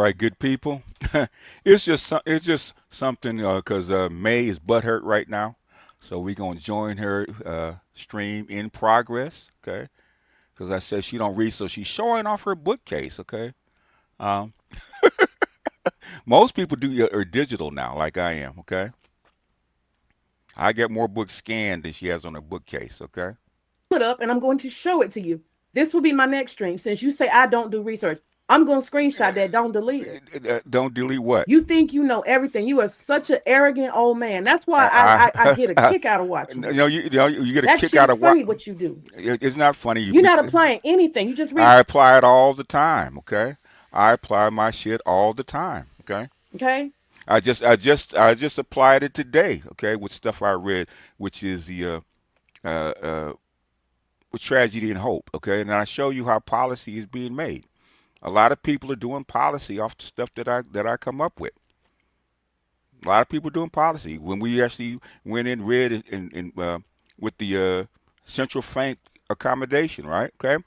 right, good people. It's just something because May is butthurt right now, so we're gonna join her stream in progress. Okay, because I said she don't read, so she's showing off her bookcase. Okay, um, most people do are digital now, like I am. Okay, I get more books scanned than she has on her bookcase. Okay, Put up and I'm going to show it to you. This will be my next stream. Since you say I don't do research, I'm going to screenshot that. Don't delete it. don't delete what You think you know everything. You are such an arrogant old man. That's why I I, get a kick out of watching you you. know, you get a That kick shit out is of what? funny what you do. It's not funny. You're not applying anything. You just read. I apply it all the time. Okay, I apply my shit all the time. Okay, Okay. I just applied it today. Okay, with stuff I read, which is the uh, uh, with tragedy and hope. Okay, and I show you how policy is being made. A lot of people are doing policy off the stuff that I come up with. A lot of people doing policy. When we actually went in read in with the central bank accommodation, right? Okay,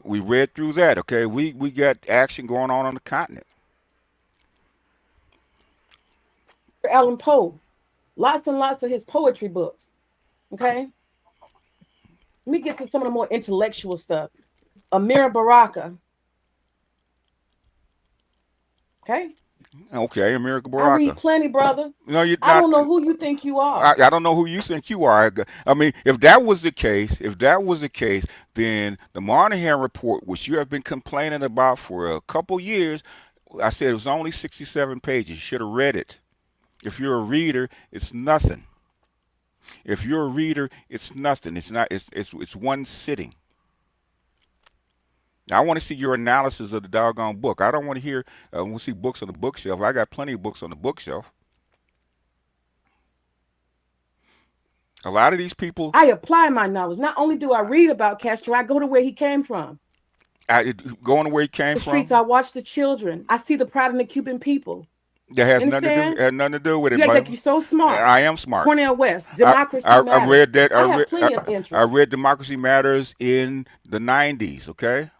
we read through that. Okay, we got action going on the continent. Allan Poe. Lots and lots of his poetry books. Okay. Let me get to some of the more intellectual stuff. Amira Baraka. Okay. Okay, America I read Baraka. plenty, brother. No, you're I not. don't know who you think you are. I don't know who you think you are. I mean, if that was the case, then the Moynihan report, which you have been complaining about for a couple years, I said it was only 67 pages. You should have read it. If you're a reader, it's nothing. If you're a reader, it's nothing. It's not. It's one sitting. I want to see your analysis of the doggone book. I don't want to hear. I want to see books on the bookshelf. I got plenty of books on the bookshelf. A lot of these people, I apply my knowledge. Not only do I read about Castro, I go to where he came from. going to where he came The streets, from, I watch the children. I see the pride in the Cuban people. that has You nothing to do understand? has nothing to do with it, You act like man. you're so smart. I am smart. Cornell West, I, Democracy I Matters. read that. I have plenty of I interest. read Democracy Matters in the '90s. Okay.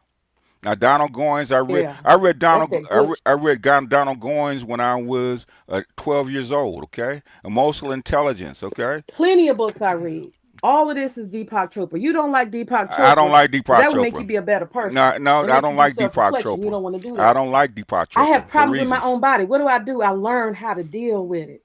Now Donald Goines, I read. Yeah, I read that's Donald. that good. I read Donald Goines when I was 12 years old. Okay. Emotional intelligence. Okay. Plenty of books I read. All of this is Deepak Chopra. You don't like Deepak I don't Chopra like because Deepak that would make you Chopra. be a better person No, no, and I make you don't do like self Deepak reflection. You Chopra. don't want to do I that. don't like Deepak I have Chopra for problems with my reasons. own body. What do? I learn how to deal with it.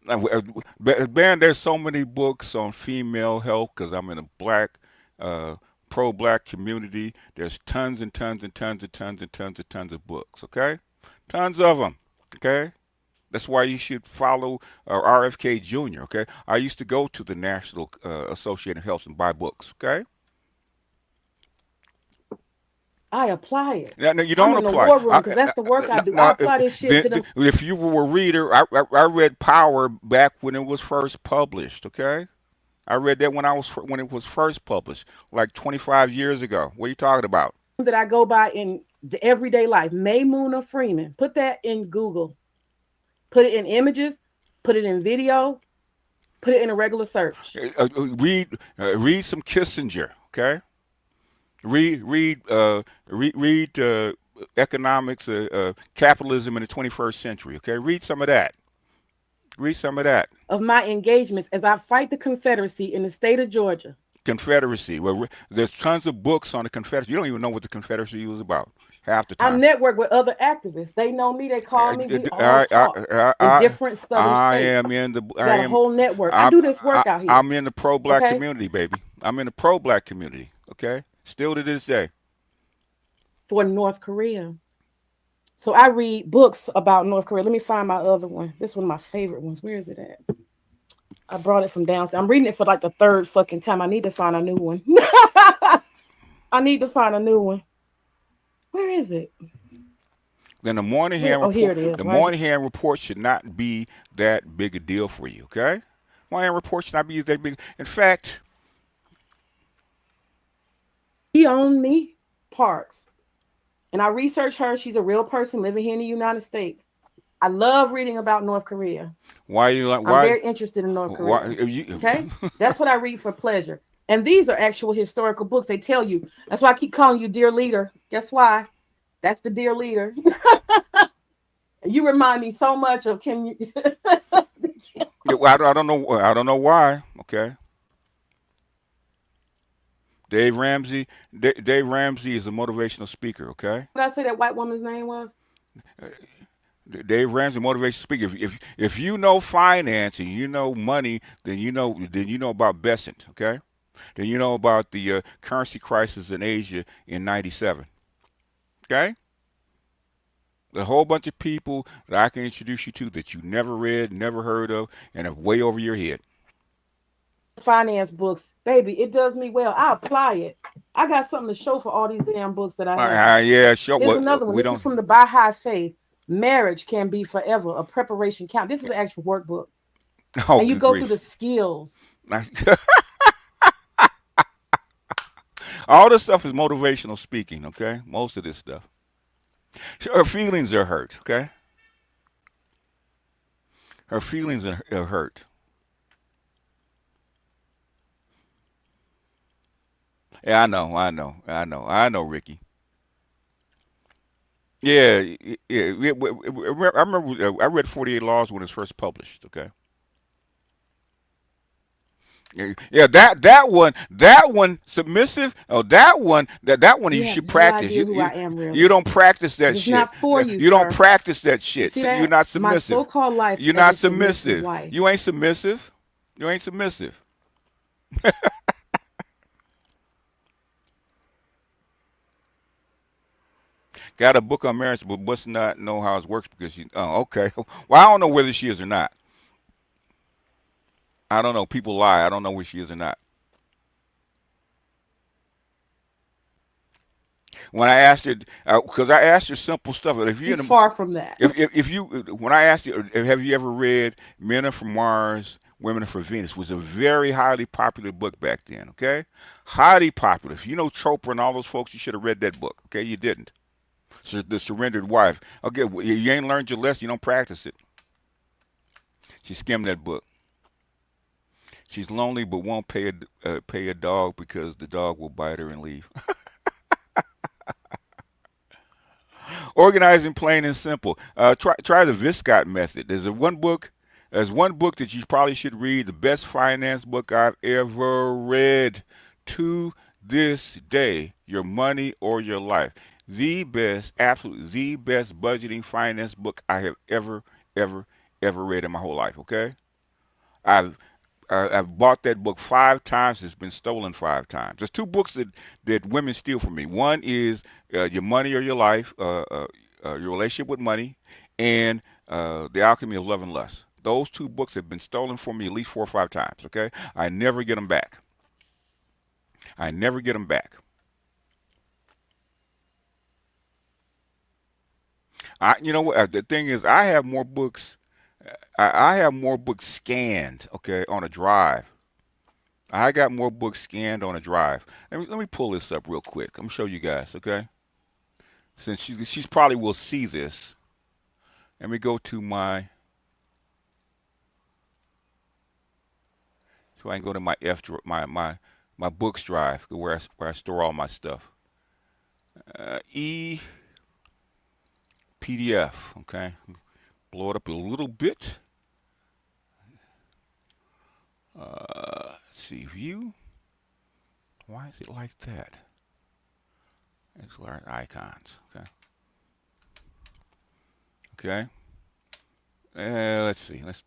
Man, there's so many books on female health because I'm in a black, uh, pro-black community. There's tons and tons and tons and tons and tons and tons of books. Okay, tons of them. Okay, that's why you should follow RFK Jr. Okay, I used to go to the National Association of Health and buy books. Okay, I apply it. no, you I'm don't in the apply. war room because that's the work I do. I No, apply this shit to them. if you were a reader, I read Power back when it was first published. Okay, I read that when it was first published, like 25 years ago. What are you talking about? That I go by in the everyday life. Maymuna Freeman. Put that in Google. Put it in images. Put it in video. Put it in a regular search. Read some Kissinger. Okay, read economics, capitalism in the 21st century. Okay, read some of that. Read some of that. Of my engagements as I fight the Confederacy in the state of Georgia. Confederacy. Well, there's tons of books on the Confederacy. You don't even know what the Confederacy was about half the I'm time. networked with other activists. They know me. They call me. We all I, I, talk I, in I, different southern I am states. in the. We I got a am. whole network. I I'm. do this work out here. I'm in the pro-black Okay. community, baby. I'm in the pro-black community. Okay, still to this day. For North Korea. So I read books about North Korea. Let me find my other one. This is one of my favorite ones. Where is it at? I brought it from downstairs. I'm reading it for like the third fucking time. I need to find a new one. I need to find a new one. Where is it? Then the Where? Moynihan Oh, here report. it is. The Right. Moynihan report should not be that big a deal for you. Okay, Moynihan report should not be that big. In fact, She owned me Parks. And I researched her. She's a real person living here in the United States. I love reading about North Korea. why you like I'm why very interested in North why Korea. if you Okay? That's what I read for pleasure. And these are actual historical books. They tell you. That's why I keep calling you dear leader. Guess why? That's the dear leader. You remind me so much of Kim. Yeah, well, I don't know. I don't know why. Okay, Dave Ramsey. Dave Ramsey is a motivational speaker. Okay, What did I say that white woman's name was? Dave Ramsey, motivational speaker. If you know finance and you know money, then you know about Besant. Okay, then you know about the currency crisis in Asia in '97. Okay, a whole bunch of people that I can introduce you to that you never read, never heard of, and are way over your head. Finance books, baby. It does me well. I apply it. I got something to show for all these damn books that I have. Yeah, sure. Here's What another one. we This is don't. from the Baha'i Faith. Marriage can be forever. A preparation count. This is an actual workbook, Oh, and you good go through grief! the skills. All this stuff is motivational speaking. Okay, most of this stuff. So her feelings are hurt. Okay, her feelings are hurt. Yeah, I know, Ricky. Yeah, I remember I read 48 Laws when it was first published. Okay. Yeah, that one submissive. Oh, that one You you have should no practice. idea You who you I am, you really. don't practice that This is shit. not for you, You don't sir. practice that You shit. see So you're that? not My submissive. so-called life You're as not a submissive submissive. wife. You ain't submissive. You ain't submissive. Got a book on marriage, but must not know how it works because she. Oh, okay. Well, I don't know whether she is or not. I don't know. People lie. I don't know where she is or not. When I asked her, because I asked her simple stuff. If you He's in a, far from that. if you when I asked you, have you ever read Men Are From Mars, Women Are From Venus? Was a very highly popular book back then. Okay, highly popular. If you know Chopra and all those folks, you should have read that book. Okay, you didn't. So the Surrendered Wife. Okay, you ain't learned your lesson. You don't practice it. She skimmed that book. She's lonely but won't pay a dog because the dog will bite her and leave. Organizing plain and simple. Try the Viscott method. There's one book that you probably should read. The best finance book I've ever read to this day. Your Money or Your Life. The best, absolutely the best budgeting finance book I have ever, ever read in my whole life. Okay, I've I've bought that book 5 times. It's been stolen 5 times. There's two books that women steal from me. One is Your Money or Your Life, Your Relationship with Money, and The Alchemy of Love and Lust. Those two books have been stolen from me at least 4 or 5 times. Okay, I never get them back. I never get them back. You know what? The thing is, I have more books. I have more books scanned. Okay, on a drive. I got more books scanned on a drive. Let me pull this up real quick. I'm gonna show you guys, okay? Since she's probably will see this. Let me go to so I can go to my my books drive where I store all my stuff. E PDF, okay? Blow it up a little bit. Let's see, view. Why is it like that? It's large icons, okay? Okay. Let's see. Let's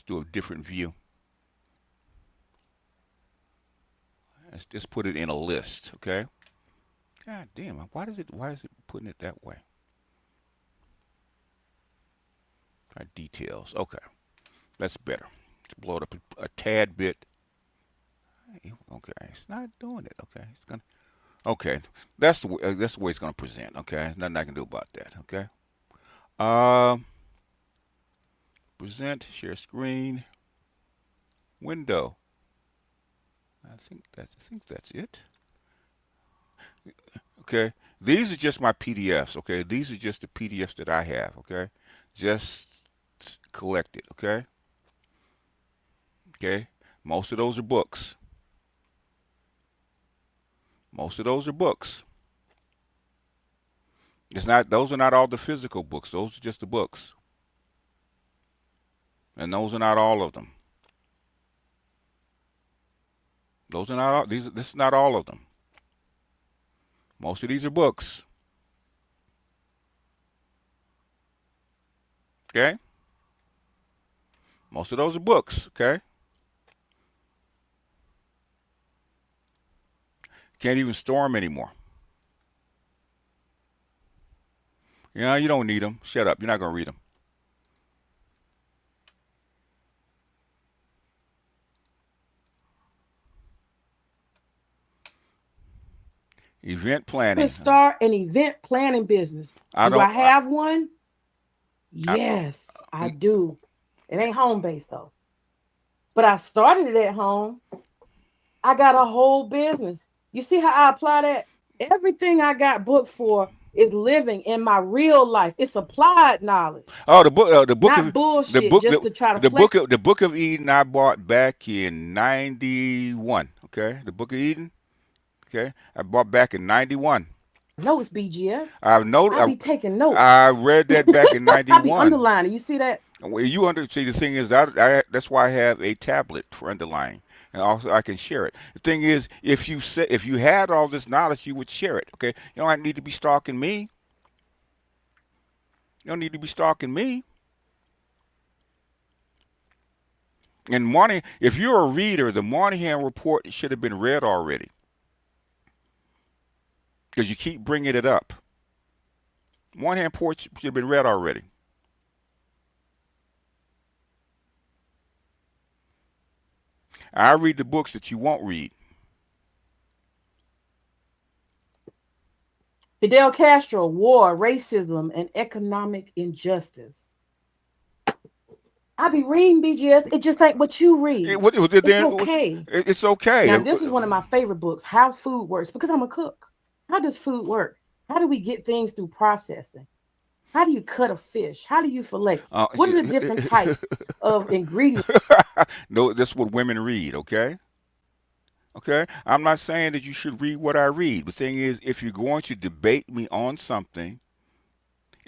do a different view. Let's just put it in a list, okay? God damn, why is it putting it that way? Details. Okay. That's better. Let's blow it up a tad bit. Okay, it's not doing it. Okay, it's gonna. Okay, that's the way it's gonna present. Okay, nothing I can do about that. Okay. Um, present, share screen, window. I think that's it. Okay, these are just my PDFs. Okay, these are just the PDFs that I have. Okay, just collected. Okay. Okay, most of those are books. Most of those are books. It's not. Those are not all the physical books. Those are just the books, and those are not all of them. Those are not all. These. This is not all of them. Most of these are books. Okay. Most of those are books. Okay. Can't even store them anymore. You know, you don't need them. Shut up. You're not gonna read them. Event To planning. start an event planning business. I Do I don't. have one? I, Yes, I do. It ain't home based though. But I started it at home. I got a whole business. You see how I apply that? Everything I got books for is living in my real life. It's applied knowledge, oh, the book. The book not of the bullshit book. just to try to The flex. book of Eden. I bought back in '91. Okay. The book of Eden. Okay. I bought back in '91. Notes, BGS. I've I noted. be taking notes. I read that back in I be '91. underlining. You see that? Well, you under see the thing is that's why I have a tablet for underlying, and also I can share it. The thing is, if you had all this knowledge, you would share it. Okay, you don't need to be stalking me. You don't need to be stalking me. And morning, if you're a reader, the Moynihan report should have been read already because you keep bringing it up. Moynihan report should have been read already. I read the books that you won't read. Fidel Castro, War, Racism, and Economic Injustice. I be reading BGS. It just ain't what you read. It's Then okay. it's okay. Now, this is one of my favorite books, How Food Works, because I'm a cook. How does food work? How do we get things through processing? How do you cut a fish? How do you fillet? Uh, What are the different types of ingredients? no, that's what women read. Okay, okay. I'm not saying that you should read what I read. The thing is, if you're going to debate me on something,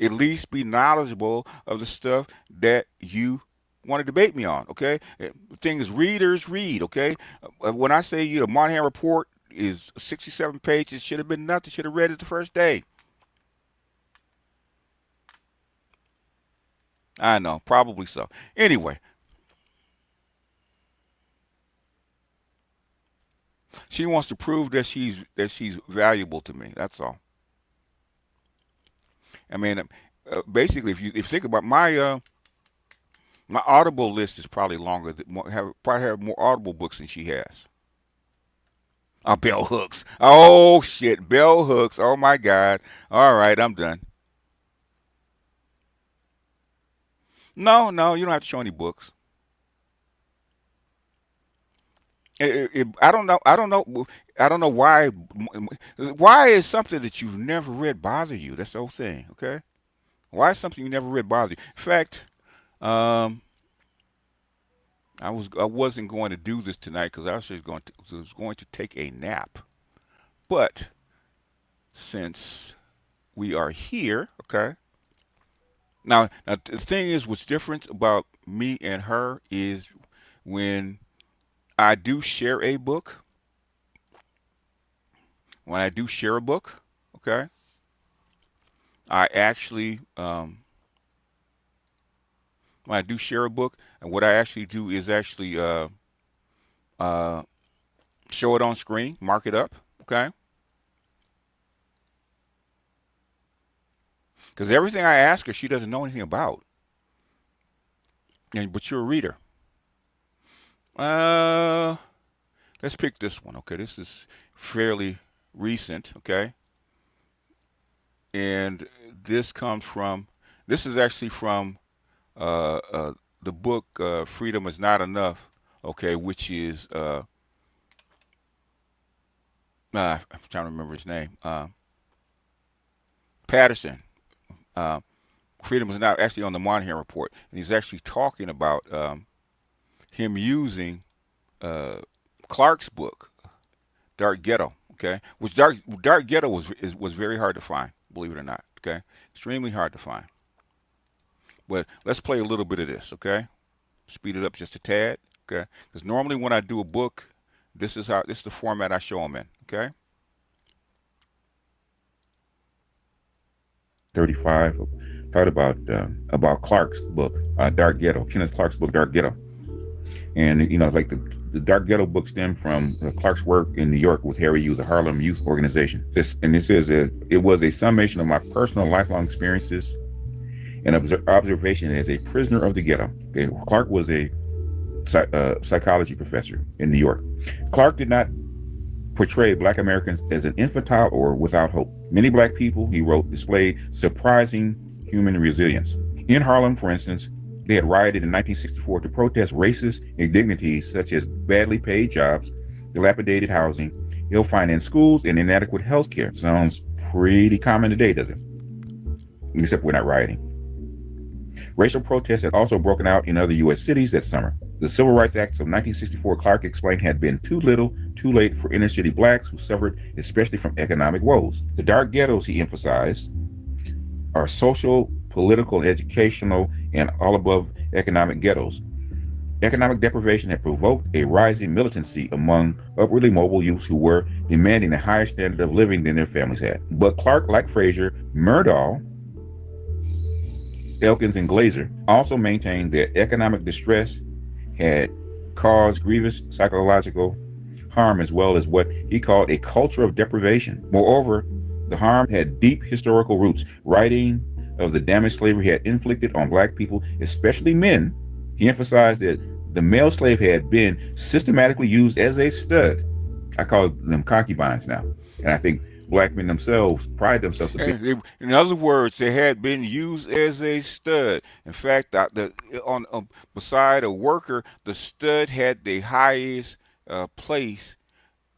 at least be knowledgeable of the stuff that you want to debate me on. Okay. The thing is, readers read. Okay. When I say you, the Moynihan report is 67 pages. Should have been nothing. Should have read it the first day. I know, probably so. Anyway, she wants to prove that she's valuable to me. That's all. I mean, basically, if you think about my Audible list is probably longer. Probably have more Audible books than she has. Bell hooks. Oh shit, bell hooks. Oh my god. All right, I'm done. No, no, you don't have to show any books. I don't know. I don't know. I don't know why. Why is something that you've never read bother you? That's the whole thing. Okay. Why is something you never read bother you? In fact, um, I wasn't going to do this tonight because I was going to take a nap. But since we are here, okay. Now the thing is, what's different about me and her is when I do share a book. When I do share a book, okay, I actually when I do share a book, and what I actually do is actually uh, show it on screen, mark it up, okay, because everything I ask her, she doesn't know anything about, and but you're a reader. Uh, let's pick this one, okay. This is fairly recent, okay, and this comes from. This is actually from uh, uh, the book "Freedom Is Not Enough," okay, which is I'm trying to remember his name, Patterson. Uh, Freedom is not actually on the Moynihan report, and he's actually talking about him using uh, Clark's book, Dark Ghetto. Okay, which Dark Ghetto was very hard to find. believe it or not. Okay, extremely hard to find. But let's play a little bit of this. Okay, speed it up just a tad. Okay, because normally when I do a book, this is the format I show them in. Okay. 35 thought about Clark's book, Dark Ghetto, Kenneth Clark's book, Dark Ghetto. And, like the Dark Ghetto book stemmed from Clark's work in New York with Harry U, the Harlem Youth Organization. And it says it was a summation of my personal lifelong experiences and observation as a prisoner of the ghetto. Okay. Clark was a psychology professor in New York. Clark did not portray Black Americans as an infantile or without hope. Many Black people, he wrote, displayed surprising human resilience. In Harlem, for instance, they had rioted in 1964 to protest racist indignities such as badly paid jobs, dilapidated housing, ill-financed schools, and inadequate health care. Sounds pretty common today, doesn't it? Except we're not rioting. Racial protests had also broken out in other U.S. cities that summer. The Civil Rights Act of 1964, Clark explained, had been too little, too late for inner city Blacks who suffered especially from economic woes. The dark ghettos, he emphasized, are social, political, and educational, and all above economic ghettos. Economic deprivation had provoked a rising militancy among upwardly mobile youths who were demanding a higher standard of living than their families had. But Clark, like Frazier, Murdahl, Elkins, and Glazer, also maintained that economic distress had caused grievous psychological harm as well as what he called a culture of deprivation. Moreover, the harm had deep historical roots. Writing of the damage slavery had inflicted on Black people, especially men, he emphasized that the male slave had been systematically used as a stud. I call them concubines now. And I think Black men themselves pride themselves a bit. In other words, they had been used as a stud. In fact, beside a worker, the stud had the highest place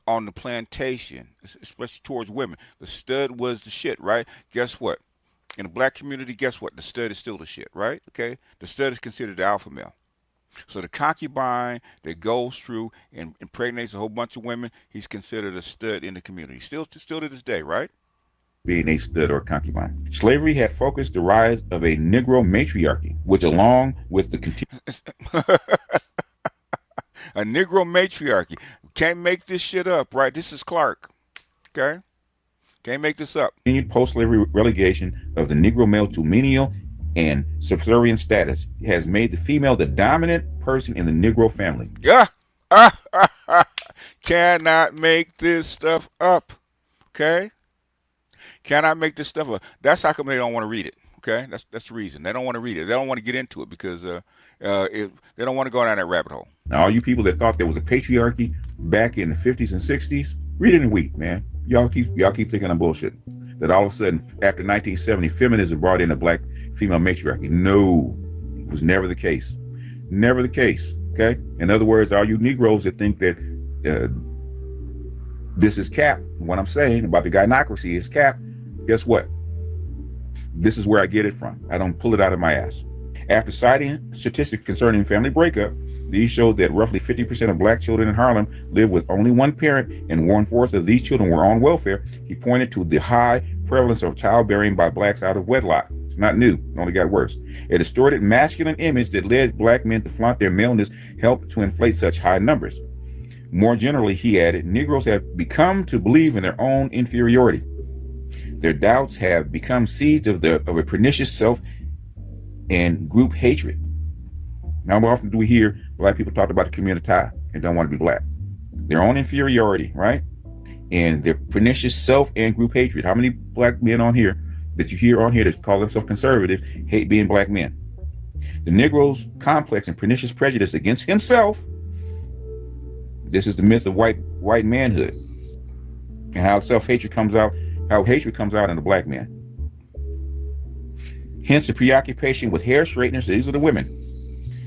on the plantation, especially towards women. The stud was the shit, right? Guess what? In the Black community, guess what? The stud is still the shit, right? Okay, the stud is considered the alpha male. So the concubine that goes through and impregnates a whole bunch of women, he's considered a stud in the community. Still to this day, right? Being a stud or concubine. Slavery had focused the rise of a Negro matriarchy, which along with the a Negro matriarchy. Can't make this shit up, right? This is Clark. Okay? Can't make this up. Continued post-slavery relegation of the Negro male to menial and subservient status has made the female the dominant person in the Negro family. Yeah. Cannot make this stuff up. Okay? Cannot make this stuff up. That's how come they don't want to read it. Okay? That's the reason. They don't want to read it. They don't want to get into it because they don't want to go down that rabbit hole. Now, all you people that thought there was a patriarchy back in the 50s and 60s, read it in a week, man. Y'all keep thinking I'm bullshit. That all of a sudden, after 1970, feminism brought in a Black female matriarchy. No, it was never the case. Never the case. Okay. In other words, all you Negroes that think that this is cap, what I'm saying about the gynocracy is cap, guess what? This is where I get it from. I don't pull it out of my ass. After citing statistics concerning family breakup, these showed that roughly 50% of Black children in Harlem lived with only one parent, and 1/4 of these children were on welfare. He pointed to the high prevalence of childbearing by Blacks out of wedlock. It's not new, it only got worse. A distorted masculine image that led Black men to flaunt their maleness helped to inflate such high numbers. More generally, he added, Negroes have become to believe in their own inferiority. Their doubts have become seeds of a pernicious self and group hatred. Now, how often do we hear Black people talk about the community and don't want to be Black? Their own inferiority, right? And their pernicious self and group hatred. How many Black men on here that you hear on here that call themselves conservative hate being Black men? The Negro's complex and pernicious prejudice against himself. This is the myth of white manhood and how self-hatred comes out, how hatred comes out in the Black man. Hence the preoccupation with hair straighteners. These are the women,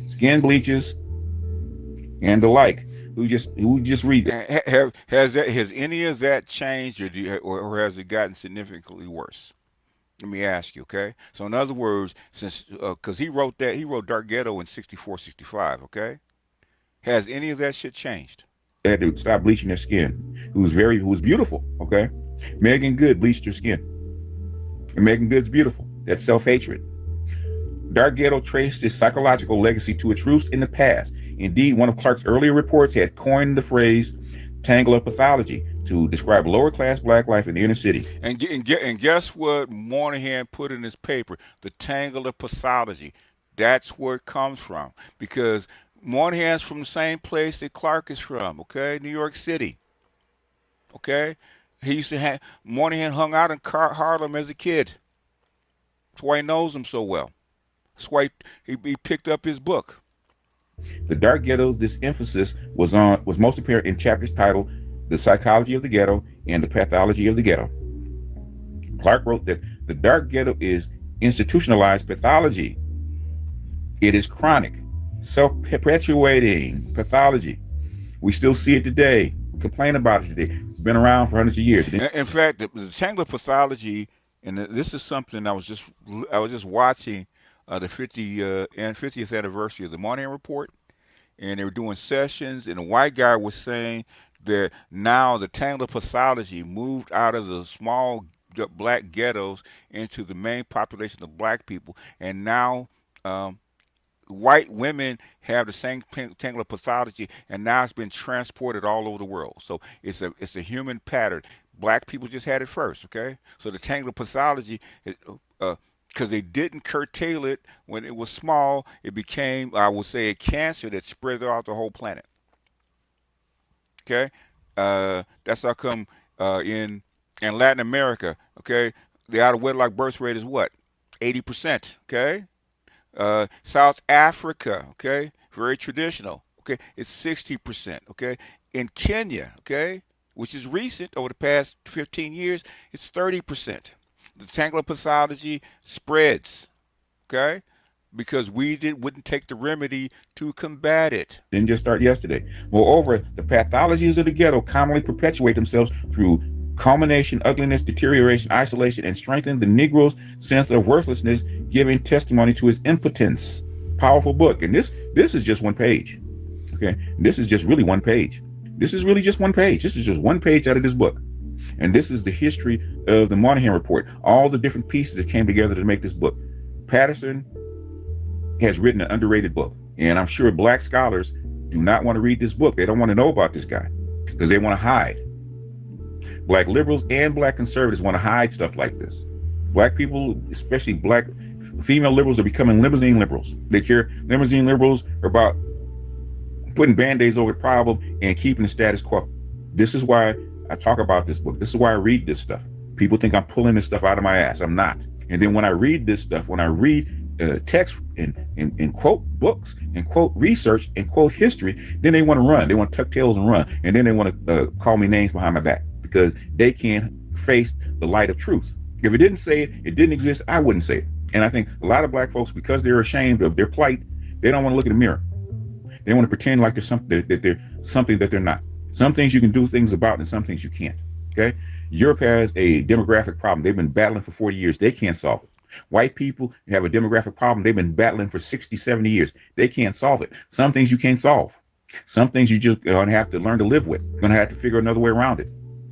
skin bleaches, and the like. Who just read it. Has any of that changed, or has it gotten significantly worse? Let me ask you, okay? So in other words, since because he wrote Dark Ghetto in 64, 65, okay? Has any of that shit changed? They had to stop bleaching their skin. Who was beautiful, okay? Megan Good bleached her skin. And Megan Good's beautiful. That's self-hatred. Dark Ghetto traced its psychological legacy to its roots in the past. Indeed, one of Clark's earlier reports had coined the phrase tangle of pathology to describe lower-class black life in the inner city. And guess what Moynihan put in his paper? The tangle of pathology. That's where it comes from. Because Moynihan's from the same place that Clark is from, okay? New York City, okay? He used to have, Moynihan hung out in Harlem as a kid. That's why he knows him so well. That's why he picked up his book. The Dark Ghetto, this emphasis was most apparent in chapters titled The Psychology of the Ghetto and The Pathology of the Ghetto. Clark wrote that the Dark Ghetto is institutionalized pathology. It is chronic, self-perpetuating pathology. We still see it today. We complain about it today. It's been around for hundreds of years. In fact, the tangle of pathology, and this is something I was just watching the 50th anniversary of the Moynihan Report, and they were doing sessions, and a white guy was saying that now the tangle of pathology moved out of the small black ghettos into the main population of black people, and now white women have the same tangle of pathology, and now it's been transported all over the world. So it's a human pattern. Black people just had it first, okay? So the tangle of pathology, because they didn't curtail it when it was small, it became, I would say, a cancer that spread throughout the whole planet. Okay, that's how come in Latin America, okay, the out of wedlock birth rate is what, 80%. Okay, South Africa, okay, very traditional. Okay, it's 60%. Okay, in Kenya, okay, which is recent over the past 15 years, it's 30%. The tangle of pathology spreads, okay, because we wouldn't take the remedy to combat it. Didn't just start yesterday. Moreover, the pathologies of the ghetto commonly perpetuate themselves through culmination, ugliness, deterioration, isolation, and strengthen the Negro's sense of worthlessness, giving testimony to his impotence. Powerful book. And this is just one page. Okay, this is just really one page. This is really just one page. This is just one page out of this book. And this is the history of the Moynihan Report, all the different pieces that came together to make this book. Patterson has written an underrated book, and I'm sure black scholars do not want to read this book. They don't want to know about this guy because they want to hide. Black liberals and black conservatives want to hide stuff like this. Black people, especially black female liberals, are becoming limousine liberals. Limousine liberals are about putting band-aids over the problem and keeping the status quo. This is why I talk about this book. This is why I read this stuff. People think I'm pulling this stuff out of my ass. I'm not. And then when I read this stuff, when I read text and quote books and quote research and quote history, then they want to run. They want to tuck tails and run. And then they want to call me names behind my back because they can't face the light of truth. If it didn't say it, it didn't exist, I wouldn't say it. And I think a lot of black folks, because they're ashamed of their plight, they don't want to look in the mirror. They want to pretend like there's something that they're not. Some things you can do things about and some things you can't. Okay? Europe has a demographic problem. They've been battling for 40 years. They can't solve it. White people have a demographic problem. They've been battling for 60, 70 years. They can't solve it. Some things you can't solve. Some things you just going to have to learn to live with. You're going to have to figure another way around it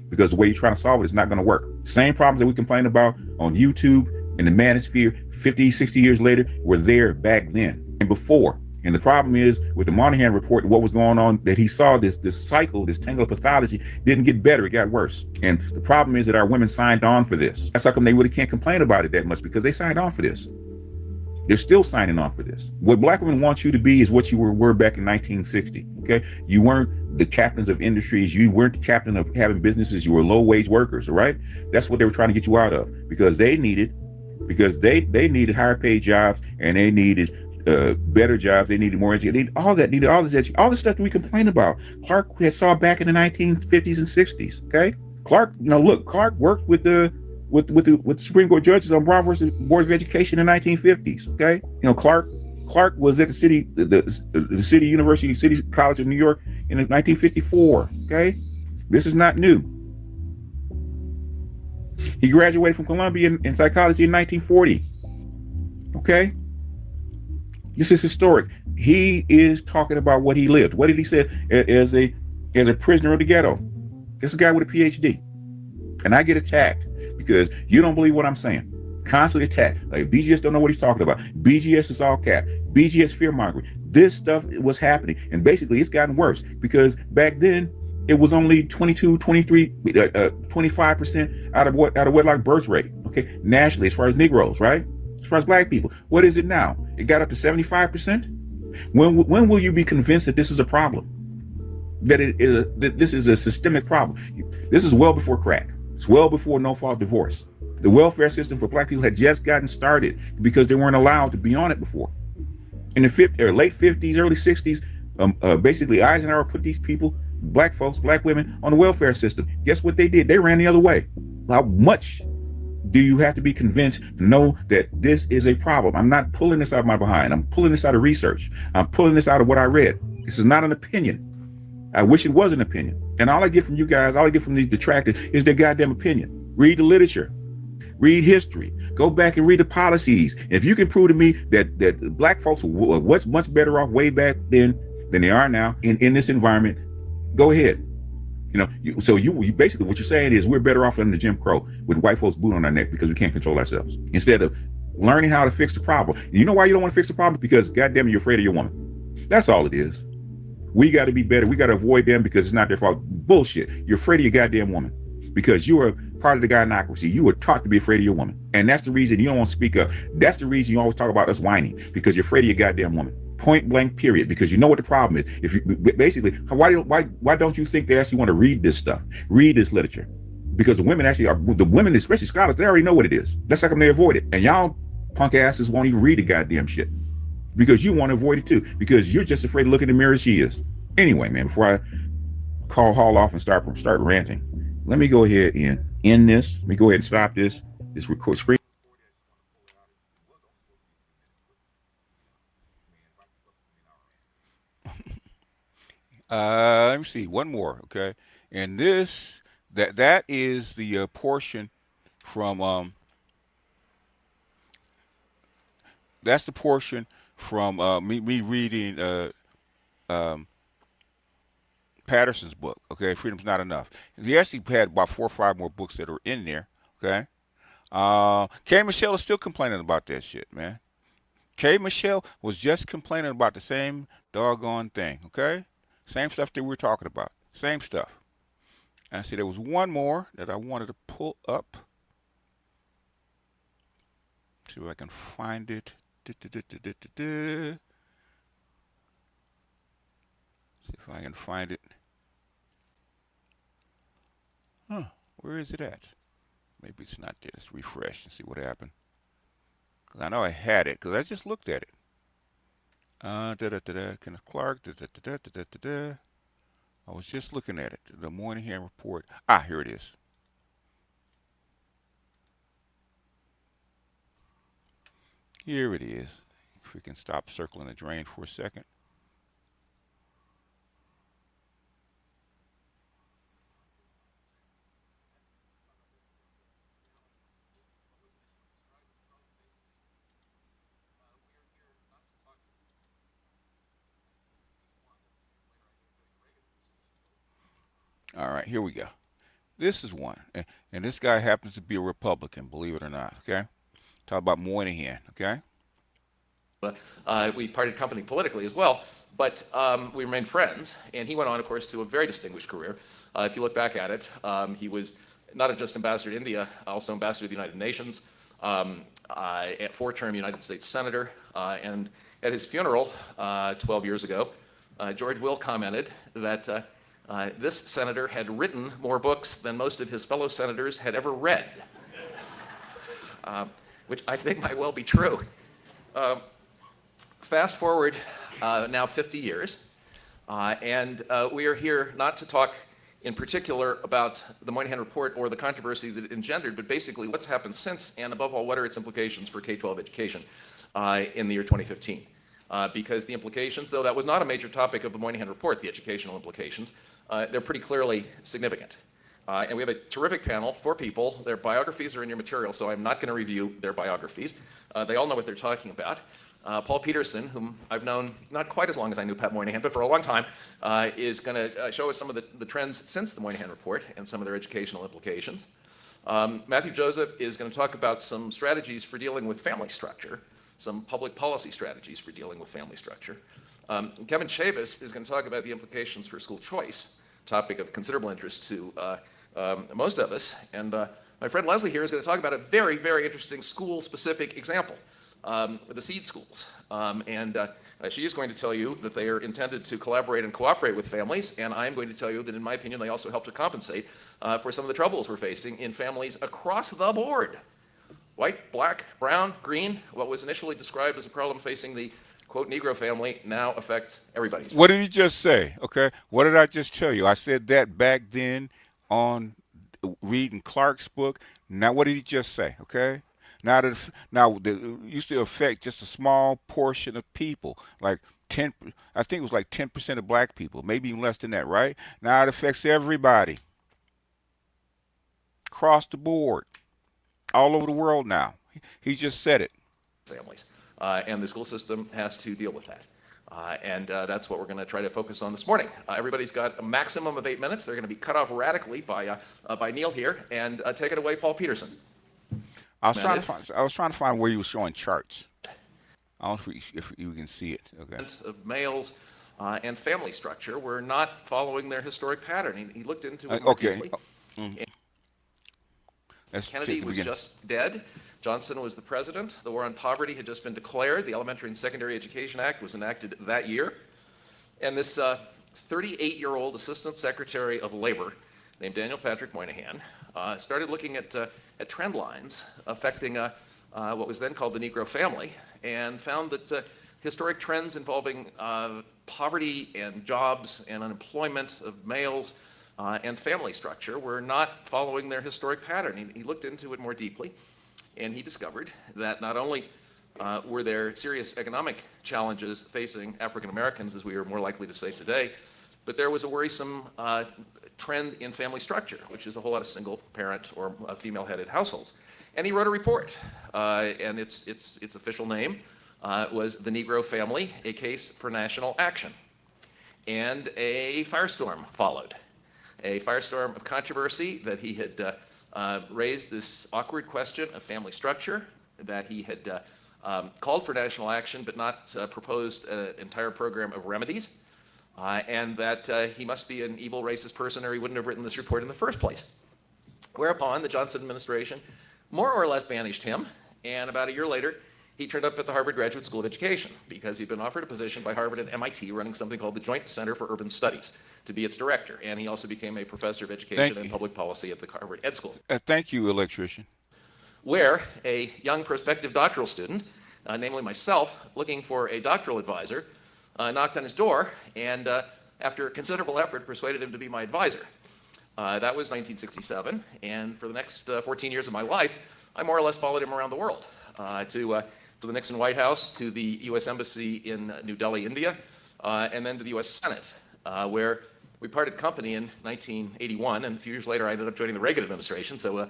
because the way you're trying to solve it is not going to work. Same problems that we complain about on YouTube and the manosphere 50, 60 years later were there back then and before. And the problem is with the Moynihan Report, what was going on, that he saw this cycle, this tangle of pathology didn't get better, it got worse. And the problem is that our women signed on for this. That's how come they really can't complain about it that much, because they signed on for this. They're still signing on for this. What black women want you to be is what you were back in 1960, okay? You weren't the captains of industries. You weren't the captain of having businesses. You were low-wage workers, all right? That's what they were trying to get you out of because they needed higher paid jobs and they needed better jobs. They needed more education. All this stuff that we complain about. Clark had saw back in the 1950s and 60s. Okay, Clark worked with the Supreme Court judges on Brown versus Board of Education in the 1950s. Okay, Clark was at the City College of New York in 1954. Okay, this is not new. He graduated from Columbia in psychology in 1940. Okay. This is historic. He is talking about what he lived. What did he say as a prisoner of the ghetto? This is a guy with a PhD. And I get attacked because you don't believe what I'm saying. Constantly attacked. Like BGS don't know what he's talking about. BGS is all cap. BGS fear mongering. This stuff was happening, and basically it's gotten worse because back then it was only 22, 23, 25% out of wedlock birth rate. Okay, nationally as far as Negroes, right? As far as black people, what is it now? It got up to 75%. When will you be convinced that this is a problem? That this is a systemic problem? This is well before crack. It's well before no-fault divorce. The welfare system for black people had just gotten started because they weren't allowed to be on it before. In the late 50s, early 60s, basically Eisenhower put these people, black folks, black women, on the welfare system. Guess what they did? They ran the other way. How much do you have to be convinced to know that this is a problem? I'm not pulling this out of my behind. I'm pulling this out of research. I'm pulling this out of what I read. This is not an opinion. I wish it was an opinion. And all I get from you guys, all I get from these detractors is their goddamn opinion. Read the literature. Read history. Go back and read the policies. If you can prove to me that black folks were much better off way back then than they are now in this environment, go ahead. So you basically what you're saying is we're better off under Jim Crow with white folks boot on our neck because we can't control ourselves instead of learning how to fix the problem. You know why you don't want to fix the problem? Because goddamn, you're afraid of your woman. That's all it is. We got to be better. We got to avoid them because it's not their fault. Bullshit. You're afraid of your goddamn woman because you are part of the gynocracy. You were taught to be afraid of your woman, and that's the reason you don't want to speak up. That's the reason you always talk about us whining because you're afraid of your goddamn woman. Point blank, period. Because you know what the problem is. If you basically, why don't you think they actually want to read this stuff, read this literature? Because the women, especially scholars, they already know what it is. That's how come they avoid it. And y'all punk asses won't even read the goddamn shit because you want to avoid it too. Because you're just afraid to look in the mirror as she is. Anyway, man, before I haul off and start ranting, let me go ahead and end this. Let me go ahead and stop this record screen. Let me see one more, okay? And that is the portion from that's the portion from me reading um, Patterson's book, okay? Freedom's Not Enough. He actually had about 4 or 5 more books that are in there, okay? K. Michelle is still complaining about that shit, man. K. Michelle was just complaining about the same doggone thing, okay? Same stuff that we were talking about. Same stuff. And I see there was one more that I wanted to pull up. See if I can find it. See if I can find it. Huh, where is it at? Maybe it's not there. Let's refresh and see what happened. Because I know I had it, because I just looked at it. Kenneth Clark. I was just looking at it. The Moynihan report. Here it is. Here it is. If we can stop circling the drain for a second. All right, here we go. This is one. And this guy happens to be a Republican, believe it or not, okay? Talk about Moynihan, okay? We parted company politically as well, but we remained friends. And he went on, of course, to a very distinguished career. If you look back at it, he was not just ambassador to India, also ambassador to the United Nations, a 4-term United States senator. And at his funeral 12 years ago, George Will commented that this senator had written more books than most of his fellow senators had ever read, which I think might well be true. Fast forward now 50 years, and we are here not to talk in particular about the Moynihan Report or the controversy that it engendered, but basically what's happened since, and above all, what are its implications for K-12 education in the year 2015. Because the implications, though that was not a major topic of the Moynihan Report, the educational implications, they're pretty clearly significant. And we have a terrific panel, 4 people. Their biographies are in your material, so I'm not going to review their biographies. They all know what they're talking about. Paul Peterson, whom I've known not quite as long as I knew Pat Moynihan, but for a long time, is going to show us some of the trends since the Moynihan Report and some of their educational implications. Matthew Joseph is going to talk about some strategies for dealing with family structure, some public policy strategies for dealing with family structure. Kevin Chavis is going to talk about the implications for school choice, topic of considerable interest to most of us. And my friend Leslie here is going to talk about a very, very interesting school-specific example, the seed schools. She is going to tell you that they are intended to collaborate and cooperate with families, and I'm going to tell you that, in my opinion, they also help to compensate for some of the troubles we're facing in families across the board. White, black, brown, green, what was initially described as a problem facing the, quote, Negro family now affects everybody's family. What did he just say? Okay, what did I just tell you? I said that back then on reading Clark's book. Now, what did he just say? Okay. Now, it used to affect just a small portion of people, like 10. I think it was like 10% of black people, maybe even less than that, right? Now it affects everybody, across the board, all over the world. Now, he just said it. Families, and the school system has to deal with that. That's what we're going to try to focus on this morning. Everybody's got a maximum of 8 minutes. They're going to be cut off radically by Neil here. And take it away, Paul Peterson. I was trying to find where you were showing charts. I don't know if you can see it. Okay. Of males and family structure were not following their historic pattern. He looked into it more deeply. Kennedy was just dead. Johnson was the president. The War on Poverty had just been declared. The Elementary and Secondary Education Act was enacted that year. And this 38-year-old Assistant Secretary of Labor named Daniel Patrick Moynihan started looking at trend lines affecting what was then called the Negro family, and found that historic trends involving poverty and jobs and unemployment of males and family structure were not following their historic pattern. He looked into it more deeply, and he discovered that not only were there serious economic challenges facing African Americans, as we are more likely to say today, but there was a worrisome trend in family structure, which is a whole lot of single parent or female-headed households. And he wrote a report, and its official name was The Negro Family, A Case for National Action. And a firestorm followed, a firestorm of controversy that he had raised this awkward question of family structure, that he had called for national action but not proposed an entire program of remedies, and that he must be an evil racist person or he wouldn't have written this report in the first place. Whereupon the Johnson administration more or less banished him, and about a year later, he turned up at the Harvard Graduate School of Education because he'd been offered a position by Harvard and MIT running something called the Joint Center for Urban Studies to be its director. And he also became a professor of education and public policy at the Harvard Ed School. Thank you, electrician. Where a young prospective doctoral student, namely myself, looking for a doctoral advisor, knocked on his door and, after considerable effort, persuaded him to be my advisor. That was 1967, and for the next 14 years of my life, I more or less followed him around the world, to the Nixon White House, to the U.S. Embassy in New Delhi, India, and then to the U.S. Senate, where we parted company in 1981, and a few years later I ended up joining the Reagan administration, so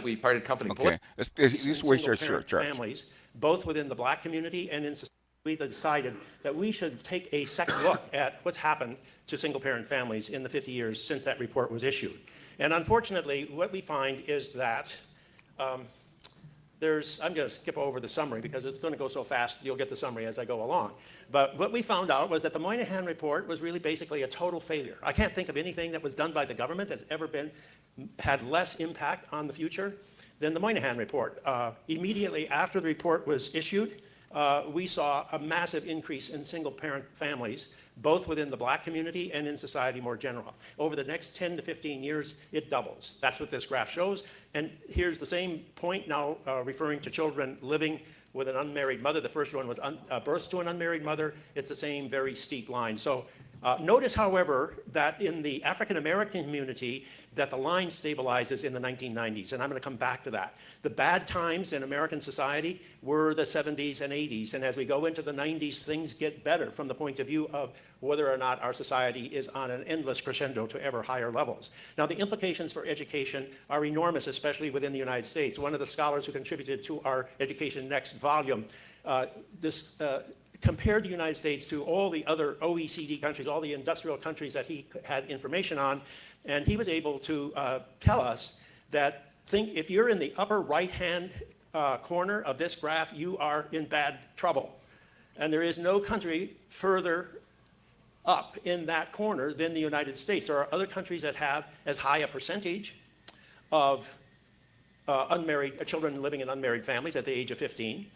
we parted company. Okay, this is where your church. Families, both within the black community and in society, we decided that we should take a second look at what's happened to single-parent families in the 50 years since that report was issued. And unfortunately, what we find is that I'm going to skip over the summary because it's going to go so fast, you'll get the summary as I go along. But what we found out was that the Moynihan report was really basically a total failure. I can't think of anything that was done by the government that's ever had less impact on the future than the Moynihan report. Immediately after the report was issued, we saw a massive increase in single-parent families, both within the black community and in society more general. Over the next 10 to 15 years, it doubles. That's what this graph shows. And here's the same point now referring to children living with an unmarried mother. The first one was births to an unmarried mother. It's the same very steep line. So notice, however, that in the African-American community, that the line stabilizes in the 1990s, and I'm going to come back to that. The bad times in American society were the 70s and 80s, and as we go into the 90s, things get better from the point of view of whether or not our society is on an endless crescendo to ever higher levels. Now, the implications for education are enormous, especially within the United States. One of the scholars who contributed to our Education Next volume compared the United States to all the other OECD countries, all the industrial countries that he had information on, and he was able to tell us that think if you're in the upper right-hand corner of this graph, you are in bad trouble. And there is no country further up in that corner than the United States. There are other countries that have as high a percentage of unmarried children living in unmarried families at the age of 15.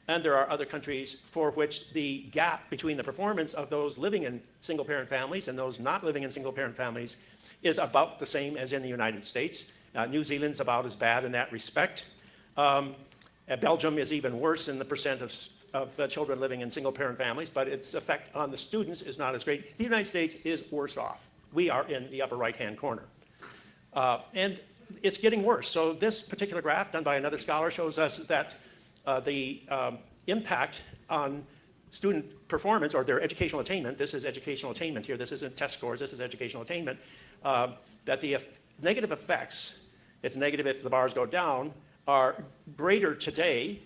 And there are other countries for which the gap between the performance of those living in single-parent families and those not living in single-parent families is about the same as in the United States. New Zealand's about as bad in that respect. Belgium is even worse in the percent of the children living in single-parent families, but its effect on the students is not as great. The United States is worse off. We are in the upper right-hand corner. And it's getting worse. So this particular graph done by another scholar shows us that the impact on student performance or their educational attainment, this is educational attainment here, this isn't test scores, this is educational attainment, that the negative effects, it's negative if the bars go down, are greater today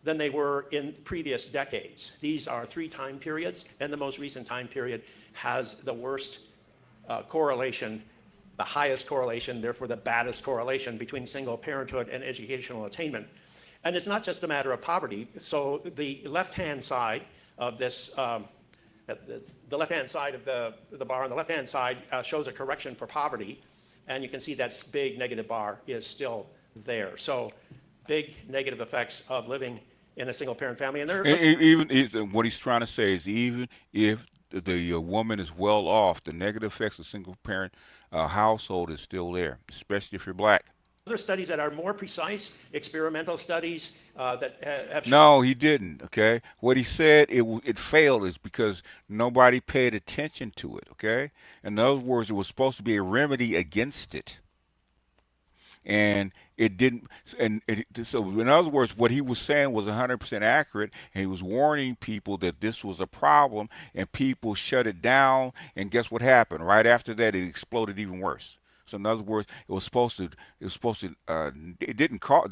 than they were in previous decades. These are 3 time periods, and the most recent time period has the worst correlation, the highest correlation, therefore the baddest correlation between single parenthood and educational attainment. And it's not just a matter of poverty. So the left-hand side of this, the left-hand side of the bar on the left-hand side shows a correction for poverty. And you can see that big negative bar is still there. So big negative effects of living in a single-parent family. And they're Even what he's trying to say is, even if the woman is well off, the negative effects of single-parent household is still there, especially if you're black. other studies that are more precise, experimental studies that have shown. No, he didn't. Okay, what he said it failed is because nobody paid attention to it. Okay, in other words, it was supposed to be a remedy against it, and it didn't. So, in other words, what he was saying was 100% accurate, and he was warning people that this was a problem, and people shut it down. And guess what happened? Right after that, it exploded even worse. So in other words, it didn't cause,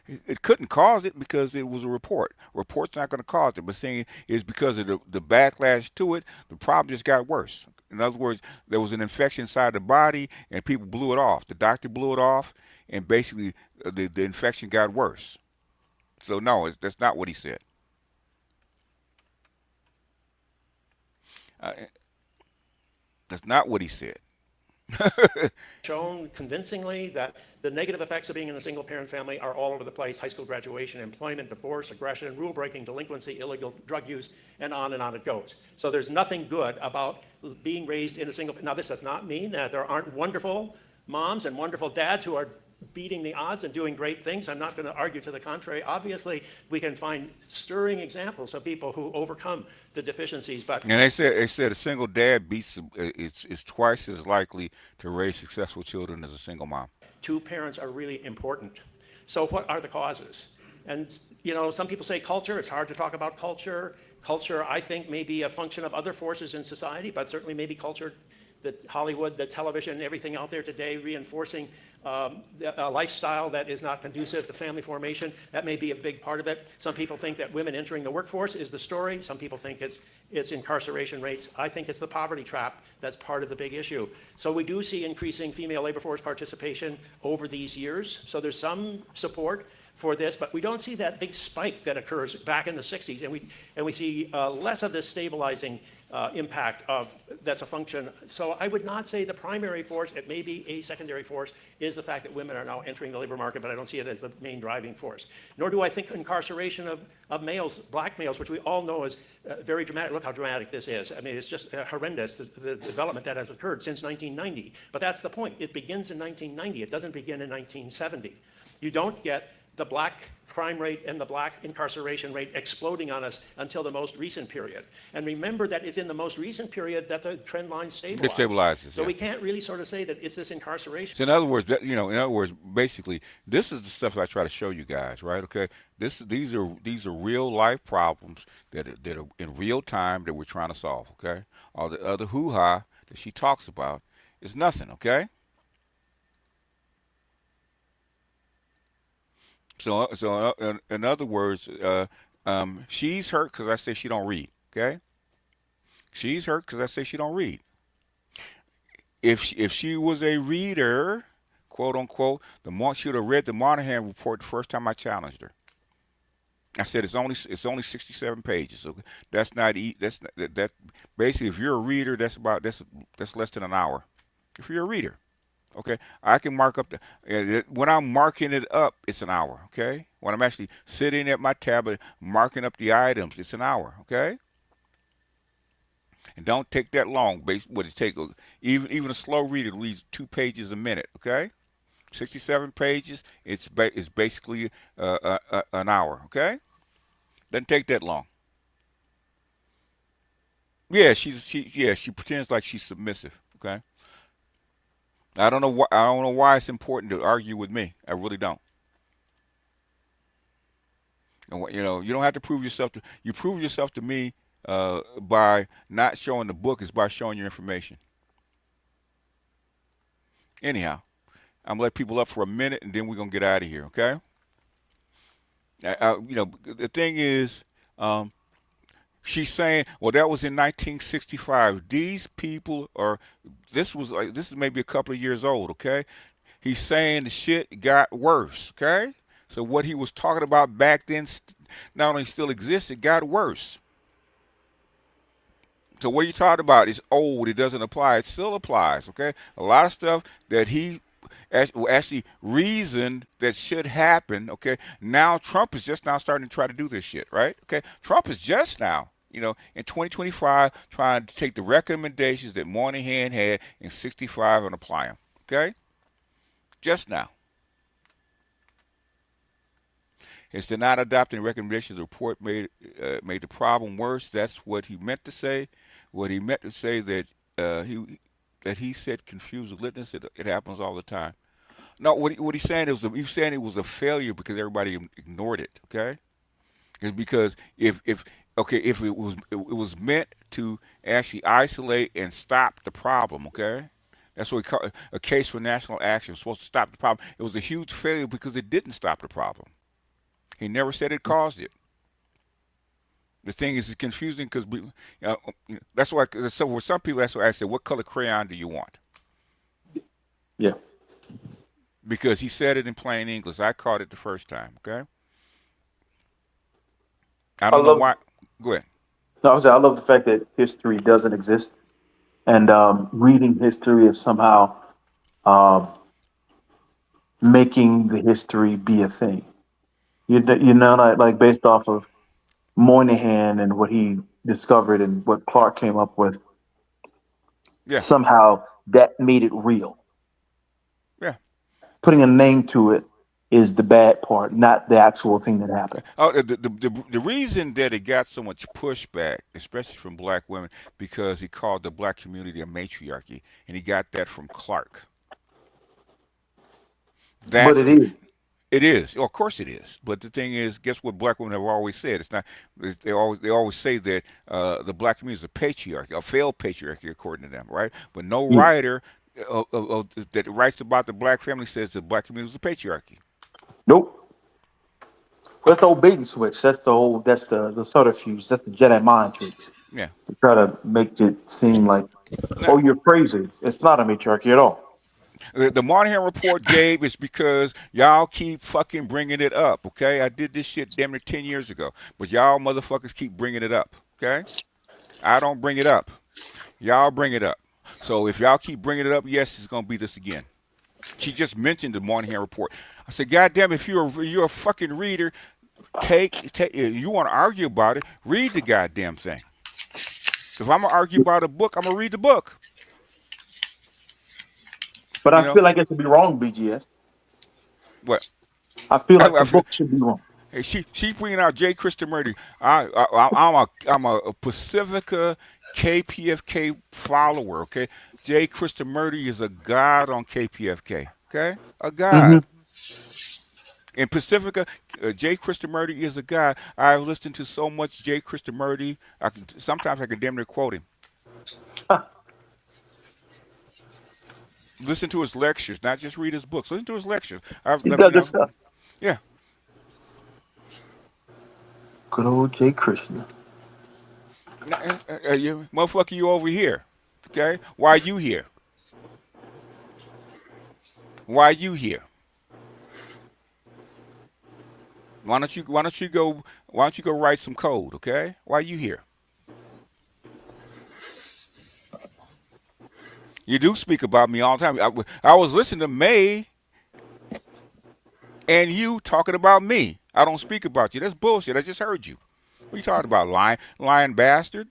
it couldn't cause it because it was a report. A report's not going to cause it, but saying it's because of the backlash to it, the problem just got worse. In other words, there was an infection inside the body, and people blew it off. The doctor blew it off, and basically the infection got worse. So no, that's not what he said. Uh, that's not what he said. Shown convincingly that the negative effects of being in a single-parent family are all over the place: high school graduation, employment, divorce, aggression, rule-breaking, delinquency, illegal drug use, and on it goes. So there's nothing good about being raised in a single. Now, this does not mean that there aren't wonderful moms and wonderful dads who are beating the odds and doing great things. I'm not going to argue to the contrary. Obviously, we can find stirring examples of people who overcome the deficiencies. But And they said a single dad is twice as likely to raise successful children as a single mom. two parents are really important. So what are the causes? And, some people say culture. It's hard to talk about culture. Culture, I think, may be a function of other forces in society, but certainly maybe culture, that Hollywood, the television, everything out there today reinforcing a lifestyle that is not conducive to family formation. That may be a big part of it. Some people think that women entering the workforce is the story. Some people think it's incarceration rates. I think it's the poverty trap that's part of the big issue. So we do see increasing female labor force participation over these years. So there's some support for this, but we don't see that big spike that occurs back in the 60s, and we see less of this stabilizing impact of that's a function. So I would not say the primary force. It may be a secondary force is the fact that women are now entering the labor market, but I don't see it as the main driving force. Nor do I think incarceration of males, black males, which we all know is very dramatic. Look how dramatic this is. I mean, it's just horrendous, the development that has occurred since 1990. But that's the point. It begins in 1990. It doesn't begin in 1970. You don't get the black crime rate and the black incarceration rate exploding on us until the most recent period. And remember that it's in the most recent period that the trend line stabilizes. It stabilizes, So yeah. we can't really sort of say that it's this incarceration. So in other words, basically, this is the stuff I try to show you guys, right? Okay, these are real life problems that are in real time that we're trying to solve. Okay, all the other hoo-ha that she talks about is nothing. Okay. So in other words, she's hurt because I say she don't read. Okay, she's hurt because I say she don't read. If she was a reader, quote unquote. She would have read the Moynihan report the first time I challenged her. I said it's only 67 pages. So that's not that's that basically if you're a reader, that's less than an hour. If you're a reader, okay, I can mark up when I'm marking it up, it's an hour. Okay, when I'm actually sitting at my tablet marking up the items, it's an hour. Okay, and don't take that long. What it take even a slow reader reads 2 pages a minute. Okay, 67 pages. It's basically an hour. Okay, doesn't take that long. Yeah, she pretends like she's submissive. Okay, I don't know why it's important to argue with me. I really don't. And you don't have to prove yourself to. You prove yourself to me by not showing the book is by showing your information. Anyhow, I'm gonna let people up for a minute and then we're gonna get out of here. Okay? The thing is, um, she's saying, well, that was in 1965. These people are. This is maybe a couple of years old. Okay? He's saying the shit got worse. Okay? So what he was talking about back then not only still exists, it got worse. So what you talking about is old. It doesn't apply. It still applies. Okay, a lot of stuff that he actually reasoned that should happen. Okay, now Trump is just now starting to try to do this shit. Right? Okay, Trump is just now, in 2025, trying to take the recommendations that Moynihan had in '65 and apply them. Okay, just now. It's to not adopting recommendations. The report made the problem worse. That's what he meant to say. What he meant to say that he said confused the litmus. It happens all the time. No, what he's saying is he's saying it was a failure because everybody ignored it. Okay, it's because if it was meant to actually isolate and stop the problem. Okay. That's what we call a case for national action. It's supposed to stop the problem. It was a huge failure because it didn't stop the problem. He never said it caused it. The thing is, it's confusing because that's why. So for some people, that's why I said, "What color crayon do you want?" Yeah. Because he said it in plain English. I caught it the first time. Okay. I I don't know love, why. Go ahead. no, I love the fact that history doesn't exist, and reading history is somehow um, making the history be a thing. Like based off of Moynihan and what he discovered and what Clark came up with, Yeah. somehow that made it real. Yeah. Putting a name to it is the bad part, not the actual thing that happened. Oh, the reason that it got so much pushback, especially from black women, because he called the black community a matriarchy, and he got that from Clark. But That's it the is. It is. Of course it is. But the thing is, guess what black women have always said? It's not. They always say that the black community is a patriarchy, a failed patriarchy, according to them, right? But no Yeah. writer that writes about the black family says the black community is a patriarchy. Nope. That's the old bait and switch. That's the subterfuge. That's the Jedi mind tricks. Yeah. To try to make it seem like, Now, oh, you're crazy. It's not a matriarchy at all. the Moynihan report, Gabe, is because y'all keep fucking bringing it up. Okay, I did this shit damn near 10 years ago, but y'all motherfuckers keep bringing it up. Okay, I don't bring it up. Y'all bring it up. So if y'all keep bringing it up, yes, it's gonna be this again. She just mentioned the Moynihan report. I said, God damn, if you're a fucking reader, take you want to argue about it, read the goddamn thing. If I'm gonna argue about a book, I'm gonna read the book. But I You know feel like it should be wrong, BGS. what? I feel I, like I the feel, book should be wrong. hey, she's bringing out J. Christopher. I'm a Pacifica KPFK follower. Okay, J. Christopher is a god on KPFK. Okay, a Hmm. god. In Pacifica, J. Krishnamurti is a guy. I've listened to so much J. Krishnamurti. Sometimes I can damn near quote him. Listen to his lectures, not just read his books. Listen to his lectures. He does good stuff. Yeah. Good old Jay Krishna. Motherfucker, you over here. Okay? Why are you here? Why are you here? Why don't you go write some code, okay? Why are you here? You do speak about me all the time. I was listening to May and you talking about me. I don't speak about you. That's bullshit. I just heard you. What are you talking about, lying bastard?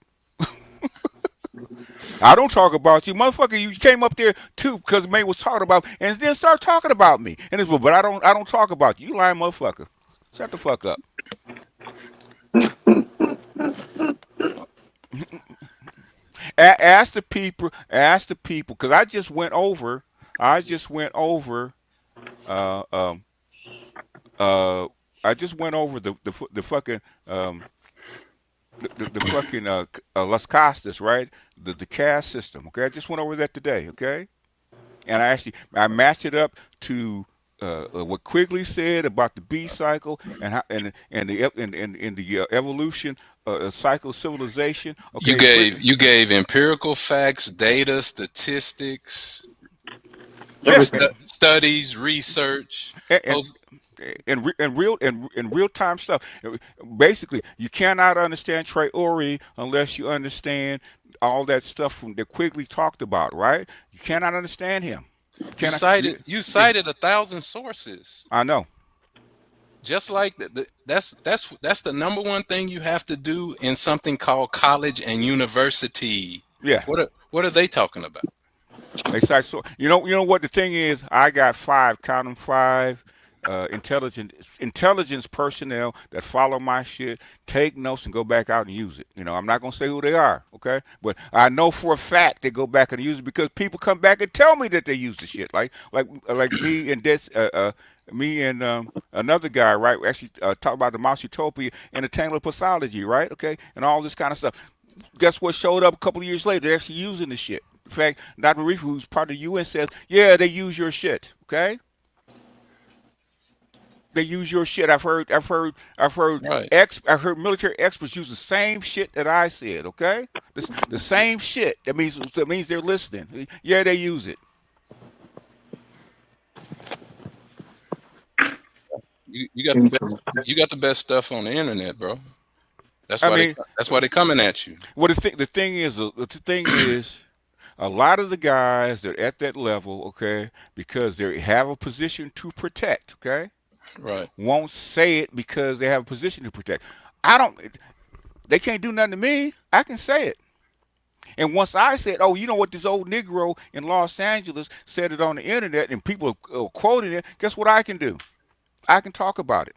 I don't talk about you, motherfucker. You came up there too because May was talking about, and then start talking about me. And it's, but I don't talk about you. You lying motherfucker. Shut the fuck up. Ask the people, because uh, um, uh, I just went over the fucking the fucking Las Castas, right? The caste system. Okay, I just went over that today. Okay, and I matched it up to what Quigley said about the B cycle and how and the evolution cycle of civilization. You Okay, gave you gave empirical facts, data, statistics, yeah, Everything. studies, research. and Those in real time stuff. Basically, you cannot understand Traore unless you understand all that stuff from that Quigley talked about, right? You cannot understand him. You you cannot. cited you cited 1,000 sources. I know. Just like that's the number one thing you have to do in something called college and university. Yeah. What are they talking about? They say so. You know what the thing is. I got five, count them five, intelligence personnel that follow my shit, take notes, and go back out and use it. I'm not gonna say who they are, okay? But I know for a fact they go back and use it because people come back and tell me that they use the shit. Like me and another guy, right? We actually talk about the Mouse Utopia and the Tangle Pathology, right? Okay, and all this kind of stuff. Guess what showed up a couple of years later? They're actually using the shit. In fact, Dr. Reef, who's part of the UN, says, yeah, they use your shit. Okay, they use your shit. Right. I've heard military experts use the same shit that I said. Okay, the same shit. That means they're listening. Yeah, they use it. You got the best, Info. you got the best stuff on the internet, bro. That's I why they mean, that's why they coming at you. well, the thing is, a lot of the guys that are at that level, okay, because they have a position to protect, okay, Right. won't say it because they have a position to protect. I don't. They can't do nothing to me. I can say it. And once I said, "Oh, you know what? This old Negro in Los Angeles said it on the internet," and people are quoting it. Guess what I can do? I can talk about it.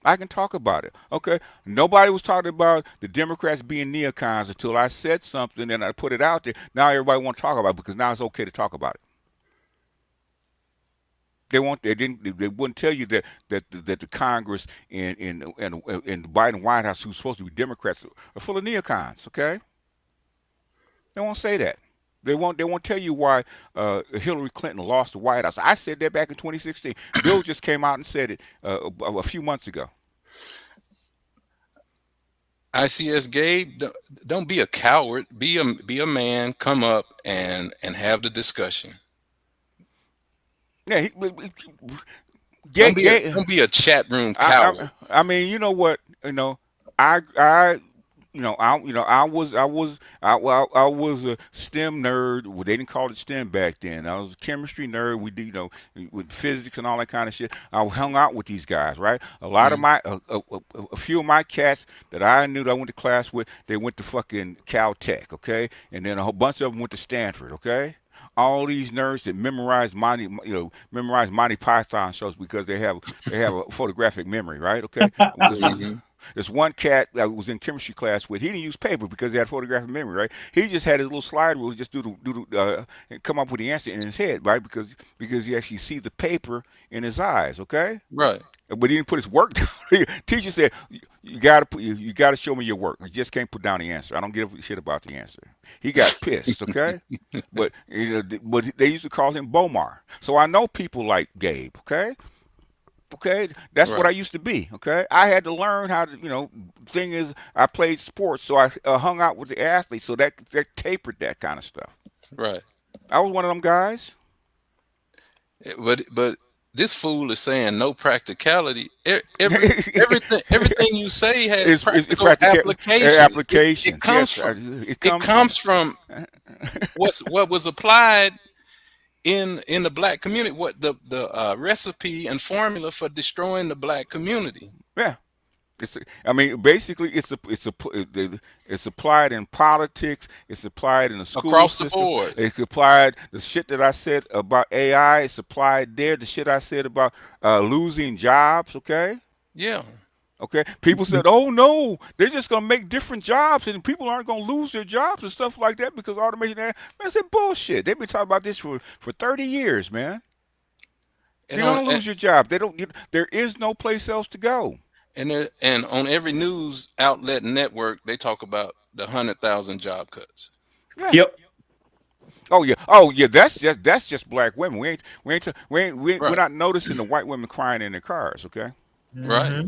I can talk about it. Okay. Nobody was talking about the Democrats being neocons until I said something and I put it out there. Now everybody want to talk about it because now it's okay to talk about it. They wouldn't tell you that the Congress and the Biden White House, who's supposed to be Democrats, are full of neocons. Okay, they won't say that. They won't tell you why Hillary Clinton lost the White House. I said that back in 2016. Bill just came out and said it a few months ago. ICS Gabe, don't be a coward. Be a man. Come up and have the discussion. Yeah, Don't gay, be a gay. don't be a chat room I, coward. I mean, you know what? I I was a STEM nerd. Well, they didn't call it STEM back then. I was a chemistry nerd. We did, with physics and all that kind of shit. I hung out with these guys, right? A lot of Mhm. a few of my cats that I knew that I went to class with, they went to fucking Caltech, okay? And then a whole bunch of them went to Stanford, okay? All these nerds that memorize Monty Python shows because they have a photographic memory, right? Okay. Mhm. There's one cat that was in chemistry class with. He didn't use paper because he had photographic memory, right? He just had his little slide rule, just and come up with the answer in his head, right? Because he actually see the paper in his eyes, okay? Right. But he didn't put his work down. Teacher said, you gotta show me your work. You just can't put down the answer. I don't give a shit about the answer. He got pissed, okay? But they used to call him Bomar. So I know people like Gabe, okay? Okay, that's what Right. I used to be. Okay, I had to learn how to. Thing is, I played sports, so I hung out with the athletes, so that tapered that kind of stuff. Right. I was one of them guys. But this fool is saying no practicality. Everything you say has it's practical practical application. applications. Yes, it It comes from. comes from what was applied in the black community. What the recipe and formula for destroying the black community Yeah. I mean, basically, it's applied in politics. It's applied in the school across the system. board. It's applied the shit that I said about AI. It's applied there. The shit I said about losing jobs. Okay, Yeah. okay. People said, "Oh no, they're just gonna make different jobs, and people aren't gonna lose their jobs and stuff like that because automation." Man, I said bullshit. They've been talking about this for 30 years, man. And You're on gonna lose your job. They don't. There is no place else to go. and on every news outlet and network, they talk about the 100,000 job cuts. Yeah. Yep. Oh yeah. That's just black women. We're Right. not noticing the white women crying in their cars. Okay. Right.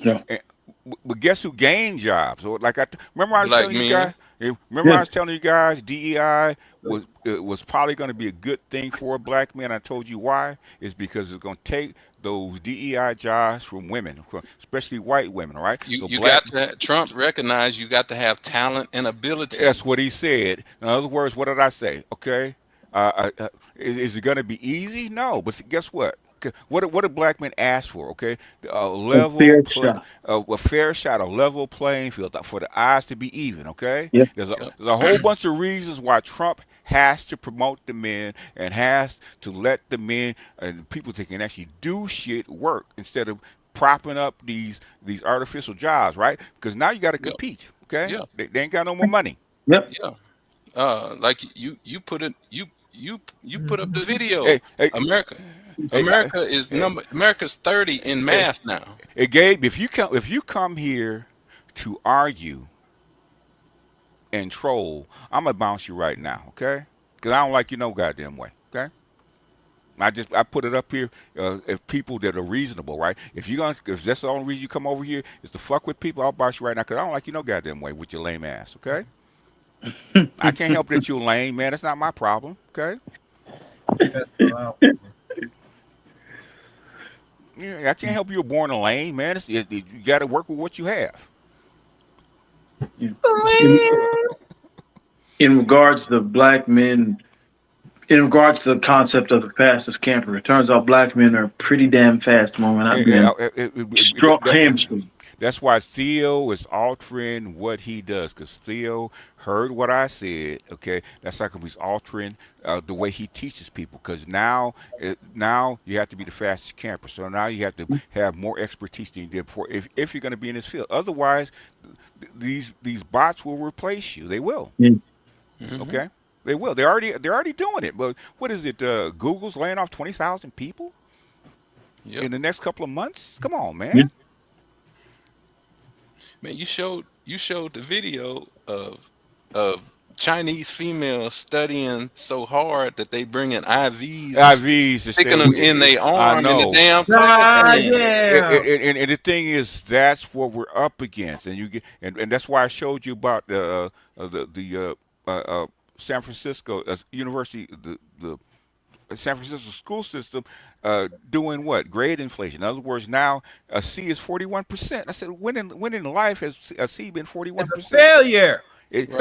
Yeah. And, but guess who gained jobs? Or like remember I was Black telling you men. guys. Remember I Yeah. was telling you guys DEI was probably going to be a good thing for black men. I told you why. It's because it's going to take those DEI jobs from women, especially white women. All right. So You black. got to Trump recognized you got to have talent and ability. That's what he said. In other words, what did I say? Okay, is it going to be easy? No, but guess what? Okay, what do black men ask for? Okay, a A level, fair shot. a fair shot, a level playing field for the odds to be even. Okay, Yeah. Yep. there's a whole bunch of reasons why Trump has to promote the men and has to let the men and people that can actually do shit work instead of propping up these artificial jobs, right? Because now you got to Yep. compete. Okay, Yeah. they ain't got no more money. Yep. Yeah. Like you put it you put up the video. Hey, hey, America hey, America's 30 in hey, math now. hey, Gabe, if you come here to argue and troll, I'm gonna bounce you right now, okay? Because I don't like you no goddamn way, okay? I put it up here. If people that are reasonable, right? If that's the only reason you come over here is to fuck with people, I'll bounce you right now because I don't like you no goddamn way with your lame ass, okay? I can't help that you're lame, man. That's not my problem, okay? Yeah, I can't help you were born a lame, man. You got to work with what you have. In, in regards to black men, in regards to the concept of the fastest camper, it turns out black men are pretty damn fast when we're not And, and, being uh, it- it- struck that- hamstring. that's why Theo is altering what he does because Theo heard what I said. Okay, that's like he's altering the way he teaches people because now you have to be the fastest camper. So now you have to have more expertise than you did before if you're going to be in this field. Otherwise, these bots will replace you. They will. Yeah. Hmm. Okay, they will. They're already doing it. But what is it? Google's laying off 20,000 people Yep. in the next couple of months. Come on, Yeah. man. Man, you showed the video of Chinese females studying so hard that they bring in IVs and IVs to sticking stay. them in their I arm in the know. damn And, classroom. and the thing is, that's what we're up against, and you get, and that's why I showed you about the San Francisco University, the San Francisco school system doing what? Grade inflation. In other words, now a C is 41%. I said, when in life has a C been 41%? Right. It's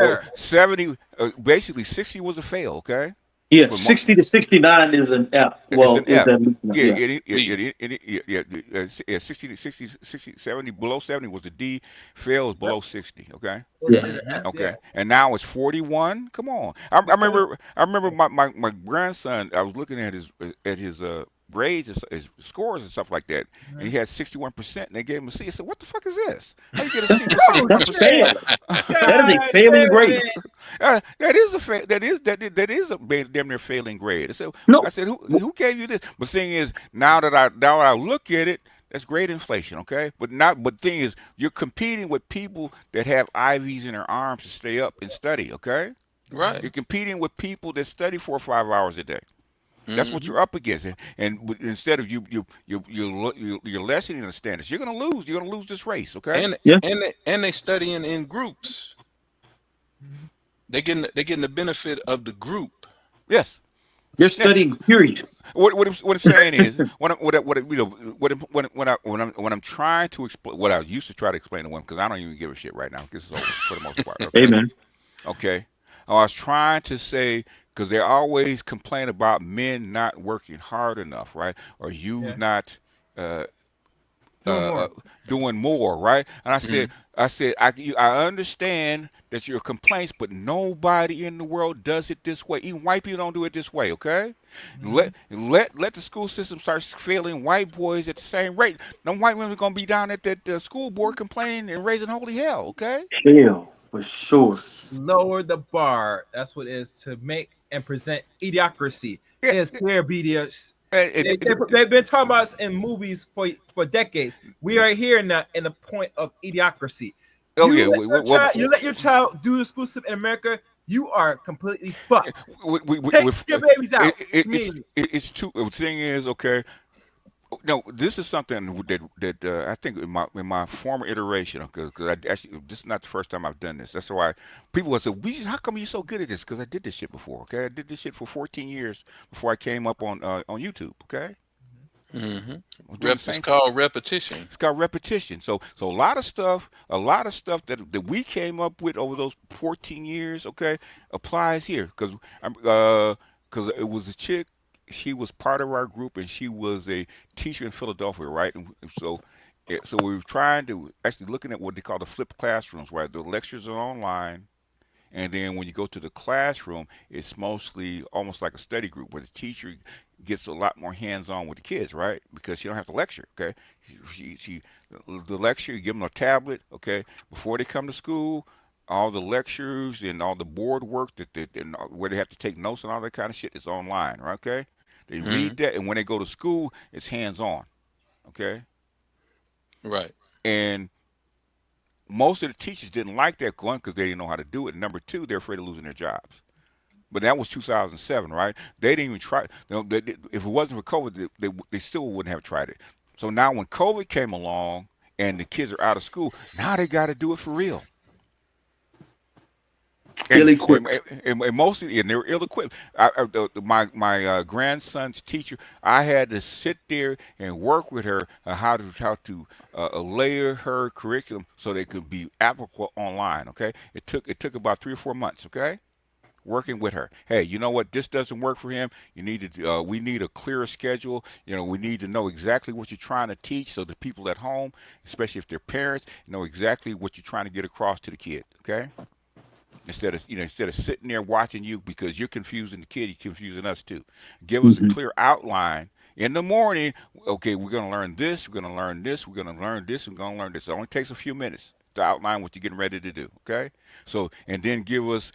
all, 70, basically 60 was a fail, okay? Yeah, For 60 to 69 is an F. It's Well, an is F. that Yeah, yeah. yeah, 60 to 60, 70, below 70 was the D, fail is below 60, okay? Yeah. Okay, and now it's 41. Come on, I remember my grandson. I was looking at his grades and his scores and stuff like that, and he had 61%, and they gave him a C. I said, "What the fuck is this? How you get a C with That's 61%?" fail. That is a failing grade. That is a that is a damn near failing grade. I No. said, who gave you this? But thing is, now I look at it, that's great inflation, okay? But thing is, you're competing with people that have IVs in their arms to stay up and study, okay? Right. You're competing with people that study 4 or 5 hours a day. That's what Hmm. you're up against, and instead of you're lessening the standards, you're gonna lose. You're gonna lose this race, okay? And Yeah. and they studying in groups. They getting the benefit of the group. Yes. They're Yeah, studying period. what I'm saying is what I'm trying to explain, what I used to try to explain to women, because I don't even give a shit right now. This is over for the most part. Okay, Amen. okay. I was trying to say, because they always complain about men not working hard enough, right? Or you Yeah. not uh, Doing uh, more. uh, doing more, right? And Mhm. I said, I understand that your complaints, but nobody in the world does it this way. Even white people don't do it this way, okay? Hmm. Let the school system start failing white boys at the same rate. No white women are gonna be down at the school board complaining and raising holy hell, okay? Hell, for sure. Lower the bar. That's what it is to make and present idiocracy. Yeah, Is clear BDS. it, it, They've been talking about us in movies for decades. We are here now in the point of idiocracy. oh yeah, You let your child do the school system in America, you are completely fucked. Take with your babies out immediately. it's too. The thing is, okay. No, this is something that I think in my former iteration, because I actually this is not the first time I've done this. That's why people would say, "How come you're so good at this?" Because I did this shit before. Okay, I did this shit for 14 years before I came up on YouTube. Okay, Mhm. I was doing the Rep is same. called repetition. It's got repetition. So a lot of stuff that we came up with over those 14 years, okay, applies here because it was a chick. She was part of our group, and she was a teacher in Philadelphia, right? And so we were trying to actually looking at what they call the flipped classrooms, where the lectures are online, and then when you go to the classroom, it's mostly almost like a study group where the teacher gets a lot more hands-on with the kids, right? Because she don't have to lecture, okay? She the lecture, you give them a tablet, okay? Before they come to school, all the lectures and all the board work and where they have to take notes and all that kind of shit is online, right? Okay? They read Mhm. that, and when they go to school, it's hands-on, okay? Right. And most of the teachers didn't like that one because they didn't know how to do it. And number two, they're afraid of losing their jobs. But that was 2007, right? They didn't even try. If it wasn't for COVID, they still wouldn't have tried it. So now when COVID came along and the kids are out of school, now they got to do it for real. Ill And equipped. mostly, and they were ill-equipped. My grandson's teacher, I had to sit there and work with her how to layer her curriculum so they could be applicable online. Okay, it took about 3 or 4 months. Okay, working with her. Hey, you know what? This doesn't work for him. We need a clearer schedule. We need to know exactly what you're trying to teach, so the people at home, especially if they're parents, know exactly what you're trying to get across to the kid. Okay. Instead of sitting there watching you because you're confusing the kid, you're confusing us too. Give us a Hmm. clear outline in the morning. Okay, we're gonna learn this. We're gonna learn this. We're gonna learn this. We're gonna learn this. It only takes a few minutes to outline what you're getting ready to do. Okay, so and then give us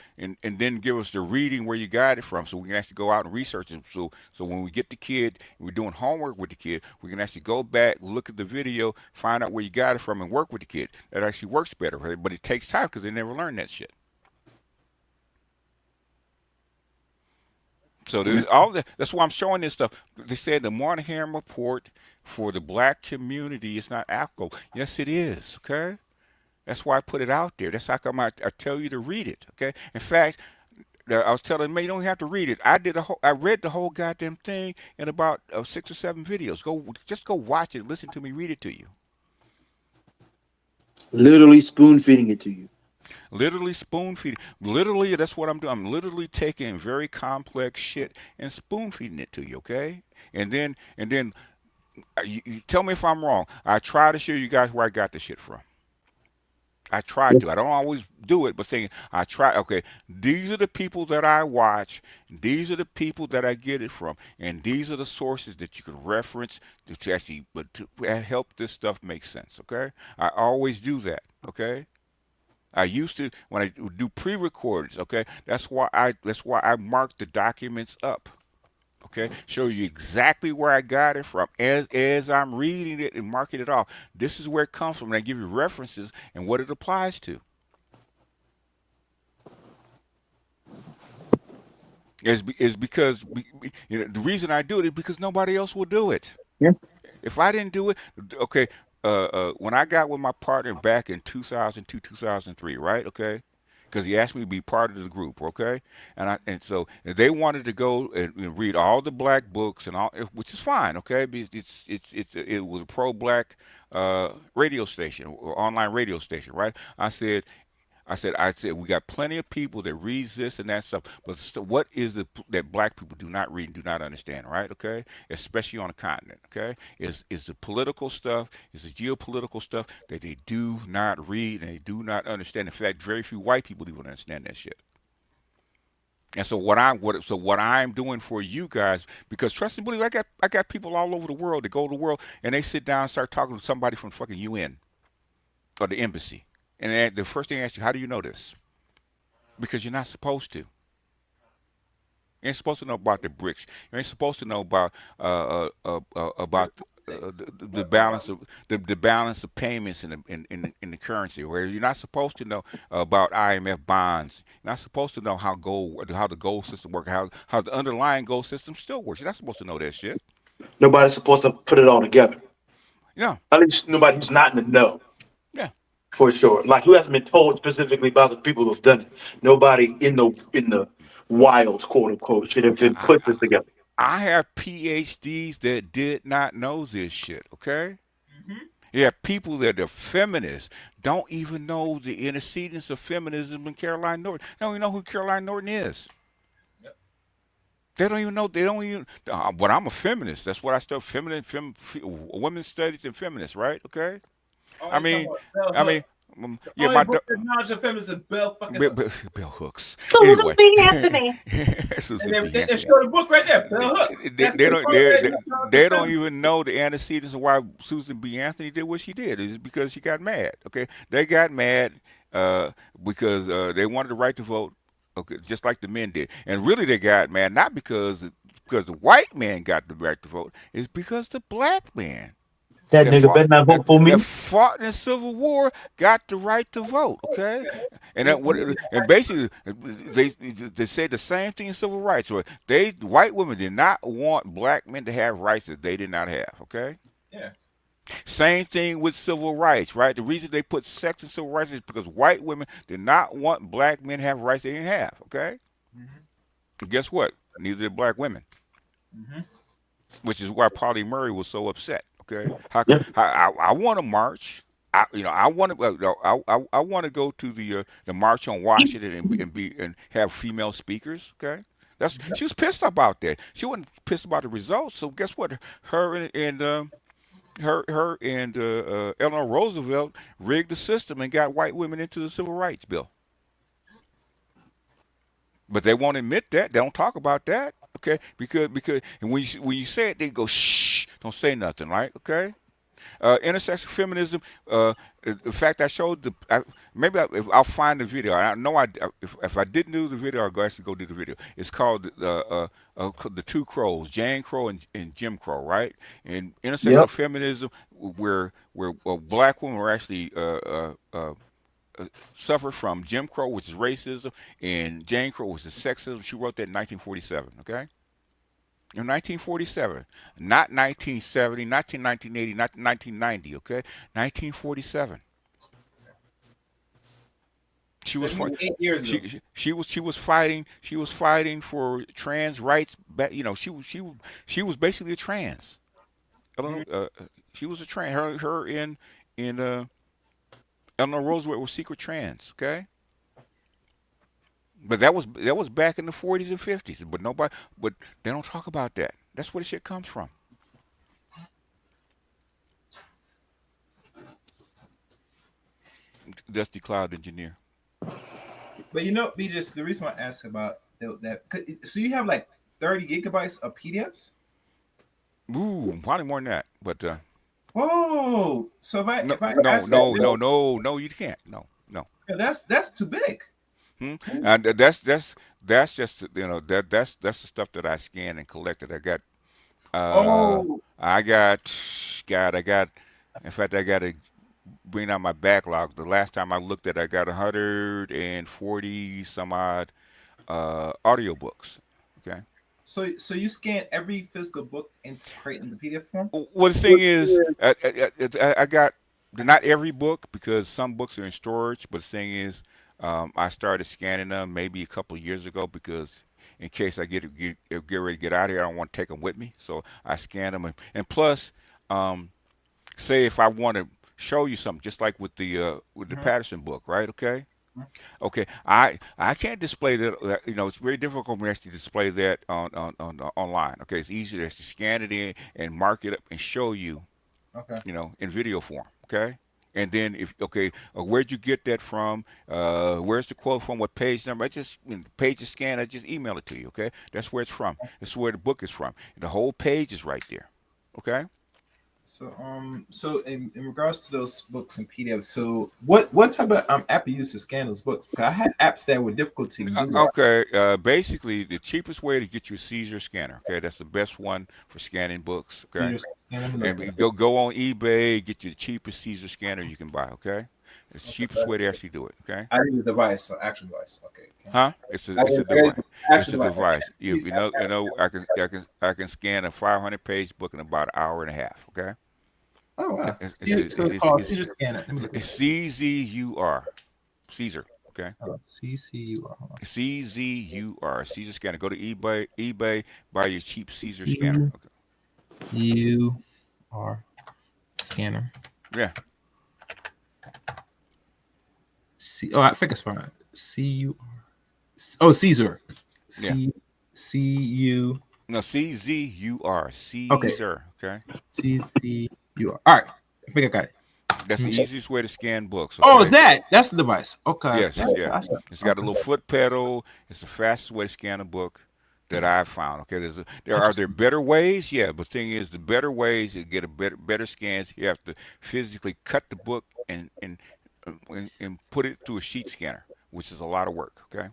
the reading where you got it from, so we can actually go out and research it. So when we get the kid, we're doing homework with the kid. We can actually go back, look at the video, find out where you got it from, and work with the kid. That actually works better, right? But it takes time because they never learn that shit. So this all that's why I'm showing this stuff. They said the Moynihan report for the black community is not applicable. Yes, it is. Okay, that's why I put it out there. That's how come I tell you to read it. Okay. In fact, I was telling me you don't have to read it. I read the whole goddamn thing in about 6 or 7 videos. Just go watch it. Listen to me read it to you. Literally spoon feeding it to you. Literally spoon feeding. Literally, that's what I'm doing. I'm literally taking very complex shit and spoon feeding it to you. Okay. And then you tell me if I'm wrong. I try to show you guys where I got the shit from. I try to. I don't always do it, but saying I try. Okay, these are the people that I watch. These are the people that I get it from, and these are the sources that you can reference to actually, but to help this stuff make sense. Okay, I always do that. Okay, I used to when I do pre-recordings. Okay, that's why I mark the documents up. Okay, show you exactly where I got it from as I'm reading it and marking it off. This is where it comes from, and I give you references and what it applies to. Is because the reason I do it is because nobody else will do it. Yeah. If I didn't do it, okay. When I got with my partner back in 2002, 2003, right? Okay, because he asked me to be part of the group, okay? And so they wanted to go and read all the black books and all, which is fine, okay? It was a pro-black radio station or online radio station, right? I said, we got plenty of people that reads this and that stuff, but what is it that black people do not read and do not understand, right? Okay, especially on the continent. Okay, is the political stuff, is the geopolitical stuff that they do not read and they do not understand. In fact, very few white people even understand that shit. And so what I'm doing for you guys, because trust me, believe I got people all over the world that go to the world and they sit down and start talking to somebody from fucking UN or the embassy, and the first thing they ask you, how do you know this? Because you're not supposed to. You ain't supposed to know about the bricks. You ain't supposed to know about the balance of the balance of payments in the currency. Where you're not supposed to know about IMF bonds. You're not supposed to know how the gold system works, how the underlying gold system still works. You're not supposed to know that shit. Nobody's supposed to put it all together. Yeah, At least nobody who's not in the know, yeah. for sure. Like who hasn't been told specifically by the people who've done it. Nobody in the wild quote unquote should have been I, put this together. I have PhDs that did not know this shit. Okay. Hmm. Yeah, people that are feminists don't even know the antecedents of feminism in Caroline Norton. They don't even know who Caroline Norton is. Yep. They don't even know. They don't even. But I'm a feminist. That's what I studied. Women's studies and feminists, right? Okay. Oh, I you talking mean, about Bell I Hook? mean, The yeah, only my book that knowledge of feminism is Bell fucking Bill, Hook. Bill, Bill Hooks. Susan Anyway, B. Anthony. And Susan they, B. they, they Anthony. show the book right there, Bell Hook. They, That's they the don't part that they, knowledge of they don't feminism. even know the antecedents of why Susan B. Anthony did what she did. It's because she got mad. Okay, they got mad because they wanted the right to vote. Okay, just like the men did, and really they got mad not because the white man got the right to vote. It's because the black man That that nigga fought better not that, vote for that me. fought in the Civil War got the right to vote. Okay, and that It's what really and basically they said the same thing in civil rights. Where white women did not want black men to have rights that they did not have. Okay, yeah. same thing with civil rights. Right, the reason they put sex in civil rights is because white women did not want black men to have rights they didn't have. Okay, Hmm. and guess what? Neither did black women, Hmm. which is why Polly Murray was so upset. Okay, Yeah. I want to march. I want to. I want to go to the march on Washington and have female speakers. Okay, she was pissed about that. She wasn't pissed about the results. So guess what? Her and Eleanor Roosevelt rigged the system and got white women into the civil rights bill. But they won't admit that. They don't talk about that. Okay, because and when you say it, they go shh. Don't say nothing, right? Okay. Intersex feminism. In fact, I showed if I'll find the video. I know if I didn't do the video, I'll go actually go do the video. It's called the Two Crows, Jane Crow and Jim Crow, right? And intersectional Yep. feminism, where black women were actually suffered from Jim Crow, which is racism, and Jane Crow, which is sexism. She wrote that in 1947. Okay. In 1947, not 1970, not 1980, not 1990, okay? 1947. She was 78 years ago. she was fighting for trans rights. She was basically a trans. Mhm. She was a trans. Her in Eleanor Roosevelt was secret trans. Okay, but that was back in the 40s and 50s. But they don't talk about that. That's where the shit comes from. Dusty Cloud Engineer. But we just the reason why I asked about that. So you have like 30 gigabytes of PDFs. Ooh, probably more than that. But Oh, so no, if I no, ask that, no, no, no, no. You can't. No, no. yeah, that's too big. Hmm? And that's just that's the stuff that I scanned and collected. Uh, Oh, I got God. I got. In fact, I got to bring out my backlog. The last time I looked at, I got 140 some odd audiobooks. Okay. so you scan every physical book and create in the PDF form? Well, the thing is, I got not every book because some books are in storage. But the thing is, I started scanning them maybe a couple of years ago because in case I get ready to get out of here, I don't want to take them with me. So I scan them, and plus, um, say if I want to show you something, just like with the Mhm. Patterson book, right? Okay. Mhm. Okay, I can't display that. You know, it's very difficult for me to actually display that on online. Okay, it's easier to actually scan it in and mark it up and show you, Okay. you know, in video form. Okay, and then if okay, where'd you get that from? Where's the quote from? What page number? I just when the page is scanned. I just email it to you. Okay, that's where it's from. That's where the book is from. The whole page is right there. Okay. So in regards to those books and PDFs, so what type of app you use to scan those books? Because I had apps that were difficult to do that. Okay, basically the cheapest way to get you a Caesar scanner. Okay, that's the best one for scanning books. So Okay, you're scanning them. and Okay. go on eBay, get you the cheapest Caesar scanner you can buy. Okay, it's the Okay. So cheapest way to actually do it. Okay, I need a device, so actual device. Okay. Okay. huh? It's a I use device. the It's actual a device. device. Use You know I can scan a 500-page book in about an hour and a half. Okay, Oh wow. So it's it's called it's Caesar Scanner. Let me look at it's it. CZUR Caesar. Okay. Oh, CCUR. Hold on. CZUR Caesar scanner. Go to eBay, buy your cheap Caesar scanner. CUR Okay. scanner. Yeah. I think it's fine. CUR. Oh, Caesar. Yeah. CU. No, CZUR, Okay. Caesar. Okay, CCUR. All right. I think I got it. that's Let the me check. easiest way to scan books. Oh, is Okay. that? That's the device. Okay. Yes, yeah. It's got a Okay. little foot pedal. It's the fastest way to scan a book that I've found. Okay, there Interesting. better ways. Yeah, but thing is, the better ways to get a better scans, you have to physically cut the book and put it through a sheet scanner, which is a lot of work. Okay.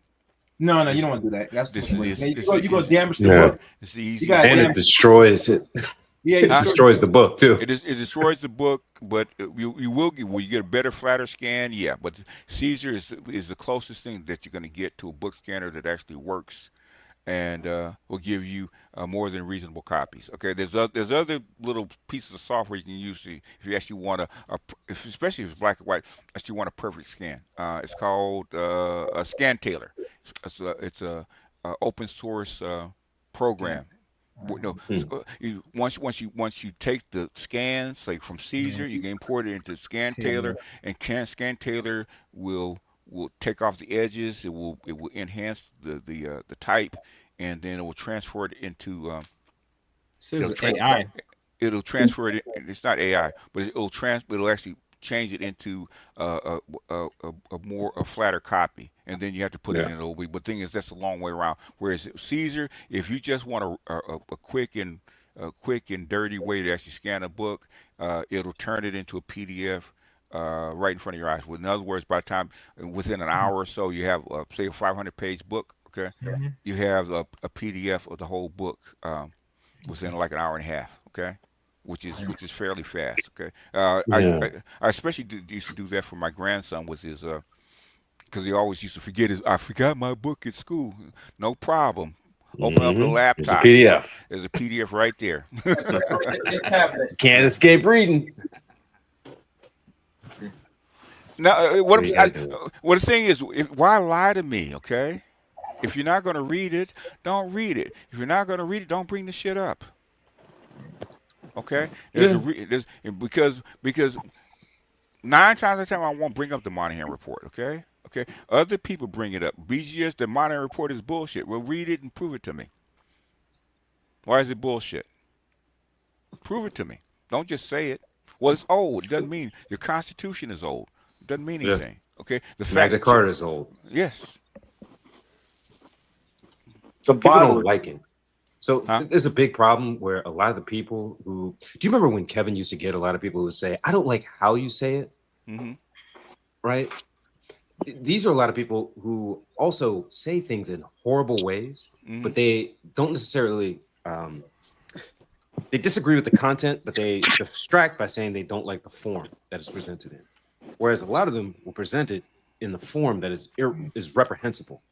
No, you This don't want to do that. That's too this much work. is Man, this you go is damage the Yeah, book. it's the You easiest got and way. it damage. destroys it. Yeah, you It Huh? destroy. destroys the book too. It destroys the book, but you will get will you get a better, flatter scan? Yeah, but Caesar is the closest thing that you're going to get to a book scanner that actually works and will give you more than reasonable copies. Okay, there's other little pieces of software you can use if you actually want especially if it's black and white, actually want a perfect scan. It's called a Scan Tailor. It's a open source Scan. program. No, Hmm. once you take the scans like from Caesar, Scan you can import it into Scan Tailor, Taylor. and Scan Tailor will take off the edges. It will enhance the type, and then it will transfer it into Says it'll tra- AI. it'll transfer it. It's not AI, but it'll actually change it into a more a flatter copy, and then you have to put it Yeah. in OB. But thing is, that's a long way around. Whereas Caesar, if you just want a quick and dirty way to actually scan a book, it'll turn it into a PDF. Right in front of your eyes. In other words, by the time within an hour or so, you have say a 500-page book. Okay, Mhm. you have a PDF of the whole book within like an hour and a half. Okay, which is fairly fast. Okay, Yeah. I especially used to do that for my grandson with his because he always used to forget his. I forgot my book at school. No problem. Open up the It's a laptop. PDF. There's a PDF right there. Tablet. Can't escape reading. Now, So you gotta do it. what the thing is, why lie to me? Okay, if you're not going to read it, don't read it. If you're not going to read it, don't bring the shit up. Okay, Yeah. there's because 9 times out of 10 I won't bring up the Moynihan report. Okay, other people bring it up. BGS, the Moynihan report is bullshit. Well, read it and prove it to me. Why is it bullshit? Prove it to me. Don't just say it. Well, it's old. It doesn't mean your Constitution is old. It doesn't mean Yeah. anything. Okay, the Magna fact. Carta is old. Yes. The People Bible. don't like it. So Huh? there's a big problem where a lot of the people who do you remember when Kevin used to get a lot of people who would say, I don't like how you say it, Mm-hmm. right? These are a lot of people who also say things in horrible ways, Mm-hmm. but they don't necessarily they disagree with the content, but they distract by saying they don't like the form that is presented in. Whereas a lot of them will present it in the form that is reprehensible,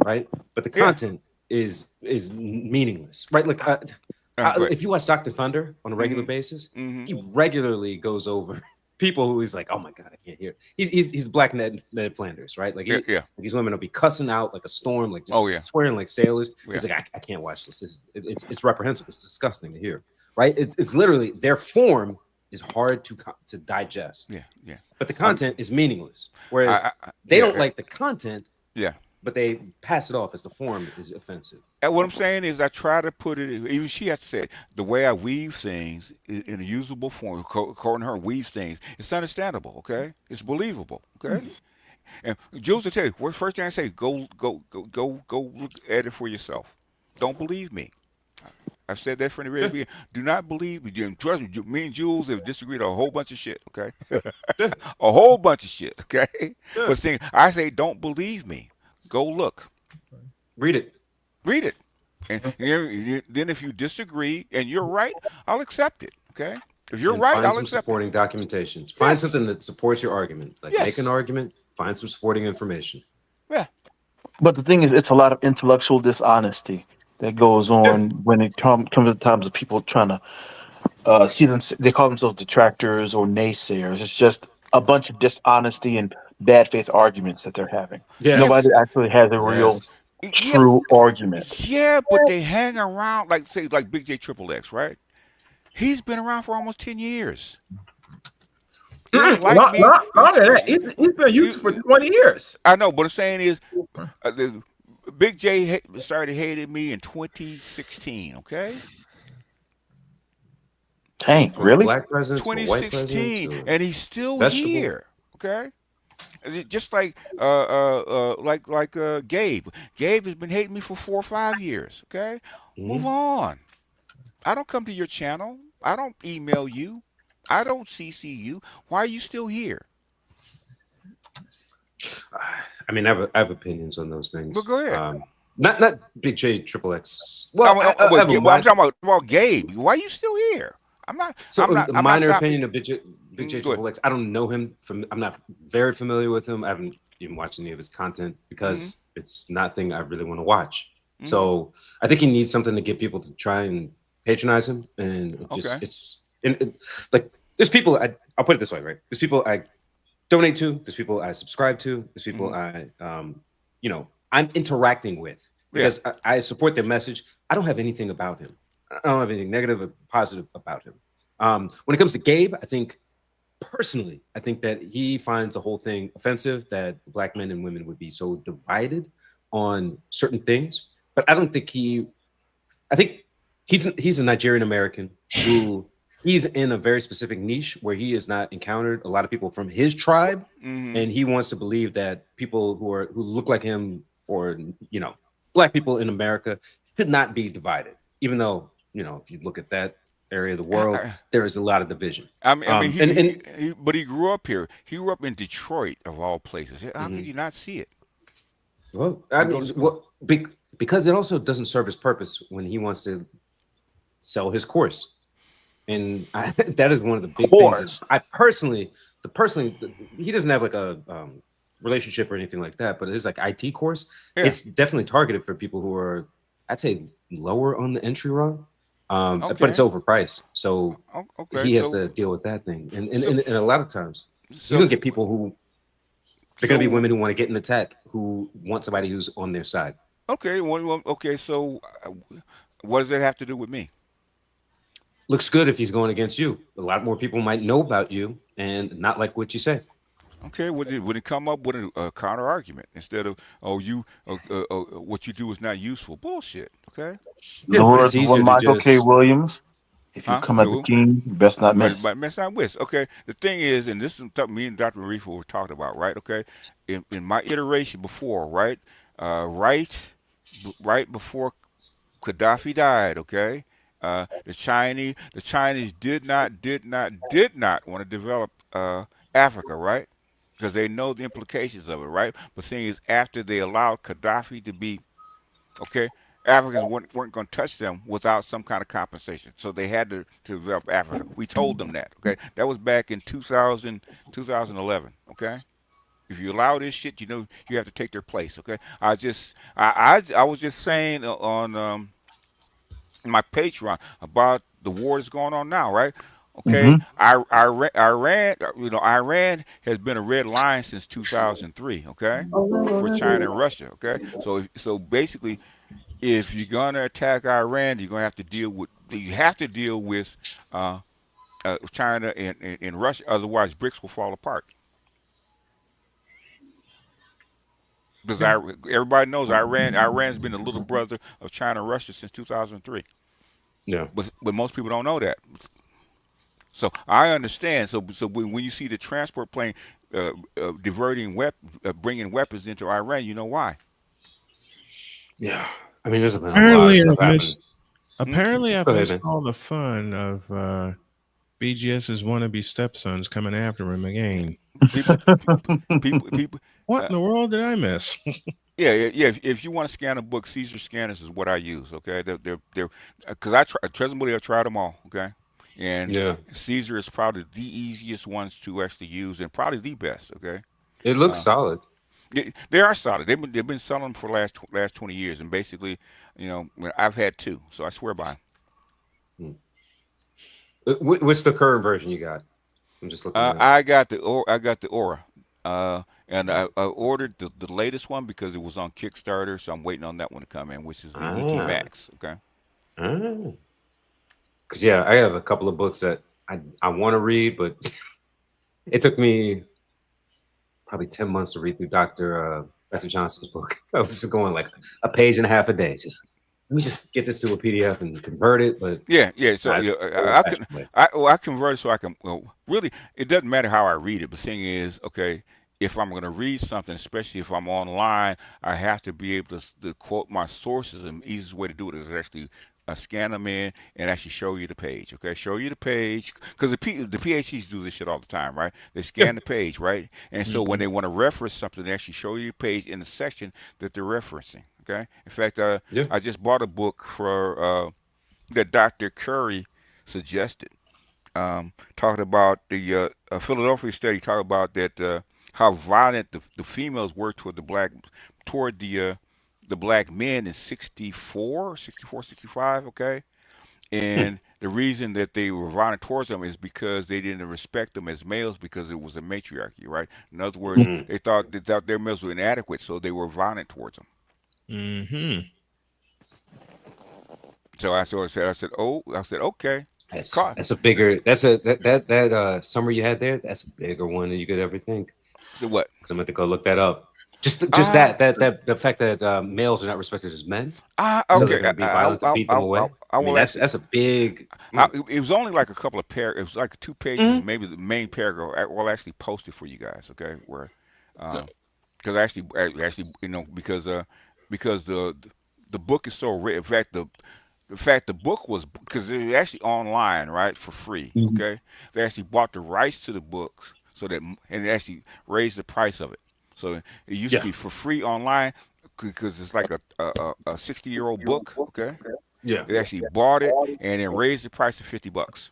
right? But the Yeah. content is meaningless, right? Like Right. if you watch Dr. Thunder on a regular Mhm. basis, Mm-hmm. he regularly goes over people who he's like, oh my god, I can't hear. He's Black Ned Flanders, right? Like, Yeah, yeah. these women will be cussing out like a storm, like just Oh yeah, swearing like sailors. So yeah, he's like, I can't watch this. It's reprehensible. It's disgusting to hear, right? It's literally their form is hard to digest, yeah, yeah. but the Um, content is meaningless. Whereas they yeah, don't like the content, yeah. but they pass it off as the form is offensive. And what I'm saying is, I try to put it. Even she has to say it, the way I weave things in a usable form. According to her, weaves things. It's understandable. Okay, it's believable. Okay, and Jules will tell you. What's the first thing I say? Go look at it for yourself. Don't believe me. I've said that from the very Yeah, beginning. Do not believe me. Trust me. Me and Jules have disagreed on a whole bunch of shit. Okay, yeah, a whole bunch of shit. Okay, yeah. but thing I say, don't believe me. Go look. Read it. Read it. And then if you disagree and you're right, I'll accept it. Okay? If you're And right, find I'll some accept it. supporting documentation. Find Yes. something that supports your argument. Like make an Yes. argument, find some supporting information. Yeah. But the thing is, it's a lot of intellectual dishonesty that goes Yeah. on when it comes to times of people trying to see them. They call themselves detractors or naysayers. It's just a bunch of dishonesty and bad faith arguments that they're having. Yeah. Nobody Yes. actually has a real, Yes. Yeah. true argument. Yeah, but they hang around like say like Big J Triple X, right? He's been around for almost 10 years. You don't like Not, me. not, not that. He's been used for You, 20 years. I know, but I'm saying is the Big J started hating me in 2016, okay? Dang, From really? black presidents or white presidents 2016, or and he's still vegetable. here, okay? Just like Gabe. Gabe has been hating me for 4 or 5 years. Okay, move Mhm. on. I don't come to your channel. I don't email you. I don't CC you. Why are you still here? I mean, I have opinions on those Well, things. go ahead. Not Big J Triple X. I'm, Well, I'm, I have a I'm talking about Gabe. Why are you still here? I'm not. so I'm not. a I'm not minor stopping. opinion of Big J Go ahead. Triple X. I don't know him from. I'm not very familiar with him. I haven't even watched any of his content Hmm. because it's nothing I really want to watch. Hmm. So I think he needs something to get people to try and patronize him, and Okay. like there's people. I'll put it this way, right? There's people I donate to. There's people I subscribe to. There's people Hmm. I'm interacting with Yeah. because I support their message. I don't have anything about him. I don't have anything negative or positive about him. When it comes to Gabe, I think personally, I think that he finds the whole thing offensive that black men and women would be so divided on certain things. But I don't think I think he's a Nigerian American who he's in a very specific niche where he has not encountered a lot of people from his tribe, Hmm. and he wants to believe that people who look like him or black people in America should not be divided, even though if you look at that area of the world, there is a lot of division. I mean, And but he grew up here. He grew up in Detroit, of all places. How could mhm. you not see it? Well, I And go to mean, school. because it also doesn't serve his purpose when he wants to sell his course, and that is one of the big things. Course. I personally, he doesn't have like a relationship or anything like that, but his like IT course, Yeah. it's definitely targeted for people who are, I'd say, lower on the entry rung. But it's Okay. overpriced, so Okay. he has So to deal with that thing, and so and a lot of times he's so gonna get people who they're gonna be so women who want to get in the tech who want somebody who's on their side. okay. Okay. So what does that have to do with me? Looks good if he's going against you. A lot more people might know about you and not like what you say. Okay, would it come up with a counter argument instead of what you do is not useful? Bullshit. Okay, In Yeah, the but it's words of one easier to Michael K. just Williams, if you huh? come at the king, you best not miss. But mess not with. Okay, the thing is, and this is something me and Dr. Marifa were talking about, right? Okay, in my iteration before, right, right before Gaddafi died, okay, the Chinese did not want to develop Africa, right? Because they know the implications of it, right? But thing is, after they allowed Gaddafi to be okay, Africans weren't going to touch them without some kind of compensation. So they had to develop Africa. We told them that, okay? That was back in 2011, okay? If you allow this shit, you have to take their place, okay? I was just saying on my Patreon about the war that's going on now, right? Okay, Iran, Iran has been a red line since 2003. Okay, for China and Russia. Okay, so basically, if you're gonna attack Iran, you're gonna have to deal with uh, China and Russia. Otherwise, BRICS will fall apart. Because Yeah. everybody knows Iran's been the little brother of China and Russia since 2003. Yeah. But most people don't know that. So I understand. So when you see the transport plane bringing weapons into Iran, you know why. Yeah. I mean, there's been a lot of Apparently, I stuff happening. missed. Hmm? Apparently, I Go ahead, missed man. all the fun of BGS's wannabe stepsons coming after him again. People, people. What Uh, in the world did I miss? yeah. If you want to scan a book, Caesar scanners is what I use. Okay, they're because trust me, I've tried them all. Okay, and Yeah. Caesar is probably the easiest ones to actually use and probably the best. Okay, It looks uh, solid. they are solid. They've been selling them for the last 20 years, and basically, I've had two, so I swear by 'em. Hmm. What's the current version you got? I'm just looking at. I got the Aura, and I ordered the latest one because it was on Kickstarter, so I'm waiting on that one to come in, which is the ET Ah. Max. Okay. Ah. Because yeah, I have a couple of books that I want to read, but it took me probably 10 months to read through Dr. Johnson's book. I was just going like a page and a half a day. Just let me just get this to a PDF and convert it. But Yeah. So I I can I convert it so I can. Well, really, it doesn't matter how I read it. But the thing is, okay, if I'm going to read something, especially if I'm online, I have to be able to quote my sources. And the easiest way to do it is actually scan them in and actually show you the page. Okay, show you the page because the PhDs do this shit all the time, right? They Yeah. scan the page, right? And so when they want to reference something, they actually show you the page in the section that they're referencing. Okay. In fact, yeah. I just bought a book for that Dr. Curry suggested, talking about the Philadelphia study, talking about that how violent the females were toward the black men in 64, 65, okay? Hmm. And the reason that they were violent towards them is because they didn't respect them as males because it was a matriarchy, right? In other words, Hmm. they thought their males were inadequate, so they were violent towards them. Mm-hmm. So I sort of said, okay, That's Ca- that's a bigger that summary you had there. That's a bigger one than you could ever think. so what? Because I'm going to go look that up. Just Ah, that the fact that males are not respected as men, so they're okay. going to be violent to beat them away. I I mean, will that's actually. that's a big. It was only like a couple of It was like 2 pages, Mhm. maybe the main paragraph. Well, actually post it for you guys, okay? Where, because actually, because the book is so rare. In fact, the book was because it's actually online, right, for free. Mhm. Okay, they actually bought the rights to the books and they actually raised the price of it. So it used to Yeah. be for free online because it's like a 60-year-old book. Okay, Yeah. they actually bought it and then raised the price to $50.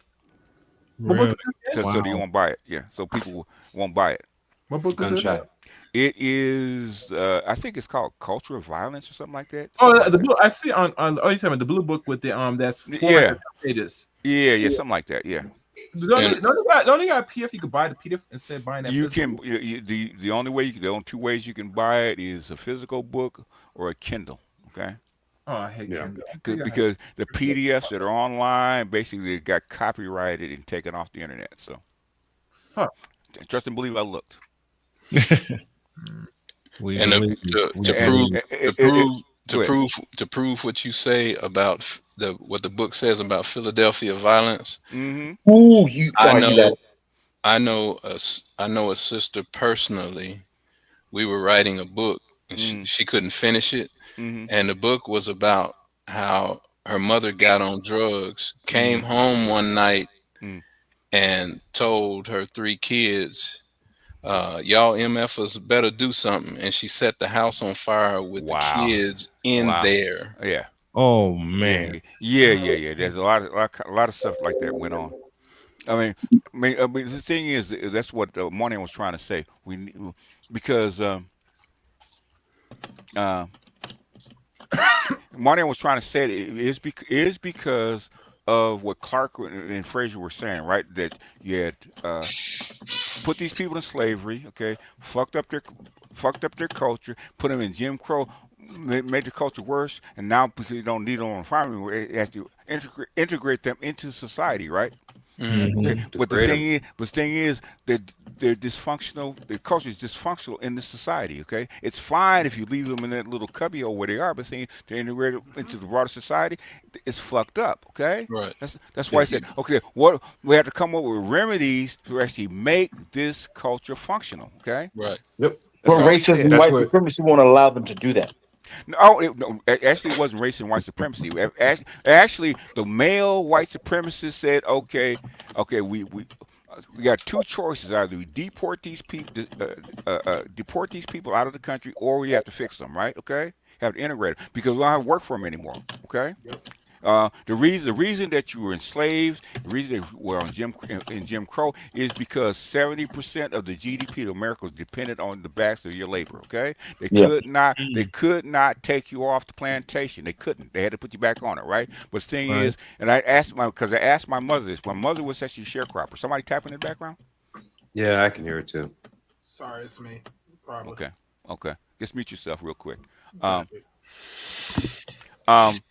What book Really? is it again? So they Wow. won't buy it. Yeah, so people won't buy it. What book is Gun it? shy. It is, I think it's called Culture of Violence or something like that. Something Oh, like the that. blue. I see on. Oh, you talking about the blue book with the that's 400 Yeah, pages. yeah, something like that. Yeah. And Don't they got a PDF? You could buy the PDF instead of buying that You physical can book? the only way the only two ways you can buy it is a physical book or a Kindle. Okay, Oh, I hate Yeah. Kindle. I think I have because the PDFs that are online basically got copyrighted and taken off the internet. So fuck. trust and believe, I looked. we And believe. We to And, prove believe. to prove to go ahead. prove to prove what you say about what the book says about Philadelphia violence, Mm-hmm. Ooh, you I argue that. know I know a sister personally. We were writing a book and Mm-hmm. she couldn't finish it, Mm-hmm. and the book was about how her mother got on drugs, came Mm-hmm. home one night Mm-hmm. and told her three kids, y'all MFers better do something. And she set the house on fire with the Wow. kids in Wow. there. Yeah. Oh Yeah. man. Yeah. There's a lot of stuff like that went on. I mean, the thing is, that's what Moynihan was trying to say. Because uh, Moynihan was trying to say it is because of what Clark and Fraser were saying, right? That you had put these people in slavery, okay, fucked up their culture, put them in Jim Crow, made the culture worse, and now because you don't need them on the farm anymore, it has to integrate them into society, right? Okay, Mm-hmm. but Degrade them. the thing is that they're dysfunctional. The culture is dysfunctional in this society. Okay, it's fine if you leave them in that little cubbyhole where they are, but saying to integrate it into the broader society, it's fucked up. Okay, Right. that's why I said, okay, what we have to come up with remedies to actually make this culture functional. Okay, Right. Yep. that's But all he racism said. and That's white what. supremacy won't allow them to do that. No, no, actually, it wasn't race and white supremacy. Actually, the male white supremacists said, "Okay, okay, we got two choices: either we deport these people out of the country, or we have to fix them, right? Okay, have to integrate them because we don't have work for them anymore. Okay." The reason that you were enslaved, the reason that you were on Jim Crow is because 70% of the GDP of America was dependent on the backs of your labor. Okay, Yeah. they could not take you off the plantation. They couldn't. They had to put you back on it, right? But the thing Right. is, and I asked my mother this. My mother was actually a sharecropper. Somebody tapping in the background? Yeah, I can hear it too. Sorry, it's me. Probably. Okay, okay. Just mute yourself real quick. Um, Copy. um,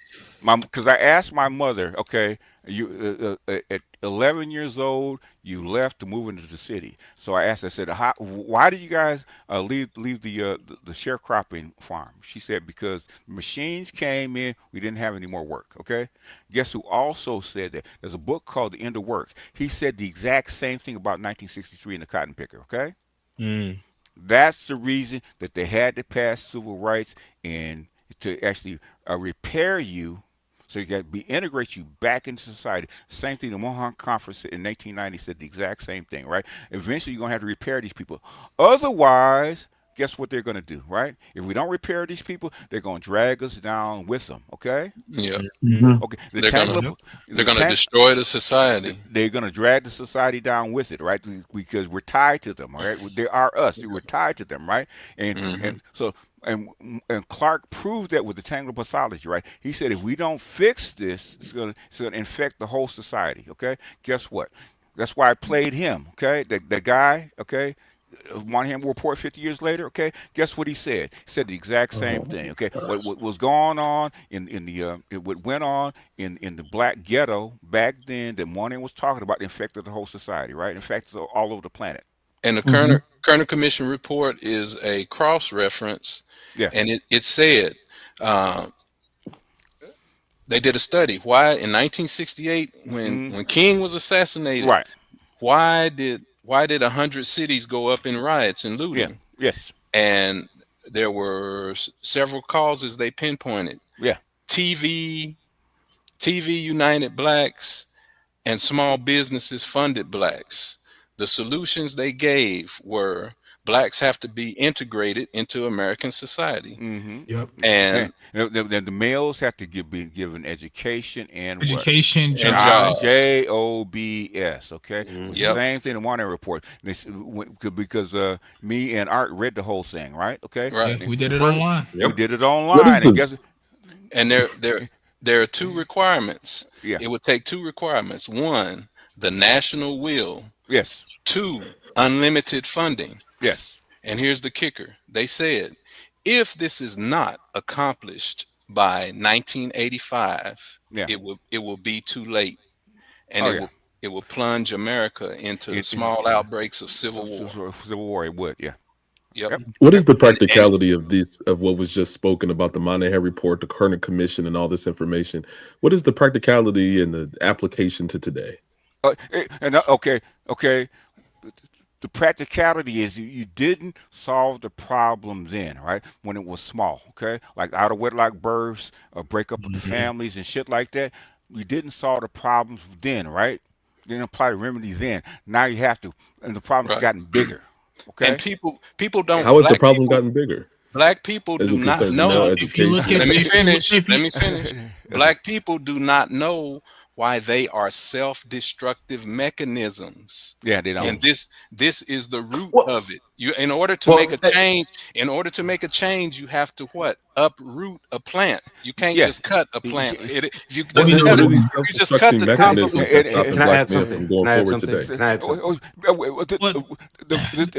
because I asked my mother, okay, you at 11 years old, you left to move into the city. So I asked, I said, why did you guys leave the sharecropping farm? She said because machines came in, we didn't have any more work. Okay, guess who also said that? There's a book called The End of Work. He said the exact same thing about 1963 in the Cotton Picker. Okay, Mm. that's the reason that they had to pass civil rights and to actually repair you so you got to be integrate you back into society. Same thing. The Moynihan Conference in 1890 said the exact same thing, right? Eventually, you're gonna have to repair these people. Otherwise, guess what they're gonna do, right? If we don't repair these people, they're gonna drag us down with them. Okay? Yeah. Mm-hmm. Okay. They're gonna Yep. they're gonna destroy the society. They're gonna drag the society down with it, right? Because we're tied to them, all right? They are us. We're tied to them, right? And Hmm. and so and Clark proved that with the tangle pathology, right? He said if we don't fix this, it's gonna infect the whole society. Okay, guess what? That's why I played him. Okay, the guy. Okay, Moynihan report 50 years later. Okay, guess what he said? He said the exact same thing. Okay, what was going on what went on in the black ghetto back then that Moynihan was talking about infected the whole society, right? Infected all over the planet. And the Mhm. Kerner Commission report is a cross reference, Yeah. and it said uh, they did a study. Why in 1968, Mm, when King was assassinated, right. why did 100 cities go up in riots and Yeah. looting? Yes. And there were several causes they pinpointed: Yeah. TV, TV united blacks, and small businesses funded blacks. The solutions they gave were blacks have to be integrated into American society, Mm-hmm. Yep. And and the males have to be given education and what? Education, and jobs. jobs. Jobs. Okay, it was the Yep. same thing in the Moynihan report. Because me and Art read the whole thing, right? Okay, Right. Yeah, we did it first online. we Yep. did it What is online, and the guess And there are two requirements. yeah, It would take two requirements. One, the national will. yes, Two, unlimited funding. yes, And here's the kicker. They said, if this is not accomplished by 1985, yeah, it will be too late, and oh it yeah, will it will plunge America into it small outbreaks of civil war. Civil War, it would, yeah, Yep. yep, what is yep, the And practicality of this of what was just spoken about the Moynihan report, the Kerner Commission, and all this information? What is the practicality and the application to today? okay. The practicality is you didn't solve the problem then, right? When it was small, okay? Like out of wedlock births, a breakup of the Mm-hmm. families and shit like that. You didn't solve the problems then, right? You didn't apply the remedy then. Now you have to, and the problem's right. gotten bigger, And okay? people don't How has the problem gotten bigger black people as do it not concerns now know. If you look education? at Let me if you look finish. if Let you me finish. Black people do not know why they are self-destructive mechanisms. Yeah, they don't. And this is the root Well, of it. In order to Well, make a change, you have to what? Uproot a plant. You can't Yeah. just cut a plant. If you What just cut what it, are these if you just cut self-destructing the top of mechanisms it. that's stopping Can I black add men something? from going Can I add forward something? today? Can I add something?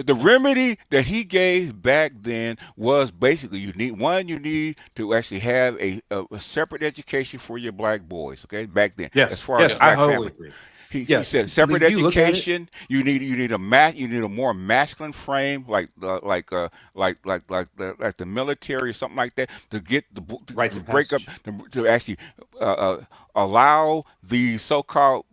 The remedy that he gave back then was basically you need to actually have a separate education for your black boys. Okay, back then, as Yes, far as yes, the I black wholly family. agree. He Yes, said separate you look at it. education. You need a more masculine frame, like the military or something like that, to get Rites to of break up passage. to actually allow the so-called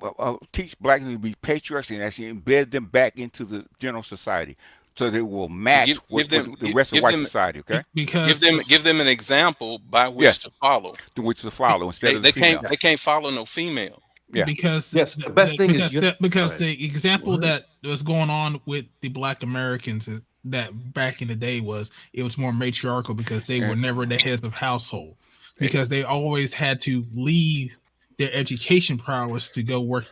teach black people to be patriarchs and actually embed them back into the general society, so they will match what the rest of Give white them society. Okay, Because give them an example by yeah, which to follow. to which to follow instead of the female. They Yes, can't follow no female. Yeah, because yes. The best thing is you. Go because ahead. the example What? that was going on with the Black Americans that back in the day was it was more matriarchal because they were and, never the heads of household because they always had to leave their education prowess to go work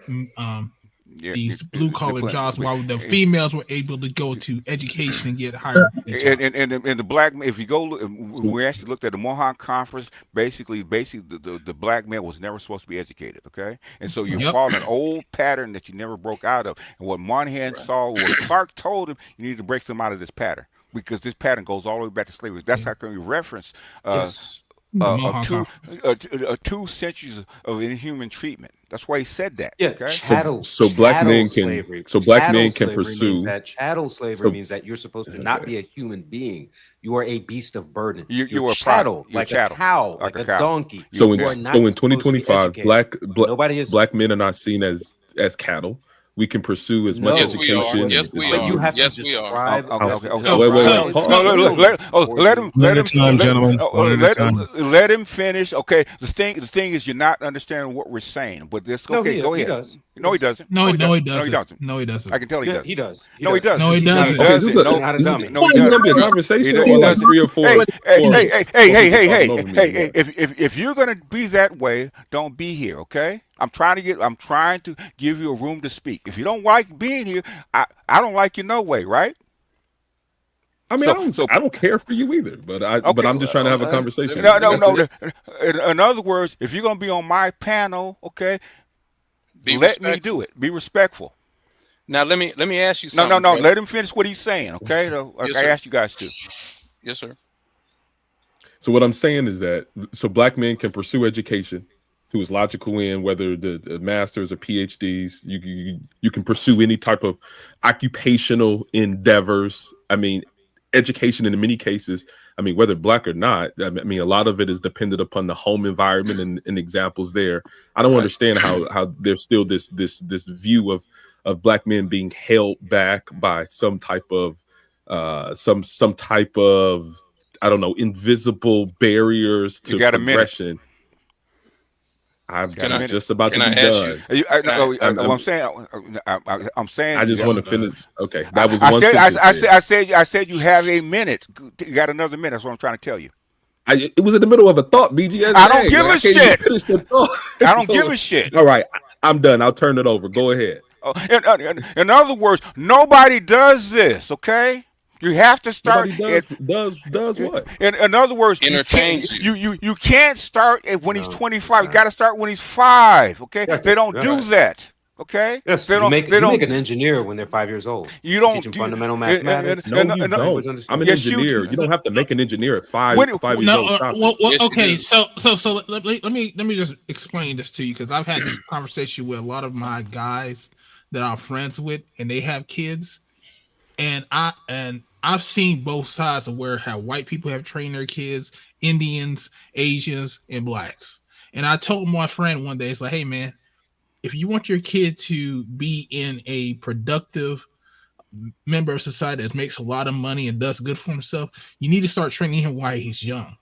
yeah, these blue collar jobs while the and, females were able to go to education and get hired at jobs. and the black, if you go, So, we actually looked at the Moynihan conference. Basically, the black man was never supposed to be educated. Okay, and so you're Yep. following an old pattern that you never broke out of. And what Moynihan saw, what Clark told him, you need to break them out of this pattern because this pattern goes all the way back to slavery. That's how can we reference Yes. The of Mohawk conference. 2 centuries of inhuman treatment. That's why he said that. Yeah, Okay. so black men can slavery. pursue. Chattel slavery So means that you're supposed to not okay. be a human being. You are a beast of burden. You You're are a chattel, product. You're like chattel, a cow, like like a a cow. donkey. So in You are not so in supposed to be 2025, educated. Nobody is. black men are not seen as cattle. We can pursue as much No. Yes, we are. education. Yes, we But you are. have to Yes, we are. describe. Okay, Yes, okay, So- wait, wait, so- wait, pause. No, let him Gentlemen. One at a time. let him finish. Okay, the thing is you're not understanding what we're saying. But this No, okay, go he ahead. does. No, he doesn't. No, he doesn't. No, he doesn't. No, he doesn't. I can tell he Yeah, doesn't. he does. No, he doesn't. No, he He's not a doesn't. dummy. Okay, this is He's a- not a this is- dummy. No, he Is it doesn't. gonna be a conversation He or like doesn't. 3 or 4? Hey, if you're gonna be that way, don't be here, okay? I'm trying to give you a room to speak. If you don't like being here, I don't like you no way, right? I mean, I don't care for you either, but I'm just trying to have a conversation. No. That's it. In other words, if you're gonna be on my panel, okay, let me do it. Be respectful. Now let me ask you No, something. no. brother. Let him finish what he's saying, okay? Like Yes, I sir. asked you guys to. Yes, sir. So what I'm saying is that black men can pursue education to its logical end, whether the masters or PhDs. You can pursue any type of occupational endeavors. I mean, education in many cases. I mean, whether black or not. I mean, a lot of it is dependent upon the home environment and examples there. I don't understand how there's still this view of black men being held back by some type of I don't know, invisible barriers to You got a minute. progression. I'm just about to can be I ask done. I'm saying. I just you- want to finish. Okay, that was I one said, sentence. there. I said you have a minute. You got another minute. That's what I'm trying to tell you. It was in the middle of a thought, BGS. I don't give a can't even shit. finish the thought. I don't give a shit. All right, I'm done. I'll turn it over. Go ahead. In other words, nobody does this. Okay, you have to start. Nobody does what? In other words, Entertains you can't start when he's No. 25. You got to start when he's 5. Okay, Yeah, they don't do right. that. Okay, Yes, they you don't. make They don't. an engineer when they're 5 years old. You don't teach them do- fundamental and- and- mathematics. No, you and- don't. I'm an Yes, you engineer. do. You don't have to make an engineer at 5 When- years No, old. Stop it. well, Yes, you okay. do. So let me just explain this to you because I've had this conversation with a lot of my guys that I'm friends with, and they have kids, and I've seen both sides of how white people have trained their kids, Indians, Asians, and blacks. And I told my friend one day, it's like, hey man, if you want your kid to be in a productive member of society that makes a lot of money and does good for himself, you need to start training him while he's young.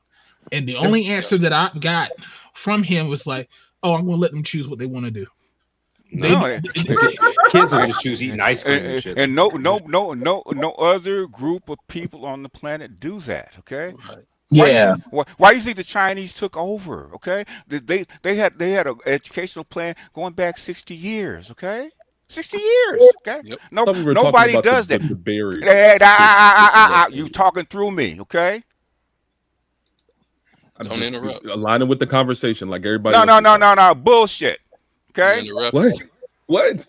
And the only answer that I got from him was like, "Oh, I'm going to let them choose what they want to do." No, Kids will just choose eating ice cream and and, shit. and no other group of people on the planet do that. Okay. Yeah. Why do you think the Chinese took over? Okay, they had an educational plan going back 60 years. Okay, 60 years. Okay. Yep. No, thought we were talking nobody about does the that. barrier. You talking through me, okay? I'm Don't just interrupt. aligning with the conversation like everybody No, else no, is no, talking. no, no. Bullshit. You Okay? interrupted. What?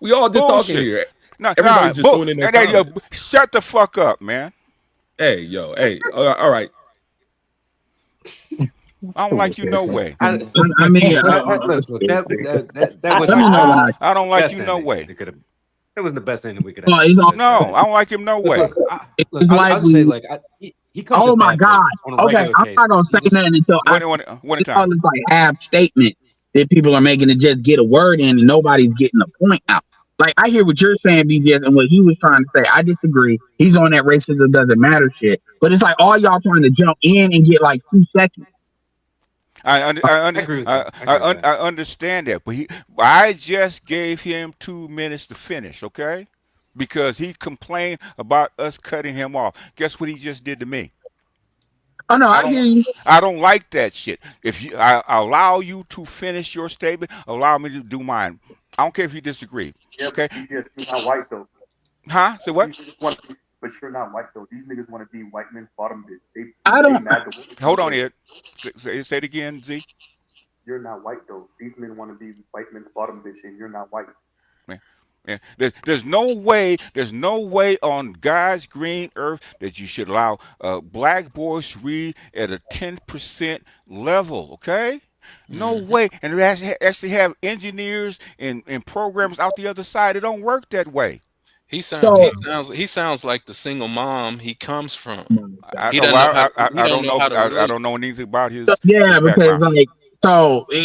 We all just talking Bullshit. here. No, no. Everybody's just throwing in their comments. Shut the fuck up, man. Hey, yo, hey, all right. I don't like you no way. I mean, look, that was let me know when I don't like best you no ending. way. That was the best ending we could have. Oh, it's all- No, I don't like him no way. It's I'll just say, like like, he comes oh in my bad God. faith on a Okay, regular I'm case. not gonna say He's a- nothing until I One at a it's all time. this like half statement that people are making to just get a word in and nobody's getting the point out. Like I hear what you're saying, BJS, and what he was trying to say. I disagree. He's on that racism doesn't matter shit. But it's like all y'all trying to jump in and get like 2 seconds. I agree with that. I agree with that. I understand that, but I just gave him 2 minutes to finish, okay? Because he complained about us cutting him off. Guess what he just did to me? Oh no, I hear you. I don't like that shit. If I allow you to finish your statement, allow me to do mine. I don't care if you disagree. Okay? BTS, you're not white though. Huh? Say what? But you're not white though. These niggas want to be white men's bottom bitch. I They don't mad the women Hold on, away. Ed. Say it again, Z. You're not white though. These men want to be white men's bottom bitch, and you're not white. Yeah. There's no way on God's green earth that you should allow black boys to read at a 10% level, okay? No way. And they actually have engineers and programmers out the other side. It don't work that way. He so sounds like the single mom he comes from. I He know. doesn't know how I he don't don't know know. how to I relate. don't know anything about his yeah, because background. like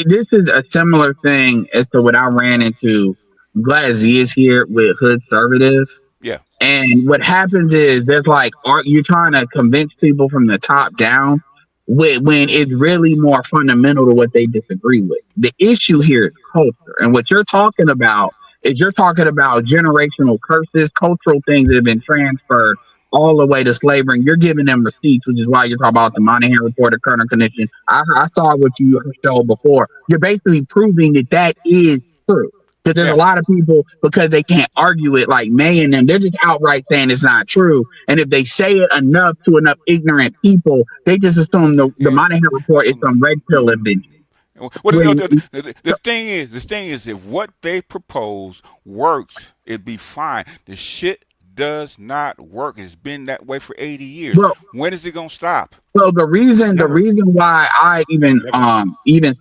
this is a similar thing as to what I ran into. I'm glad Z is here with Hood Conservative. Yeah. And what happens is there's like you're trying to convince people from the top down when it's really more fundamental to what they disagree with. The issue here is culture. And what you're talking about is you're talking about generational curses, cultural things that have been transferred all the way to slavery. And you're giving them receipts, which is why you're talking about the Moynihan report, the Kerner Condition. I saw what you showed before. You're basically proving that that is true. Because there's a Yeah. lot of people, because they can't argue it like May and them, they're just outright saying it's not true. And if they say it enough to enough ignorant people, they just assume the Yeah. Moynihan report is some red pill invention. What is, When- the thing is, if what they propose works, it'd be fine. The shit does not work. It's been that way for 80 years. Well, When is it gonna stop? so the reason why I even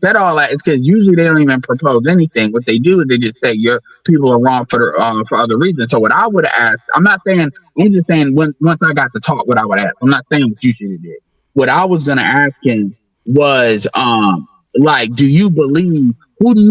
said all that is because usually they don't even propose anything. What they do is they just say your people are wrong for other reasons. So what I would ask, I'm just saying once I got to talk, what I would ask. I'm not saying what you should have did. What I was gonna ask him was like, who do you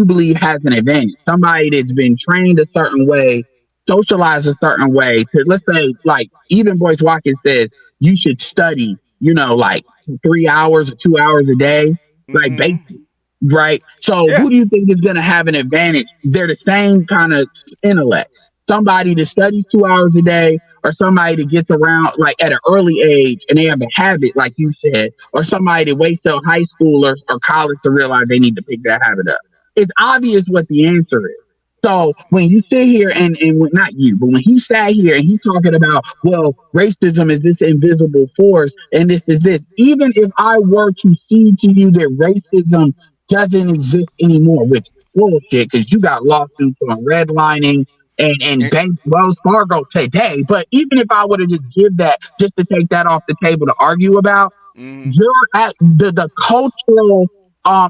believe has an advantage? Somebody that's been trained a certain way, socialized a certain way. To let's say, like even Boyce Watkins says, you should study, like 3 hours or 2 hours a day, like Mm-hmm. basic, right? So Yeah. who do you think is going to have an advantage? They're the same kind of intellect. Somebody that studies 2 hours a day, or somebody that gets around like at an early age and they have a habit, like you said, or somebody that waits till high school or college to realize they need to pick that habit up. It's obvious what the answer is. So when you sit here not you, but when he sat here and he's talking about, well, racism is this invisible force and this is this, even if I were to see to you that racism doesn't exist anymore, which is bullshit because you got lawsuits on redlining and Eh, bank Wells Fargo today. But even if I would have just to take that off the table to argue about, mm-hmm. you're at the cultural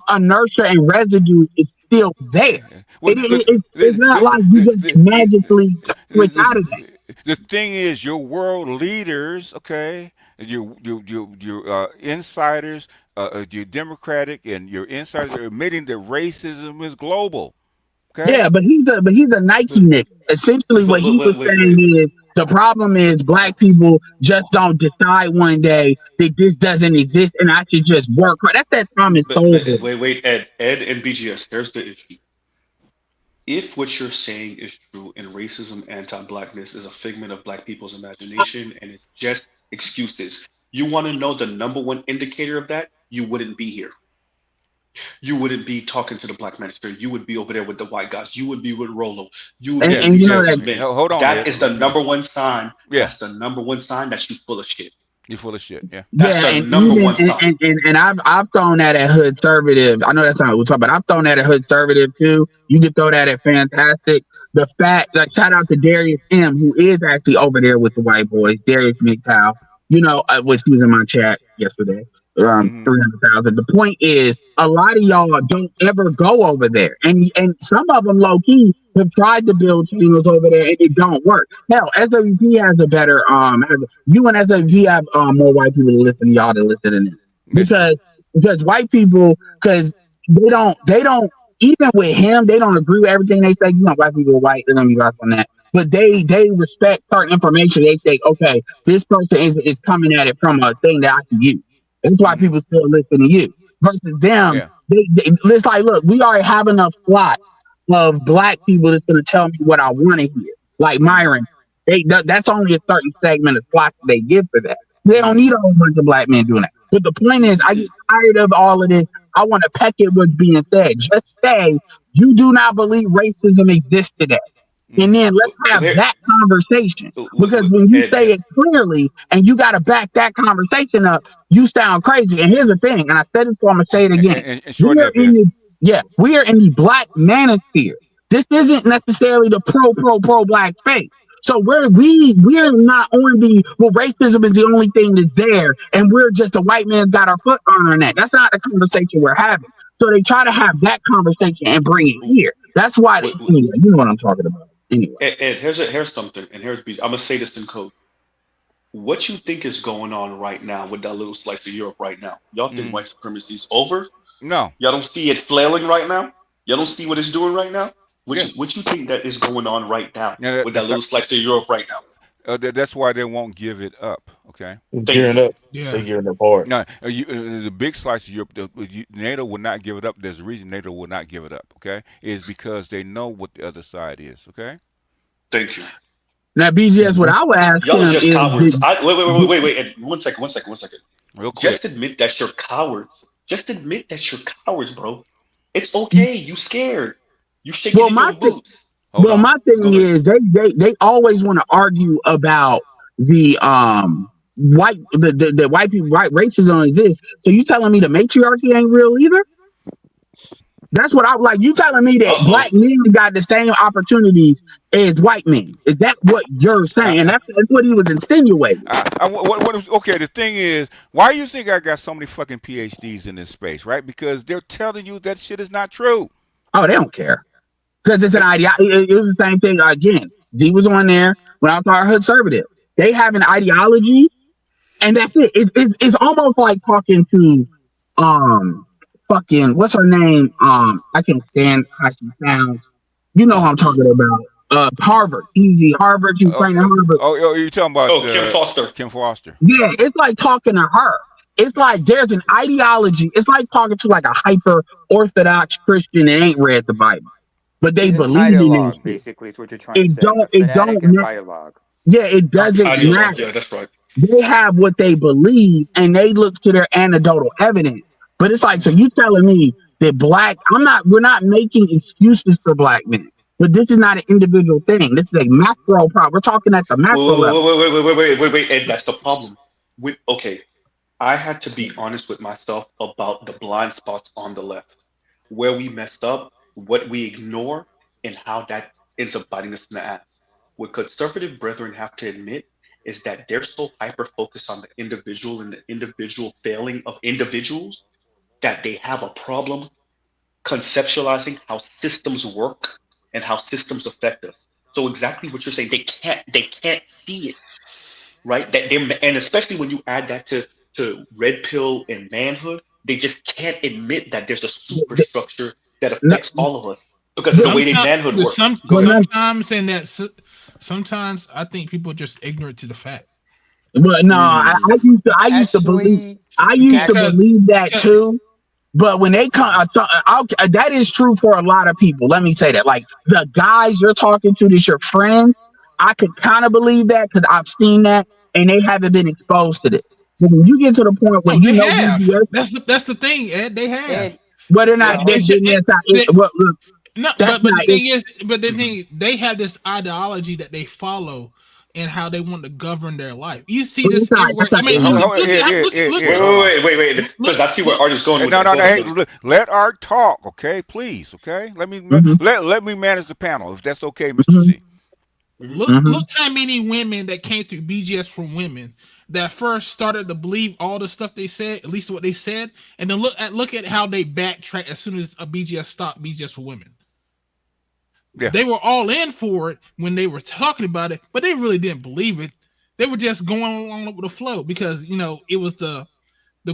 inertia and residue is still there. Well, It's not like you just magically switch out of that. the thing is, your world leaders, okay, your insiders, your Democratic and your insiders are admitting that racism is global. Okay. Yeah, but he's a Nike nigga. Essentially, what he was saying is the problem is black people just don't decide one day that this doesn't exist and I should just work hard. That's that Thomas Sowell. Wait, Ed and BGS. Here's the issue. If what you're saying is true and racism, anti-blackness is a figment of black people's imagination and it's just excuses, you want to know the number one indicator of that? You wouldn't be here. you wouldn't be talking to the black manosphere. You would be over there with the white guys. You would be with Rolo. You would Yeah, be And you know yeah. engaged that with men. Hold on, That Ed. is Let me the number finish. one sign. Yeah, That's the number one sign that you full of shit. you're full of shit. Yeah. That's yeah, the and number even one sign. and I've thrown that at hood conservative. I know that's not what we're talking about. I've thrown that at hood conservative too. You can throw that at fantastic. The fact, like, shout out to Darius M, who is actually over there with the white boys. Darius McTowell, you know, was he was in my chat yesterday. Hmm. 300,000. The point is, a lot of y'all don't ever go over there, and some of them low key have tried to build channels over there, and it don't work. Hell, SWP has a better you and SWP have more white people to listen to y'all than listen to them That's true. because white people because they don't even with him they don't agree with everything they say. You know, white people are white, they're gonna be rough on that. But they respect certain information. They say, okay, this person is coming at it from a thing that I can use. That's why Hmm. people still listen to you. Versus them, Yeah. it's like, look, we already have enough slots of black people that's gonna tell me what I want to hear. Like Hmm. Myron, that's only a certain segment of slots they give for that. They don't Hmm. need a whole bunch of black men doing that. But the point is, I get tired of all of this. I want to peck at what's being said. Just say you do not believe racism exists today. And Hmm. then let's Well, have here, that conversation. Because when you Ed, say it clearly and you got to back that conversation up, you sound crazy. And here's the thing, and I said it before, I'm gonna say it again. And We shorten are up, in Ed. the we are in the black manosphere. This isn't necessarily the pro black space. So we're not on the racism is the only thing that's there, and we're just a white man got our foot on our neck. That's not the conversation we're having. So they try to have that conversation and bring it here. That's why they, w- anyway, you know what I'm talking about. Anyway. Ed, here's something, and I'm gonna say this in code. What you think is going on right now with that little slice of Europe right now? Y'all think Mm. white supremacy is over? No. Y'all don't see it flailing right now? Y'all don't see what it's doing right now? Yeah. What you think that is going on right now Yeah. with that little slice of Europe right now? That's why they won't give it up. Okay. Thank Gearing you. up. Yeah. They gearing up hard. No, the big slice of Europe, NATO will not give it up. There's a reason NATO will not give it up. Okay, is because they know what the other side is. Okay. Thank you. Now, BGS, what I would ask Y'all are him just is, cowards. Wait. Ed, one second. Real quick. Just admit that you're cowards. Just admit that you're cowards, bro. It's okay. You scared. You shaking well, in my your boots. Hold on. my thing Go ahead. is they always want to argue about the the white people white racism exists. So you telling me the matriarchy ain't real either? That's what I like. You telling me Uh that black oh. men got the same opportunities as white men? Is that what you're saying? And I, that's what he was insinuating. okay, the thing is, why you think I got so many fucking PhDs in this space, right? Because they're telling you that shit is not true. Oh, they don't care because it's an idea. It was the same thing again. D was on there when I was talking conservative. They have an ideology, and that's it. It's almost like talking to fucking what's her name? I can't stand how she sounds. You know who I'm talking about. Harvard. Easy Harvard, she's Oh, playing at Harvard. you're talking about Oh, Kim Foster. Kim Foster. Yeah, it's like talking to her. It's like there's an ideology. It's like talking to like a hyper orthodox Christian that ain't read the Bible, but they It's an believe in that ideologue, shit. basically, is what you're trying to say. A It fanatic don't and an ideologue. yeah, it doesn't Ideologue. matter. Yeah, that's right. They have what they believe and they look to their anecdotal evidence. But it's like, so you telling me that we're not making excuses for black men. But this is not an individual thing. This is a macro problem. We're talking at the macro level. Wait. Ed, that's the problem. Okay, I had to be honest with myself about the blind spots on the left, where we messed up, what we ignore, and how that ends up biting us in the ass. What conservative brethren have to admit is that they're so hyper focused on the individual and the individual failing of individuals that they have a problem conceptualizing how systems work and how systems affect us. So exactly what you're saying, they can't see it, right? And especially when you add that to red pill and manhood, they just can't admit that there's a superstructure that No, affects all of us because of the way their manhood works. Go ahead. Sometimes I think people are just ignorant to the fact. but no, I used to believe Actually, that Because too. But when they come, that is true for a lot of people. Let me say that. Like the guys you're talking to, that's your friend, I could kind of believe that because I've seen that and they haven't been exposed to this. But when you get to the point where no, you they know have. BGS, That's the thing, Ed. They have. Ed, But they're not. It's just, That's not it. they- Well, look, no, that's but the not it. thing is, they have this ideology that they follow and how they want to govern their life. You see But this that's not. everywhere. That's I not mean, Hold, it. look, hold, look, here, look, here, look, here, look, here. Wait, Hold on. wait, wait, wait, wait. Because I see where Art is going with No, it. no, Go no. ahead, Hey, finish. let Art talk, okay? Please, okay? Mm-hmm. Let me manage the panel, if that's okay, Mr. Mm-hmm. Z. look, Mm-hmm. look how many women that came through BGS from women that first started to believe all the stuff they said, at least what they said, and then look at how they backtrack as soon as a BGS stopped BGS for women. Yeah. They were all in for it when they were talking about it, but they really didn't believe it. They were just going along with the flow because it was the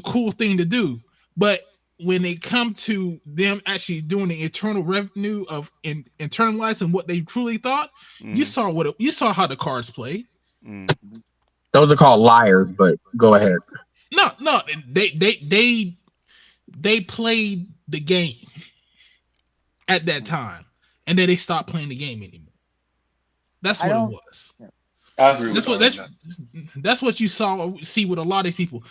cool thing to do. But when it come to them actually doing the internal revenue of internalizing what they truly thought, you saw how the cards played. Those are called liars. But go ahead. No, they played the game at that time, and then they stopped playing the game anymore. That's what it was. I agree with Art on that. That's what you see with a lot of people.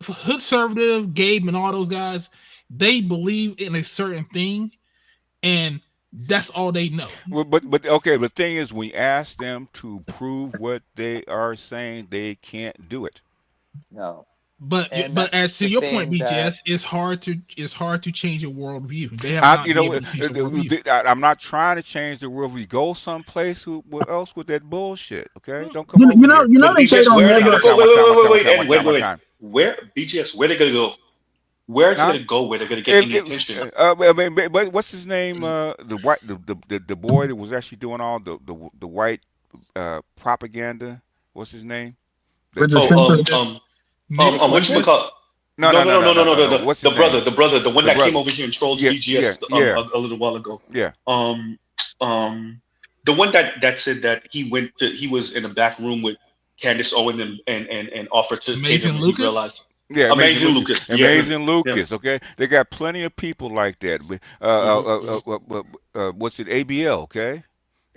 Conservative, Gabe, and all those guys, they believe in a certain thing, and that's all they know. Well, but okay, the thing is, when you ask them to prove what they are saying, they can't do it. No. But And as that's to the your point, thing that BGS, it's hard to change your worldview. They have not been able to change your worldview. I'm not trying to change the world. We go someplace else with that bullshit. Okay, don't come over here. You know But they say BGS, don't where are they never. gonna go? Wait, One and wait, time, one wait, wait. time. Where BGS? Where they gonna go? Where are they Huh? gonna go? Where they're gonna get any attention? But what's his name? The boy that was actually doing all the white propaganda. What's his name? Richard Oh, Spencer. whatchamacallit? No. What's his The name? brother, the one The that came brother. over here and trolled Yeah, BGS a little while ago. yeah. The one that said that he was in a back room with Candace Owen and offered to take him Amazing and he Lucas? realized. Yeah, Amazing Lucas. Yeah, Amazing yeah. Lucas. Okay, they got plenty of people like that. What's it? ABL. Okay,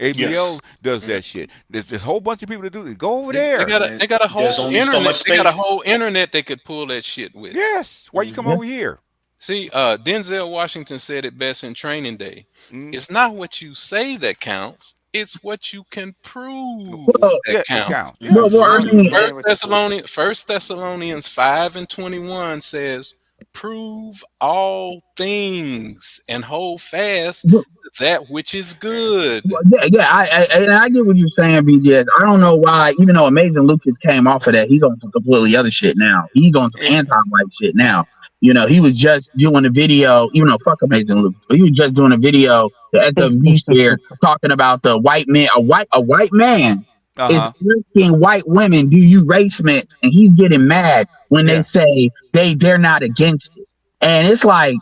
ABL Yes. does that shit. There's a whole bunch of people that do it. Go over They there. got And they got a there's whole only so internet. much They got a space. whole internet they could pull that shit with. Yes. Why you come over here? See, Denzel Washington said it best in Training Day. It's not what you say that counts; it's what you can prove Well, that counts. Counts. Yeah, well, absolutely. Ernie, First Thessalonians 5:21 says, "Prove all things and hold fast that which is good." yeah, I get what you're saying, BJ. I don't know why, even though Amazing Lucas came off of that, he's on some completely other shit now. He's on some anti-white shit now. He was just doing a video, even though fuck Amazing Lucas, but he was just doing a video to SWB share talking about the white man, a white man is asking white women, "Do you race mix?" And he's getting mad when they say they're not against it. And it's like,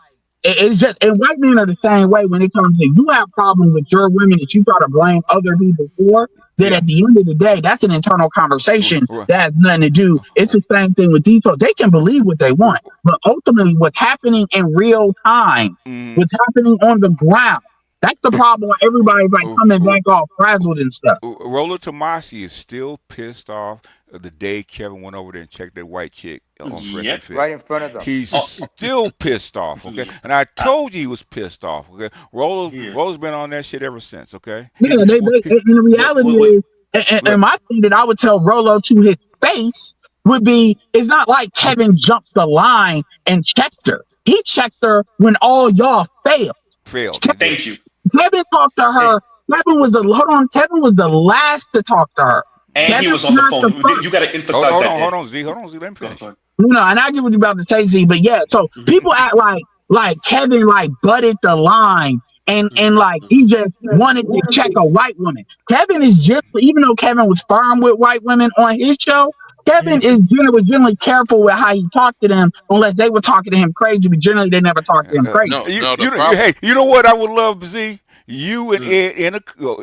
it's just, and white men are the same way when they come to you have problems with your women that you try to blame other people for. That at the end of the day, that's an internal conversation that has nothing to do. It's the same thing with these folks. They can believe what they want, but ultimately, what's happening in real time, what's happening on the ground, that's the problem. Where everybody's like coming back all frazzled and stuff. Rollo Tomasi is still pissed off the day Kevin went over there and checked that white chick on Fresh and Fit. Right in front of them. He's still pissed off, okay? And I told you he was pissed off, okay? Rollo's been on that shit ever since, okay? Yeah, and the reality is, and my thing that I would tell Rollo to his face would be, it's not like Kevin jumped the line and checked her. He checked her when all y'all failed. Thank you. Kevin talked to her. Kevin was the last to talk to her. And Kevin's he was on the not phone. You got to emphasize hold that. on, Z. Let him finish. And I get what you're about to say, Z, but yeah, so people act like Kevin butted the line and like he just wanted to check a white woman. Kevin is just, even though Kevin was firm with white women on his show, Kevin was generally careful with how he talked to them, unless they were talking to him crazy, but generally they never talked to him crazy. Hey, you know what I would love, Z? You and Ed in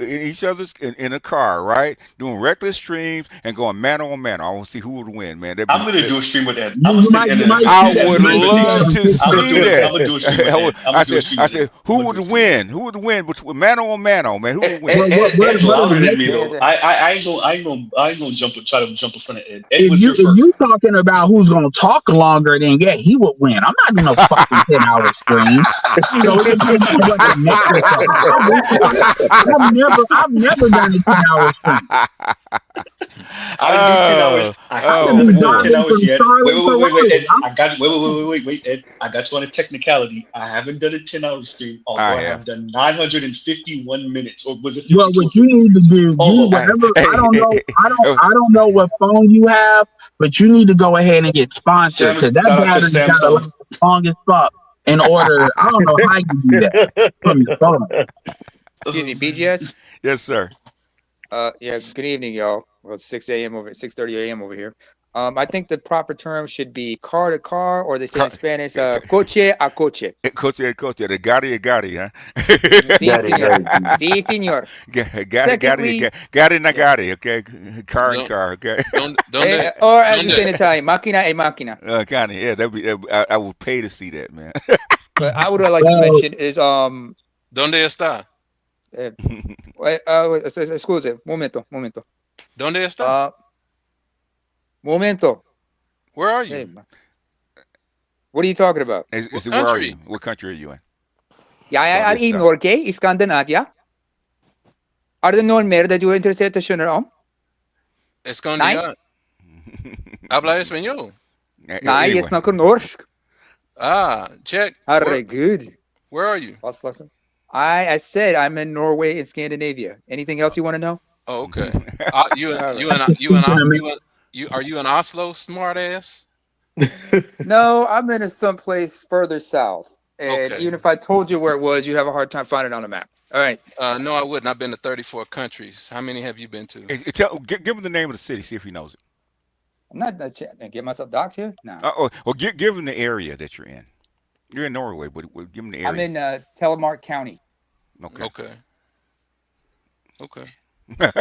each other's in a car, right? Doing reckless streams and going man on man. I want to see who would win, man. I'm gonna do a stream with Ed. I'm gonna You stick might Ed you in a might see I that. You would might see that love on to TikTok. see that. I'm gonna do a stream with Ed. I'm I gonna do a said, stream with Ed. who would win? Who would win between man on man, man? Who would win? Ed's What are louder the than next? me though. Yeah, I ain't gonna try to jump in front of Ed. Ed If was here if first. you talking about who's gonna talk longer, then yeah, he would win. I'm not doing no fucking 10-hour stream. So it depends on what the metrics are. I've never done a 10-hour stream. I do 10 hours. I Oh haven't done 10 boy. hours yet. Wait, Ed. I'm I got wait, Ed. I got you on a technicality. I haven't done a 10-hour stream, although I I have. have done 951 minutes, or was it well, 52 or what you 53? need to do, you Oh, whatever. I Hey, don't know. oh, I don't know what phone you have, but you need to go ahead and get sponsored because that shout out to battery's got to last Samsung. long as fuck. In order, I don't know how you do that from your phone. excuse me, BGS. yes, sir. Yeah. Good evening, y'all. Well, it's 6 a.m. over 6:30 a.m. over here. I think the proper term should be car to car, or they say in Spanish, coche a coche. Coach, the Gotti, huh? Sí, Got it, señor. got it. Sí, señor. Gotti, Secondly, okay? Car and Don't car, okay? don't or as we say in Italian, macchina e macchina. Kind of, yeah, I would pay to see that, man. But I would like to Well, mention is ¿Dónde está? Scusi, momento. ¿Dónde está? Momento. Where are Hey, you? what are you talking about? What Where are country? you? What country are you in? Jeg er i Norge, i Skandinavia. Er det noen mer det du er interessert i å skjønne om? Escondida. Habla español. Nei, jeg Anyway, snakker norsk. Check. Herregud. Where are you? I said I'm in Norway and Scandinavia. Anything else you want to know? Oh, okay. All You right. are you in Oslo, smart ass? No, I'm in someplace further south. And Okay. even if I told you where it was, you'd have a hard time finding it on a map. All right. No, I wouldn't. I've been to 34 countries. How many have you been to? give him the name of the city, see if he knows it. I'm not get myself doxxed here. No. Well, give him the area that you're in. You're in Norway, but give him the area. I'm in Telemark County. Okay.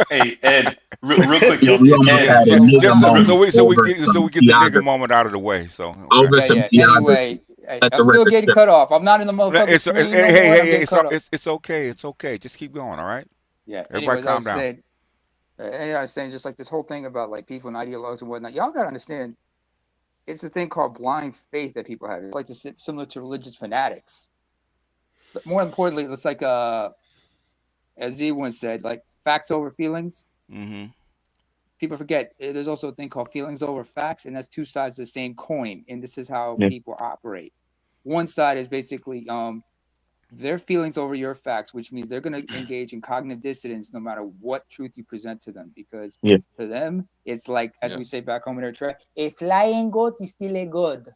Hey, Ed, real quick, yo. We almost Ed, had a nigga Just moment so we over get some the nigga geography. moment out of the way. So Over Yeah, some yeah. geography. Anyway, Let the I'm still record getting show. cut off. I'm not in the motherfucking stream no more. I'm getting cut off. it's okay. It's okay. Just keep going. All right. Yeah. Everybody Anyways, calm down. I was saying just like this whole thing about like people and ideologues and whatnot. Y'all gotta understand, it's a thing called blind faith that people have. It's like similar to religious fanatics. But more importantly, it's like as Z once said, like facts over feelings. Mm-hmm. People forget there's also a thing called feelings over facts, and that's two sides of the same coin. And this is how Yeah. people operate. One side is basically their feelings over your facts, which means they're going to engage in cognitive dissonance no matter what truth you present to them, because Yeah. to them it's like, as we say back home in our track, a flying goat is still a god,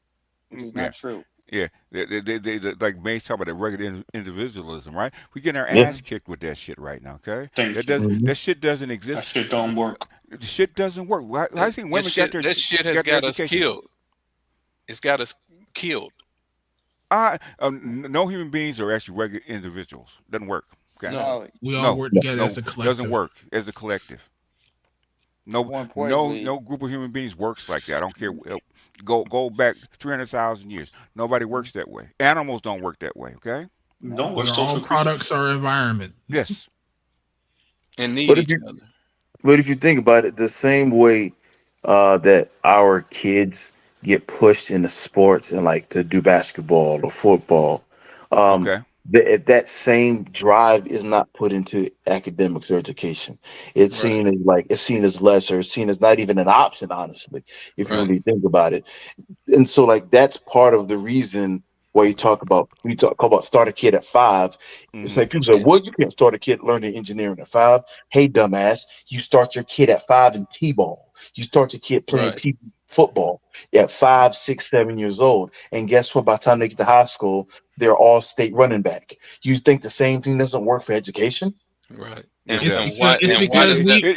which is not true. Yeah, they like May's talking about the regular individualism, right? We getting our Yeah. ass kicked with that shit right now. Okay, Thank that you. does Mhm. that shit doesn't That exist. shit don't work. The shit doesn't work. Why do you think women got their That shit has got their got us education? killed. It's got us killed. No human beings are actually regular individuals. Doesn't work. Okay? No. We all No, work together no, as a collective. doesn't work as a collective. More No importantly, group of human beings works like that. I don't care. Go back 300,000 years. Nobody works that way. Animals don't work that way. Okay. No, we're We're social all creatures. products our environment. Yes. And need But if each you other. but if you think about it, the same way that our kids get pushed into sports and like to do basketball or football, Okay. that same drive is not put into academics or education. It's Right. seen as like it's seen as lesser. It's seen as not even an option, honestly, if you Right. really think about it. And so like that's part of the reason why we talk about start a kid at 5. It's Mm-hmm. like people say, Yeah. well, you can't start a kid learning engineering at 5. Hey, dumbass, you start your kid at 5 in t-ball. You start your kid playing Right. football at 5, 6, 7 years old. And guess what? By the time they get to high school, they're all state running back. You think the same thing doesn't work for education? Right. Yeah, it And It's does. and because why it's and why because does that? we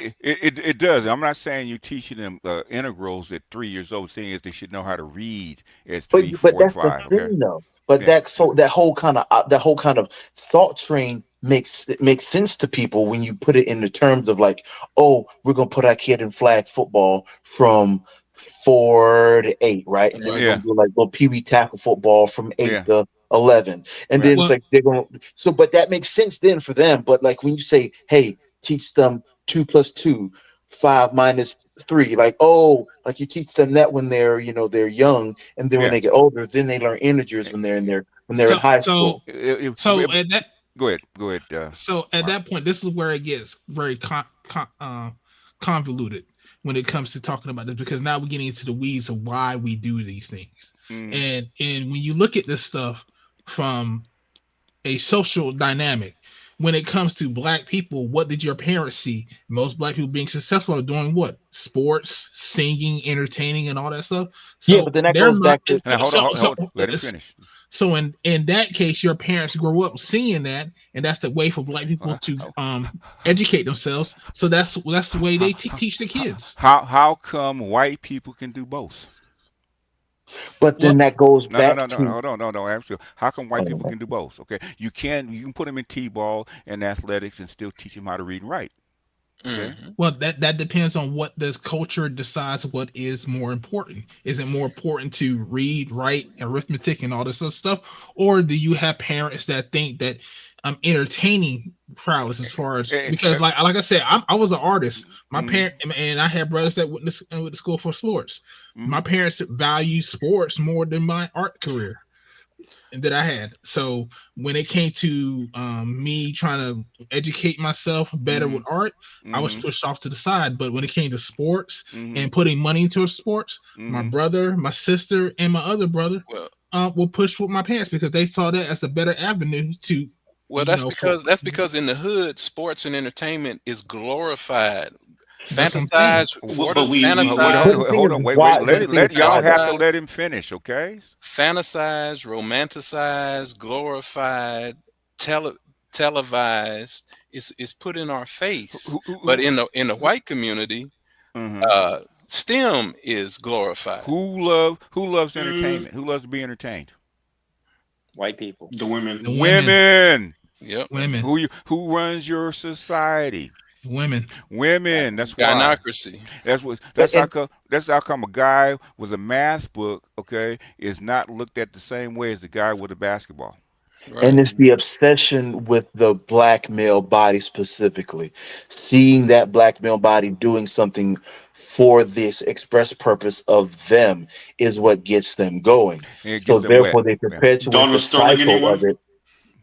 It does. I'm not saying you're teaching them integrals at 3 years old. Saying is they should know how to read at But three, but four, and that's the five. Okay. thing though. But Yeah. that whole kind of thought train makes sense to people when you put it in the terms of like, oh, we're gonna put our kid in flag football from 4 to 8, right? And then we're Right. Yeah. gonna do like little pee wee tackle football from eight Yeah. to 11, and Right. then it's well, like they're gonna. So, but that makes sense then for them. But like when you say, hey, teach them 2 plus 2. 5 minus 3, like, oh, like you teach them that when they're young, and then when Yeah. they get older, then they learn integers when they're in so high so school. so at that Go ahead. Go ahead. so at Mark. that point, this is where it gets very convoluted when it comes to talking about this, because now we're getting into the weeds of why we do these things. Mm. And when you look at this stuff from a social dynamic, when it comes to black people, what did your parents see? Most black people being successful are doing what? Sports, singing, entertaining, and all that stuff. Yeah, So but then that their goes mind, back to Now hold on. Hold on. Let him finish. so in that case, your parents grow up seeing that, and that's the way for black people Uh, to uh, educate themselves. So that's the way how, they teach the kids. how come white people can do both? but Well, then that goes No, no, back no, no, to no, no, no. Actually, how come white people oh, can do both? Okay, you can put them in t-ball and athletics and still teach them how to read and write. Okay. Hmm. well, that depends on what this culture decides what is more important. Is it more important to read, write, arithmetic, and all this other stuff, or do you have parents that think that entertaining prowess as far as, Eh, because eh, like I said, I was an artist. My mm, parent and I had brothers that went to school for sports. My mm, parents value sports more than my art career that I had. So when it came to me trying to educate myself better with mm, art, I was mm, pushed off to the side. But when it came to sports mm, and putting money into sports, my mm. brother, my sister, and my other brother Well, were pushed with my parents because they saw that as a better avenue to, well, for. that's because in the hood, sports and entertainment is glorified. That's what I'm saying. But we but the thing Hold is on, wait, why. wait. But the thing is Y'all why though. have to fantasize, let him finish, okay? fantasized, romanticized, glorified, tele, televised is put in our face. Who, who, But who, in the white community, hmm uh, STEM is glorified. who loves mm, entertainment? Who loves to be entertained? White people. the women. The women, Women. Yep. women, Who runs your society? women. Women. That's why. Gynocracy. And That's how come a guy with a math book, okay, is not looked at the same way as the guy with a basketball. and Right. it's the obsession with the black male body specifically, seeing that black male body doing something for this express purpose of them is what gets them going. And it So gets them wet. therefore they Yeah. perpetuate the Donald Sterling, cycle of anyone? it.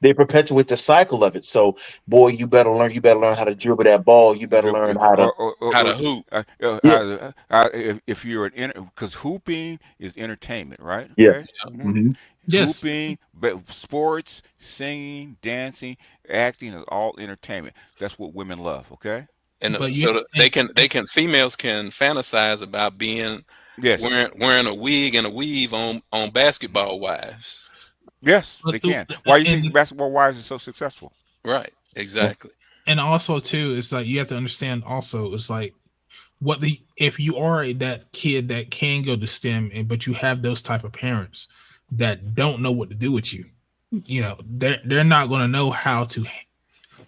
They perpetuate the cycle of it. So, boy, you better learn how to dribble that ball. You better Dribble, learn how to, How to hoop. yeah, if you're because hooping is entertainment, right? yes, Okay. Hmm. hmm Yes, Hooping, but sports, singing, dancing, acting is all entertainment. That's what women love. Okay. And but you so that they can females can fantasize about being Yes. wearing a wig and a weave on basketball wives. Yes, but they can. Why do you think and basketball wives are so successful? Right. Exactly. and also too, it's like you have to understand also, it's like what the if you are that kid that can go to STEM, and but you have those type of parents that don't know what to do with you, they're not going to know how to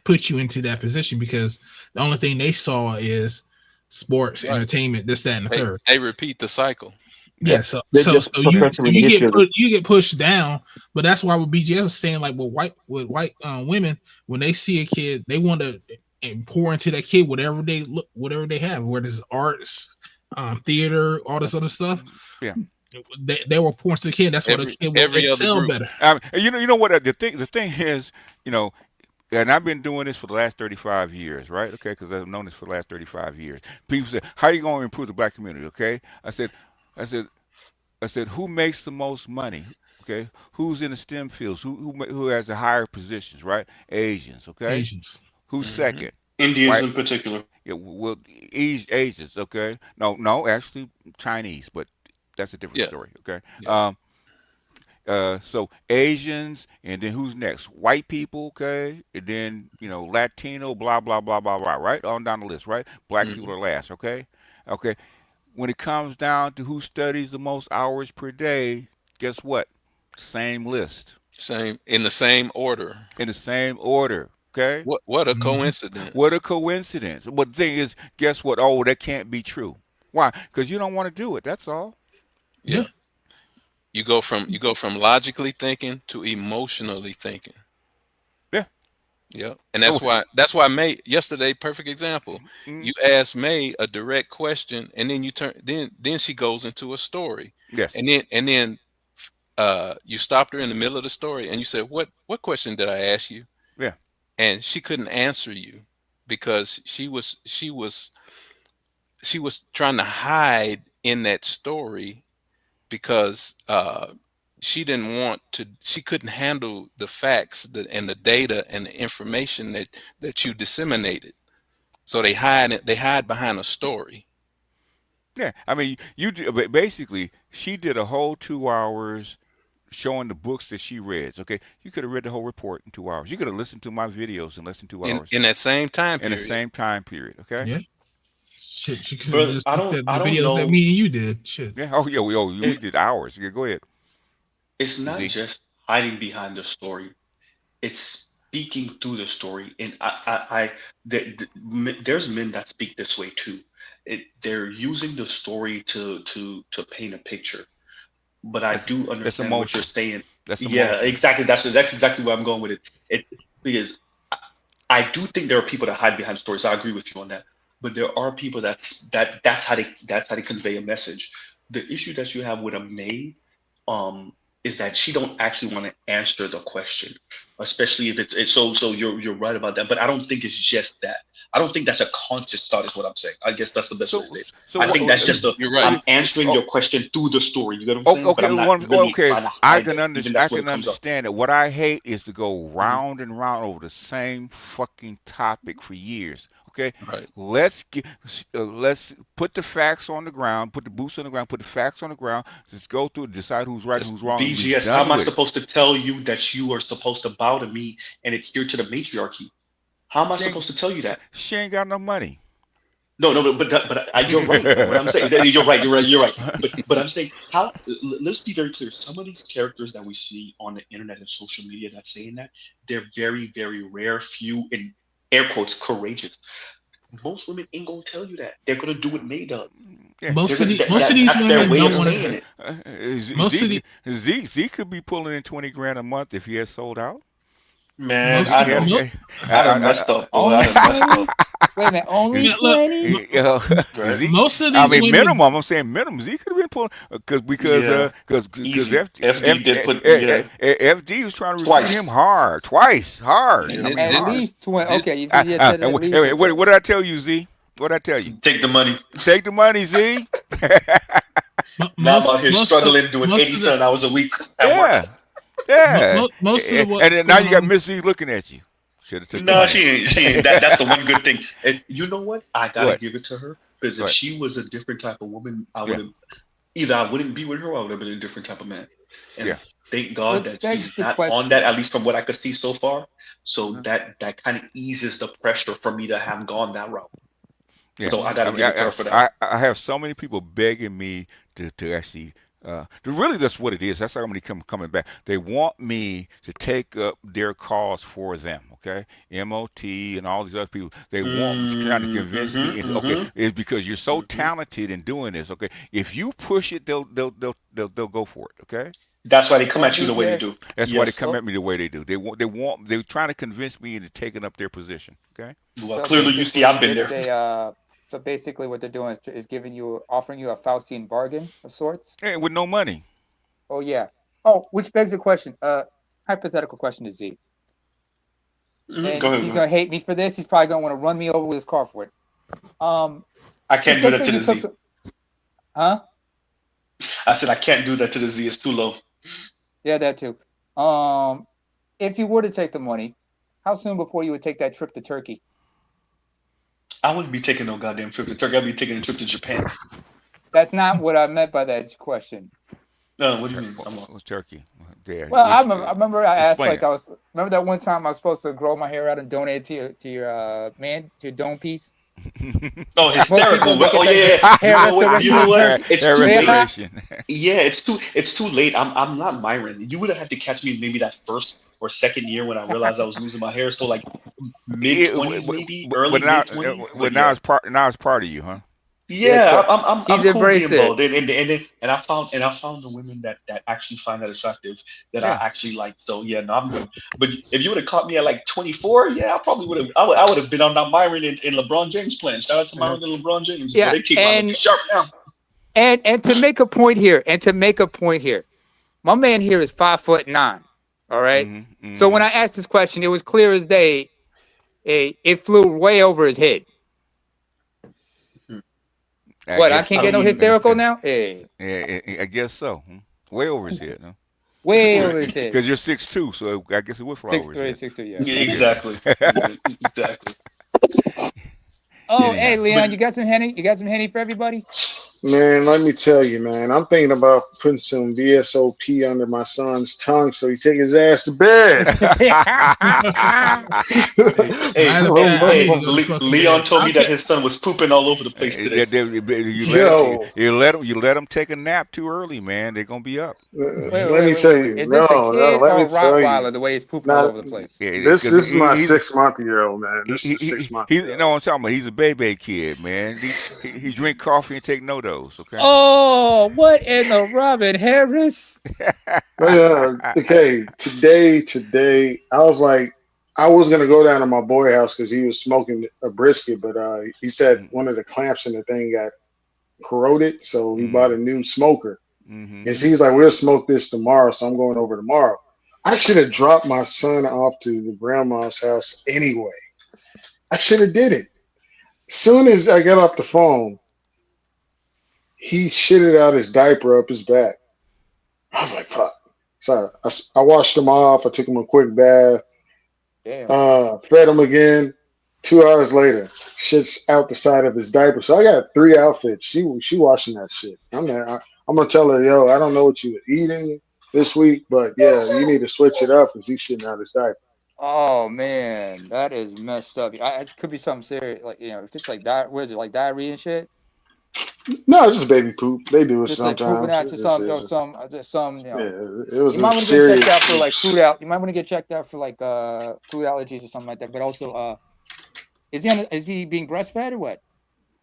put you into that position, because the only thing they saw is sports, Right. entertainment, this, that, and the third. They repeat the cycle. Yeah, Yep. they're just you perpetuating the history of this. you get pushed down, but that's why what BGS was saying, like with white women, when they see a kid, they want to pour into that kid whatever they have, whether it's arts, theater, all this other stuff. Yeah. They will pour into the kid. That's why the kid will Every other excel group. better. You know what the thing is, you know, and I've been doing this for the last 35 years, right? Okay, because I've known this for the last 35 years. People say, "How are you going to improve the black community?" Okay, I said, who makes the most money? Okay, who's in the STEM fields? Who has the higher positions? Right? Asians. Okay, Asians. who's Hmm. second? Indians White. in particular. Yeah, well, Asians. Okay, no, actually Chinese, but that's a different Yeah. story. Okay, Yeah. So Asians, and then who's next? White people, okay, and then Latino, blah blah blah blah blah, right on down the list, right? Black people Mhm. are last, okay, okay. When it comes down to who studies the most hours per day, guess what? Same list Same in the same order. in the same order, okay. What a Mhm. What a coincidence. coincidence! But the thing is, guess what? Oh, that can't be true. Why? Because you don't want to do it. That's all. Yeah. Yeah. You go from logically thinking to emotionally thinking. Yeah. Yeah. And Oh, that's why May yesterday, perfect example. mm, You ask May a direct question and then you turn then she goes into a story. yes. And then you stopped her in the middle of the story and you said, What question did I ask you? Yeah. And she couldn't answer you because she was trying to hide in that story because she couldn't handle the facts and the data and the information that you disseminated. So they hide behind a story. Yeah. I mean, but basically, she did a whole 2 hours showing the books that she read. Okay, you could have read the whole report in 2 hours. You could have listened to my videos in less than two in hours in that same time in the period. same time period. Okay. Yeah. Shit, she could have Brother, just I looked don't at I the don't videos that know me and you did. Shit. Yeah. Oh yeah. We if did hours. Yeah. Go ahead, it's not Z. just hiding behind the story. It's speaking through the story. And there's men that speak this way too. They're using the story to paint a picture. But I That's do that's understand what you're emotion. saying. That's Yeah, emotion. exactly. That's exactly where I'm going with it. It because I do think there are people that hide behind stories. I agree with you on that. But there are people that's how they convey a message. The issue that you have with a maid, is that she don't actually want to answer the question, especially if it's so you're right about that. But I don't think it's just that. I don't think that's a conscious thought, is what I'm saying. I guess that's the best way to So say it. so I what? think that's just a You're right. I'm answering Oh, your question through the story. You get what I'm saying? But okay. I'm not really Okay. trying to hide it. Even I that's where can it comes up. understand it. What I hate is to go Mhm. round and round over the same fucking topic for years. Okay, Right. let's put the facts on the ground, put the boots on the ground, put the facts on the ground. Just go through it, decide who's right and That's who's wrong, and be BGS, how am done I with it. supposed to tell you that you are supposed to bow to me and adhere to the matriarchy? How am I She ain't, supposed to tell you that? she ain't got no money. No, no, but you're right. What I'm saying, you're right, you're right, you're right. But I'm saying, let's be very clear. Some of these characters that we see on the internet and social media that's saying that, they're very, very rare, few, and air quotes, courageous. Most women ain't gonna tell you that. They're gonna do what May does. Yeah. They're Most of gonna the most of these that's their women way of don't want saying to. it. Most of the Z could be pulling in 20 grand a month if he had sold out. Man, most I He know. had, most. I done messed up, boy. I Only done messed 20? up. Wait a minute, only is, Man, look, 20? Right? Z, most of I these mean women. minimum. I'm saying minimum. Z could have been pulling Yeah. because Easy. FD did put, yeah, FD was trying to recruit him twice. hard, twice, hard. and I thi- mean At this hard. this least 20. this Okay, you said And at least. Okay. what did I tell you, Z? What did I tell you? Take the money. Take the money, Z. Now I'm out here Most of struggling, doing most of the 87 hours a week at work. Yeah, yeah. most of the And what's then now you going got on. Miss Z looking at you. Should have took the No, money. she ain't. She ain't. That's the one good thing. And you know what? I gotta What? give it to her, because if What? she was a different type of woman, I would Yeah, have either I wouldn't be with her, or I would have been a different type of man. yeah. And thank God Which that begs she's the not on that, question. at least from what I could see so far. So Uh-huh. that kind of eases the pressure for me to have gone that route. Yeah, So I I gotta mean, give it to her for that. I have so many people begging me to actually, really that's what it is. That's how many coming back. They want me to take up their cause for them. Okay, MOT and all these other people. They want trying to convince me into okay. Mm-hmm. It's because you're so Hmm. talented in doing this. Okay, if you push it, they'll go for it. Okay. That's why they come Well, at you the way they do. BGS. That's why they Yes. come So, at me the way they do. They're trying to convince me into taking up their position. Okay. Well, so clearly you see, basically, I've been there. so basically, what they're doing is giving you, offering you a Faustian bargain of sorts. And with no money. Oh yeah. Oh, which begs the question. Hypothetical question to Z, Mhm. and Go ahead. he's Go ahead. gonna hate me for this. He's probably gonna want to run me over with his car for it. Um, I so can't do say that that to you the took Z. the, huh? I said I can't do that to the Z. It's too low. Yeah, that too. If you were to take the money, how soon before you would take that trip to Turkey? I wouldn't be taking no goddamn trip to Turkey. I'd be taking a trip to Japan. That's not what I meant by that question. No, what do you mean? I'm What lost. was Turkey? Yeah, Well, I remember I asked explain it. remember that one time I was supposed to grow my hair out and donate it to your man to your dome piece. Oh, Most people hysterical. they Oh get yeah, that yeah. hair You restoration know in what? Turkey. It's Hair too late. restoration. Yeah, it's too late. I'm not Myron. You would have had to catch me maybe that first or second year when I realized I was losing my hair. So like mid It, twenties, maybe but early now, mid twenties. well, But yeah, now it's part of you, huh? Yes, yeah, but I'm he's cool embraced being it. bald, and I found the women that actually find that attractive, that I Yeah. actually like. So yeah, no, I'm good. But if you would have caught me at like 24, yeah, I probably would have. I would have been on that Myron and LeBron James plan. Shout out to Uh-huh. Myron and LeBron James, boy. Yeah, They take my look sharp now. and to make a point here, my man here is 5'9". All right. So when I asked this question, it was clear as day. It flew way over his head. I What? I guess can't I get so. no mean, hysterical now. Hey, Yeah, I guess so. Way over his head, huh? way over his head. Because you're 6'2", so I guess it would fly over his 6'3", head. 6'2", yeah. yeah, Yeah. exactly. Yeah, exactly. Oh, hey, Anyhow, Leon, you got some henny? You got some henny for everybody? Man, let me tell you, man. I'm thinking about putting some VSOP under my son's tongue so he take his ass to bed. Hey, Matter of hey, fact, I need to hey! go to fucking Leon bed. told me that his son was pooping all over the place today. Yo, you let them take a nap too early, man. They're gonna be up. let me tell you, Is this a no, kid let or me a tell you. Rottweiler? The way he's pooping all Now, over the place. Yeah, this because this is my he's 6 month-year-old, man. This is a 6 month he year no, old. I'm talking about he's a baby kid, man. He drink coffee and take no dose. Okay. Oh, what in the Robin Harris? Okay, today, I was like, I was gonna go down to my boy house because he was smoking a brisket, but he said one of the clamps in the thing got corroded, so he bought a new smoker. And Mm-hmm. she's like, "We'll smoke this tomorrow," so I'm going over tomorrow. I should have dropped my son off to the grandma's house anyway. I should have did it. Soon as I got off the phone, he shitted out his diaper up his back. I was like, "Fuck." So I washed him off. I took him a quick bath. Damn. Fed him again. 2 hours later, shit's out the side of his diaper. So I got three outfits. She washing that shit. I'm gonna tell her, yo, I don't know what you were eating this week, but yeah, you need to switch it up because he's shitting out his diaper. Oh man, that is messed up. It could be something serious, like if it's like what is it, like diarrhea and shit? No, it's just baby poop. They do it Just like pooping sometimes. out It to just some, is. some. Yeah, it was You a might want to get checked serious out for like poops. You might want to get checked out for like food allergies or something like that. But also, is he being breastfed or what?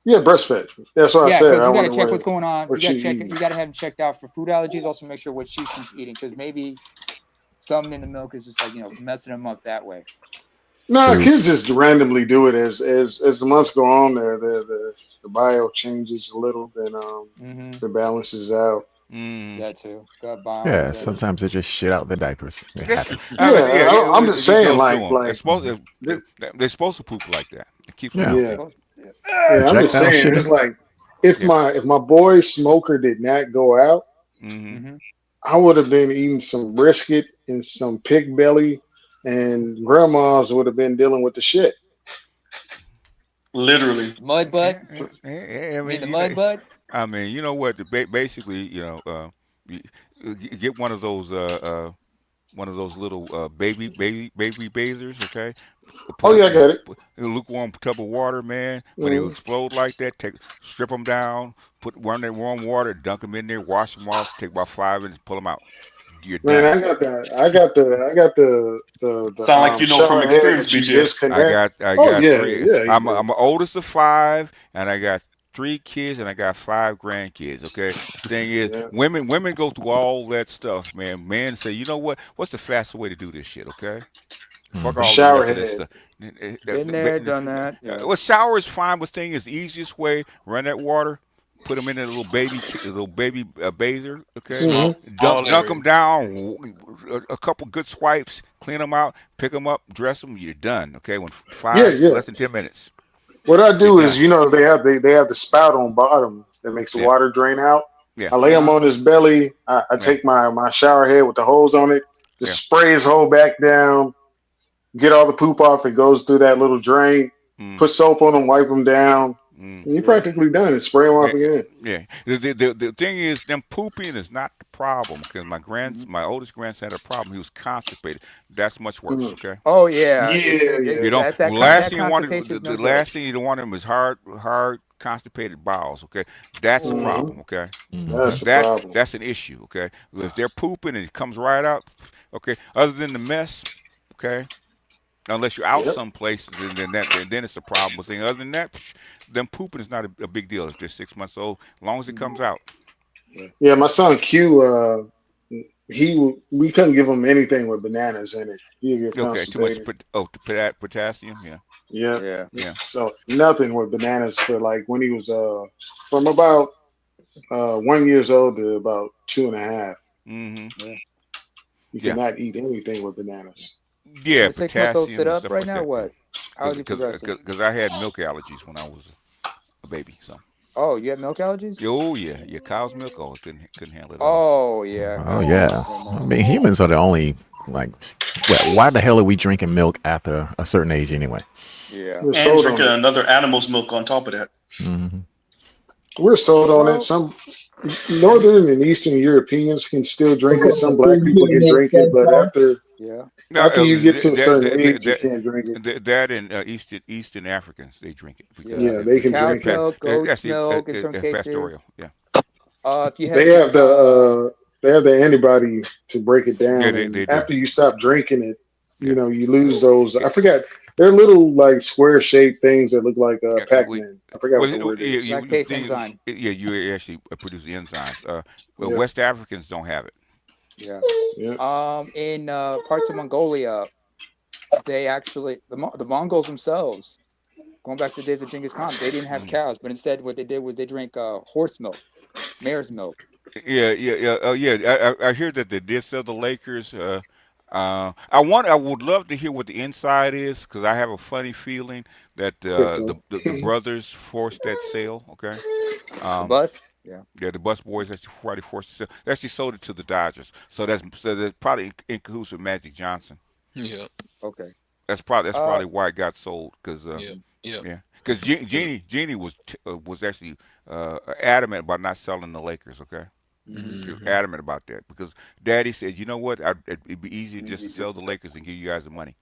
Yeah, breastfed. That's what I Yeah, said. because I you got to wonder check what's going on. You what got you to check it. eating. You got to have him checked out for food allergies. Also, make sure what she keeps eating because maybe something in the milk is just like messing him up that way. No, kids just randomly do it as the months go on. The bio changes a little, then Mm-hmm. it balances out. That too. Got bound. Yeah, sometimes they just shit out the diapers. It Yeah, happens. I'm just it saying, goes through like them. like this, They're supposed to poop like that. It keeps them Yeah. healthy. yeah. I'm just Projectile saying, it's shitting. like if Yeah. my boy smoker did not go out, Mm-hmm. I would have been eating some brisket and some pig belly, and grandma's would have been dealing with the shit. Literally. Mud butt. I You mean mean, the mud butt? I mean, you know what? Basically, you, you get one of those little baby bathers, okay? Put Oh them yeah, I got it. put a lukewarm tub of water, man. When they Mhm. explode like that, strip them down, put run that warm water, dunk them in there, wash them off. Take about 5 minutes, pull them out. You're Man, done. I got the Sound like you know from shower head experience, that you BTS. disconnect. I Oh got yeah, three. yeah, you I'm do. the oldest of five, and I got 3 kids, and I got 5 grandkids. Okay. Thing is, Yeah. women go through all that stuff, man. Men say, you know what? What's the fastest way to do this shit? Okay. Fuck A all the shower rest of this head. stuff. Been there, done that. Yeah. Well, shower is fine, but thing is the easiest way. Run that water, put them in a little baby bather. Okay, Hmm. dunk Small them area. down. A couple good swipes, clean them out, pick them up, dress them. You're done. Okay, when Yeah, five yeah. less than 10 minutes, What I you're do is, done. they have the spout on bottom that makes the Yeah, water drain out. yeah, I lay him on his belly. I yeah, take my shower head with the hose on it, just yeah. spray his whole back down, get all the poop off. It goes through that little drain. Mm, Put soap on him, wipe him down. Mm. You're practically done. And spray them off Yeah, again. yeah. The thing is, them pooping is not the problem. Because my oldest grandson had a problem. He was constipated. That's much worse. Mm. Okay. Oh yeah, Yeah, yeah. You don't. that Last that thing you want, constipation is no the joke. last thing you don't want him is hard constipated bowels. Okay, that's a Hmm. problem. Okay, That's the that problem. that's an issue. Okay, if they're pooping and it comes right out, okay. Other than the mess, okay. Unless you're out Yep. someplace, then it's a problem. But thing other than that, them pooping is not a big deal if they're 6 months old, as long as it comes out. Yeah, my son Q. We couldn't give him anything with bananas in it. He'd get Okay, too much constipated. potassium. Yeah, Yep. Yeah. yeah. So nothing with bananas for like when he was from about 1 years old to about 2.5. Mm-hmm. Yeah. You Yeah, cannot eat anything with bananas. Can yeah. the 6-month-old sit Potassium and up stuff right like now? that. Yeah, What? How is he progressing? because I had milk allergies when I was a baby. So Oh, you have milk allergies? oh yeah, yeah. Cow's milk. Oh, I couldn't handle it at all. Oh yeah, Oh that makes yeah. so I much. mean, humans are the only like. Why the hell are we drinking milk after a certain age anyway? Yeah. We're And sold on drinking it. another animal's milk on top of that. Hmm. We're sold on it. Well, Some Northern and Eastern Europeans can still drink it. Some black people can drink it, but yeah. No, after you get to a certain age, you can't drink it. that and Eastern Africans they drink it Yeah. because Yeah, they can Cow's drink it. milk, goat's actually milk in some pastoral. cases. Yeah, If you They have have the antibody to break it yeah, down, they and do. after you stop drinking it, Yeah, you lose those. I forgot. They're little like square shaped things that look like yeah. Pac-Man. I forgot what Well, the word is. you lactase think, enzyme. yeah, you actually produce the enzymes. But Yep. West Africans don't have it. Yeah. Yep. In parts of Mongolia, they actually the Mongols themselves, going back to the days of Genghis Khan, they didn't have Mm. cows, but instead what they did was they drank horse milk, mare's milk. Yeah, yeah, yeah. Oh, yeah. I hear that they did sell the Lakers. I would love to hear what the inside is because I have a funny feeling that Crypto. the brothers forced that sale. Okay. The Um, bus. Yeah. yeah, the bus boys actually Friday forced the sale. They actually sold it to the Dodgers. So that's probably in cahoots with Magic Johnson. Yeah, Okay. That's probably why it got sold because yeah, yeah. yeah, because Jeannie was actually adamant about not selling the Lakers. Okay. She was Hmm. adamant about that because Daddy said, you know what, it'd be easier just to sell the Lakers and give you guys the money.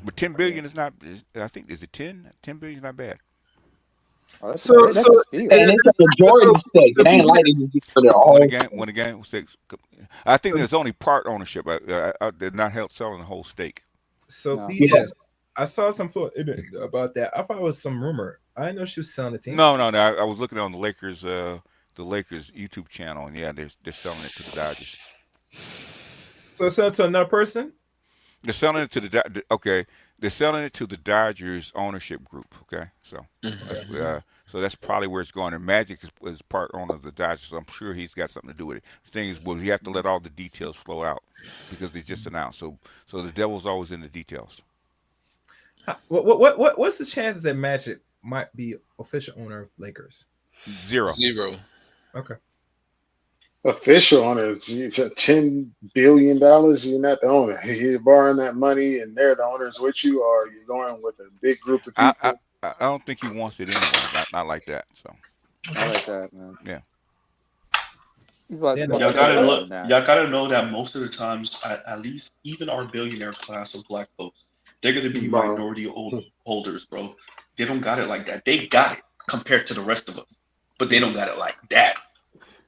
But 10 billion is not. I think is it 10? 10 billion is not bad. Oh, So that's a steal. And it's a majority stake. It ain't like they just get for their One all. again, one again. Six. I think there's only part ownership. They're not help selling the whole stake. so No. Yeah. BS. I saw some about that. I thought it was some rumor. I didn't know she was selling the team. No, no, no. I was looking on the Lakers YouTube channel, and yeah, they're selling it to the Dodgers. So it's selling to another person. They're selling it to okay. They're selling it to the Dodgers ownership group. Okay, so that's probably where it's going. And Magic is part owner of the Dodgers, so I'm sure he's got something to do with it. The thing is, well, you have to let all the details flow out because they just announced. So the devil's always in the details. What's the chances that Magic might be official owner of Lakers? Zero. Zero. Okay. Official owner, it's a $10 billion. You're not the owner. You're borrowing that money, and they're the owners with you, or you're going with a big group of I I, people. I don't think he wants it anyway. Not like that. So Not like that, man. yeah. He's lots Yeah, more Y'all mature gotta look. than that. Y'all gotta know that most of the times, at least even our billionaire class of black folks, they're gonna be Borrow. minority holders, bro. They don't got it like that. They got it compared to the rest of us, but they don't got it like that.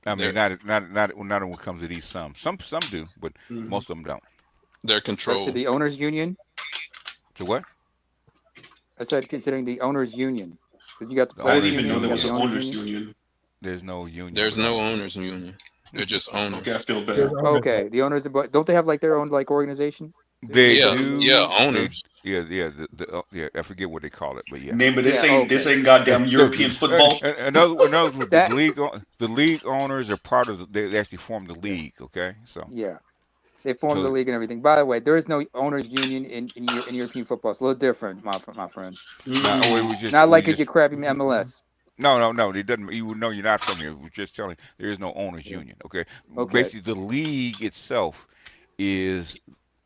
I mean, They're not when it comes to these sums. Some do, but Mhm. most of them don't. they're That's to controlled. the owners union. So what? I said considering the owners union. Because you got the The I didn't players owners even union, know you there got was union. the an owners owners union. union. There's no union There's with no owners. owners union. They're just Okay, I owners. feel There's bad. owners. Okay, the owners, but don't they have like their own like organization? They Yeah, yeah, do. owners. Yeah. I forget what they call it, but yeah. Name of Yeah. this Okay. ain't goddamn European football. In other words, That. the league owners are part of they actually form the league. Okay, so Yeah. They formed the so league and everything. By the way, there is no owners union in European football. It's a little different, my friend. now Mm. Not we like at just your crappy MLS. no. It doesn't. You would know you're not from here. We're just telling you there is no owners Yeah. union. Okay, Okay. basically the league itself is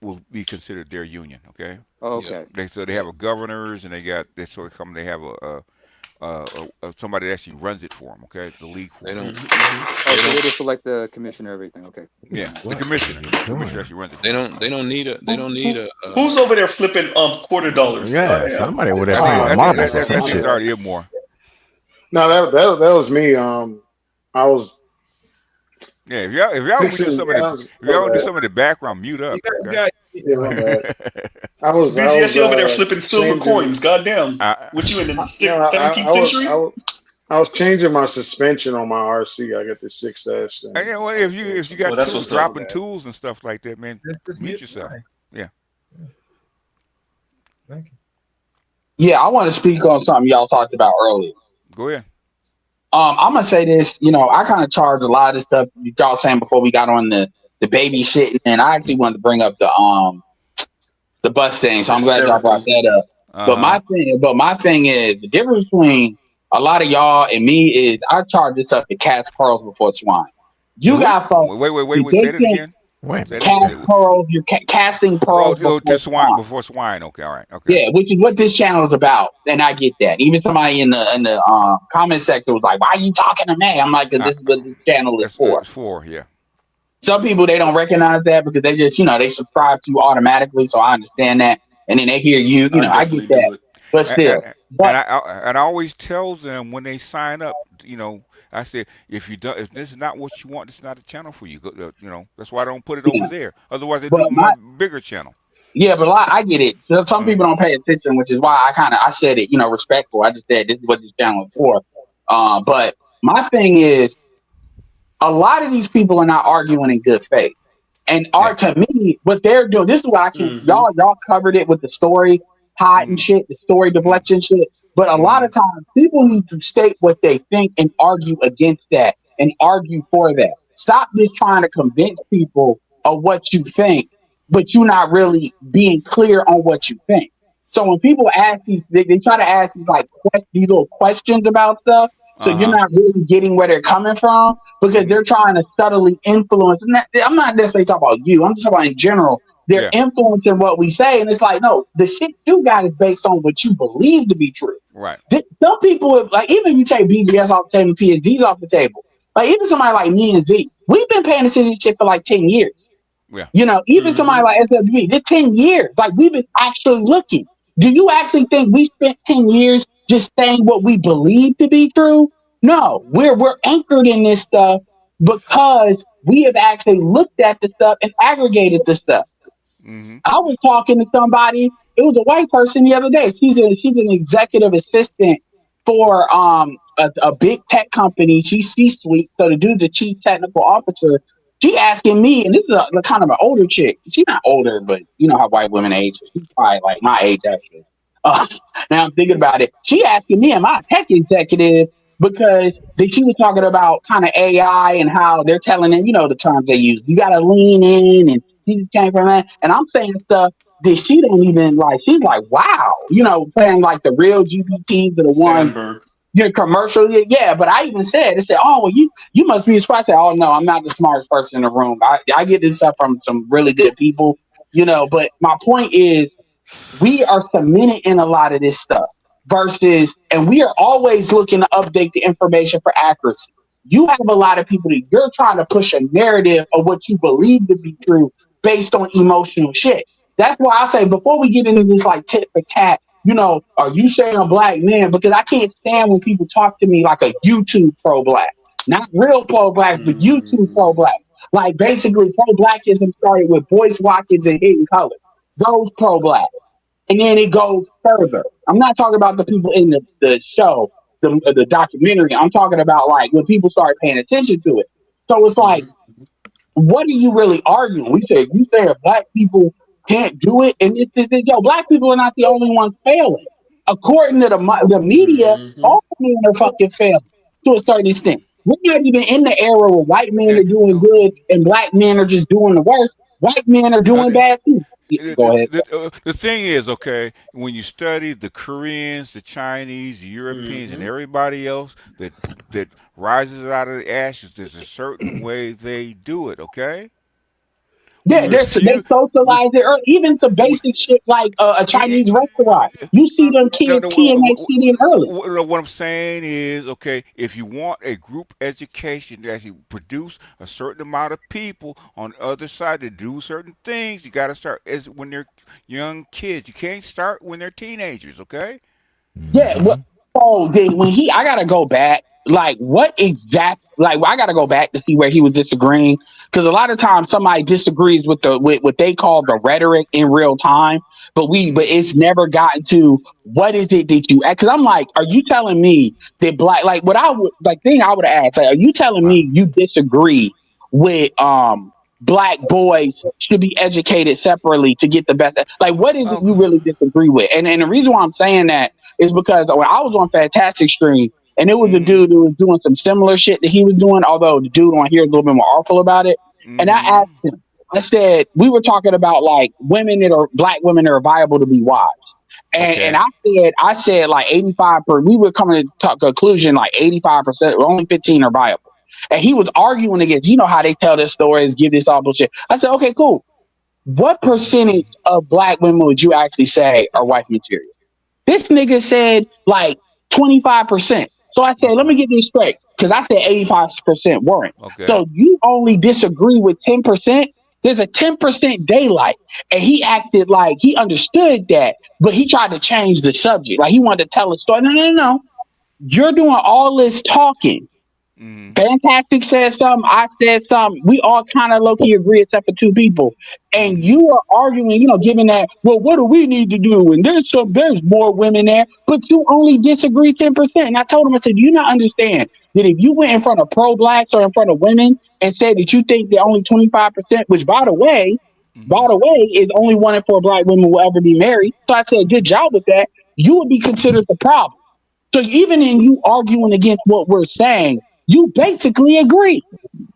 will be considered their union. Okay, Yep, Okay. they have yep. a governors and they sort of come. They have somebody that actually runs it for them. Okay, the league for They them. don't. Oh, They so they don't. just select the commissioner, everything. Okay. Yeah, the What commissioner. are you The doing? commissioner actually runs it for They them. don't. They don't need a. They Who, don't need who, a. who's over there flipping $quarter? Yeah, Goddamn. somebody over there I playing think with I think marbles that, or that some that's My just shit. bad. already more. No, that was me. I was Yeah, if y'all want to do fixing. some of the if My y'all want to do bad. some of the background, mute You up. got, you Okay. got. Yeah, my bad. I was BGS, you over there flipping silver changing. coins. Goddamn. I, What you in the No, 17th century? I was changing my suspension on my RC. I got the 6S and thing. you know what? If you Well, got that's tools what's up. dropping tools and stuff like that, man, Just mute mute yourself. mine. Yeah, Thank you. Yeah, I want to speak on something y'all talked about earlier. go ahead. I'm gonna say this. I kind of charge a lot of stuff y'all saying before we got on the baby shit, and I actually wanted to bring up the bus thing. So I'm glad y'all brought Hysterical. that up. Uh huh. But my thing is the difference between a lot of y'all and me is I charge this up to cat's pearls before swine. You Who? got folks Wait. they Say that think again. Wait. Say that. cast Say, pearls, you're casting pearls to before swine swine. before swine. Okay. All right. Okay. Yeah, which is what this channel is about, and I get that. Even somebody in the comment section was like, "Why are you talking to me?" I'm like, "Cause Uh, this is what this channel is for." it's four. Yeah. Some people they don't recognize that because they just they subscribe to you automatically. So I understand that, and then they hear you. I I get definitely that, do it. but And, still, and, but and I always tell them when they sign up, I said if this is not what you want, this is not a channel for you. That's why I don't put it over yeah, there. Otherwise, they but do my bigger channel. yeah, but I get it. So some Mm, people don't pay attention, which is why I said it, respectful. I just said this is what this channel is for. But my thing is, a lot of these people are not arguing in good faith. And yeah. art to me, what they're doing, this is what I think Mm-hmm. y'all covered it with the story hot and Mm, shit, the story mm, deflection shit. But a lot mm, of times people need to state what they think and argue against that and argue for that. Stop just trying to convince people of what you think, but you're not really being clear on what you think. So when people ask they try to ask these these little questions about stuff, so uh you're huh. not really getting where they're coming from because Mm, they're trying to subtly influence. And I'm not necessarily talking about you. I'm just talking about in general. They're yeah. influencing what we say, and it's like, no, the shit you got is based on what you believe to be true. Right. Some people, like even if you take BGS off the table, PhDs off the table, like even somebody like me and Z, we've been paying attention to shit for like 10 years. Yeah. Even Mm-hmm. somebody like SWB, this 10 years, like we've been actually looking. Do you actually think we spent 10 years just saying what we believe to be true? No, we're anchored in this stuff because we have actually looked at the stuff and aggregated the stuff. Hmm. I was talking to somebody. It was a white person the other day. She's an executive assistant for a big tech company. She's C-suite, so the dude's a chief technical officer. She asking me, and this is a kind of an older chick. She's not older, but you know how white women age. She's probably like my age actually. Uh, now I'm thinking about it. She asking me, am I a tech executive? Because she was talking about kind of AI and how they're telling them, the terms they use. You got to lean in, and she just came from that. And I'm saying stuff that she don't even like. She's like, wow, saying like the real GPTs are the ones Sandberg. commercial. Yeah, but I even said, oh, well, you must be smart. I said, oh, no, I'm not the smartest person in the room. I get this stuff from some really good people, but my point is we are cemented in a lot of this stuff and we are always looking to update the information for accuracy. You have a lot of people that you're trying to push a narrative of what you believe to be true based on emotional shit. That's why I say before we get into this like tit for tat, are you saying a black man? Because I can't stand when people talk to me like a YouTube pro black, not real pro blacks, but YouTube pro Mm-hmm. black. Like basically pro blackism started with Boyce Watkins and Hidden Color. Those pro black. And then it goes further. I'm not talking about the people in the show, the documentary. I'm talking about like when people start paying attention to it. So it's like, Mm-hmm. what are you really arguing? You say black people can't do it, and black people are not the only ones failing. According to the media, Mm-hmm. all men are fucking failing to a certain extent. We're not even in the era where white men And are doing good and black men are just doing the worst. White men are uh, doing bad too. Yeah, go ahead. the thing is, okay, when you study the Koreans, the Chinese, the Europeans, and Mm-hmm. everybody else that rises out of the ashes, there's a certain way they do it. Okay, You They refuse. socialize it, or even the basic shit like a Chinese restaurant. You see them No, kids no, keying they shit in early. what I'm saying is, okay, if you want a group education to actually produce a certain amount of people on the other side to do certain things, you got to start as when they're young kids. You can't start when they're teenagers, okay? Yeah, what? Oh, then I gotta go back. Like, what exact? Like, I gotta go back to see where he was disagreeing, because a lot of times somebody disagrees with what they call the rhetoric in real time, but it's never gotten to what is it that you? Because I'm like, are you telling me that black? Like, what I would like thing I would ask, like, are you telling me you disagree with black boys should be educated separately to get the best? Like, what is it you really disagree with? And the reason why I'm saying that is because when I was on Fantastic Stream, and it was a dude who was doing some similar shit that he was doing, although the dude on here is a little bit more awful about it. And I asked him, I said, we were talking about like black women that are viable to be wives. And I said like 85%, we were coming to a conclusion like 85%, only 15 are viable. And he was arguing against, you know how they tell their stories, give this all bullshit. I said, okay, cool. What percentage of black women would you actually say are wife material? This nigga said like 25%. So I said, let me get this straight, because I said 85% weren't. Okay. So you only disagree with 10%. There's a 10% daylight. And he acted like he understood that, but he tried to change the subject. Like he wanted to tell a story. No. You're doing all this talking. Fantastic said something. I said something. We all kind of low key agree, except for two people. And you are arguing, giving that. Well, what do we need to do? And there's more women there, but you only disagree 10%. And I told him, I said, do you not understand that if you went in front of pro blacks or in front of women and said that you think that only 25%, which by the way, is only 1 in 4 black women will ever be married. So I said, good job with that. You would be considered the problem. So even in you arguing against what we're saying, you basically agree.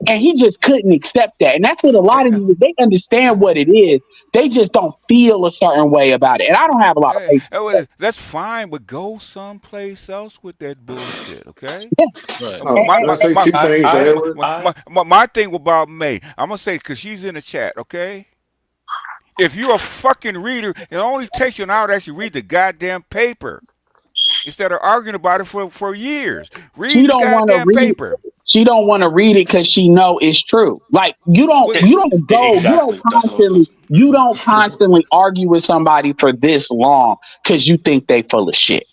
And he just couldn't accept that. And that's what a lot of you, they understand what it is. They just don't feel a certain way about it. And I don't have a lot of patience. That's fine, but go someplace else with that bullshit, okay? Can I say two things, Edward? My thing about May, I'm going to say, because she's in the chat, okay? If you're a fucking reader, it only takes you an hour to actually read the goddamn paper instead of arguing about it for years. Read the goddamn paper. She don't want to read it because she know it's true. Like you don't constantly argue with somebody for this long because you think they full of shit.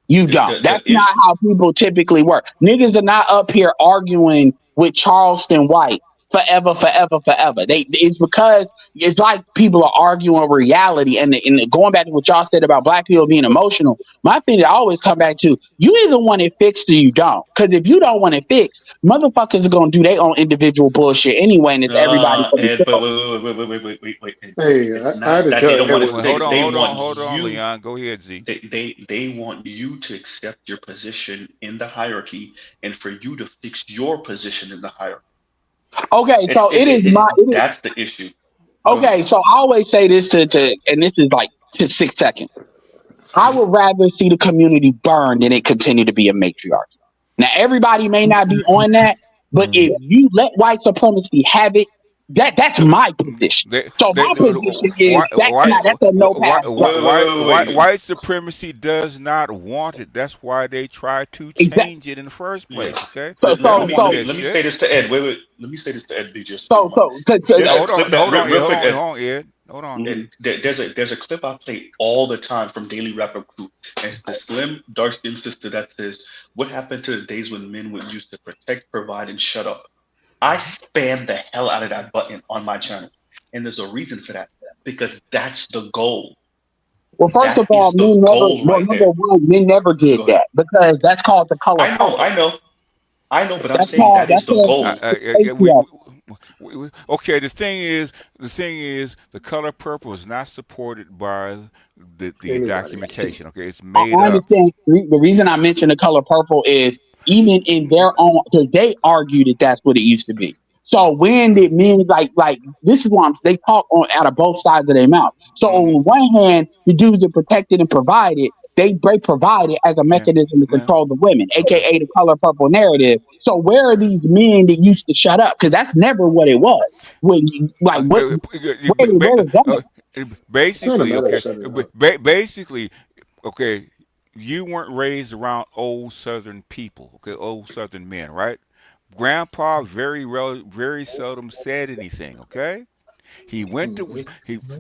You don't. That's not how people typically work. Niggas are not up here arguing with Charleston White forever. It's because it's like people are arguing reality. And going back to what y'all said about black people being emotional, my thing I always come back to, you either want it fixed or you don't. Because if you don't want it fixed, motherfuckers are gonna do their own individual bullshit anyway, and it's everybody. Wait. Hey, I had to tell Hold on, Leon. Go ahead, Z. They want you to accept your position in the hierarchy, and for you to fix your position in the hierarchy. Okay, so that's the issue. Okay, so I always say this to and this is like just 6 seconds. I would rather see the community burn than it continue to be a matriarchy. Now, everybody may not be on that, but if you let white supremacy have it, that's my position. My position is that's a no pass. White supremacy does not want it. That's why they try to change it in the first place. Okay. Let me say this to Ed. Wait. Let me say this to Ed. Hold on, Ed. Hold on. There's a clip I play all the time from Daily Rapper Group, and it's the slim, dark-skinned sister that says, "What happened to the days when men would used to protect, provide, and shut up?" I spam the hell out of that button on my channel, and there's a reason for that, because that's the goal. Well, first of all, men never did that, because that's called the color. I know, but I'm saying that is the goal. Okay, the thing is, the color purple is not supported by the documentation. Okay, it's made I understand. The reason I mentioned the color purple is even in their own, because they argued that that's what it used to be. So when did men like this is why they talk out of both sides of their mouth. So on one hand, the dudes that protected and provided, they provide it as a mechanism to control the women, aka the color purple narrative. So where are these men that used to shut up? Because that's never what it was. When you, like what? Where was that? Basically, matter, okay, shut it up. basically, okay, you weren't raised around old Southern people, okay, old Southern men, right? Grandpa very seldom said anything, okay? He went to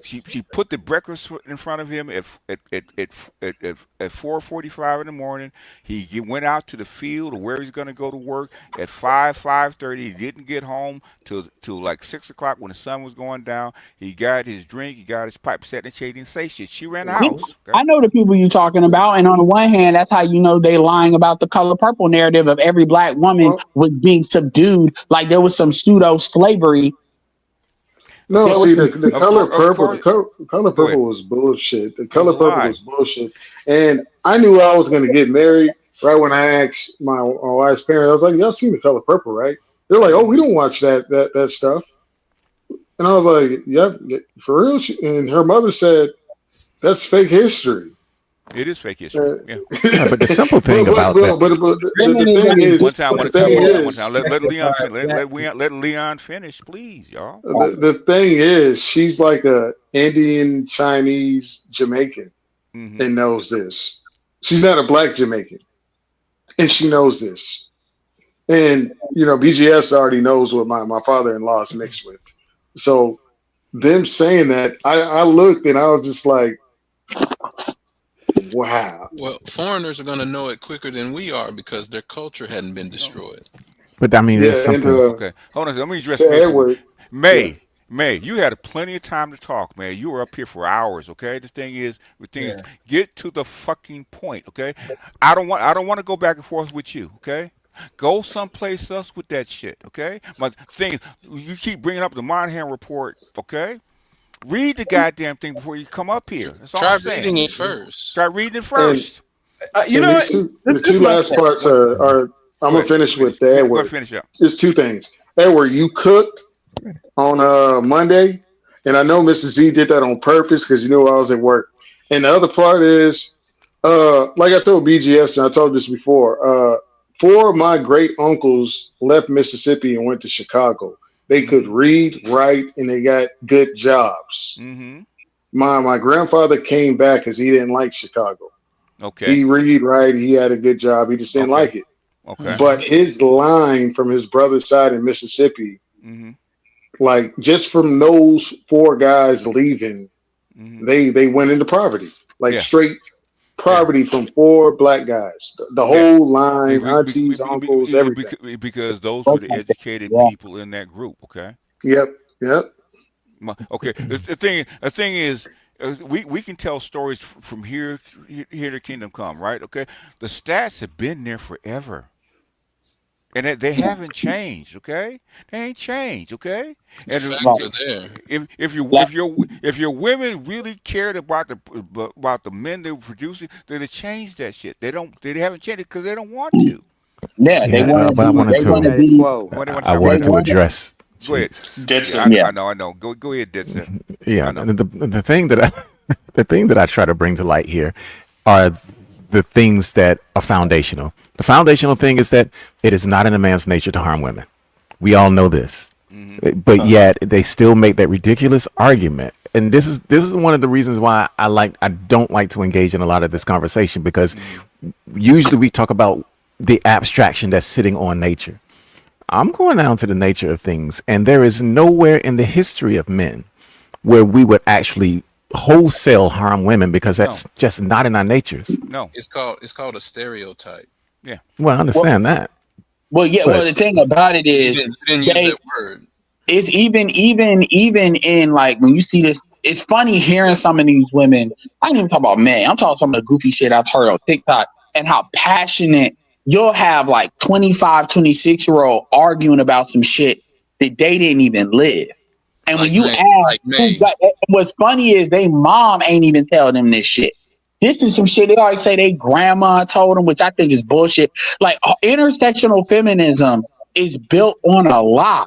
she put the breakfast in front of him at 4:45 in the morning. He went out to the field or where he's going to go to work at 5:30. He didn't get home till like 6 o'clock when the sun was going down. He got his drink, he got his pipe, sat in the shade, didn't say shit. She ran the Yeah, house. Okay? I know the people you're talking about, and on the one hand, that's how you know they lying about the color purple narrative of every black woman Well, was being subdued, like there was some pseudo slavery. no, see the Of color course, of purple, course. color Go ahead. purple was bullshit. The It was color a purple lie. was bullshit, and I knew I was gonna get married right when I asked my wife's parents. I was like, "Y'all seen the color purple, right?" They're like, "Oh, we don't watch that stuff," and I was like, "Yep, for real." And her mother said, "That's fake history." It is fake history. Yeah. Yeah, but the simple thing but about that, the thing One is, time, the thing one is, time. Let Leon finish. Let Leon finish, please, y'all. the thing is, she's like a Indian, Chinese, Jamaican, Hmm. and knows this. She's not a black Jamaican, and she knows this. And BGS already knows what my father-in-law is mixed with. So them saying that, I looked and I was just like, wow. Well, foreigners are going to know it quicker than we are because their culture hadn't been destroyed. but I mean, there's Yeah, and something. Okay, hold on. Let me address to May for Edward, yeah. May. You had plenty of time to talk, man. You were up here for hours. Okay. The thing is, get to the fucking point. Okay. I don't want to go back and forth with you. Okay. Go someplace else with that shit. Okay. My thing is, you keep bringing up the Moynihan report. Okay. Read the goddamn thing before you come up here. That's all Try I'm saying. reading it first. Try reading it And first. You and know these what? two, This the this two my last thing. parts are I'm Go gonna ahead. finish with the Go ahead. Edward. Finish up. It's two things. Edward, you cooked on Monday, and I know Mrs. Z did that on purpose because you knew I was at work. And the other part is, like I told BGS and I told this before, four of my great uncles left Mississippi and went to Chicago. They could Mm-hmm. read, write, and they got good jobs. Mm-hmm. My grandfather came back because he didn't like Chicago. Okay. He read, write, he had a good job. He just didn't Okay. like it. Okay. But his line from his brother's side in Mississippi, Mm-hmm. like just from those four guys leaving, Mm-hmm. they went into poverty, like Yeah. straight Yeah. poverty from four black guys. The Yeah. whole line, aunties, uncles, everything. Because those were the educated Yeah. people in that group. Okay. Yep, yep. Okay. The thing is, we can tell stories from here to kingdom come, right? Okay. The stats have been there forever. And they haven't changed, okay? They ain't changed, okay? The And facts are there. if your women really cared about the men they were producing, they'd have changed that shit. They haven't changed it because they don't want to. Yeah, they Yeah, want to but I be. wanted They want to to. Status be. quo. What they want to I talk about They wanted that? to want to. address. Go ahead. Jesus. Dead Yeah, set. Yeah. I know. Go ahead, Dixon. Yeah, I know. the thing that the thing that I try to bring to light here are the things that are foundational. The foundational thing is that it is not in a man's nature to harm women. We all know this, Mm-hmm. but yet they still make that ridiculous argument. And this is one of the reasons why I don't like to engage in a lot of this conversation, because usually we talk about the abstraction that's sitting on nature. I'm going down to the nature of things, and there is nowhere in the history of men where we would actually wholesale harm women, because No. that's just not in our natures. No. It's called a stereotype. Yeah. Well, I understand that, Well, yeah. Well, but the thing about it You is, didn't use they that word. it's even in like when you see this. It's funny hearing some of these women. I ain't even talk about men. I'm talking some of the goofy shit I've heard on TikTok and how passionate you'll have like 25, 26-year-old arguing about some shit that they didn't even live. And when Like you May. ask, Like May. what's funny is they mom ain't even telling them this shit. This is some shit they always say they grandma told them, which I think is bullshit. Like intersectional feminism is built on a lie.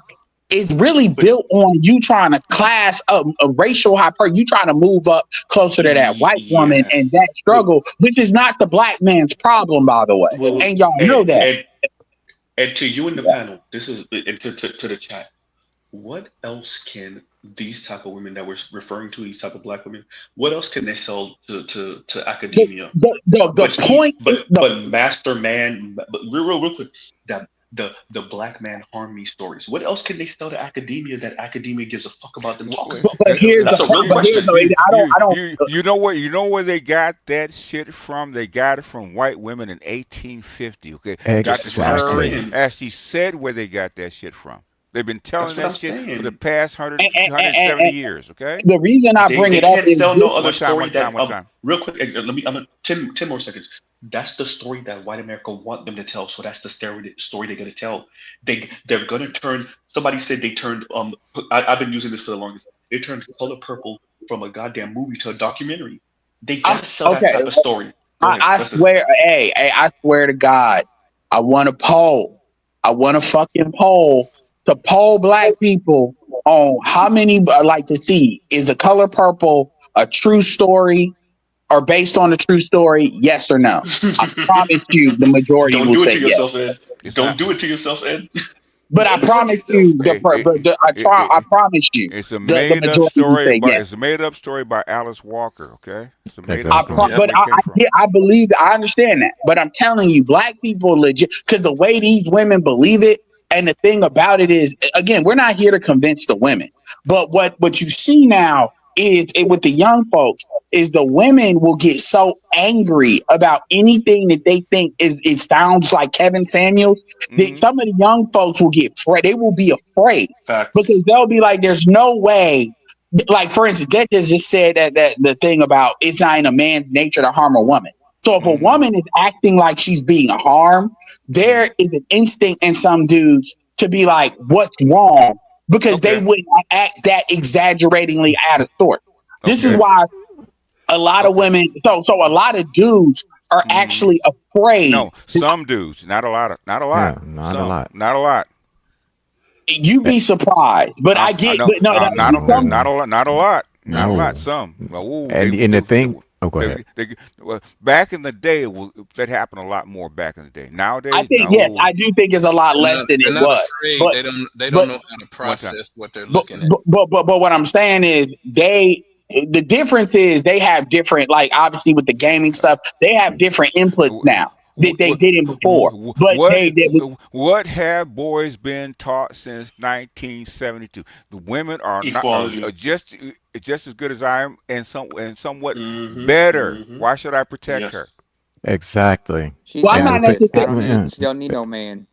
It's really But built on you trying to class up a racial hyper. You trying to move up closer to that white woman yeah. and that But struggle, which is not the black man's problem, by the way. well, And y'all know Ed, that. Ed, And to you in the Yeah. panel, this is and to the chat. What else can these type of women that we're referring to, these type of black women, what else can they sell to The, academia? the But point is master man, but real quick, that the black man harm me stories. What else can they sell to academia that academia gives a fuck about them talking about? but here's the That's a real but here's question. the I don't You know where they got that shit from? They got it from white women in 1850. Okay, Dr. That's what I'm Shirley Exactly. saying. actually said where they got that shit from. They've been telling That's what that I'm shit for the saying. past and, and, and, 170 and years. Okay, the reason I bring They it up can't is sell this. no other story one time, that one time. real quick. Let me. I'm gonna, 10 more seconds. That's the story that white America want them to tell. So that's the story they're gonna tell. They're gonna turn. Somebody said they turned. I've been using this for the longest. They turned Color Purple from a goddamn movie to a documentary. They I'm gotta sell that okay. type of story. Go ahead. I Listen. swear, hey, I swear to God, I want a poll. I want a fucking poll to poll black people on how many like to see is the Color Purple a true story or based on a true story? Yes or no? I promise you, the majority Don't will do it say to yes. yourself, Ed. It's Don't not. do it to yourself, Ed. But I Don't do it to promise yourself. you, Hey, I promise you, it's a the made up majority will story. say yes. It's a made up story by Alice Walker. Okay, it's a made up Exactly. story. That's But where it came from. I believe, I understand that. But I'm telling you, black people legit, because the way these women believe it, and the thing about it is, again, we're not here to convince the women. But what you see now is with the young folks is the women will get so angry about anything that they think is it sounds like Kevin Samuels. Hmm. Some of the young folks will get afraid. They will be afraid Facts. because they'll be like, "There's no way." Like for instance, Deck just said that the thing about it's not in a man's nature to harm a woman. So if a Hmm. woman is acting like she's being harmed, Hmm. there is an instinct in some dudes to be like, "What's wrong?" Because they Okay. wouldn't act that exaggeratingly out of sort. This is Okay. why a lot of Okay. women, so a lot of dudes are Hmm. actually afraid. No, some dudes, not a lot of, not a lot. Yeah, not a Some, lot. not a lot. You Eh, be surprised, but I I get, know, but no, not a, some not a lot, not a lot, not a lot. No. Some. Oh, And the thing. Oh, go ahead. well, back in the day, that happened a lot more. Back in the day. I Nowadays, think yes, no. I do think it's a lot less than They're it not was. afraid. But They don't but know how to One time. process what they're but looking at. but what I'm saying is the difference is they have different, like obviously with the gaming stuff, they have different inputs now that they didn't before. But What have boys been taught since 1972? The women Equality. are just as good as I am, and somewhat better. Mm-hmm. Why should I protect Yes. her? Exactly. She's I'm And the not thing, feminist. I don't necessarily. need. yeah. She don't need no man.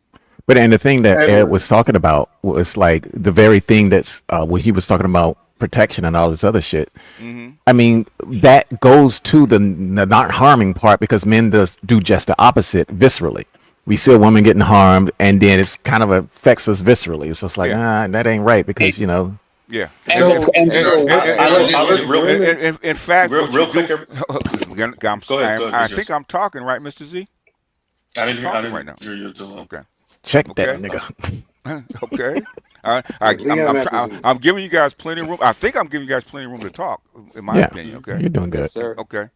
But and the thing that Ed Edward. was talking about was like the very thing that's when he was talking about protection and all this other shit. Hmm. I mean, that goes to the not harming part because men do just the opposite viscerally. We see a woman getting harmed, and then it's kind of affects us viscerally. It's just like, Yeah, that ain't right because you know. yeah. And, Women. In fact, what you Real quick. do, Go ahead. Go ahead. I It's think yours. I'm talking right, Mr. Z. I'm I talking right didn't now. hear you too long. Okay. Check that, Okay. nigga. Okay. Leon after Z. I'm giving you guys plenty of room. I think I'm giving you guys plenty of room to talk, in my Yeah, opinion. Okay. you're doing good. Yes, sir. Okay.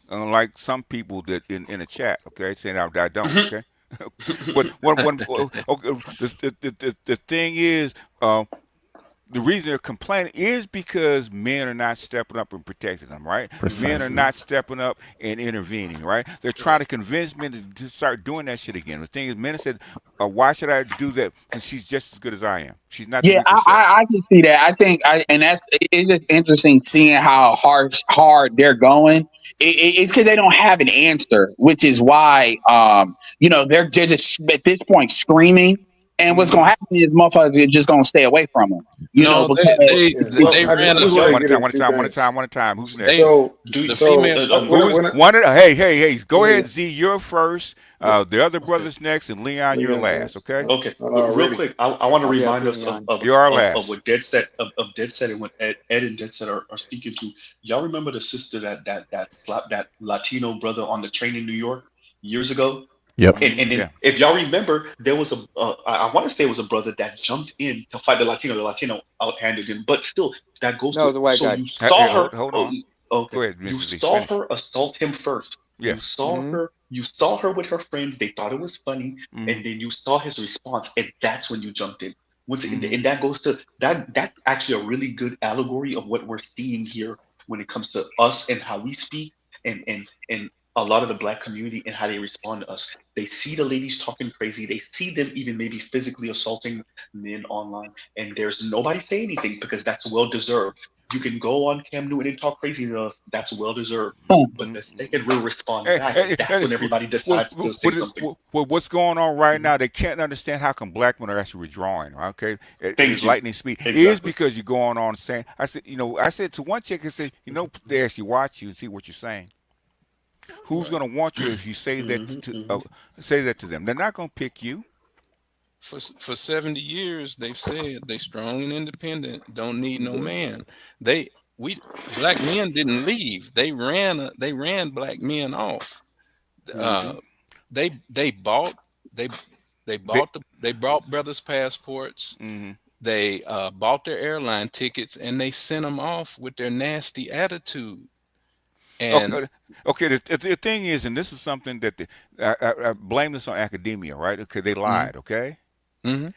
Unlike some people that in the chat, okay, saying I don't, Mhm. okay. But okay, the thing is, the reason they're complaining is because men are not stepping up and protecting them, right? Men are Precisely. not stepping up and intervening, right? They're trying to convince men to start doing that shit again. The thing is, men said, why should I do that when she's just as good as I am? She's not the yeah, weaker sex. I can see that. I think, and it's just interesting seeing how hard they're going. It's because they don't have an answer, which is why they're just at this point screaming. And what's gonna Mm-hmm. happen is motherfuckers are just gonna stay away from them. No, Because Yeah. Well, they I ran a just want to One get at a time, in one at a two time, one at a things. time, one at a time. Who's next? they So, the so female Who's when I, one? Hey, go yeah, ahead, Z. You're first. The other Okay. brothers next, and Leon, you're Leon last. asked Okay. Okay. Real already. quick, I want to I'll be remind after us Leon. You're our of last. what Dead set of Dead set and what Ed and Dead set are speaking to. Y'all remember the sister that slapped that Latino brother on the train in New York years ago? Yep. And Yeah. then if y'all remember, there was I want to say it was a brother that jumped in to fight the Latino. The Latino outhanded him, but still, that goes No, it to was a white so guy. you Hey, saw her. hold Oh, on. okay, Go ahead, you Mr. Z. saw Finish. her assault him first. Yes. You saw her with her friends. They thought it was funny, Mm-hmm. and then you saw his response, and that's when you jumped in. Mm-hmm. And that goes to that. That's actually a really good allegory of what we're seeing here when it comes to us and how we speak, and a lot of the black community and how they respond to us. They see the ladies talking crazy. They see them even maybe physically assaulting men online, and there's nobody say anything because that's well deserved. You can go on Cam Newton and talk crazy to us. That's well deserved. But the second we respond back, that's when everybody decides to say something. What's going on right now? They can't understand how come black men are actually withdrawing. Okay, at Thank you. lightning speed. It is Exactly. because you're going on saying. I said to one chick, I said, they actually watch you and see what you're saying. Who's going to want you if you say that to them? They're not going to pick you. For 70 years, they've said they strong and independent, don't need no man. Black men didn't leave. They ran black men off. They bought brothers' passports. Mm-hmm. They bought their airline tickets and they sent them off with their nasty attitude. And okay. The thing is, and this is something that I blame this on academia, right? Okay, they lied. Okay. Mm-hmm.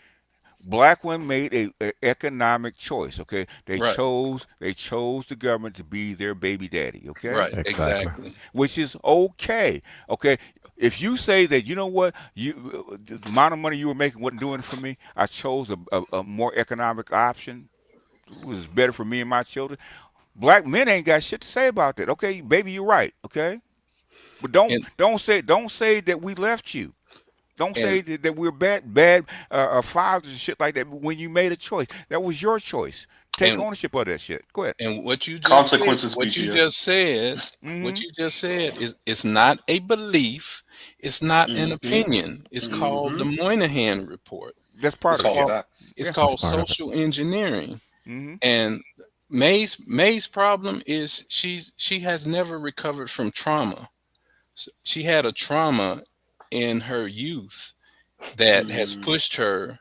Black women made a economic choice. Okay, they Right. chose the government to be their baby daddy. Okay, Right, exactly. Which is okay. Okay, if you say that, you know what, the amount of money you were making wasn't doing it for me, I chose a more economic option. It was better for me and my children. Black men ain't got shit to say about that. Okay, baby, you're right. Okay, but don't say that we left you. Don't say that we're bad fathers and shit like that. When you made a choice, that was your choice. Take ownership of that shit. Go ahead. And what you Consequences, just said, what you just said is it's not a belief, it's not an opinion. It's called the Moynihan report. That's part of it. It's called social engineering. Mm-hmm. And May's problem is she has never recovered from trauma. She had a trauma in her youth that has pushed her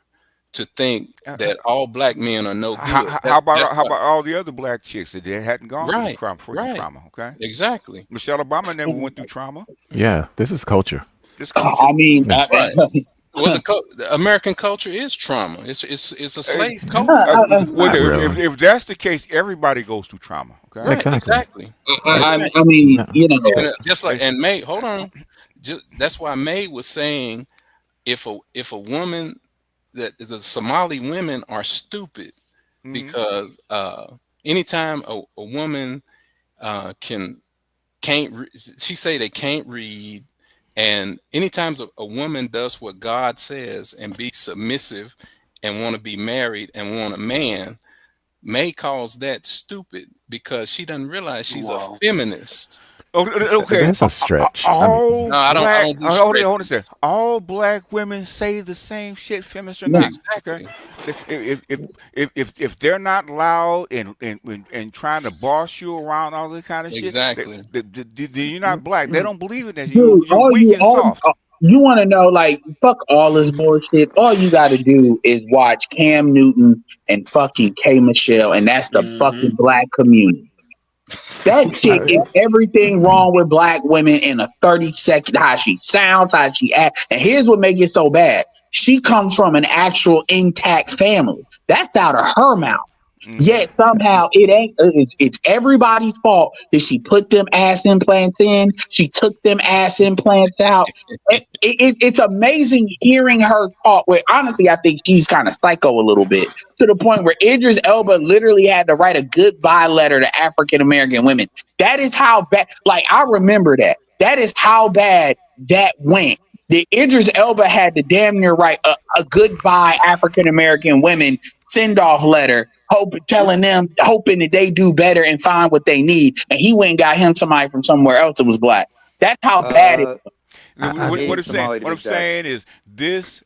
to think that all black men are no good. How about all the other black chicks that they hadn't gone through trauma? Okay, exactly. Michelle Obama never went through trauma. Yeah, this is culture. I mean, well, the American culture is trauma. It's a slave culture. Well, if that's the case, everybody goes through trauma. Okay, right, exactly. I mean, just like May. Hold on. That's why May was saying, if a woman, that the Somali women are stupid, because anytime a woman can't she say they can't read, and anytime a woman does what God says and be submissive and want to be married and want a man, May calls that stupid because she doesn't realize she's a feminist. Okay, that's a stretch. All I don't do stretch. Hold on a second. All black women say the same shit, feminists or not. Exactly. Okay? If they're not loud and trying to boss you around, all this kind of shit, exactly. You're not black. They don't believe in that. Dude, You're weak and soft. You want to know, like, fuck all this bullshit. All you got to do is watch Cam Newton and fucking K Michelle, and that's the fucking black community. That chick is everything wrong with black women in a 30-second. How she sounds, how she acts. And here's what makes it so bad. She comes from an actual intact family. That's out of her mouth. Yet somehow it ain't. It's everybody's fault that she put them ass implants in. She took them ass implants out. It's amazing hearing her talk. Where honestly, I think she's kind of psycho a little bit, to the point where Idris Elba literally had to write a goodbye letter to African American women. That is how bad. Like, I remember that. That is how bad that went. The Idris Elba had to damn near write a goodbye African American women send-off letter, hoping that they do better and find what they need. And he went and got him somebody from somewhere else that was black. That's how bad it is. What I'm saying is this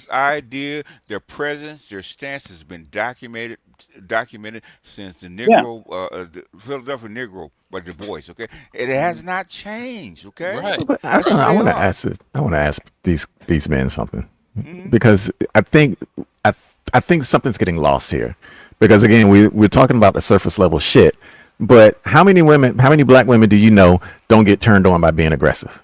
idea, their presence, their stance has been documented since the Negro, the Philadelphia Negro by Du Bois. Okay, it has not changed. Okay, right. But I want to ask these men something, because I think something's getting lost here. Because again, we're talking about the surface level shit, But how many black women do you know don't get turned on by being aggressive?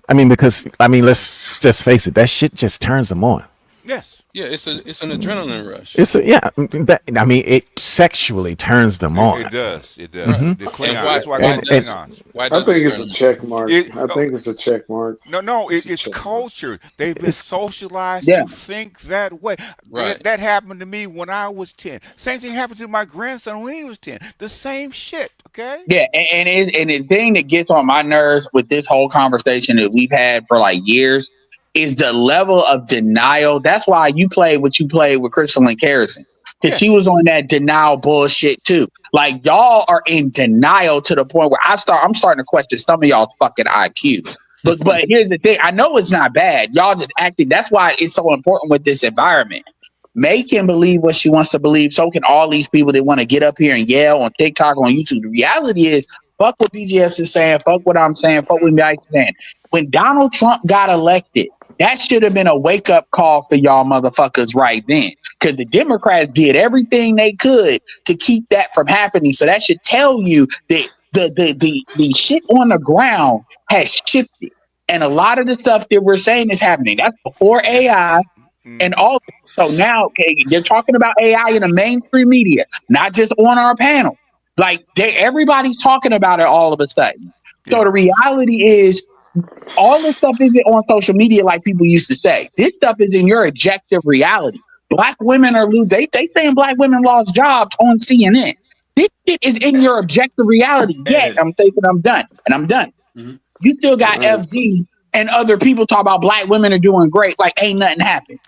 I mean, because let's just face it, that shit just turns them on. Yes. Yeah, it's an adrenaline rush. It sexually turns them It on. does. It does. Right. The And Klingons. why That's why I why call them does Klingons. why I does it think it's turn a them check mark. It, I think it's a check mark. no, It's a it's check mark. culture. They've been It's socialized Yeah. to think that way. right? That happened to me when I was 10. Same thing happened to my grandson when he was 10. The same shit, okay? Yeah, and the thing that gets on my nerves with this whole conversation that we've had for like years is the level of denial. That's why you played what you played with Crystal and Harrison, because she Yes. was on that denial bullshit too. Like y'all are in denial to the point where I'm starting to question some of y'all's fucking IQ. But here's the thing: I know it's not bad. Y'all just acting. That's why it's so important with this environment. May can believe what she wants to believe. So can all these people that want to get up here and yell on TikTok, on YouTube. The reality is, fuck what BGS is saying. Fuck what I'm saying. Fuck what Mike's saying. When Donald Trump got elected, that should have been a wake up call for y'all motherfuckers right then. Because the Democrats did everything they could to keep that from happening. So that should tell you that the shit on the ground has shifted. And a lot of the stuff that we're saying is happening. That's before AI and Mm-hmm. all. So now, okay, they're talking about AI in the mainstream media, not just on our panel. Like everybody's talking about it all of a sudden. So Yeah. the reality is, all this stuff isn't on social media like people used to say. This stuff is in your objective reality. Black women are losing. They saying black women lost jobs on CNN. This shit is in your objective reality. Yet Ed. I'm saying I'm done, and I'm done. Mhm. You still got Right. FG and other people talk about black women are doing great, like ain't nothing happened.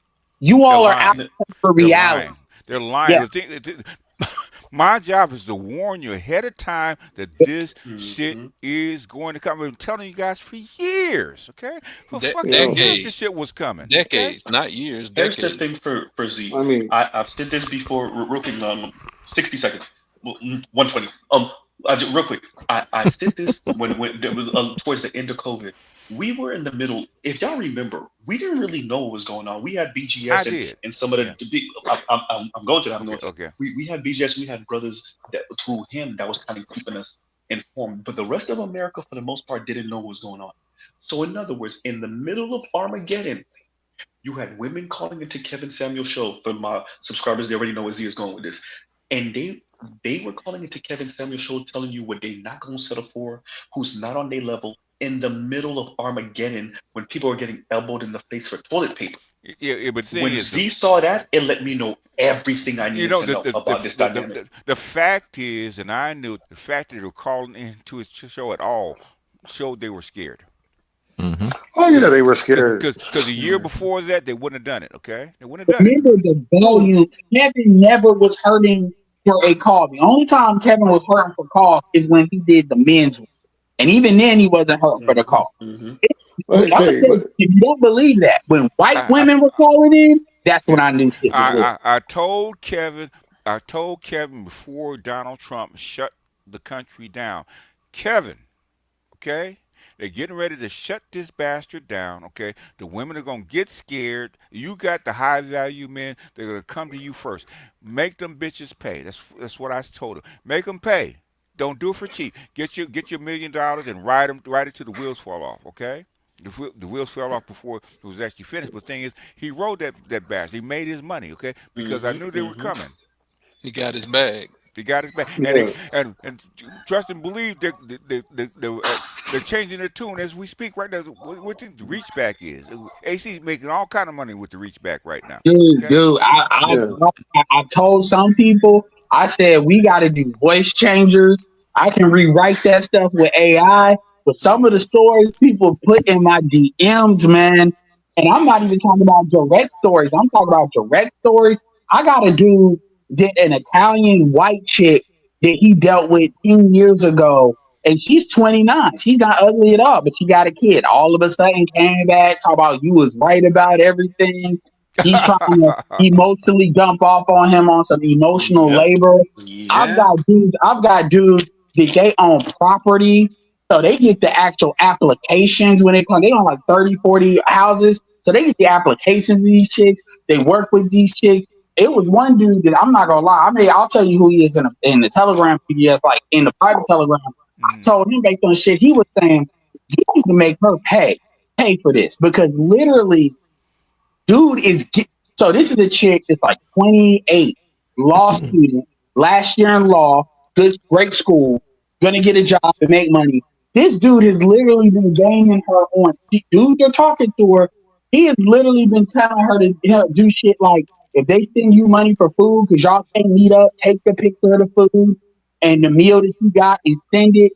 You They're all are out lying. for They're reality. lying. They're lying. Yeah. My job is to warn you ahead of time that this shit Mhm. is going to come. I've been telling you guys for years, okay? For fucking Yeah. years, this Decades, shit was coming, okay? decades, not years, Here's the decades. thing for Z. I mean, I've said this before. Real quick, 60 seconds, 120. Real quick. I said this when there was towards the end of COVID. We were in the middle. If y'all remember, we didn't really know what was going on. We had I BGS did. and some of Yeah. the big. I'm going to that. I'm Okay. going to. Okay. We had BGS. We had brothers that through him that was kind of keeping us informed. But the rest of America, for the most part, didn't know what was going on. So in other words, in the middle of Armageddon, you had women calling into Kevin Samuel's show. For my subscribers, they already know where Z is going with this. And they were calling into Kevin Samuel's show, telling you what they not gonna settle for, who's not on their level, in the middle of Armageddon when people are getting elbowed in the face for toilet paper. Yeah. But the thing When is, Z saw that, it let me know everything I you needed know, to know about this dynamic. the fact is, and I knew the fact that they were calling into his show at all showed they were scared. Mm-hmm. oh yeah, they were scared. Because a year before that, they wouldn't have done it, okay? They wouldn't have done it. Remember the volume. Kevin never was hurting for a call. The only time Kevin was hurting for calls is when he did the men's one. And even then he wasn't hurting for the call. Mm-hmm. I'm gonna Okay, tell you, if you don't believe that, when white I, women were calling in, that's when I knew shit was real. I told Kevin, before Donald Trump shut the country down, Kevin, okay? They're getting ready to shut this bastard down, okay? The women are going to get scared. You got the high value men. They're going to come to you first. Make them bitches pay. That's what I told them. Make them pay. Don't do it for cheap. Get your $1 million and ride it till the wheels fall off, okay? The wheels fell off before it was actually finished. But the thing is, he rode that bastard. He made his money, okay? Because I knew they were coming. He got his bag. He got his back, yeah. and trust and believe they're changing their tune as we speak right now. What the reach back is? AC making all kind of money with the reach back right now. Okay. Dude, Yeah. I told some people, I said we got to do voice changers. I can rewrite that stuff with AI. But some of the stories people put in my DMs, man, and I'm not even talking about direct stories. I'm talking about direct stories. I got a dude that an Italian white chick that he dealt with 10 years ago, and she's 29. She's not ugly at all, but she got a kid. All of a sudden came back, talk about you was right about everything. He's trying to emotionally dump off on him on some emotional Yep. labor. I've Yeah. got dudes that they own property. So they get the actual applications when they come. They own like 30, 40 houses. So they get the applications of these chicks. They work with these chicks. It was one dude that I'm not gonna lie. I mean, I'll tell you who he is in the Telegram PDS, like in the private Telegram. I told him based on shit he was saying, you need to make her pay for this because literally, dude is. So this is a chick that's like 28, law student, last year in law, good, great school, gonna get a job and make money. This dude has literally been gaming her on. Dudes are talking to her. He has literally been telling her to do shit like if they send you money for food because y'all can't meet up, take the picture of the food and the meal that you got and send it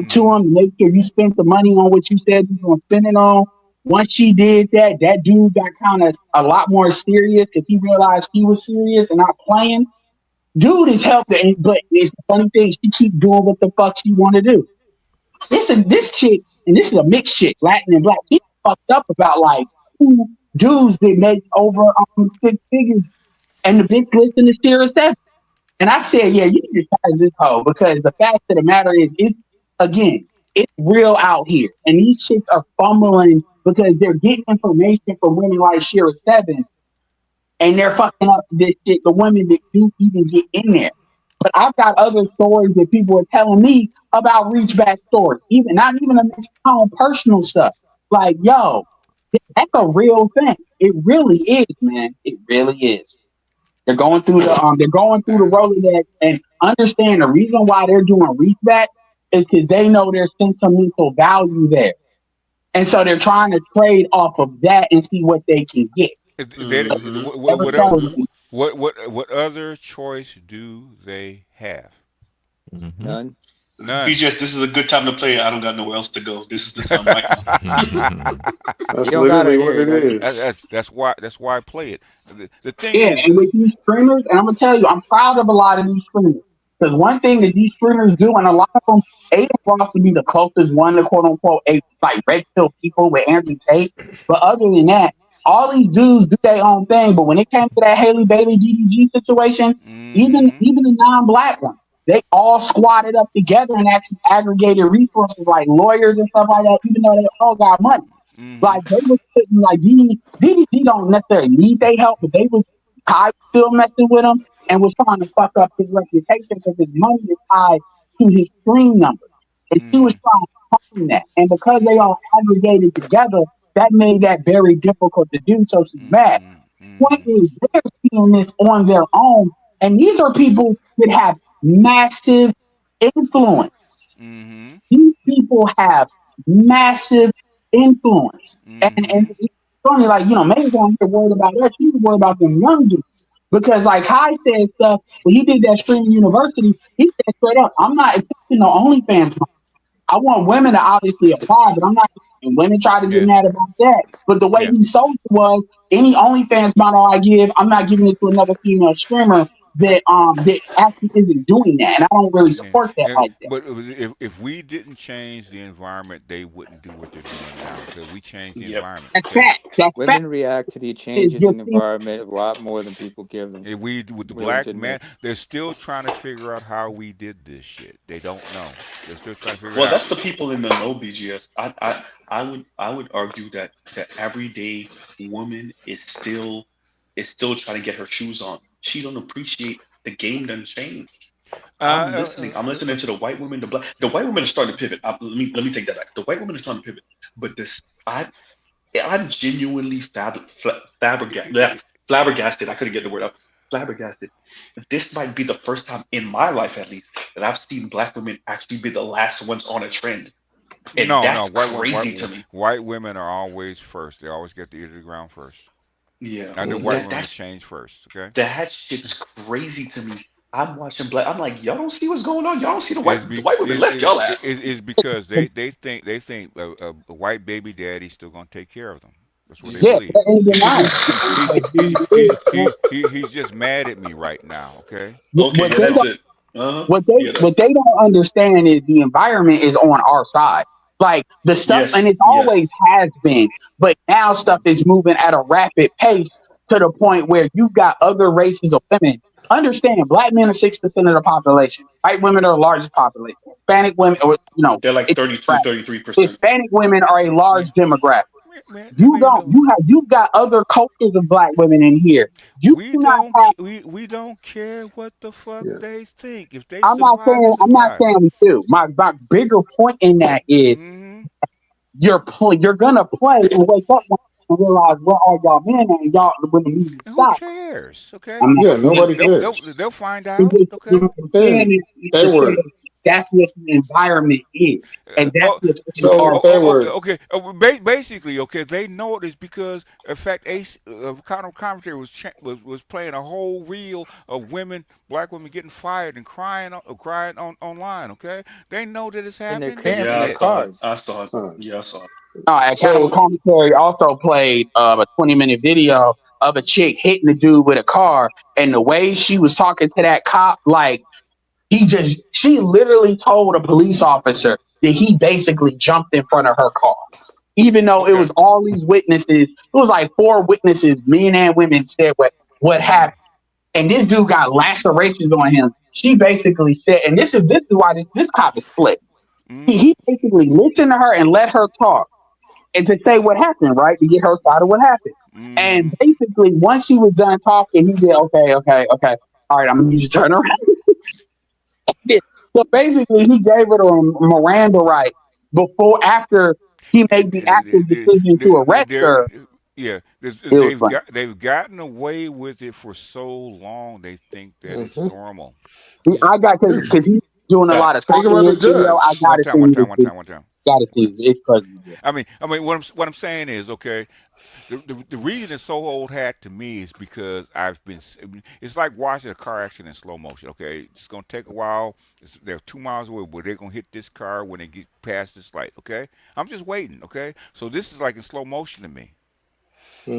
to him. Make sure you spent the money on what you said you were gonna spend it on. Once she did that, that dude got kind of a lot more serious because he realized he was serious and not playing. Dude is helping, but it's a funny thing. She keep doing what the fuck she want to do. This chick, and this is a mixed chick, Latin and black. She fucked up about like two dudes that make over 6 figures, and the bitch listen to Sirius 7. And I said, yeah, you need to try this hoe because the fact of the matter is, it's real out here, and these chicks are fumbling because they're getting information from women like Sirius 7, and they're fucking up this shit. The women that do even get in there. But I've got other stories that people are telling me about reach back stories, even not even a mix my own personal stuff. Like, yo, that's a real thing. It really is, man. It really is. They're going through the Rolodex and understand the reason why they're doing reach back is because they know there's sentimental value there. And so they're trying to trade off of that and see what they can get. What other choice do they have? None. None. BGS, this is a good time to play. I don't got nowhere else to go. This is the time right now. That's literally what it is. That's why I play it. The thing Yeah, is, and with these streamers, and I'm gonna tell you, I'm proud of a lot of these streamers. Because one thing that these streamers do, and a lot of them, Aiden Ross would be the closest one to quote unquote like red pill people with Andrew Tate. But other than that, all these dudes do their own thing. But when it came to that Haley Bailey DDG situation, even the non-black ones, they all squatted up together and actually aggregated resources like lawyers and stuff like that, even though they all got money. Like they was putting like DDG don't necessarily need their help, but they was still messing with him and was trying to fuck up his reputation because his money is tied to his stream numbers. And she was trying to find that. And because they all aggregated together, that made that very difficult to do. So she's mad. Point is, they're seeing this on their own. And these are people that have massive influence. These people have massive influence. And it's funny, like, maybe don't have to worry about us. You need to worry about them young dudes. Because like Kai said stuff, when he did that streaming university, he said straight up, I'm not accepting no OnlyFans. I want women to obviously apply, but I'm not. And women try to get mad about that. But the way he sold it was, any OnlyFans model I give, I'm not giving it to another female streamer that actually isn't doing that, and I don't really support that like that. But if we didn't change the environment, they wouldn't do what they're doing now because we changed the environment. That's fact. Women react to the changes in the environment a lot more than people give them. If with the black man, they're still trying to figure out how we did this shit. They don't know. They're still trying to figure it out. Well, that's the people in the know, BGS. I would argue that the everyday woman is still trying to get her shoes on. She don't appreciate the game done changed. I'm listening to the white women, the white women are starting to pivot. Let me take that back. The white women are starting to pivot, but I'm genuinely flabbergasted. I couldn't get the word out. Flabbergasted. This might be the first time in my life, at least, that I've seen black women actually be the last ones on a trend. And that's crazy to me. White women are always first. They always get the ear to the ground first. Yeah, and the white women change first. Okay, that shit's crazy to me. I'm watching black. I'm like, y'all don't see what's going on. Y'all don't see the white women left y'all ass. It's because they think a white baby daddy's still gonna take care of them. That's what they believe. He's just mad at me right now. Okay. Okay, yeah, that's it. What they don't understand is the environment is on our side. Like the stuff, and it always has been, but now stuff is moving at a rapid pace to the point where you've got other races of women. Understand, black men are 6% of the population. White women are the largest population. Hispanic women, they're like 32, 33%. Hispanic women are a large demographic. man, I You mean, don't. You've got other cultures of black women in here. You we do not don't have. we don't care what the fuck Yeah. they think. If they I'm not survive, they saying. I'm not survive. saying we do. My bigger point in that is Hmm. you're gonna play and wake up one day and realize where all y'all men at, and y'all when the music And who stops. cares? Okay, I'm not Yeah, saying nobody cares. they'll find I'm out. just, what Okay. I'm saying And is to Edward, say that's what the environment is, and that's Oh, what's in our. so Edward, okay. Basically, okay, they know it is because, in fact, Ace, counter commentary was playing a whole reel of women, black women getting fired and crying online. Okay, they know that it's in their happening. They camp, Yeah, in see I their it. saw it. cars. I saw it. uh, Yeah, I saw it. Accountable so commentary also played a 20-minute video of a chick hitting the dude with a car, and the way she was talking to that cop, like she literally told a police officer that he basically jumped in front of her car. Even though it Okay. was all these witnesses, it was like four witnesses, men and women, said what Mm-hmm. happened. And this dude got lacerations on him. She basically said, and this is why this cop is slick. Mm-hmm. He basically listened to her and let her talk and to say what happened, right? To get her side of what happened. And Mm-hmm. basically, once she was done talking, he said, okay. All right, I'm gonna need you to turn around. So basically, he gave her a Miranda right after he made the actual decision to arrest They're, her. yeah, It was funny. they've gotten away with it for so long. They think that it's mhm. normal. I got because he's doing a That, lot of think talking about in the his video. I judge. gotta send you this. One time. Gotta see Okay. it. It's crazy. I mean, what I'm saying is, okay, the reason it's so old hat to me is because it's like watching a car accident in slow motion. Okay, it's gonna take a while. They're 2 miles away, but they're gonna hit this car when they get past this light. Okay, I'm just waiting. Okay, so this is like in slow motion to me.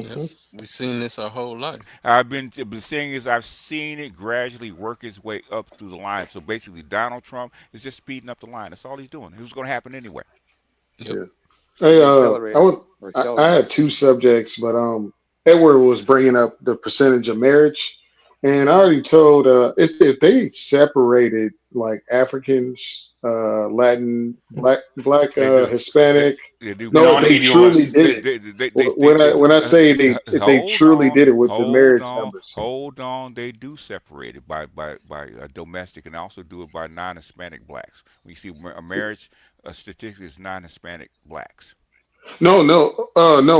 Yep. Hmm. We've seen this our whole life. The thing is, I've seen it gradually work its way up through the line. So basically, Donald Trump is just speeding up the line. That's all he's doing. It was going to happen anyway. Yep. Yeah. He's Hey, an I accelerator was or I accelerant. had two subjects, but Edward was bringing up the percentage of marriage, and I already told if they separated like Africans, Latin, black, They do. They, Hispanic. they do No, because they truly Non-BDOS. did it. When I say if they truly did it with the marriage numbers. hold on. They do separate it by domestic and also do it by non-Hispanic blacks. When you see a marriage statistic is non-Hispanic blacks. No.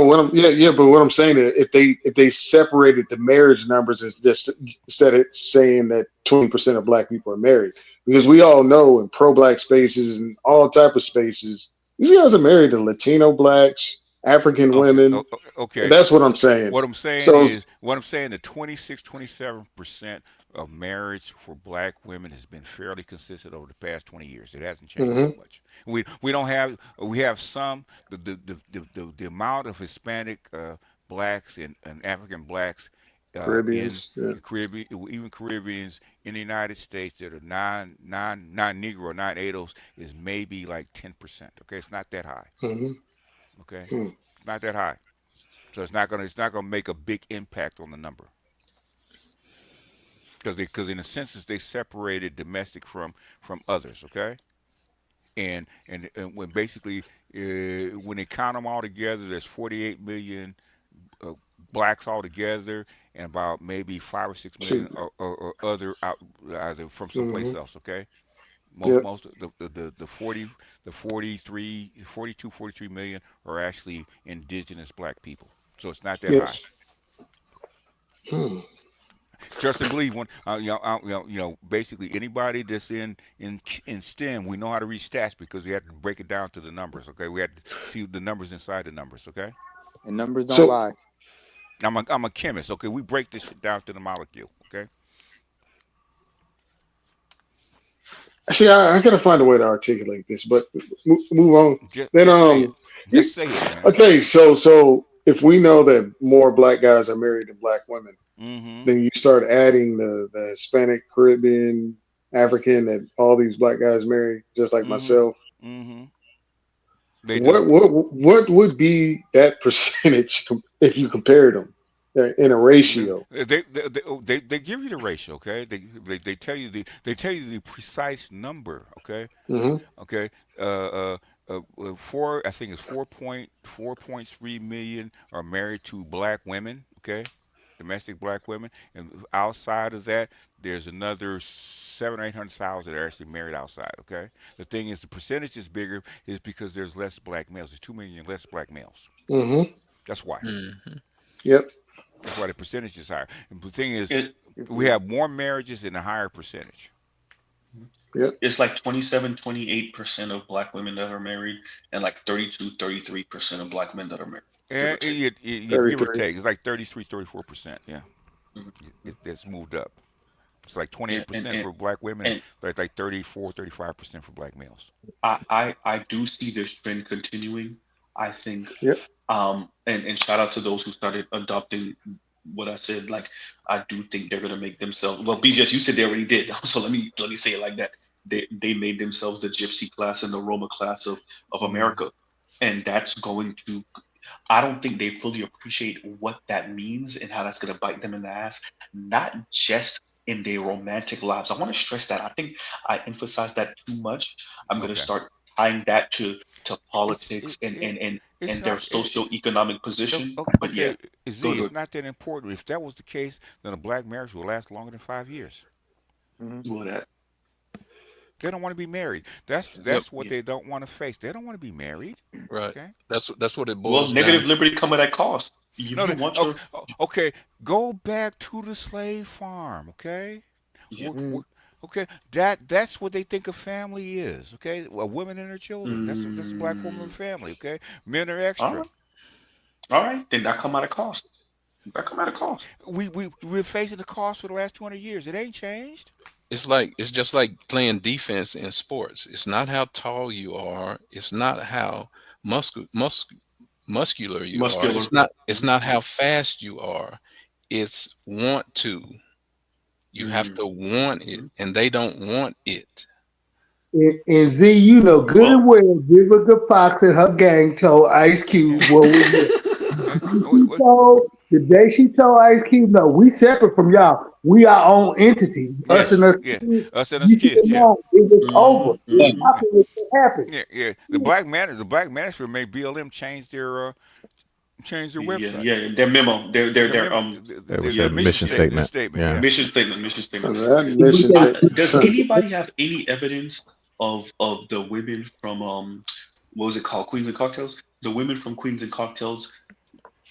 What I'm yeah, but what I'm saying is, if they separated the marriage numbers and just instead of saying that 20% of black people are married, because we all know in pro-black spaces and all type of spaces, these guys are married to Latino blacks, African Okay. women. Okay. That's what I'm saying. So What I'm saying, the 26, 27% of marriage for black women has been fairly consistent over the past 20 years. It hasn't changed hmm that much. We have some the amount of Hispanic blacks and African blacks in Caribbeans, yeah. the Caribbean, even Caribbeans in the United States that are non Negro, non ADOS is maybe like 10%. Okay, it's not that high. hmm Okay, it's not that high. So it's not gonna make a big impact on the number because in a census they separated domestic from others. Okay, and when basically when they count them all together, there's 48 million uh, blacks altogether, and about maybe 5 or 6 million or other out either from someplace hmm else. Okay, most Yep. most of the 40 the 43 42 43 million are actually indigenous black people. So it's not that high. Yes. Hmm. Trust and believe. When basically anybody that's in STEM, we know how to read stats because we have to break it down to the numbers. Okay, we have to see the numbers inside the numbers. Okay, And numbers don't So lie. I'm a chemist. Okay, we break this shit down to the molecule. Okay, see, I gotta find a way to articulate this, but move on. just Then just say it. Just say it, man. okay, so if we know that more black guys are married than black women, Mm-hmm. then you start adding the Hispanic, Caribbean, African that all these black guys marry, just like Mm-hmm. myself. Mm-hmm. They do. What would be that percentage if you compared them in a ratio? They give you the ratio, okay? They tell you the precise number, okay? Hmm Okay. I think it's 4.3 million are married to black women. Okay, domestic black women, and outside of that, there's another 700,000 or 800,000 that are actually married outside. Okay, the thing is, the percentage is bigger is because there's less black males. There's 2 million less black males. Mm-hmm. That's why. Yep. That's why the percentage is higher. And the thing is, It, we have more marriages and a higher percentage. Yep. it's like 27, 28% of black women that are married, and like 32, 33% of black men that are married, give or And take. give or 33. take, it's like 33, 34%. Yeah, Mhm. it's moved up. It's like And, 28% for black women and and like 34, 35% for black males. I do see this trend continuing. I think, Yep. and shout out to those who started adopting what I said. Like, I do think they're gonna make themselves. Well, BJS, you said they already did. So let me say it like that. They made themselves the gypsy class and the Roma class of Mm. America, and that's going to. I don't think they fully appreciate what that means and how that's gonna bite them in the ass. Not just in their romantic lives. I want to stress that. I think I emphasize that too much. I'm going to Okay. start tying that to It's politics it's and their not socioeconomic position. But yeah, okay. go Z, ahead. it's not that important. If that was the case, then a black marriage will last longer than 5 years. Well, that They don't want to be married. That's Yep. that's what yeah. they don't want to face. They don't want to be married. Right. Okay. That's what it Well, boils down negative to. liberty come at that cost. If No, you want okay, your okay. Go back to the slave farm. Okay. yeah. Okay, that's what they think a family is. Okay, a woman and her children. That's a black woman Mm, family. Okay, men are all extra. right, all right. Then that come at a cost. That come at a cost. We're facing the cost for the last 200 years. It ain't changed. It's just like playing defense in sports. It's not how tall you are. It's not how muscular you are. Muscular. It's not how fast you are. It's want to. You have Mm, to want it, hmm. and they don't want it. And Z, you know good Well, and well, Vivica Fox and her gang told Ice Yeah. Cube what was it? Yeah. The day she told Ice Cube, no, we separate from y'all. We our own entity. Us and Yes. us Yeah. kids. Us and us You should have kids. Yeah. known it was over. mm-hmm, It mm-hmm. Yeah. happened what happened. Yeah. Yeah. The black manosphere made BLM change their Yeah, website. yeah. Their memo, Their memo, That was yeah, a their mission mission statement. statement. Statement. Yeah. Yeah. mission statement. That It was mission Does statement. anybody have any evidence of the women from what was it called, Queens and Cocktails? The women from Queens and Cocktails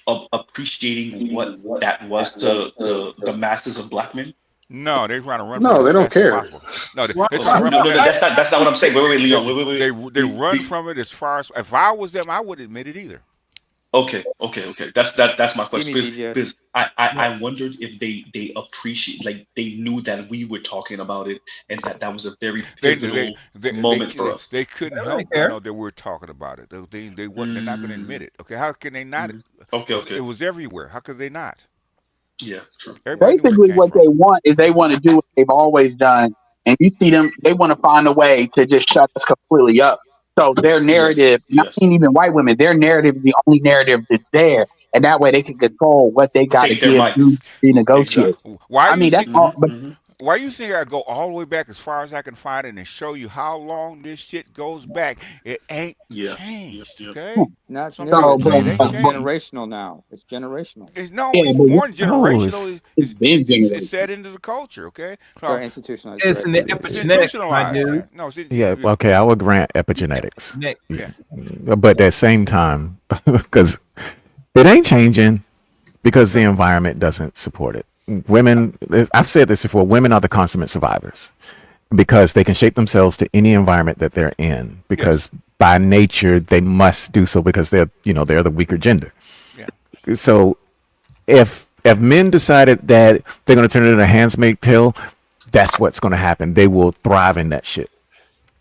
of appreciating what that was to the masses of black men. No, they're trying to run from it No, as they don't fast as care. possible. No, they're Okay, trying to run no, from no, no, that. that's not what I'm saying. Wait, Leon, They run from it as far as if I was them, I wouldn't admit it either. Okay. That's my Give question me because BGS. I wondered if they appreciate, like, they knew that we were talking about it and that was a very They they pivotal they they, moment for us. they couldn't They don't really help but know care. that we're talking about it. They're not going to admit Mm, it. Okay, how can they not? It okay. was everywhere. How could they not? Yeah, true. Everybody knew where it Basically, came what from. they want is they want to do what they've always done, and you see them. They want to find a way to just shut us completely up. So their Yes, narrative, not yes. even white women, their narrative is the only narrative that's there, and that way they can control what they got to Take their give mics. to renegotiate. Why I you mean, that's think? all. Hmm, But hmm. Why you think I go all the way back as far as I can find it and show you how long this shit goes back? It ain't Yeah, changed. yeah. Okay, Not so I'm trying no, to so, tell you, no, it ain't it's changed. generational now. It's generational. It's no, yeah, it's but more than No, generational. it's been It's generational. set into the culture. Okay, so Sorry, institutionalized. You're It's right, in the brother. it's epigenetics, my institutionalized. dude. Yeah, no, Yeah. Okay, I will grant epigenetics, yeah. Epigenetics. but at the same time, because it ain't changing because the environment doesn't support it. Women, I've said this before. Women are the consummate survivors because they can shape themselves to any environment that they're in. Yes. Because by nature they must do so because they're the weaker gender. Yeah. So if men decided that they're going to turn it into a handsmaid tale, that's what's going to happen. They will thrive in that shit.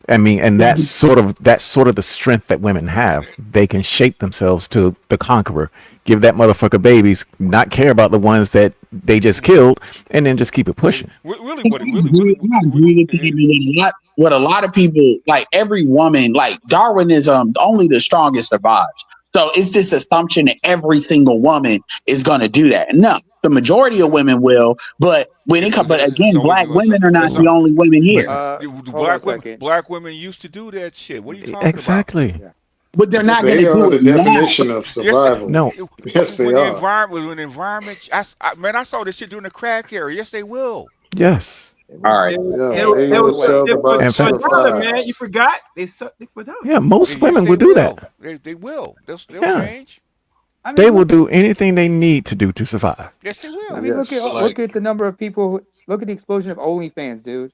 I mean, and that's sort of the strength that women have. They can shape themselves to the conqueror, give that motherfucker babies, not care about the ones that they just killed, and then just keep it pushing. Really, I what it really, agree with you. What a lot of people, like every woman, like Darwinism, only the strongest survives. So it's this assumption that every single woman is going to do that. No, The majority of women will, but when it comes, but again, black women are not the only women here. Black women used to do that shit. What are you talking Exactly. about? Yeah. But they're not going They to are do the it now. definition of survival. No. Yes, they When the are. environment, man, I saw this shit during the crack era. Yes, they will. Yes. All right. Yeah, And they by the will way, sell the bodies In for fact, dollar, fries. man. You forgot they sucked it for dollar. yeah, most Yes, women they will do will. that. They will. They'll Yeah. change. I mean, They will do anything they need to do to survive. Yes, they will. I mean, Yes. look at the number of people. Look at the explosion of OnlyFans, dude.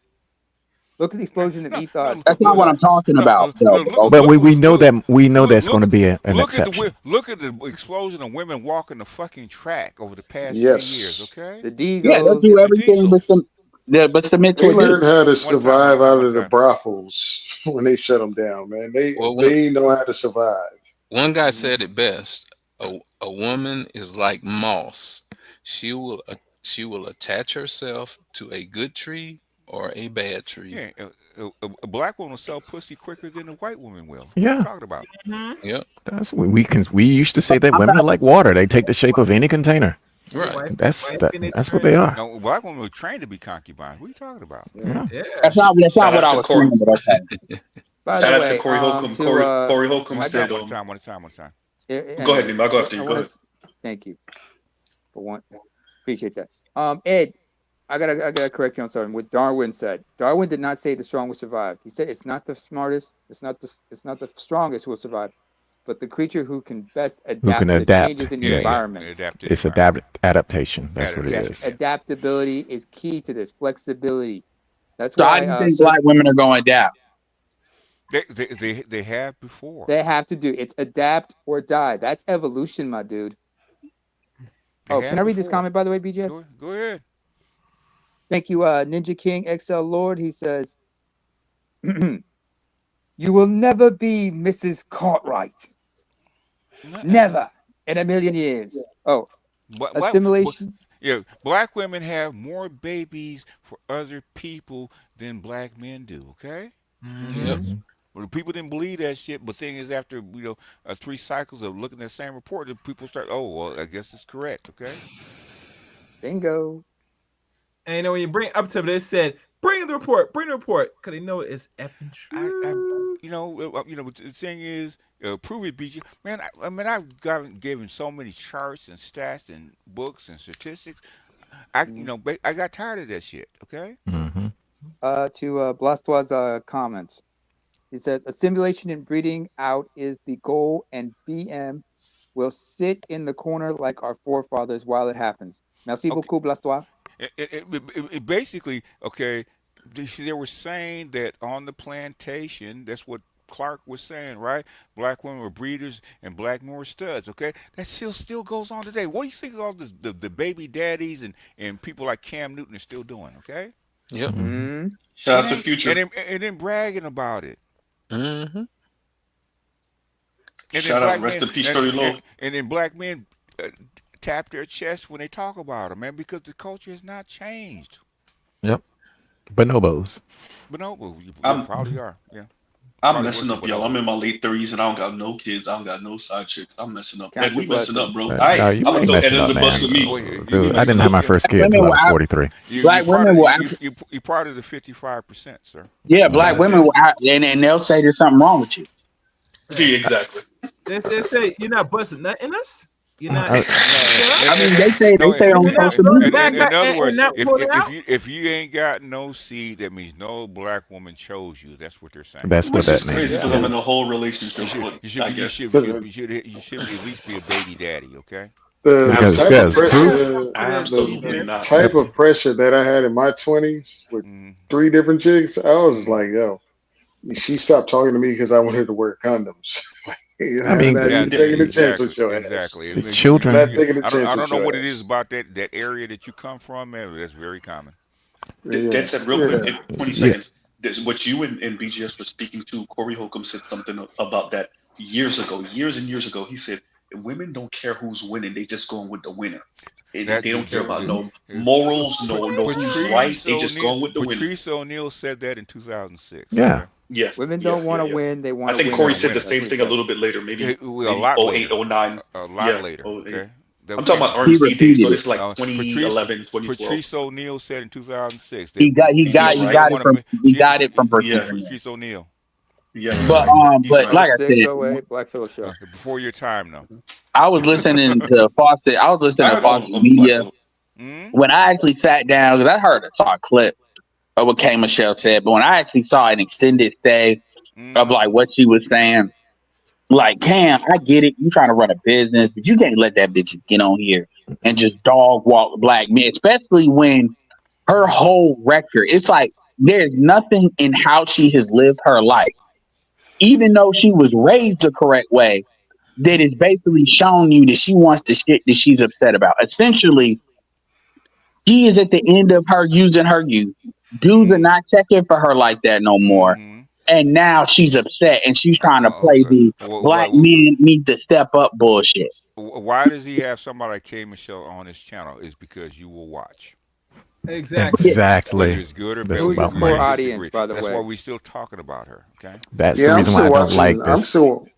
Look at the explosion of e-thoughts. That's not what I'm talking about, though. But we know that's going to be an look at exception. look at the explosion of women walking the fucking track over the past 3 years. Yes. Okay, The Yeah, they'll diesels. do the everything diesels. but submit to They a dude. learned how to One time, one survive time, out one of the time. brothels when they shut them down, man. Well, They know how to survive. one guy said it best. A woman is like moss. She will attach herself to a good tree or a bad tree. Yeah, a black woman will sell pussy quicker than a white woman will. What are Yeah. you talking about? Yep. That's we used to say that I'm women not. are like water. They take the shape of any container. Right. That's what they are. No, black women were trained to be concubines. What are you talking about? Yeah. Yeah. That's not Shout what out I to was Corey. saying, but okay. By Shout the out to way, Corey Holcomb. Corey Holcomb One said, time, one time, one time, one time. go ahead, Nima. I'll go after you. Go ahead. Thank you for one. Appreciate that. Ed, I gotta correct you on something. What Darwin said. Darwin did not say the strong will survive. He said it's not the smartest, it's not the strongest who will survive, but the creature who can best Who adapt can to the adapt? changes in the Yeah. environment. Adapt to the It's environment. adaptation. That's what it Adaptation. is. Adaptability is key to this. Flexibility. That's So how why do you think black women are going to adapt? They have before. they have to do it's adapt or die. That's evolution, my dude. They Can have I read this before. comment by the way, BJS? Go ahead. Thank you, Ninja King XL Lord. He says, "You will never be Mrs. Cartwright. Never in a million years." Oh, assimilation. Yeah, black women have more babies for other people than black men do. Okay. Yep. Well, people didn't believe that shit, but thing is, after 3 cycles of looking at the same report, the people start. Oh, well, I guess it's correct. Okay. Bingo. And you know when you bring up to this said, bring the report, because they know it's effing true. The thing is, prove it, BG. Man, I've given so many charts and stats and books and statistics. I got tired of that shit. Okay. Mm-hmm. To Blastois' comments. He says, assimilation and breeding out is the goal, and BM will sit in the corner like our forefathers while it happens. Merci beaucoup, Blastois. It basically, okay, they were saying that on the plantation, that's what Clark was saying, right? Black women were breeders and black men were studs, okay? That still goes on today. What do you think all the baby daddies and people like Cam Newton are still doing, okay? Yep. Mm-hmm. Shout out to Future. And then bragging about it. Mm-hmm. And Shout then out, rest in peace, Shirley Lowe. And then black men tap their chest when they talk about it, man, because the culture has not changed. Yep. Bonobos. Bonobo, you I'm- probably are, yeah. I'm Probably messing worse up, than y'all. I'm bonobos. in my late 30s and I don't got no kids. I don't got no side chicks. I'm messing up. Count Ed, we your messing up, blessings. bro. No, you I'm ain't gonna throw Ed messing under up, the bus man. with me. Boy, We Dude, I messing didn't have up. my first kid until I was 43. Black women will You're part of the 55%, sir. Yeah, black women will and they'll say there's something wrong with you. Yeah, exactly. They say you're not busting nothing in us. You're not. I mean, they say it on social media. In other words, not pulling it out. if you ain't got no seed, that means no black woman chose you. That's what they're saying. That's what Which that is crazy means. because I'm in a whole relationship. You should I at guess. least be a baby daddy, okay? The Because type guys, of proof. pressure, Absolutely the not. type of pressure that I had in my 20s with 3 different chicks, I was just like, yo, she stopped talking to me because I wanted to wear condoms. I mean, not even taking a chance with your ass. Exactly. The children. Not taking a I chance don't with know your what ass. it is about that area that you come from, man. That's very common. That said, real quick, in 20 Yeah. seconds. What you and BGS were speaking to, Corey Holcomb said something about that years and years ago. He said, women don't care who's winning, they just going with the winner. They don't care about no morals, no who's right. They just going with the winner. Patrice O'Neal said that in 2006. Yeah. Okay? Yes. Women don't want to win; they want I to think win. Corey on said the win. same thing a little bit later, maybe A lot 08, later. 09. A lot Yeah, later. 08. Okay. I'm talking about He RNC days, so repeated it. this is like Patrice 2011, 2012. Patrice O'Neill said in 2006 that He got he Yeah, got he she right. didn't got it want to from make he got it from Yeah, Patrice O'Neill. yes, But he's but right. like I said, 0608 Black Phillip Show. Before your time, though. I was listening to Foster. I was listening I to heard Foster of Black Media Phillip. Mm? when I actually sat down because I heard saw a clip of what K Michelle said, but when I actually saw an extended stay of Mm-hmm. like what she was saying, like Cam, I get it, you trying to run a business, but you can't let that bitch get on here and just dog walk black men, especially when her whole record, it's like there's nothing in how she has lived her life, even though she was raised the correct way, that is basically showing you that she wants the shit that she's upset about. Essentially, she is at the end of her using her youth. Dudes are Mm-hmm. not checking for her like that no more. Mm-hmm. And now she's upset and she's trying to play Okay. the black men need to step up bullshit. Why does he have somebody like K. Michelle on his channel? Is because you will watch. Exactly. Whether Exactly. it's good or bad, That's Who's we his about agree core to money. audience, disagree. by the That's why way? we're still talking about her. Okay. That's the Yeah, reason why I don't like I'm this. still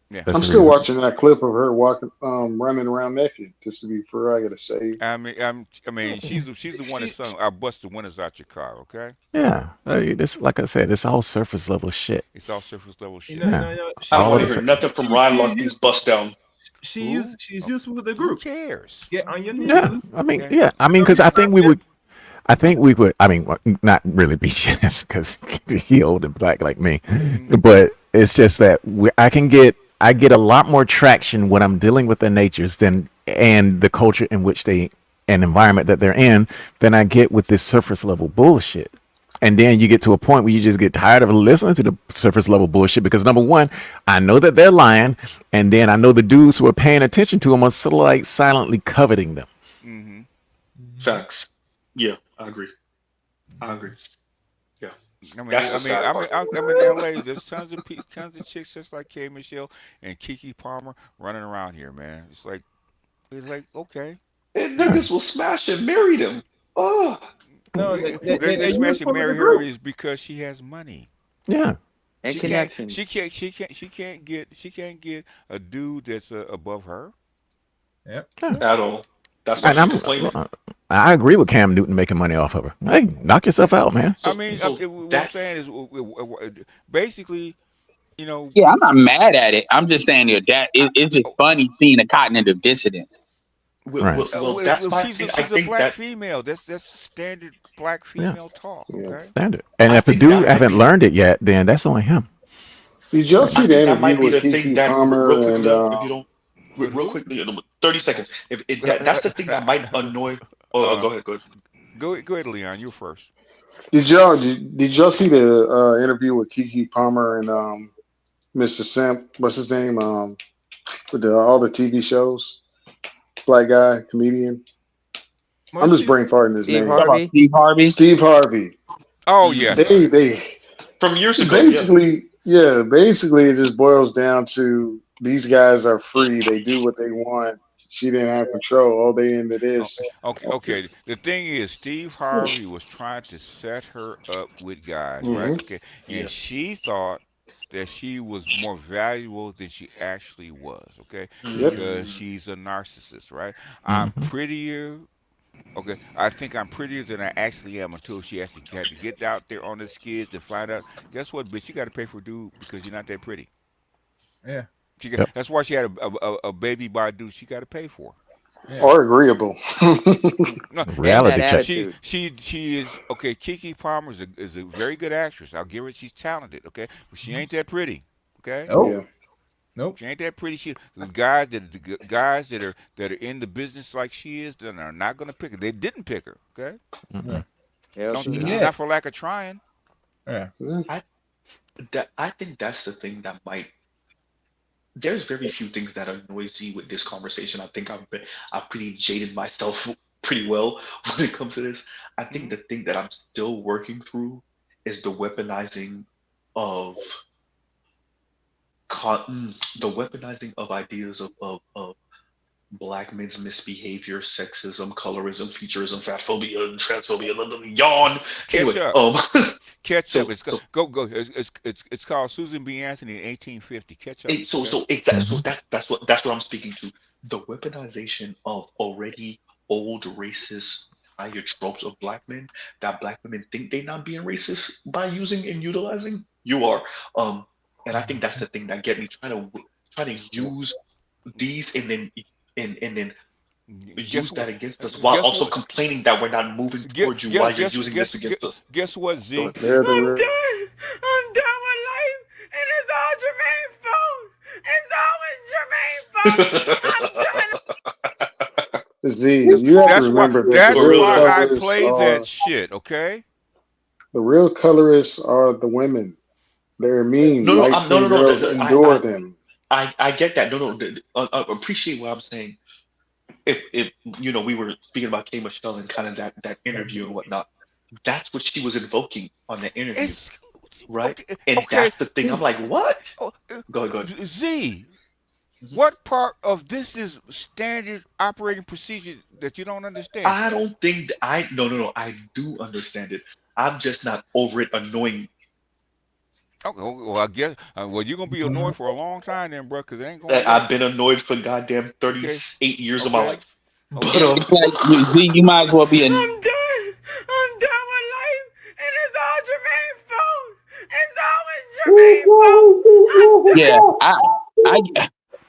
Yeah. That's I'm the still reason. watching that clip of her walking, running around naked. Just to be fair, I gotta say. I mean, she's the one that sung "I Bust the Windows Out Your Car." Okay. Yeah, this like I said, it's all surface level shit. It's all surface level You shit. know, Yeah, I don't all want of to it's hear nothing from Ryan Locht's bust down. Who? she's useful with the Who group. cares? Get on your knees. yeah. I mean, Okay. yeah. I mean, because I think we would. I mean, well, not really BGS because he old and black like me, Mm-hmm. but it's just that I get a lot more traction when I'm dealing with their natures than and the culture in which they and environment that they're in than I get with this surface level bullshit. And then you get to a point where you just get tired of listening to the surface level bullshit because number one, I know that they're lying, and then I know the dudes who are paying attention to them are sort of like silently coveting them. Mm-hmm. Facts. Yeah, I agree. I agree. Yeah, I mean, that's I the mean, sad I mean, part. I'm in LA. There's tons of chicks just like K. Michelle and Kiki Palmer running around here, man. It's like okay, And Yeah, niggas will smash and marry them. Oh, No, they they're smash and useful with the marry her group. is because she has money. yeah. And She can't. She connections. can't. She can't. She can't get a dude that's above her. Yep. Yeah. at all. That's why And she's complaining. I agree with Cam Newton making money off of her. Hey, knock yourself out, man. I So, mean, so what I'm that saying is, basically, you know, Yeah, I'm not mad at it. I'm just saying that I, it's just funny seeing a cognitive dissonance. Right. that's my she's thing. I she's a think black that female. That's standard black Yeah. female talk. Yeah. Okay. Standard. And I if a think dude that might haven't be learned it yet, then that's on him. Did y'all see I the think that interview might be with the thing Kiki that real Palmer quick, and Leon, if you don't With real who? quickly, 30 seconds. If that's the thing that might annoy. Oh, uh, go ahead, go ahead. go ahead, Leon. You first. did y'all see the interview with Kiki Palmer and Mr. Simp? What's his name? With all the TV shows, black guy comedian. I'm just brain farting his Steve name. Talk about Harvey. Steve Harvey. Steve Harvey. Oh Mm. yes. Oh yeah. They From years ago, yeah. basically it just boils down to these guys are free. They do what they want. She didn't have control. Oh, they into Oh, this. okay. Okay. The thing is, Steve Harvey was trying to set her up with guys, right? Hmm. Okay, and Yeah. she thought that she was more valuable than she actually was. Okay, Yep. because Mm. she's a narcissist, right? I'm Hmm. prettier. Okay, I think I'm prettier than I actually am until she actually had to get out there on the skids to find out. Guess what, bitch? You got to pay for a dude because you're not that pretty. Yeah. Yep. That's why she had a baby by a dude she got to pay for. Yeah. Or agreeable. No, And that Reality check. attitude. she is okay. Kiki Palmer is a very good actress. I'll give her she's talented. Okay, but she ain't that pretty. Okay, Nope. Yeah. Nope. she ain't that pretty. She the guys that are in the business like she is, then are not gonna pick her. They didn't pick her. Okay, Mm-mm. Hell don't to the Yeah. no. not for lack of trying. Yeah. Yeah. I think that's the thing that might. There's very few things that are noisy with this conversation. I think I've pretty jaded myself pretty well when it comes to this. I think Hmm. the thing that I'm still working through is the weaponizing of the weaponizing of ideas of black men's misbehavior, sexism, colorism, futurism, fat phobia, and transphobia. Yawn. Catch Anyway, up. Catch up. so It's so go. It's called Susan B. Anthony in 1850. Catch up. Okay. so exactly so Hmm. that's what I'm speaking to. the weaponization of already old racist tired tropes of black men that black women think they're not being racist by using and utilizing. You are, and I think that's the thing that get me trying to use these and then Guess use what? that against us while Guess also what? complaining that we're not moving Guess towards you while guess you're guess using this guess guess, against us. guess what, Go Z? ahead. They're the I'm real. done. I'm done with life, and it's all Jermaine's fault. It's always Jermaine's fault. I'm done. Z, you have to That's why. remember that the That's For real real why though. I colorists play that are shit. Okay. the real colorists are the women. They're mean. No, no, Light I'm no, no, skinned no. girls endure them. I get that. No, no. Appreciate what I'm saying. If we were speaking about K Michelle and kind of that interview and whatnot, that's what she was invoking on the interview, It's right? okay. And Okay. that's the thing. I'm like, what? Oh, Go ahead, go ahead. Z. Mhm. What part of this is standard operating procedure that you don't understand? I don't think I no, no, no. I do understand it. I'm just not over it annoying. Okay, well, I guess. Well, you're gonna be annoyed for a long time then, bro, because it ain't going I've away. been annoyed for goddamn Okay. 38 years of my Okay. life. But Okay. It's like you might as well be a. I'm done. I'm done with life, and it's all Jermaine's fault. It's always Jermaine's fault. I'm Yeah, done. I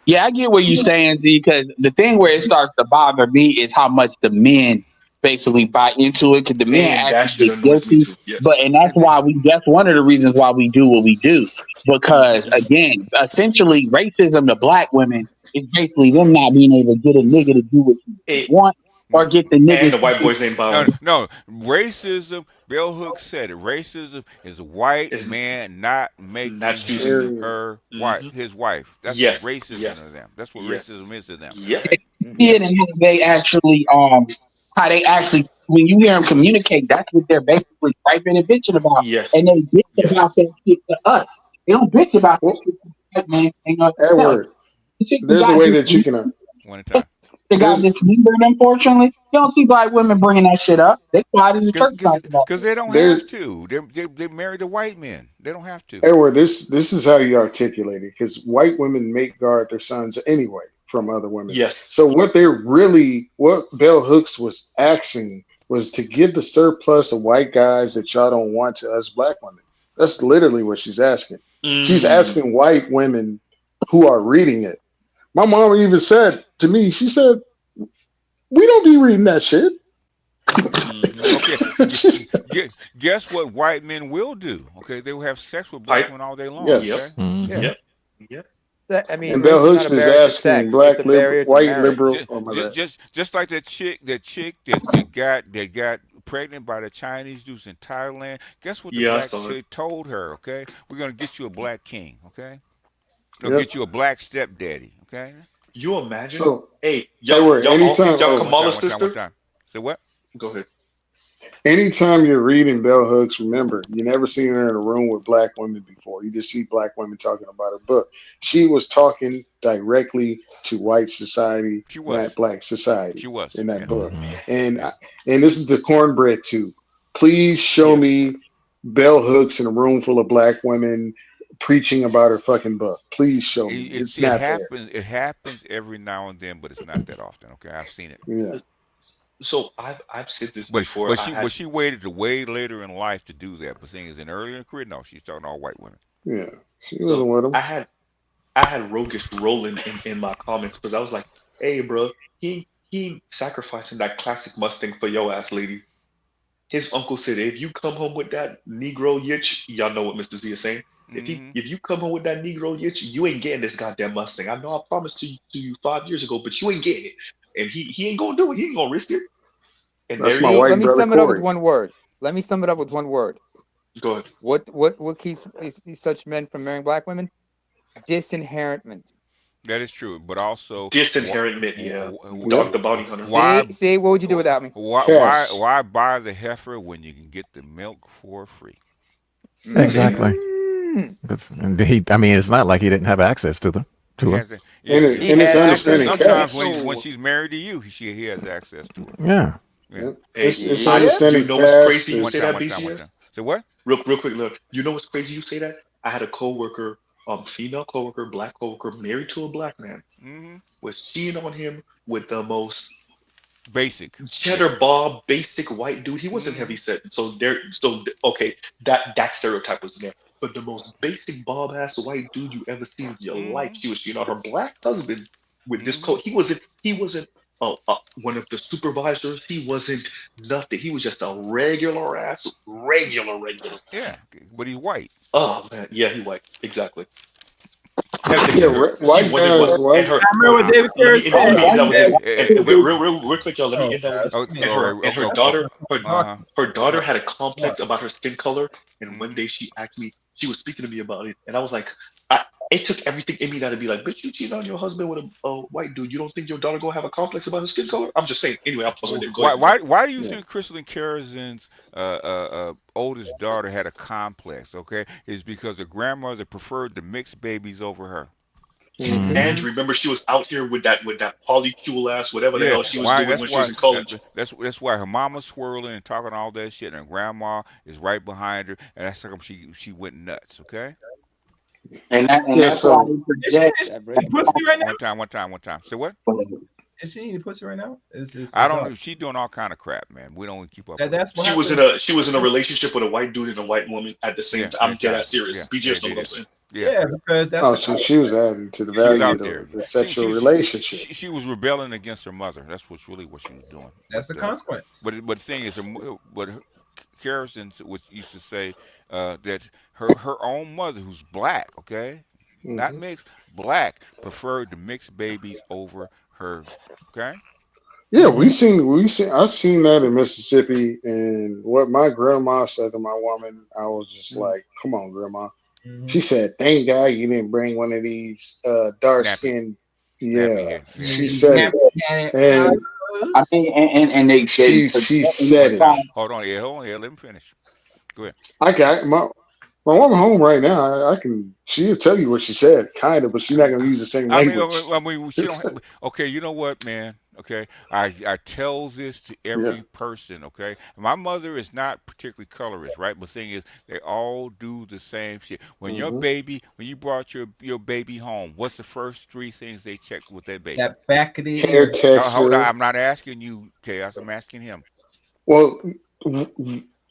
yeah, I get what you're saying, Z, because the thing where it starts to bother me is how much the men basically buy into it, because the men and that actually shit get annoys me guilty. too. Yes. And that's why that's one of the reasons why we do what we do. Because Mhm. again, essentially racism to black women is basically them not being able to get a nigga to do what you It, want or get the nigga and the white to boys ain't No, bowing. no. Racism. Bell Hooks said it. Racism is a white Is man not not making choosing them. Period. Hmm. his wife. That's Yes. racism Yes. to them. That's what Yes. racism is to them. Yep. Okay. see Yep. it and how they actually when you hear them communicate, that's what they're basically griping and bitching about. Yes. And they bitch Yes. about that shit to us. They don't bitch about that Well, shit to the white man. They know no. Edward, The shit you there's a got way this that you can. One at a time. they got There's this member, unfortunately. You don't see black women bringing that shit up. They quiet as a Because church because talking about because this. they don't there's have to. They married the white men. They don't have to. Edward. This is how you articulate it because white women make guard their sons anyway from other women. Yes. So what Bell Hooks was asking was to give the surplus of white guys that y'all don't want to us black women. That's literally what she's asking. She's Mm. asking white women who are reading it. My mom even said to me, she said, "We don't be reading that shit." Hmm. Okay. She's- Guess what white men will do? Okay. They will have sex with black Pipe. women all day long. Yep. Okay. yes. Yeah. Mhm. Yep. Yep. I mean, And race Bell is not Hooks a is barrier to asking sex; it's a barrier to white marriage. liberal. Just, Oh my bad. just like that chick that got pregnant by the Chinese dudes in Thailand. Guess what the Yeah, I black saw it. chick told her? Okay, we're gonna get you a black king. Okay, we'll Yep. get you a black stepdaddy. Okay. You imagine? So, Hey, Edward, y'all all think anytime, y'all oh, One time. Kamala's One time. One sister? time. So what? Go ahead. anytime you're reading Bell Hooks, remember, you never seen her in a room with black women before. You just see black women talking about her book. She was talking directly to white society, She not was. black society She was. in that Yeah. book. Mhm. And Yeah. and this is the cornbread too. Please show Yeah. me Bell Hooks in a room full of black women preaching about her fucking book. Please show me. It, It's it not there. happens. It happens every now and then, but it's not that often. Okay, I've seen it. Yeah. So I've said this But before. but I she had but she waited to way later in life to do that. But seeing as in earlier in her career, no, she's talking to all white women. Yeah. She so wasn't with him. I had Rogish rolling in my comments because I was like, hey, bro, he ain't sacrificing that classic Mustang for your ass, lady. His uncle said, if you come home with that Negro yitch, y'all know what Mr. Z is saying. Hmm. If you come home with that Negro yitch, you ain't getting this goddamn Mustang. I know I promised to you 5 years ago, but you ain't getting it. And he ain't gonna do it. He ain't gonna risk it. And That's there my you See, go. let white me brother sum it up with Corey. one word. Let me sum it up with one word. Go ahead. What keeps these such men from marrying black women? Disinheritment. That is true. But also, Disinheritment, yeah. Yep. Dog the bounty hunter. why See, what would you do without me? Cash. why buy the heifer when you can get the milk for free? Exactly. Mm. That's and he. I mean, it's not like he didn't have access to them. He To her. has a, yeah, And, yeah. He and it's had access understanding to me. Sometimes cash. when So, she's married to you, he has access to her. Yeah. Yeah. Yep. hey, It's I Yep. you understanding know what's cash. crazy you One say There's time. that, One time. One BGS? time. So what? Real quick, look. You know what's crazy you say that? I had a coworker female coworker, black coworker, married to a black man, Mm-hmm. was cheating on him with the most Basic. cheddar bob, basic white dude. He wasn't Mm-hmm. heavy set, so there. So okay, that stereotype was there. But the most basic bob ass white dude you ever seen in your life, Mm-hmm. she was cheating on her black husband with this Mm-hmm. coat. He wasn't one of the supervisors. He wasn't nothing. He was just a regular ass, regular. Yeah, but he's white. Oh man, yeah, he white exactly. Had Yeah, the, he white wondered guys, what and white. her. I remember what David Let Carey me said. end that He with this. said, And real quick, y'all. Let me "Oh end that with God, this. Oh, And all her right. and her Okay. that's daughter, her Uh huh. her daughter what had a I'm talking complex about her skin color. And one Mm-hmm. day she asked me, she was speaking to me about it, and I was like, it took everything in me now to be like, bitch, you cheating on your husband with a white dude. You don't think your daughter gonna have a complex about her skin color? I'm just saying. Anyway, I'll pause right there. Go Why ahead, Mike. why do you Yeah. think Crystal Carrison's oldest daughter had a complex? Okay, is because the grandmother preferred the mixed babies over her. Hmm. And Mm-hmm. remember, she was out here with that polycule ass, whatever the Yeah, hell she was why? doing That's when she was why. in college. That's why her mama's swirling and talking all that shit, and her grandma is right behind her, and that's how come she went nuts. Okay, And Yeah. that's why So they is she, project. is That she break. pussy right one time. So what? now? Is she eating pussy right now? Is I his don't daughter? know. She's doing all kind of crap, man. We don't keep up That with her. that's what happened. She was in a relationship with a white dude and a white woman at the same Yeah, time. at I'm a dead time. ass serious. Yeah, BGS know what I'm saying. yeah. Yeah, because that's oh, the so she was adding to the She's value out of there. the She sexual she she relationship. she was rebelling against her mother. That's what's really what she was doing. that's the consequence. But the thing is, Harrison was used to say that her own mother, who's black, okay, not Hmm. mixed, black, preferred the mixed babies over her. Okay. Yeah, Mm-hmm. we seen I've seen that in Mississippi, and what my grandma said to my woman, I was just like, "Come on, grandma." Mm-hmm. She said, "Thank God you didn't bring one of these dark Nappy skinned." nappy Yeah, head. Yeah. she These said it, nappy headed and I hoes. mean, and they she project and One said they it. time. try. Hold on here. Hold on here. Let me finish. Go ahead. I got my woman home right now. I can. She'll tell you what she said, kind of, but she's not gonna use the same language. I mean, she don't. Okay, you know what, man? Okay, I tell this to Yeah. every person. Okay, my mother is not particularly colorist, right? But thing is, they all do the same shit. Hmm. When you brought your baby home, what's the first three things they check with their baby? That back of the Hair ear. Hold on, texture. I'm not asking you, Chaos. I'm asking him. Well,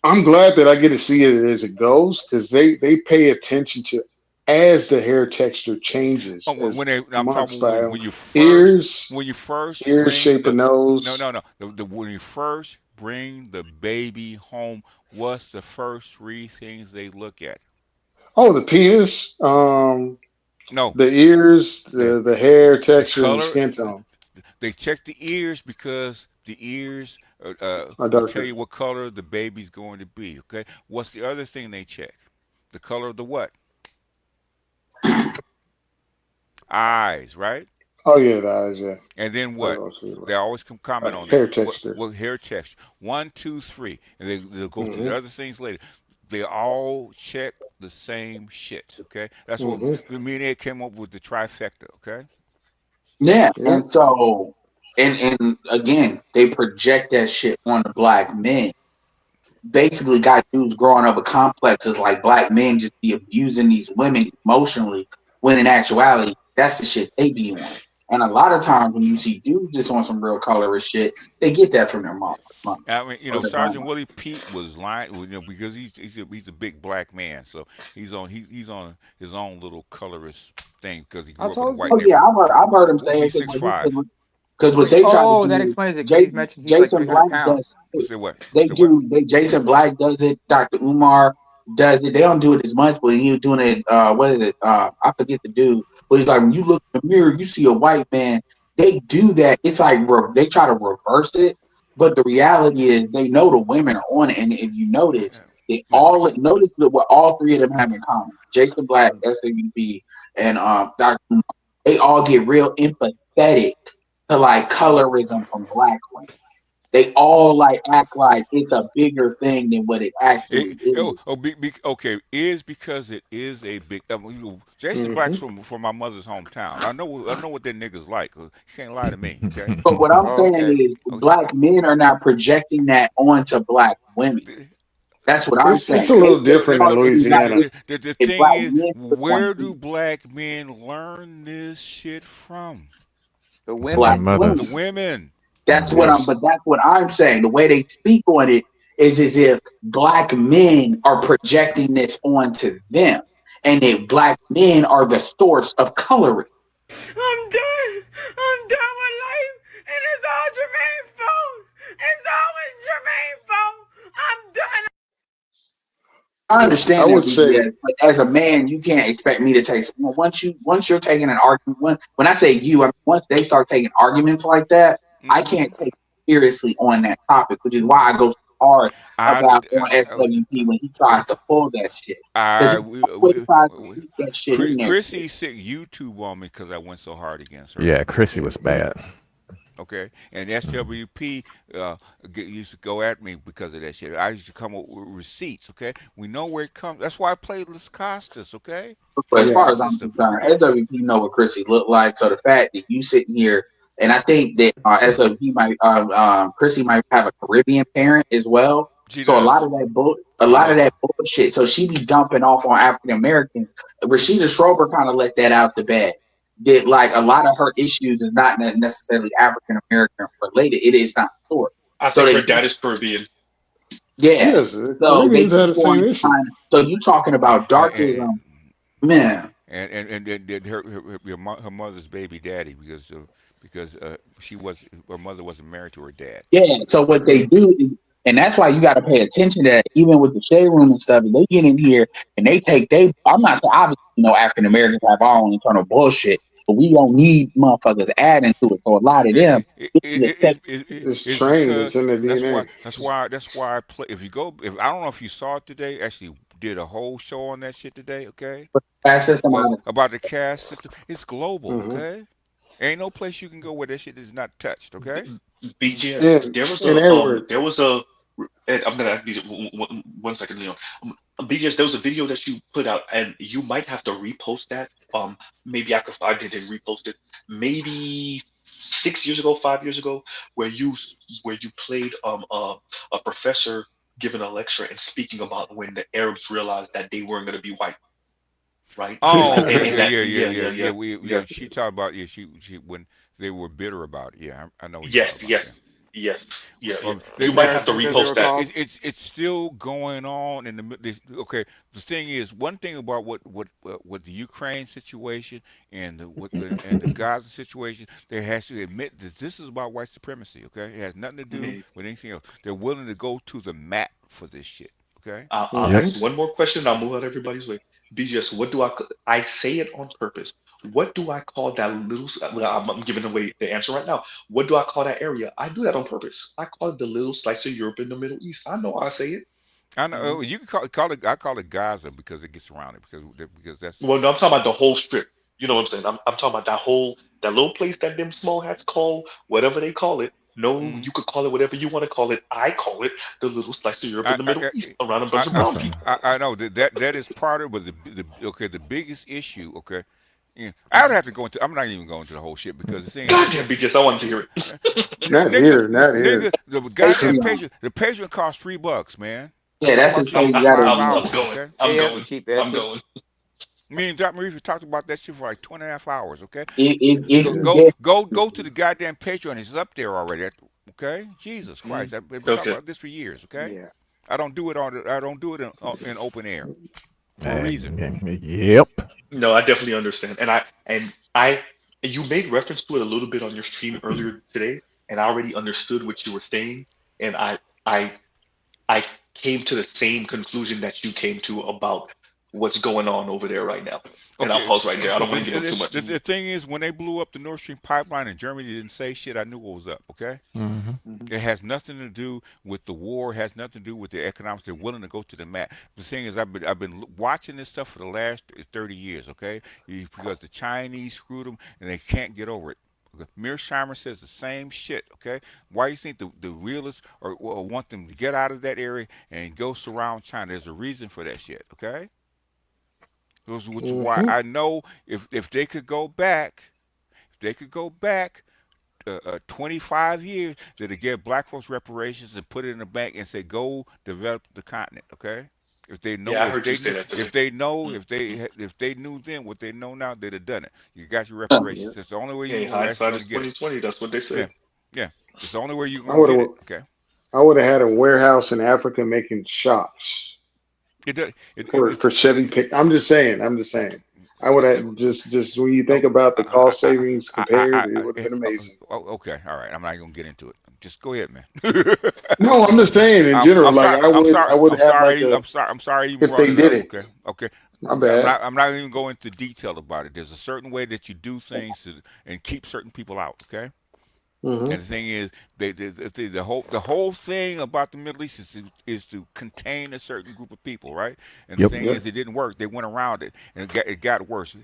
I'm glad that I get to see it as it goes because they pay attention to as the hair texture changes Oh, as I'm months talking by when you first ears, bring shape of the nose. no when you first bring the baby home, what's the first three things they look at? Oh, the penis, No, the ears, the the hair the texture, and the color. skin tone They check the ears because the ears are will tell darker. you what color the baby's going to be. Okay, what's the other thing they check? The color of the what? Eyes, right? Oh yeah, the eyes. Yeah, And then I what? was gonna say They always comment on that. hair texture. What hair texture? One, two, three, and they'll go through Hmm. the other things later. They all check the same shit. Okay, that's what Hmm. me and Ed came up with the trifecta. Okay. Yeah, Yeah. and so and again, they project that shit on the black men. Basically, got dudes growing up with complexes like black men just be abusing these women emotionally. When in actuality, that's the shit they be on. And a lot of times when you see dudes just on some real colorist shit, they get that from their mom I mean, or their Sergeant grandma. Willie Pete was lying, because he's a big black man, so he's on his own little colorist thing because he I grew up in a told white Oh you. yeah, neighborhood. I've heard him Well, say he's it six five. because what they try to Oh, that do is explains it. Because he's mentioned he's like Jason 300 Black does pounds. Say what? they Say what? do they Jason Black does it, Dr. Umar does it. They don't do it as much, but he was doing it what is it? I forget the dude. But he's like when you look in the mirror, you see a white man. They do that. It's like they try to reverse it, but the reality is they know the women are on it. And if you notice, they Wait a minute. all notice what all three of them have in common. Jason Black, SWB, and Dr. Umar, they all get real empathetic to like colorism from black women. They all like act like it's a bigger thing than what it actually is. Okay, is because it is a big. Jason Hmm. Black's from my mother's hometown. I know what that niggas like. You can't lie to me, okay? But what I'm Oh, saying okay. is Oh, black men are not projecting that onto black women. That's what I'm It's saying. a They little feel different in charged you got Louisiana. The if thing black is, men would want where to do black men learn this shit from? The black Their women. The women. mothers. women. That's what Hmm. I'm. Yes. But that's what I'm saying. The way they speak on it is as if black men are projecting this onto them, and that black men are the source of colorism. I'm done. I'm done with life, and it's all Jermaine's fault. It's always Jermaine's fault. I'm done. I I understand that, would say, BBS, but as a man, you can't expect me to take. Once you're taking an argument, when I say you, I mean, once they start taking arguments like that, I Mm-hmm. can't take it seriously on that topic, which is why I go so hard I, about on SWP when he tries to pull that shit because I, he always tries to sneak that shit in there. Chrissy sick YouTube on me because I went so hard against her. Yeah, Chrissy Okay. was bad. Okay, and SWP used to go at me because of that shit. I used to come up with receipts. Okay, we know where it comes. That's why I played Las Costas. Okay, But as far the as I'm yes. system. concerned, Okay, SWP know what Chrissy looked like. So the fact that you sitting here, and I think that SWP might, Chrissy might have a Caribbean parent as well. she So does. a She lot of does. that bullshit. So she be dumping off on African Americans. Rashida Schrober kind of let that out the bag. That like a lot of her issues is not necessarily African American related. It is not sure. I So think they her dad is Caribbean. yeah. Yes. So they Caribbeans had keep the on same issue. trying. So you talking about And, darkism, man. her mother's baby daddy because her mother wasn't married to her dad. Yeah. So what they do is, and that's why you got to pay attention to that. Even with the shade room and stuff, they get in here and they take they. I'm not saying obviously African Americans have our own internal bullshit, but we don't need motherfuckers adding to it. So a lot of them get in the tech. It's It's trained. because It's in their that's why DNA. I play. If you go, if I don't know if you saw it today, actually did a whole show on that shit today. Okay, Caste system about the caste system. It's global. Hmm. Okay, ain't no place you can go where that shit is not touched. Okay. BGS. And Edward, There was a. And I'm gonna need one second, Leon. BGS, there was a video that you put out, and you might have to repost that. Maybe I could find it and repost it. Maybe 6 years ago, 5 years ago, where you played a professor giving a lecture and speaking about when the Arabs realized that they weren't gonna be white, right? Oh, And, okay, and okay, that yeah, yeah, yeah yeah, yeah yeah. yeah Yeah. yeah She talked about she when they were bitter about it. Yeah, I know what you're yes talking about. Yeah. yes yes yeah yeah. The You might have to Saracens, as they repost were that. called. It's still going on in the okay. The thing is, one thing about what the Ukraine situation and the Gaza situation, they has to admit that this is about white supremacy. Okay, it has nothing to do Mhm. with anything else. They're willing to go to the mat for this shit. Okay. I'll Yep. hmm ask one more question. I'll move out everybody's way. BGS, what do I say it on purpose? What do I call that well, I'm giving away the answer right now. What do I call that area? I do that on purpose. I call it the little slice of Europe in the Middle East. I know how I say it. I know you can call it. I call it Gaza because it gets around it because that's Well, no, I'm talking about the whole strip. You know what I'm saying? I'm talking about that little place that them small hats call whatever they call it. No, mm, you could call it whatever you want to call it. I call it the little slice of Europe in I the I Middle I East around a bunch I, of I, brown Listen, people. I know that is part of it, but the biggest issue. Okay, yeah, I would have to go into. I'm not even going into the whole shit because the thing is, Goddamn, BGS, I wanted to hear not nigga, here, not here. the Hey, goddamn Leon. patient, the patient cost $3, man. Yeah, Talking that's about his shit thing. for You gotta five admit. I'm hours. going. Okay, I'm Pay up, you going. cheap I'm bastard. going. me and Dr. Reefer talked about that shit for like 2.5 hours. Okay, If go you Yeah. go get go to the goddamn Patreon. It's up there already. Okay, Jesus Mm, Christ, I've been talking okay. about this for years. Okay, Yeah. I don't do it in open air for a eh, reason. yep. No, I definitely understand. And you made reference to it a little bit on your stream earlier today, and I already understood what you were saying. And I I came to the same conclusion that you came to about what's going on over there right now. And I'll Okay, pause right there. I don't want to get into too much. the thing is, when they blew up the Nord Stream pipeline and Germany didn't say shit, I knew what was up. Okay, Hmm. Mhm. it has nothing to do with the war. It has nothing to do with the economics. They're willing to go to the mat. The thing is, I've been watching this stuff for the last 30 years. Okay, because the Chinese screwed them and they can't get over it. Okay? Mearsheimer says the same shit. Okay, why do you think the realists or want them to get out of that area and go surround China? There's a reason for that shit. Okay, which is why hmm I know if they could go back, if they could go back 25 years that they give black folks reparations and put it in the bank and say go develop the continent. Okay, if they Yeah, know, I heard you say that if today. they know, Mm. if they knew then what they know now, they'd have done it. You got your Yeah. reparations. That's the only way Hey, you're actually hindsight going is to get it. 2020. That's what they Yeah, say. yeah. It's the only way you're I going to would get have it. Okay. I would have had a warehouse in Africa making shocks It does. for Chevy pick. I'm just saying. I'm just saying. I would It, have just when you oh, think about the cost savings compared, it would have been amazing. okay, all right. I'm not gonna get into it. Just go ahead, man. No, I'm just saying in general. I'm Like sorry. I'm sorry. I would I'm have like sorry. a I'm sorry. I'm sorry you if brought they it did up. it. Okay. Okay. My bad. I'm not even going into detail about it. There's a certain way that you do things and keep certain people out. Okay. Hmm. And the thing is, the whole thing about the Middle East is to contain a certain group of people, right? And the Yep. thing Yep. is, it didn't work. They went around it, and it got worse.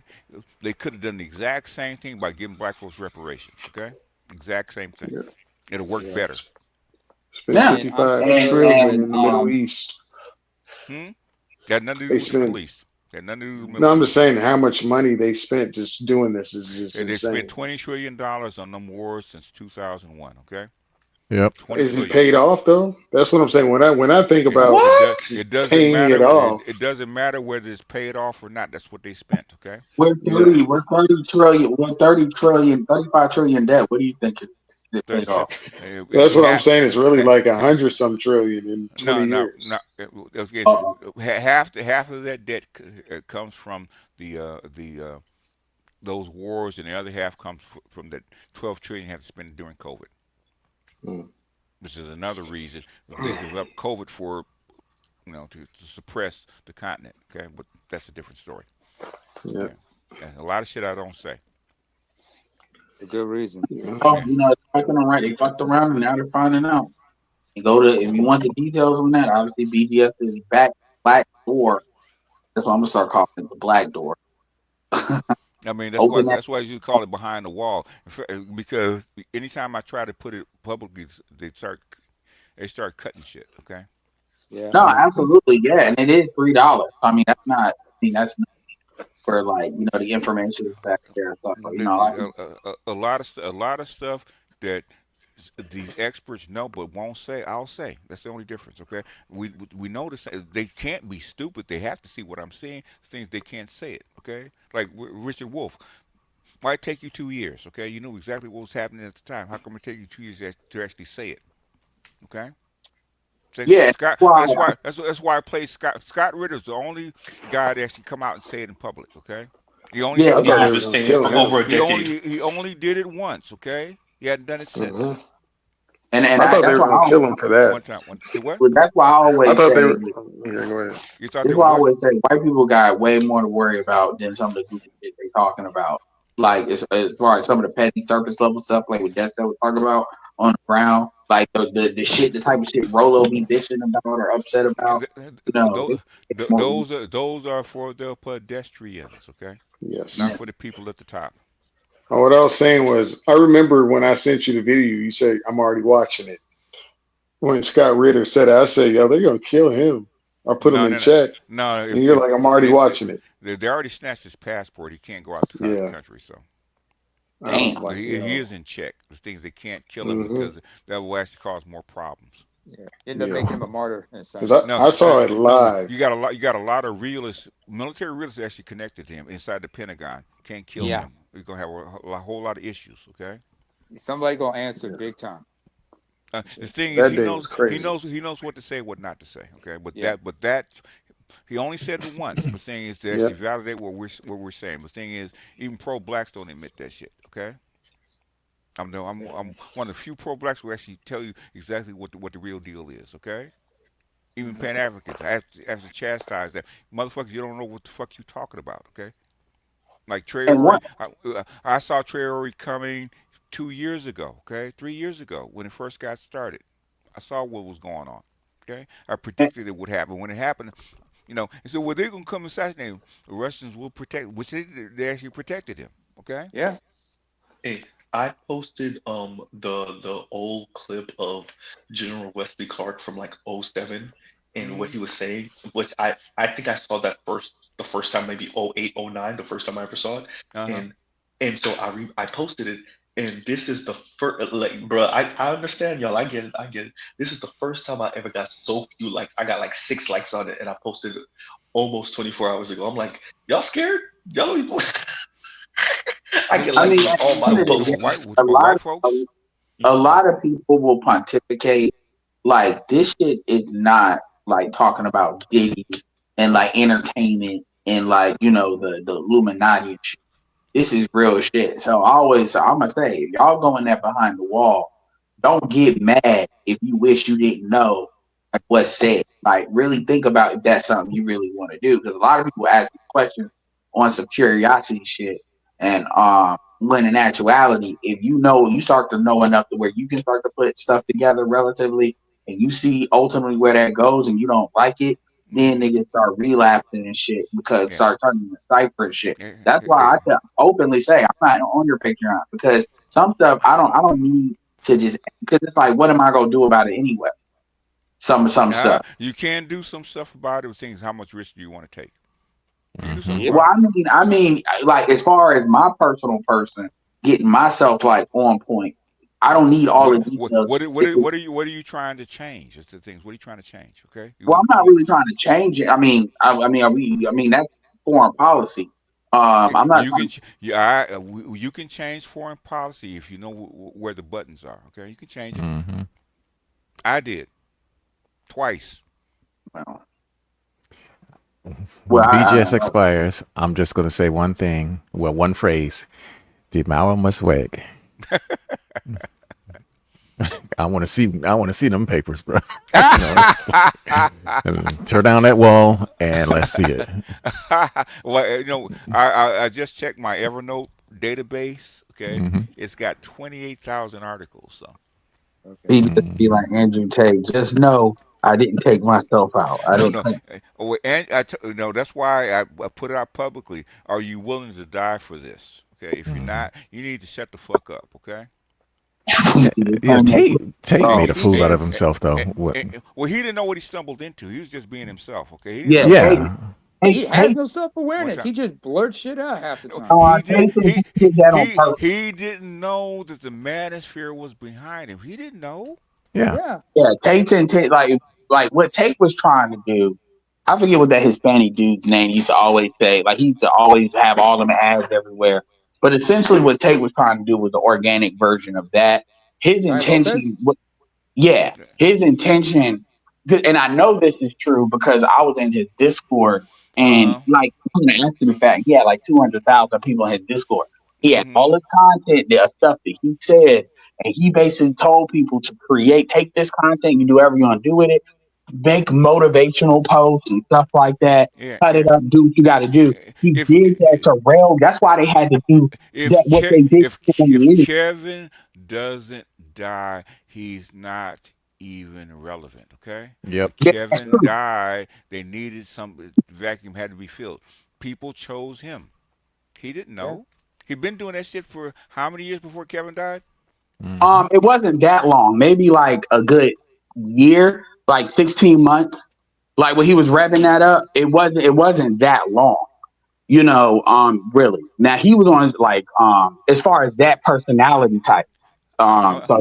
They could have done the exact same thing by giving black folks reparations. Okay, exact same thing. Yep. It'll work Yeah. better. Spend Yeah, And I'm 55 glad trillion and in the Middle um East. Hmm. Got nothing to do They with the Middle spend. East. Got nothing to do with the No, Middle I'm just East. saying how much money they spent just doing this is just They spent insane. $20 trillion on them wars since 2001. Okay, Yep. 20 Is it trillion. paid off though? That's what I'm saying. When I think about What? It doesn't paying it matter. It off, doesn't matter whether it's paid off or not. That's what they spent. Okay. yeah. we're 30 trillion, we're 30 trillion, 35 trillion debt. What do you think is paid 30 off? That's we what I'm have saying. It's really like 100 some trillion in 20 no, no, years. no. Again, Uh, half of that debt comes from the those wars, and the other half comes from the 12 trillion had to spend during COVID, Mm. which is another reason they developed COVID for to suppress the continent. Okay, but that's a different story. Yeah. Okay, and a lot of shit I don't say. a good reason. Yeah. oh, Yeah. they fucked around and now they're finding out. You go to, if you want the details on that, obviously BDS is back, black door. That's what I'm gonna start calling it, the black door. I mean, Open that. that's why you call it behind the wall, because anytime I try to put it publicly, they start cutting shit. Okay. Yeah. No, So absolutely, yeah, and it is $3. I mean, that's not. I mean, that's not where like the information is back there. So I can, a lot of stuff that these experts know but won't say, I'll say. That's the only difference. Okay. We know they can't be stupid. They have to see what I'm seeing. Things they can't say it. Okay. Like Richard Wolff. Why take you 2 years? Okay. You knew exactly what was happening at the time. How come it take you 2 years to actually say it? Okay. Say, yeah. That's Scott. why. That's why I played Scott. Scott Ritter's the only guy that actually come out and say it in public. Okay. He only Yeah, I he thought Yeah, they I've only been was gonna saying it kill for yeah, him. over a decade. he only did it once. Okay. He hadn't done it since. Hmm. and I thought they that's were why gonna kill him for that. One time. Say what? that's why I I always thought they say. were. Yeah, go ahead. You thought This they is were why I what? always say white people got way more to worry about than some of the goofy shit they talking about. Like as far as some of the petty surface level stuff, like what Death was talking about on the ground, like the shit, the type of shit Rolo be bitching about or upset about. Those, It's more. those are for the pedestrians. Okay. Not Yes. for the people at the top. What I was saying was, I remember when I sent you the video, you said I'm already watching it. When Scott Ritter said it, I said, "Yo, they're gonna kill him or put him No, in no, no, check." no. And you're like, "I'm already watching it." They already snatched his passport. He can't go out the Yeah. country. So I was Damn. like, he "Yo." is in check. The things they can't kill him Hmm. because that will actually cause more problems. Yeah. You end up Yeah. making him a martyr in a Because sense. No, I saw it no. live. You got a lot of realists, military realists actually connected to him inside the Pentagon. Can't kill Yeah. him. We're gonna have a whole lot of issues. Okay. Somebody gonna answer Yeah. big time. The thing is, That day was crazy. he knows what to say, what not to say. Okay, Yeah. but that he only said it once. The thing is to actually Yep. validate what we're saying. The thing is, even pro blacks don't admit that shit. Okay, I'm one of the few pro blacks who actually tell you exactly what the real deal is. Okay, even Pan Africans, I have to chastise that motherfuckers. You don't know what the fuck you talking about. Okay, like And Traore, what? I saw Traore coming 2 years ago. Okay, 3 years ago when it first got started. I saw what was going on. Okay, I predicted it would happen. When it happened, and so well, they're gonna come assassinate him. The Russians will protect, which they actually protected him. Okay. Yeah. Hey, I posted the old clip of General Wesley Clark from like '07 and what Hmm. he was saying, which I think I saw that the first time maybe '08 '09 the first time I ever saw it. Uh huh. And and so I posted it And this is the first, like, bro, I understand y'all. I get it. I get it. This is the first time I ever got so few likes. I got like 6 likes on it, and I posted it almost 24 hours ago. I'm like, y'all scared? Y'all don't even. I get I likes mean, on at all the my end of the With day, posts. white with, a with lot white folks. a lot of people will pontificate like this shit is not like talking about Diddy and like entertainment and like the Illuminati and shit. This is real shit. So I'm gonna say, if y'all going there behind the wall, don't get mad if you wish you didn't know like what's said. Like, really think about if that's something you really want to do. Because a lot of people ask these questions on some curiosity shit, and when in actuality, if you start to know enough to where you can start to put stuff together relatively, and you see ultimately where that goes, and you don't like it, then niggas start relapsing and shit because Yeah. start turning to cipher and shit. Yeah, That's why I can openly say I'm not on your Patreon because some stuff I don't need to just because it's like, what am I gonna do about it anyway? Some stuff. You can do some stuff about it. With things, how much risk do you want to take? You can do something Well, about it. I mean, like as far as my personal person getting myself like on point, I don't need all the details. What are you trying to change? It's the things. What are you trying to change? Okay. Well, I'm not really trying to change it. I mean, that's foreign policy. I'm not You can trying. you can change foreign policy if you know where the buttons are. Okay, you can change it. I did twice. Well, When I BGS expires, I'm just going to say one thing. Well, one phrase. Die Mauer muss weg. I want to see. I want to see them papers, bro. Tear down that wall and let's see it. Well, I just checked my Evernote database. Okay, it's got 28,000 articles. So he just be like Andrew Tate. Just know I didn't take myself out. I no, didn't. no, and no. That's why I put it out publicly. Are you willing to die for this? Okay, if you're not, you need to shut the fuck up. Okay. Yeah, Tate made a fool out of He- himself, though. well, he didn't know what he stumbled into. He was just being himself. Okay, he didn't Yeah, know what Yeah. He has no one self-awareness. time. He just blurts shit out half the time. He did. Tate did that on purpose. He didn't know that the manosphere was behind him. He didn't know. Yeah. Yeah. Yeah, Tate's intent, like what Tate was trying to do. I forget what that Hispanic dude's name used to always say. Like he used to always have all them ads everywhere. But essentially, what Tate was trying to do was the organic version of that. His Tai Lopez? intention, yeah, his intention, and I know this is true because I was in his Discord, and like after the fact, he had like 200,000 people in his Discord. He had all the content, the stuff that he said, and he basically told people to take this content, you do whatever you want to do with it, make motivational posts and stuff like that, Yeah, cut it yeah. up, do what you got to do. He did that to rail. That's why they had to do that. What they did in the If end. Kevin doesn't die, he's not even relevant. Okay. Yep. When Kevin died, they needed some vacuum had to be filled. People chose him. He didn't know. He'd been doing that shit for how many years before Kevin died? It wasn't that long. Maybe like a good year, like 16 months. Like when he was revving that up, it wasn't that long. Really. Now he was on like as far as that personality type. So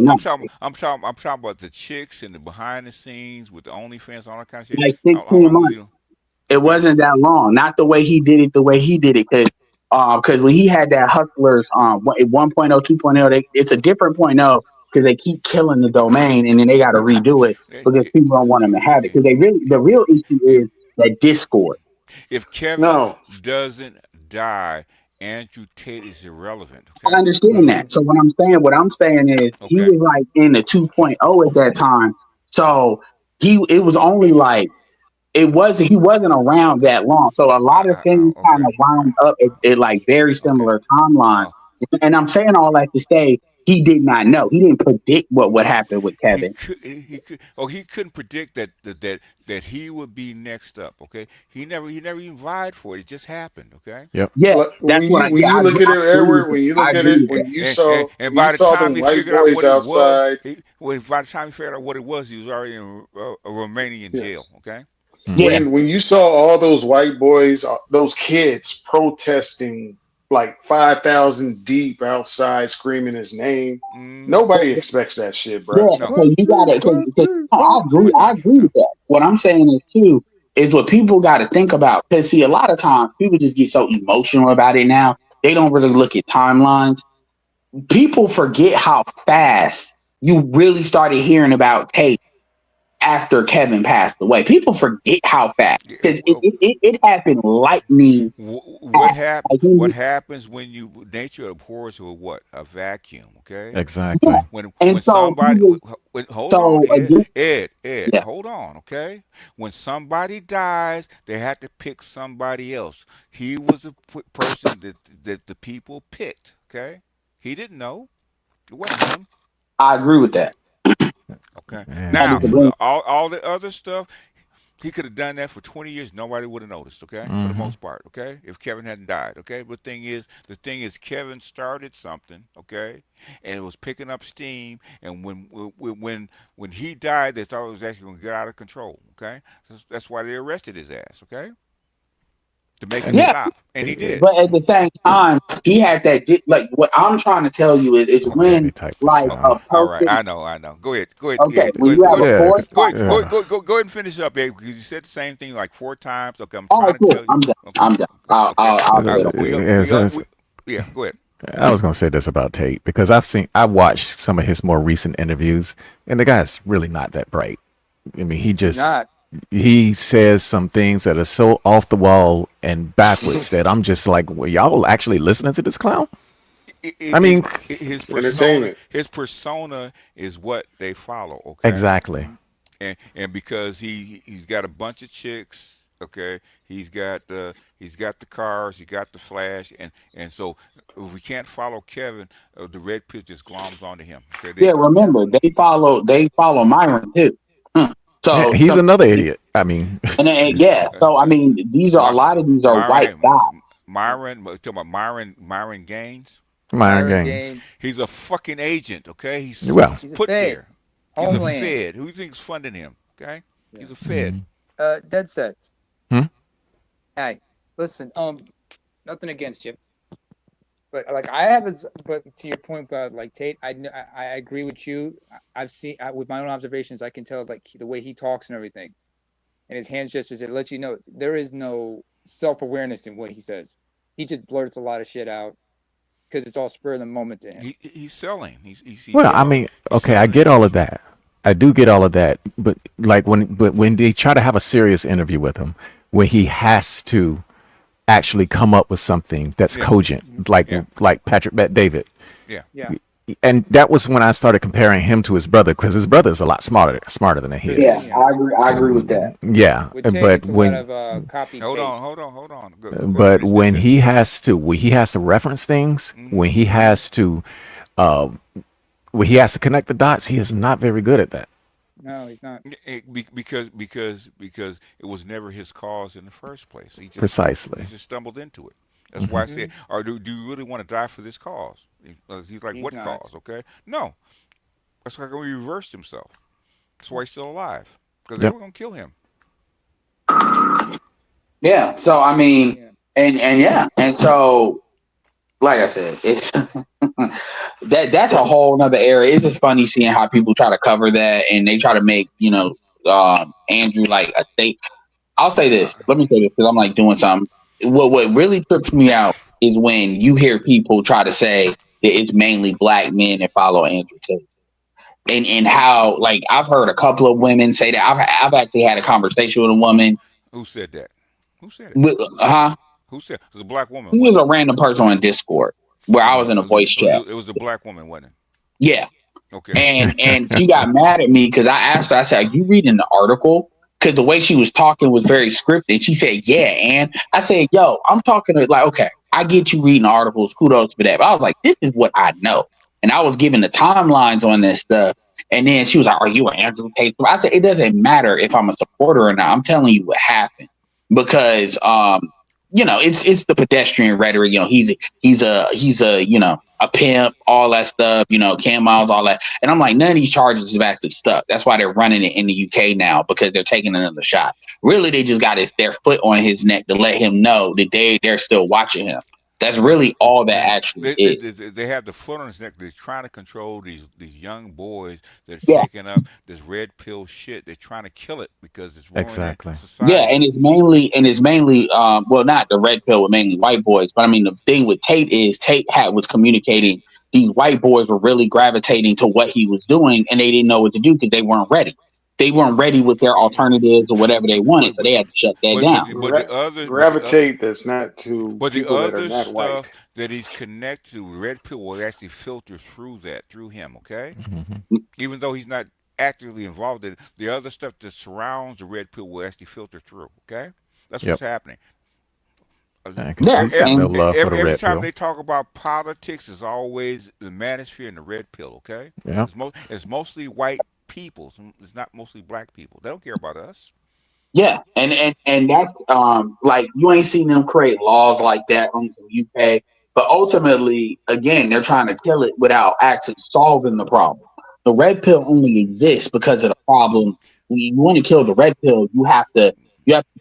no, I'm talking about the chicks and the behind the scenes with the OnlyFans, all that kind of shit. like How 16 long was months. you? It wasn't that long. Not the way he did it, because when he had that Hustlers 1.0, 2.0, it's a different point oh because they keep killing the domain and then they got to redo it because people don't want them to have it. Because the real issue is that Discord. If Kevin No. doesn't die, Andrew Tate is irrelevant. I Okay. understand that. So what I'm saying is he Okay. was like in the 2.0 at that time. So it was only like he wasn't around that long. So a lot of things kind Okay. of wound up at like very Okay. similar timelines. And I'm saying all that to say he did not know. He didn't predict what would happen with Kevin. He couldn't predict that he would be next up. Okay. He never even vied for it. It just happened. Okay. Yep. Yeah, Like, that's what I when yeah, you I look agree, at I it, agree with Edward, it. when you I look at agree it, with that. And when you by the saw time them he white figured out boys what it was, outside, by the time he figured out what it was, he was already in a Romanian jail. yes. Okay. Yeah. When you saw all those white boys, those kids protesting like 5,000 deep outside screaming his name. Nobody expects that shit, bro. Yeah, so you gotta, cause I agree with that. What I'm saying is too is what people got to think about. Cause see, a lot of times people just get so emotional about it now. They don't really look at timelines. People forget how fast you really started hearing about Tate after Kevin passed away. People forget how fast because it happened lightning. What hap- Like, What happens when you nature abhors with what a vacuum? Okay. Exactly. When and so somebody he was, hold on, so again, Ed, yeah, hold on, okay. When somebody dies, they have to pick somebody else. He was a person that the people picked. Okay. He didn't know. It wasn't him. I agree with that. Okay. I Now, disagree. all the other stuff, he could have done that for 20 years. Nobody would have noticed. Okay, for the Hmm. most part. Okay, if Kevin hadn't died. Okay, but the thing is, Kevin started something. Okay, and it was picking up steam. And when he died, they thought it was actually going to get out of control. Okay, that's why they arrested his ass. Okay, to make it And Yeah, stop, and he did. but at the same time, he had that. Like what I'm trying to tell you is let when me type this like Oh, a all right, person. I know. Go ahead, Okay, Ed. Go when ahead, you go have ahead, a Yeah, force go ahead, fight. go ahead and finish up, Ed, because you said the same thing like 4 times. Okay, I'm All right, trying to cool. tell you. I'm done. Okay, I'm done. okay. I'll shut up. We yeah. Go ahead. I was going to say this about Tate because I've watched some of his more recent interviews, and the guy's really not that bright. I mean, He's not. he says some things that are so off the wall and backwards that I'm just like, well, y'all actually listening to this clown? I mean, His persona, Entertainment. is what they follow. Okay, exactly. and because he's got a bunch of chicks. Okay, he's got the cars, he got the flash, and so if we can't follow Kevin, the red pill just gloms onto him. Okay, Yeah, remember they follow Myron too. Hmm. Yeah, So he's so another idiot. I mean, and yeah, so I mean these are a lot of these are white guys. Talking about Myron Gaines. Myron Myron Gaines. Gaines. He's a fucking agent. Okay, Well, he's He's a put Fed. there. He's a Homeland. Fed. Who do you think's funding him? Okay, Yeah. he's a Fed. Dead set. hmm? Hey, listen. Nothing against you, but like I have, but to your point about like Tate, I agree with you. I've seen with my own observations, I can tell like the way he talks and everything, and his hand gestures. It lets you know there is no self awareness in what he says. He just blurts a lot of shit out because it's all spur of the moment to him. He's selling. He's Well, I selling. mean, He's okay, I selling get all of image. that. I do get all of that, but when they try to have a serious interview with him, when he has to actually come up with something that's Yeah, cogent, yeah, like Patrick Bet David, yeah. Yeah. and that was when I started comparing him to his brother because his brother is a lot smarter than he Yeah, is. Yeah. I agree with that. Yeah, With Tate, but it's a lot when of copy Hold on, paste. hold on. Go ahead and finish that when sentence. he has to reference things, Hmm. uh, when he has to connect the dots, he is not very good at that. No, he's not. Because it was never his cause in the first place. He Precisely. just stumbled into it. That's Hmm. why I said, Hmm. or do you really want to die for this cause? He's like, He's what not. cause? Okay, no. That's like when he reversed himself. That's why he's still alive. Because they Yep. were gonna kill him. Yeah. So I mean, Yeah. and yeah, and so like I said, it's that's a whole nother area. It's just funny seeing how people try to cover that and they try to make Andrew like a state. I'll say Uh, this. Let me say this because I'm like doing something. What really trips me out is when you hear people try to say that it's mainly black men that follow Andrew Tate. And how like I've heard a couple of women say that I've actually had a conversation with a woman who said that? Who said it? with Who said it? It was a black woman, he was wasn't a it? random person on Discord where It was I a was in it a was a, voice it was chat. a, it was a black woman, wasn't it? Yeah. Okay. And she got mad at me because I asked her, I said, "Are you reading the article?" Because the way she was talking was very scripted. She said, "Yeah." And I said, "Yo, I'm talking to like, okay, I get you reading articles, kudos for that." But I was like, this is what I know. And I was giving the timelines on this stuff. And then she was like, "Are you an Andrew Tate?" I said, "It doesn't matter if I'm a supporter or not. I'm telling you what happened." Because it's the pedestrian rhetoric. He's a a pimp, all that stuff, Cam Miles, all that. And I'm like, none of these charges have actually stuck. That's why they're running it in the UK now because they're taking another shot. Really, they just got their foot on his neck to let him know that they're still watching him. That's They, really all that they, actually is. they have the foot on his neck. They're trying to control these young boys that are Yeah. taking up this red pill shit. They're trying to kill it because it's ruining Exactly. Yeah, society. and it's mainly well, not the red pill with mainly white boys, but I mean the thing with Tate is was communicating these white boys were really gravitating to what he was doing, and they didn't know what to do because they weren't ready. They weren't ready with their alternatives or whatever they wanted, But so they had to shut that but but down. the, but the other but the Gravitate that's not to but the people that are other not white. stuff that he's connected to, red pill will actually filter through him. Okay, even though he's not actively involved in it, the other stuff that surrounds the red pill will actually filter through. Okay, that's what's Yep. happening. Because he's got no love for the Every red time pill. they talk about politics, it's always the manosphere and the red pill. Okay, Yeah. it's mostly white people. It's not mostly black people. They don't care about us. Yeah, and that's like you ain't seen them create laws like that on the UK, but ultimately, again, they're trying to kill it without actually solving the problem. The red pill only exists because of the problem. When you want to kill the red pill, you have to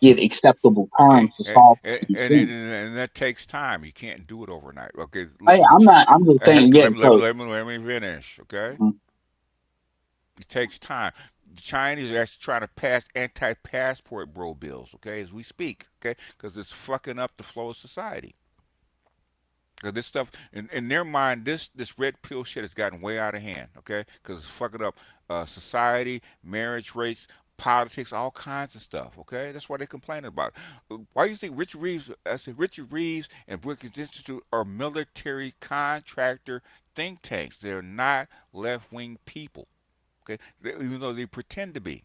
give acceptable terms to solve the thing. And that takes time. You can't do it overnight. Okay, Hey, I'm just saying, yeah. So let me finish. Okay, mhm. it takes time. The Chinese are actually trying to pass anti-passport bro bills. Okay, as we speak. Okay, because it's fucking up the flow of society. Because this stuff, in their mind, this red pill shit has gotten way out of hand. Okay, because it's fucking up society, marriage rates, politics, all kinds of stuff. Okay, that's why they're complaining about it. Why do you think Richard Reeves? I said Richard Reeves and Brookings Institute are military contractor think tanks. They're not left-wing people. Okay, even though they pretend to be,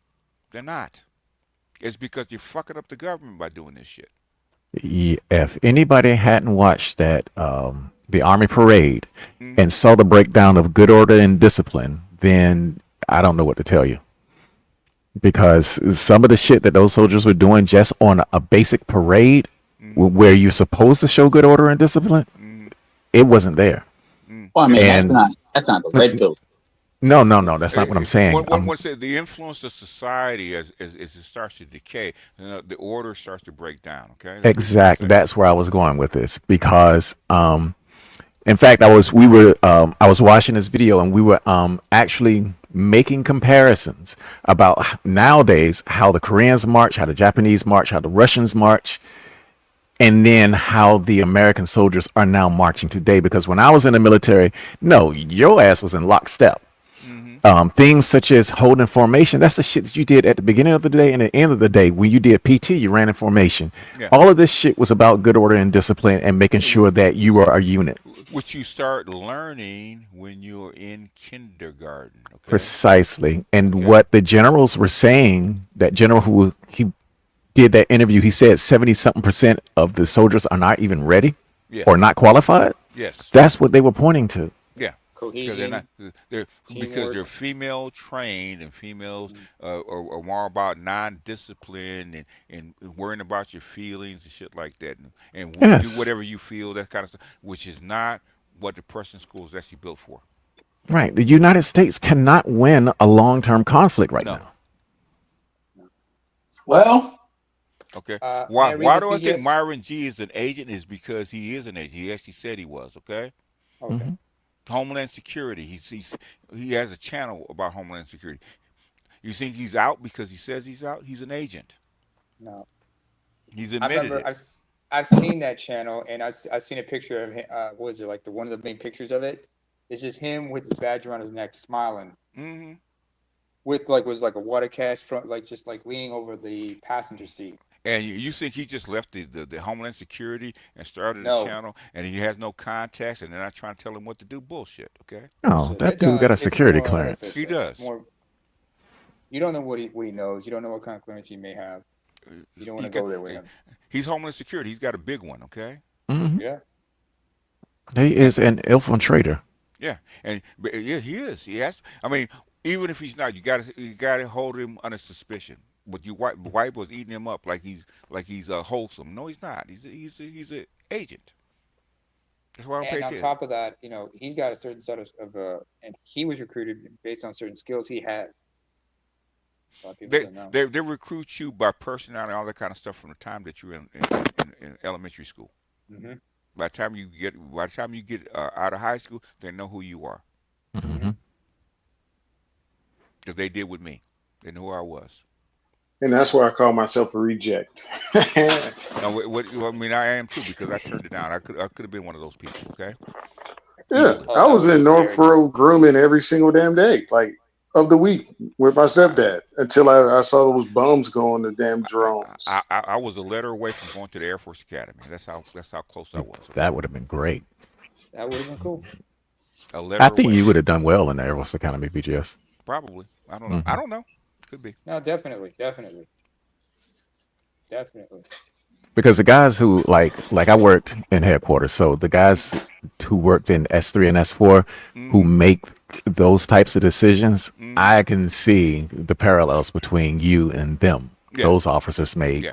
they're not. It's because you're fucking up the government by doing this shit. If anybody hadn't watched that, the Army Parade, Hmm. and saw the breakdown of good order and discipline, then I don't know what to tell you. Because some of the shit that those soldiers were doing just on a basic parade, where you're supposed to show good order and discipline, it wasn't there. Well, I mean, And that's not the red pill. no, that's not what I'm saying. Once the influence of society as it starts to decay, the order starts to break down. Okay, that's what you're Exactly. saying. That's where I was going with this because, in fact, I was watching this video and we were actually making comparisons about nowadays how the Koreans march, how the Japanese march, how the Russians march, and then how the American soldiers are now marching today. Because when I was in the military, no, your ass was in lockstep. Things such as holding formation, that's the shit that you did at the beginning of the day and the end of the day. When you did PT, you ran in formation. Yeah. All of this shit was about good order and discipline and making sure that you were a unit. Which you start learning when you're in kindergarten. Okay. Precisely. And Okay. what the generals were saying, that general who he did that interview, he said 70 something percent of the soldiers are not even ready Yeah. or not qualified. Yes. That's what they were pointing to. Yeah. Because they're not Cohesion, because they're teamwork. female trained and females are more about non-discipline and worrying about your feelings and shit like that and do Yes. whatever you feel, that kind of stuff, which is not what the Prussian school is actually built for. Right. The United States cannot win a long term conflict right No. now. Well, Okay. May I read Why this, do I think BGS? Myron G is an agent? Is because he is an agent. He actually said he was. Okay. Okay. Homeland Security. He has a channel about Homeland Security. You think he's out because he says he's out? He's an agent. No, He's I admitted remember it. I've seen that channel, and I've seen a picture of him. What is it like one of the main pictures of it? It's just him with his badge around his neck, smiling, Hmm. with was like a water cache front, like just like leaning over the passenger seat. And you think he just left the Homeland Security and started a No, channel and he has no contacts and they're not trying to tell him what to do? Bullshit. Okay. Oh, bullshit. that dude got a It's security more clearance. He artificial. It's does. more. You don't know what he knows. You don't know what kind of clearance he may have. You don't want He to got, go there with him. he's Homeland Security. He's got a big one. Okay. Hmm. Yeah. He is an infiltrator. Yeah, yeah, he is. He has. I mean, even if he's not, you got to hold him under suspicion. But you white boys eating him up like he's wholesome. No, he's not. He's a agent. That's why I don't pay And on attention. top of that, he's got a certain set and he was recruited based on certain skills he has. A lot of people don't know. They recruit you by personality and all that kind of stuff from the time that you're in elementary school. Hmm. By the time you get out of high school, they know who you are. Mm-hmm. Because they did with me. They knew who I was. And that's why I call myself a reject. No, I mean, I am too because I turned it down. I could have been one of those people. Okay, Yeah, easily. Oh, I that was would be in scary. Northborough grooming every single damn day, like of the week with my I, stepdad until I saw those bums go on the damn drones. I was a letter away from going to the Air Force Academy. That's how close I was. Okay, That would have been great. That would have been cool. a I letter think away. you would have done well in the Air Force Academy, BGS. Probably. I don't know. I Hmm. don't know. Could be. No, definitely, definitely, definitely. Because the guys who like I worked in headquarters, so the guys who worked in S3 and S4 who Mm-hmm. make those types of decisions, Mm-hmm. I can see the parallels between you and them. Yeah. Those officers made Yeah.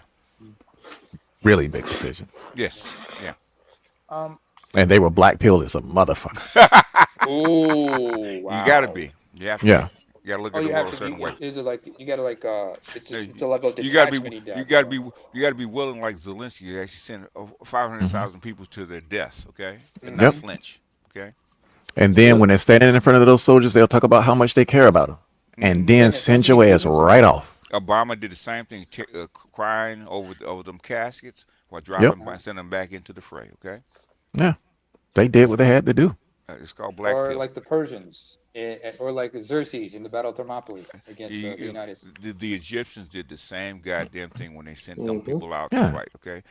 really big decisions, Yes. Yeah. Um. and they were black pilled as a motherfucker. Oh You gotta wow. be. You have to be. Yeah, You gotta look Oh, at the you have world a to. certain way. Is it like you gotta like? It's Now, just it's a level of you gotta be. detachment you You got gotta be. going. You gotta be willing, like Zelensky, to actually send 500,000 people to their deaths. Okay, and not yep. Mm-hmm. flinch. Okay. And then when they're standing in front of those soldiers, they'll talk about how much they care about them, and Mm-hmm. then And as soon as send you your get ass business right done. off. Obama did the same thing, crying over them caskets while Yep. dropping by, sending them back into the fray. Okay, Yeah, they did what they had to do. it's called black Or pill. like the Persians, or like Xerxes in the Battle of Thermopylae against You, the you, United States. the Egyptians did the same goddamn thing when they sent them Hmm. people out to Yeah, fight. Okay,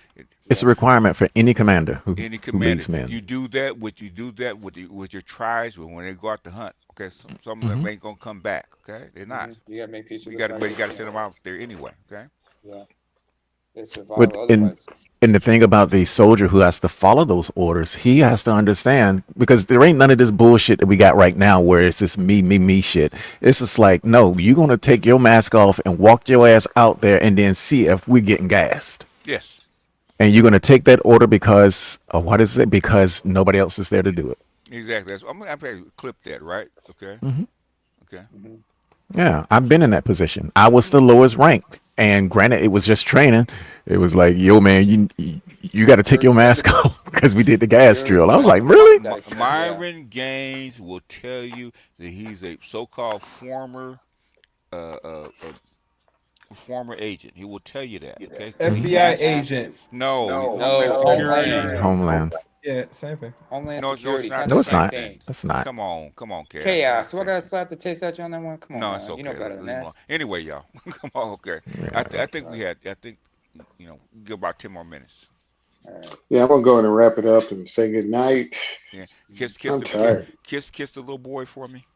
it's Yeah. a requirement for any commander any who commander, leads men. you do that with your tribes when they go out to hunt. Okay, some of Hmm. them ain't gonna come back. Okay, they're not. You gotta make peace with You the got to, fact but you that got to send them out there anyway. Okay. yeah, they survive But otherwise. and the thing about the soldier who has to follow those orders, he has to understand because there ain't none of this bullshit that we got right now where it's this me shit. It's just like, no, you're gonna take your mask off and walk your ass out there and then see if we're getting gassed. Yes. And you're gonna take that order because what is it? Because nobody else is there to do it. Exactly. I'm gonna clip that, right? Okay. Hmm. Okay. Hmm. Yeah, I've been in that position. I was the lowest ranked, and granted, it was just training. It was like, yo, man, you got to take You're your mask expendable. off because we did the gas You're drill. I was like, expendable. really? That extent, yeah. Myron Gaines will tell you that he's a so-called uh, uh, uh, former agent. He will tell you that. Okay. Because he FBI has. agent. No, Homeland No, Security. Homelands. Yeah, same thing. Homeland No, it's Security. It's not not the No, the it's same same not. thing. thing. It's not. Come on, Cass. It's not Chaos. the Do I same gotta thing. slap the taste out you on that one? Come on, No, it's man. You know okay. better than Leave him that. alone. Anyway, y'all, come on. Okay. I think we had. I think give about 10 more minutes. All right. Yeah, I'm gonna go in and wrap it up and say good night. Yeah. Kiss, I'm tired. kiss the little boy for me.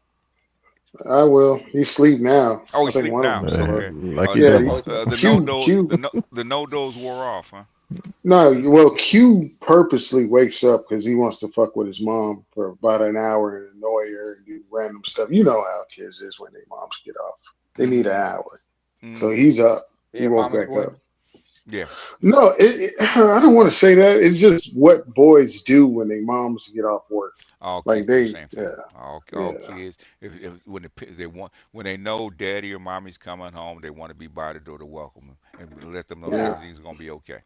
I will. He's asleep now. Oh, I he think sleep one of them now. is at work. Okay. Lucky Yeah, devil. The no Q dose, Q. the no dose wore off, huh? No, well, Q purposely wakes up because he wants to fuck with his mom for about an hour and annoy her and do random stuff. You know how kids is when their moms get off. They need an Mm-hmm. hour. So Mm-hmm. he's up. He Yeah, woke mama's back boy. up. Yeah. No, I don't want to say that. It's just what boys do when their moms get off work. All Like kids do the they, same yeah, thing. All yeah, kids, if when they know daddy or mommy's coming home, they want to be by the door to welcome them and let them know that yeah, Yeah, everything's gonna be okay.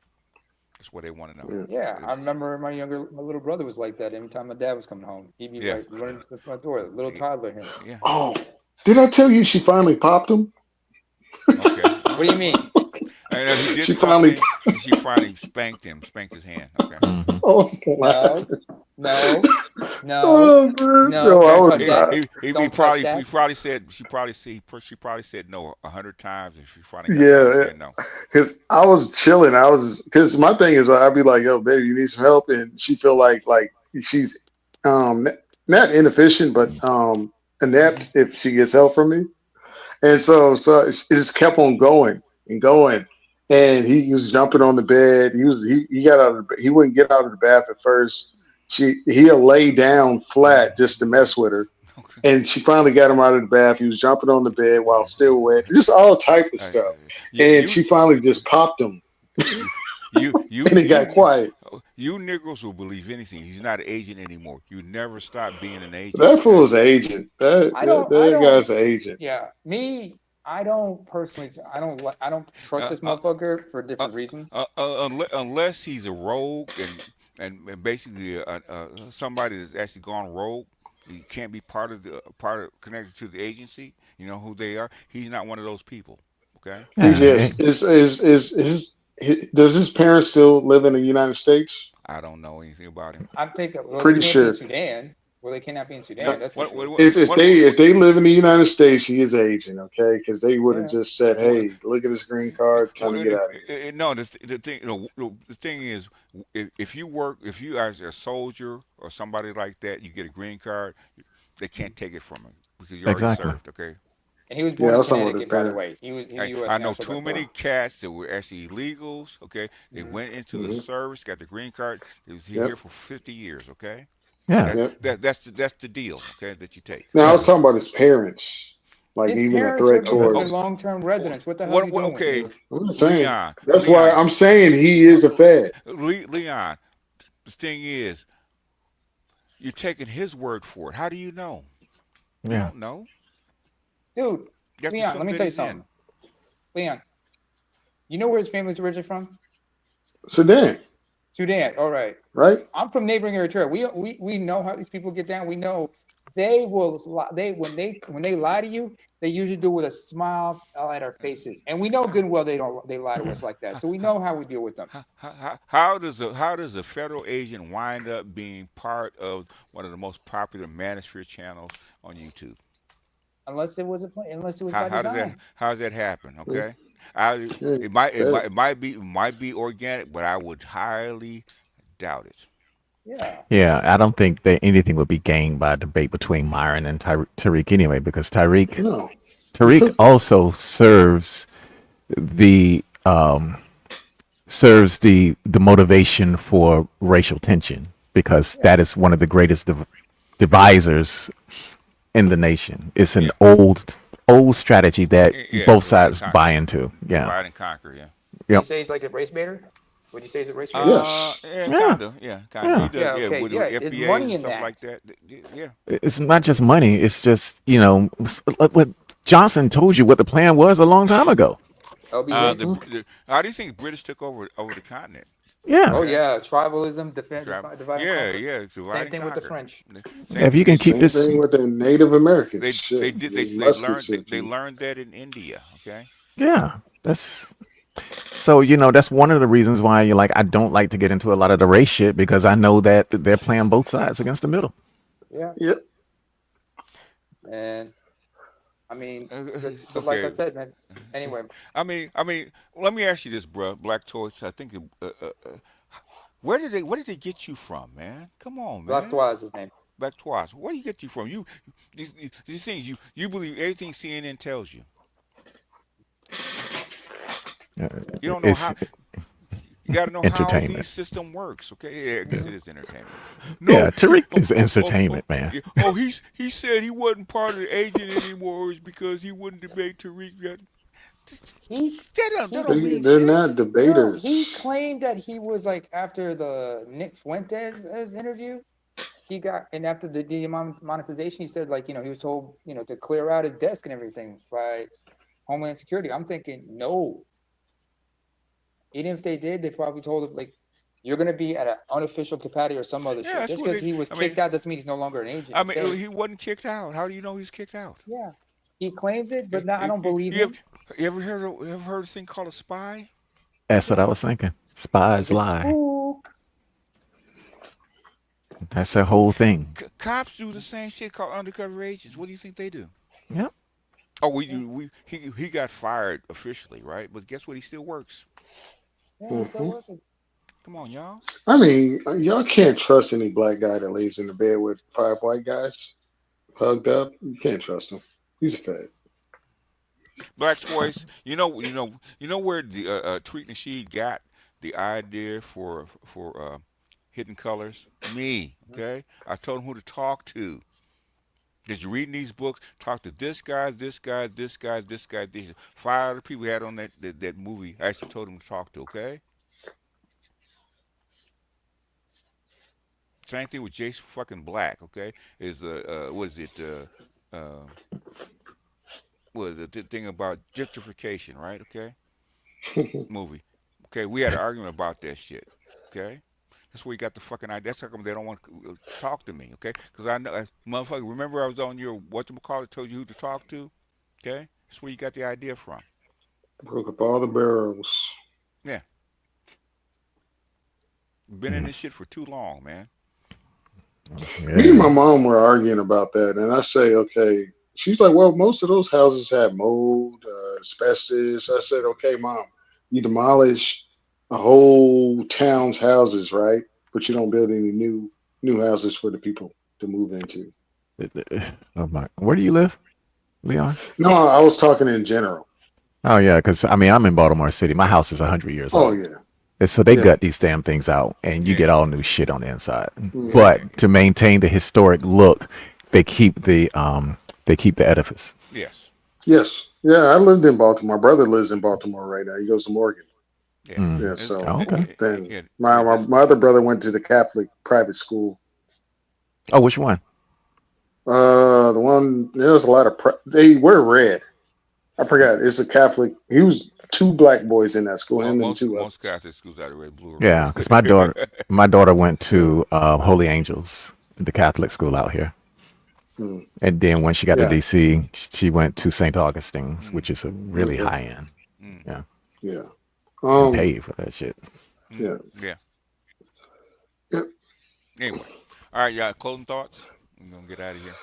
That's what they want to know. yeah. yeah. I remember my little brother was like that. Every time my dad was coming home, he'd be Yeah. like running to the front door, little toddler him. Yeah. Oh, did I tell you she finally popped him? Okay. What do you mean? And he did She finally. something, and she finally spanked his hand. Okay. Hmm. Oh, it's No, no, no, oh man, no. no, I Don't He, touch was. that. Don't touch he that. probably said she probably said no 100 times, and she finally got around to Yeah, saying no. because I was chilling. I was because my thing is I'd be like, "Yo, baby, you need some help," and she feel like she's not inefficient, but Hmm. inept if she gets help from me. And so it just kept on going and going. And he was jumping on the bed. He got out of the, he wouldn't get out of the bath at first. He'll lay down flat just to mess with her. Okay. And she finally got him out of the bath. He was jumping on the bed while still wet, just all type of Uh, stuff. you And you she finally just popped him, and it got you quiet. you Negroes will believe anything. He's not an agent anymore. You never stop being an agent. That Okay. fool's an agent. That I that, don't. I that don't. guy's an agent. Yeah, me. I don't personally. I don't trust Uh, this uh, motherfucker for a uh, different reason. unless he's a rogue and basically somebody that's actually gone rogue. He can't be part of connected to the agency. You know who they are. He's not one of those people. Okay. Yeah, BGS does his parents still live in the United States? I don't know anything about him. I'm thinking, well, they Pretty can't be in sure. Sudan. Well, they cannot be in Uh, Sudan. That's for What sure. what what If what, they what, if they live in the United States, he is Asian, okay? Because they would have Yeah. just said, what, "Hey, look at his green card. Time what to get out of here." no, the thing, the thing is, if you work, if you are a soldier or somebody like that, you get a green card. They can't take it from him because you already exactly. served. Okay. And he was Yeah, born I in was talking about his Connecticut, by the parents. way. He's a U.S. I know national by too birth. many cats that were actually illegals. Okay, they Mhm. went into the Hmm. service, got the green card. They was here Yep, for 50 years. Okay, Yeah, that yep. that's the deal. Okay, that you take. Now I Okay. was talking about his parents, like His even a parents threat have Oh, been towards. long-term residents. What the hell are you doing? okay, I'm just saying. Leon, That's why Leon, I'm saying he is a Fed. Leon. The thing is, you're taking his word for it. How do you know? You yeah. don't know. Dude, You have to Leon, let assume me that tell you he's in. something. Leon, you know where his family's originally from? Sudan, Sudan. All right. right? I'm from neighboring Eritrea. We know how these people get down. We know they will they when they lie to you, they usually do it with a smile at our faces. And we know good and well they lie to us like that. So we know how we deal with them. How does a federal agent wind up being part of one of the most popular manosphere channels on YouTube? Unless it was by design. How does that happen? Yeah, Okay, yeah, it Fed. might be organic, but I would highly doubt it. Yeah. Yeah, I don't think that anything would be gained by a debate between Myron and Tariq anyway, because No. Tariq also the serves the motivation for racial tension because Yeah. that is one of the greatest divisors in the nation. It's an Yeah, old strategy that yeah, both sides buy into. Yeah. divide and conquer. Yeah. Would you Yep. say he's like a race baiter? Would you say he's a race baiter? Yes. Yeah, Yeah. kind of. Yeah, kind of. He Yeah. does. Yeah, Yeah, okay. with Yeah, there's FBAs money and in stuff like that. that. Yeah. It's not just money. It's just, like what Johnson told you what the plan was a long time ago. LBJ? Hmm. How do you think British took over the continent? Yeah. Oh Okay. yeah, tribalism, Tribe. divide and Yeah, conquer. yeah. Divide Same and thing with the conquer. French. Same. If you can keep Same this, thing with the Native Americans. They Shit, did the mustard they system. learned that in India. Okay. yeah, that's so, that's one of the reasons why you're like, I don't like to get into a lot of the race shit because I know that they're playing both sides against the middle. Yeah. Yep. And I mean, but like I Okay. said, man. Anyway, Let me ask you this, bro. Black Torch. I think. Where did they get you from, man? Come on, man. Blastoise is his name. Black Twice. Where do you get you from? These things you believe everything CNN tells you. Uh, You don't know It's how. You got to know how entertainment. these system works. Okay, yeah, I guess Yeah. it is entertainment. Yeah, No, Tariq is entertainment, man. yeah. He said he wasn't part of the agent anymore. Is because he wouldn't debate Tariq. He That he don't mean They're shit. not no, he debaters. claimed that he was like after the Nick Fuentes interview. He got and after the demonetization, he said like he was told to clear out his desk and everything by Homeland Security. I'm thinking no. Even if they did, they probably told him like you're gonna be at an unofficial capacity or some other Yeah, shit. that's Just what because they. he was I kicked mean, out doesn't mean he's no longer an agent. I I'm mean, saying he wasn't kicked out. How do you know he's kicked out? yeah, he claims it, You, but I you, don't you, believe you ever, him. you ever heard a thing called a spy? That's what I Yeah, was thinking. like Spies a lie. spook. That's the whole thing. Cops do the same shit called undercover agents. What do you think they do? Yep. Oh, Yeah, he got fired officially, right? But guess what? He still works. yeah, he's still Hmm. working. Come on, y'all. I mean, y'all can't trust any black guy that lays in the bed with five white guys hugged up. You can't trust him. He's a Fed. Black Toys. You know where the Tweet Nasheed got the idea for Hidden Colors. Me, Mhm. okay. I told him who to talk to. Did you reading these books? Talk to this guy, this guy, this guy, this guy. These five other people we had on that movie. I actually told him to talk to. Okay. Same thing with Jason fucking Black. Okay. Is what is it? What is it? The thing about gentrification, right? Okay. Movie. Okay. We had an argument about that shit. Okay. That's where you got the fucking idea. That's how come they don't want to talk to me, okay? Because I know, motherfucker. Remember, I was on your whatchamacallit, told you who to talk to, okay? That's where you got the idea from. Broke up all the barrels. Yeah, been in this shit for too long, man. Me and my Yeah. mom were arguing about that, and I say, okay. She's like, well, most of those houses have mold, asbestos. I said, okay, mom, you demolish a whole town's houses, right? But you don't build any new houses for the people to move into. Oh my, where do you live, Leon? No, I was talking in general. Oh yeah, because I mean I'm in Baltimore City. My house is 100 years Oh old. yeah, And so they yeah, gut these damn things out, and you Yeah, get all new shit on the inside. yeah. yeah, But to maintain the historic look, they keep the edifice. yes, Yes, yeah. I lived in Baltimore. My brother lives in Baltimore right now. He goes to Morgan. yeah. Mm. Yeah, It's, so Oh, okay. then yeah, my, my this, my other brother went to the Catholic private school. Oh, which one? The one there's a lot of they wear red. I forgot. It's a Catholic. He was two black boys in that school. Him and two most others. Catholic schools out of red, blue, or Yeah, red. because my daughter went Yeah. to Holy Angels, the Catholic school out here, Mm. and then when she got to Yeah. DC, she went to St. Augustine's, Mm, which is a really Okay. high end. mm, Yeah, Yeah. and Um. paid for that shit. mm, Yeah. yeah. Yeah. Anyway, all right, y'all. Closing thoughts. I'm gonna get out of here.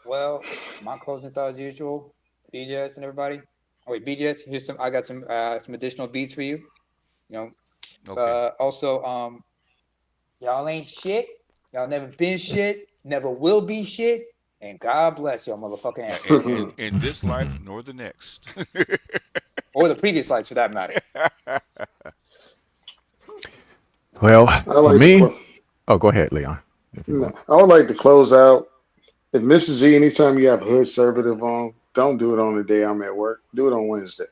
Well, my closing thought as usual, BJS and everybody. Oh wait, BJS, here's some. I got some additional beats for you. You know, Okay. also, y'all ain't shit. Y'all never been shit. Never will be shit. And God bless your motherfucking ancestors, In this life nor the next. or the previous lives for that matter. Well, I for like to me, close. oh, go ahead, Leon, if you No, want. I would like to close out. If Mrs. Z, anytime you have hood conservative on, don't do it on the day I'm at work. Do it on Wednesday.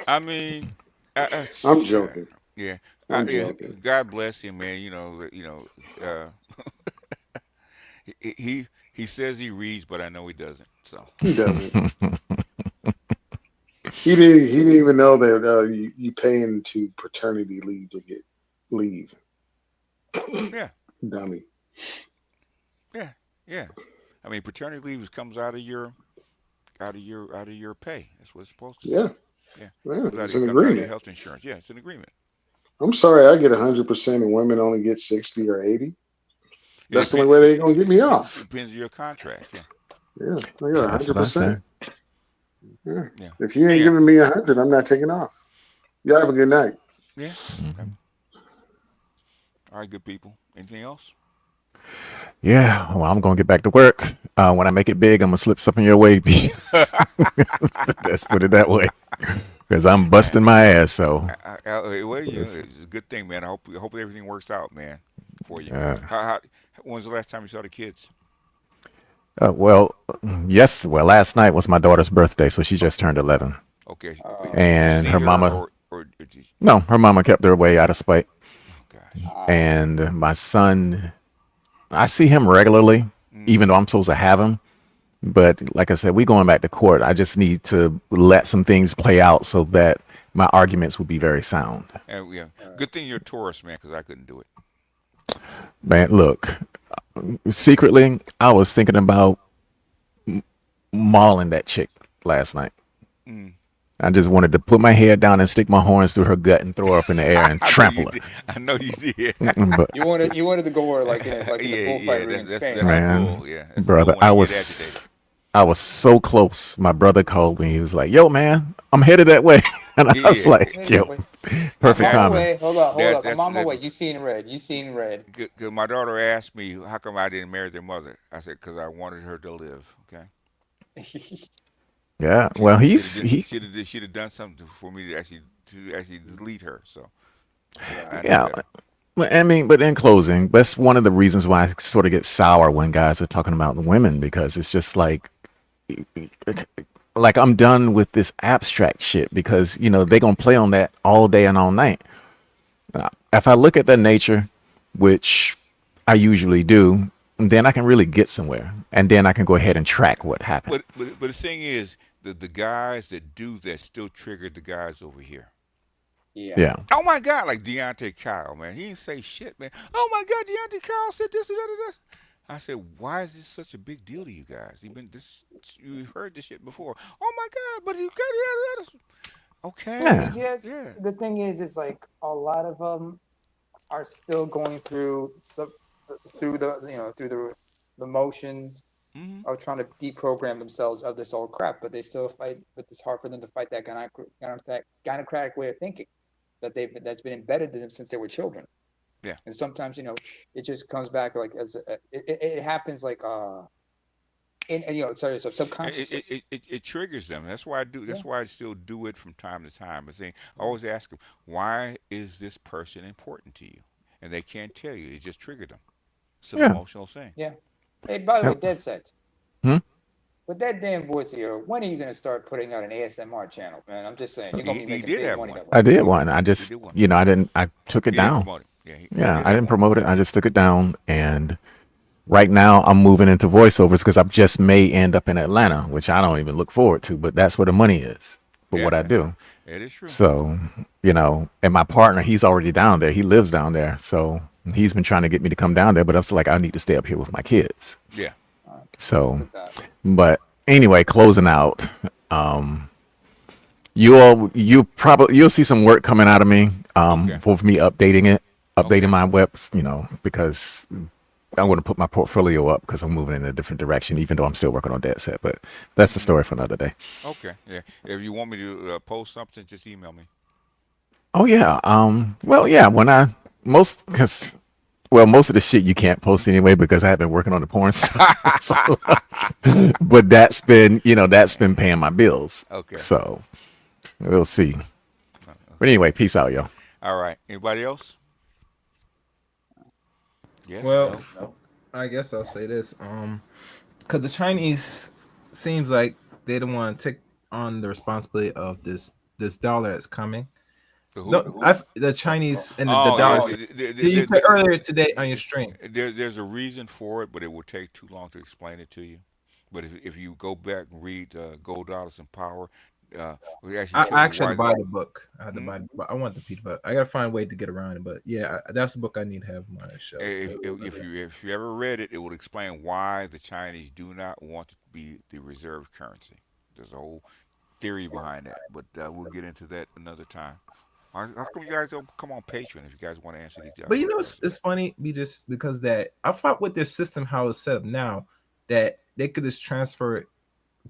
I mean, I'm yeah, joking. yeah. I'm Yeah. joking. God bless him, man. He says he reads, but I know he doesn't. So He doesn't. He didn't even know that you pay into paternity leave to get leave. yeah, Dummy. yeah, yeah. I mean, paternity leave comes out of your pay. That's what it's supposed to do. Yeah. Yeah, Yeah. It's an comes out of your agreement. health insurance. Yeah, it's an agreement. I'm sorry I get 100% and women only get 60 or 80. It That's the only depends. way they're going to get me off. Depends on your contract. Yeah, Yeah. I got That's what I say. 100%. Yeah. yeah. If you ain't Anyhow, giving me 100, I'm not taking off. Y'all have a good night. yeah. Mhm. All right, good people. Anything else? Yeah, well, I'm gonna get back to work. When I make it big, I'm gonna slip something your way. Let's put it that way, because I'm Uh, busting my ass. So, well, it's, it's a good thing, man. I hope everything works out, man, for you. uh, How when was the last time you saw the kids? well, yes, well, last night was my daughter's birthday, so she just turned 11, Okay, did you and see her her mama, or did you, no, her mama kept her away out of spite. oh gosh. And my son, I see him regularly, Mm, even though I'm supposed to have him. But like I said, we going back to court. I just need to let some things play out so that my arguments will be very sound. and yeah, good thing you're a tourist, man, because I couldn't do it. Man, look, secretly, I was thinking about mauling that chick last night. Mm. I just wanted to put my head down and stick my horns through her gut and throw her up in the air and I know you trample her. did. I know you did. But You wanted to go over like in a Yeah, bullfight yeah. in Spain, That's a huh? man, bull. Yeah, that's a bull brother, when he get agitated. I was so close. My brother called me. He was like, "Yo, man, I'm headed that way," and I was Yeah, like, Anyway, "Yo, I'm perfect on my timing." way. Hold up, hold up. I'm that's on my that. way. You seen red. You seen red. Cause my daughter asked me how come I didn't marry their mother. I said because I wanted her to live. Okay. Yeah. Well, he. She'd have done something for me to actually delete her. So Yeah. I knew Yeah. better. Well, I mean, but in closing, that's one of the reasons why I sort of get sour when guys are talking about the women because it's just like I'm done with this abstract shit because they're gonna play on that all day and all night. If I look at their nature, which I usually do, then I can really get somewhere, and then I can go ahead and track what happened. But the thing is, the guys that do that still trigger the guys over here. Yeah. Yeah. Oh my God, like Deontay Kyle, man. He didn't say shit, man. Oh my God, Deontay Kyle said this and that and this. I said, why is this such a big deal to you guys? You've heard this shit before. Oh my God, but you got it. Okay, Yeah. He just yeah. the thing is like a lot of them are still going through the through the motions Hmm. of trying to deprogram themselves of this old crap, but they still fight. But it's hard for them to fight that gynocratic way of thinking that's been embedded in them since they were children. Yeah. And sometimes it just comes back like it happens like in sorry, so subconsciously. It triggers them. That's why I do. Yeah. That's why I still do it from time to time. I always ask them, why is this person important to you? And they can't tell you. It just triggered them. It's an Yeah. emotional thing. Yeah. Hey, by the way, Yep. Dead Sets. Hmm? With that damn voice of yours, when are you gonna start putting out an ASMR channel, man? I'm just saying, you're gonna be He making did big have money one. that way. I did He one. I he just, did one. I took it He didn't down. promote it. Yeah, he Yeah, did I have didn't one. promote it. I just took it down. And right now I'm moving into voiceovers because I just may end up in Atlanta, which I don't even look forward to, but that's where the money is for Yeah, what I do. it is true. So, and my partner, he's already down there. He lives down there. So he's been trying to get me to come down there, but I'm still like, I need to stay up here with my kids. Yeah. So, but anyway, closing out, you'll see some work coming out of me, Okay. for me updating Okay. my webs, because I want to put my portfolio up because I'm moving in a different direction, even though I'm still working on that set. But that's the Hmm. story for another day. Okay. Yeah. If you want me to post something, just email me. Oh yeah. Well, yeah. When I most because most of the shit you can't post anyway because I have been working on the porn side. So, but that's been paying my bills. Okay. So we'll see. But Okay. anyway, peace out, yo. All right. Anybody else? Yes. Well, No. I guess I'll say this. Because the Chinese seems like they don't want to take on the responsibility of this dollar that's coming. The No, who? the Chinese and the Oh yeah. dollar. You said earlier today on your stream. There's a reason for it, but it will take too long to explain it to you. But if you go back and read Gold Dollars and Power, it actually I tell you actually why. had to buy the book. I had to Hmm? buy the book. I want the PDF, but I gotta find a way to get around it. But yeah, that's the book I need to have on my shelf. If you ever read it, it would explain why the Chinese do not want to be the reserve currency. There's a whole theory behind that, but we'll get into that another time. How come you guys don't come on Patreon if you guys want to answer these But you know, questions? it's funny. We just because that I thought with their system how it's set up now that they could just transfer it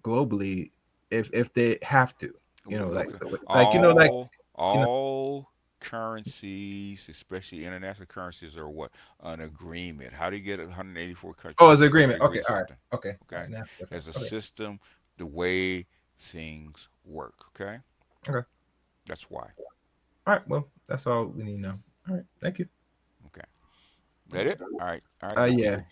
globally if they have to. You know, Okay. like you know. All currencies, especially international currencies, are what an agreement. How do you get 184 Oh, countries it's an to agreement. agree Okay, all right. something? Okay, all Okay, right. Now, there's a okay, system, the way things work. Okay, okay. that's why. All right. Well, that's all we need now. All right. Thank you. Okay, that it. All right, all right, good Yeah. people.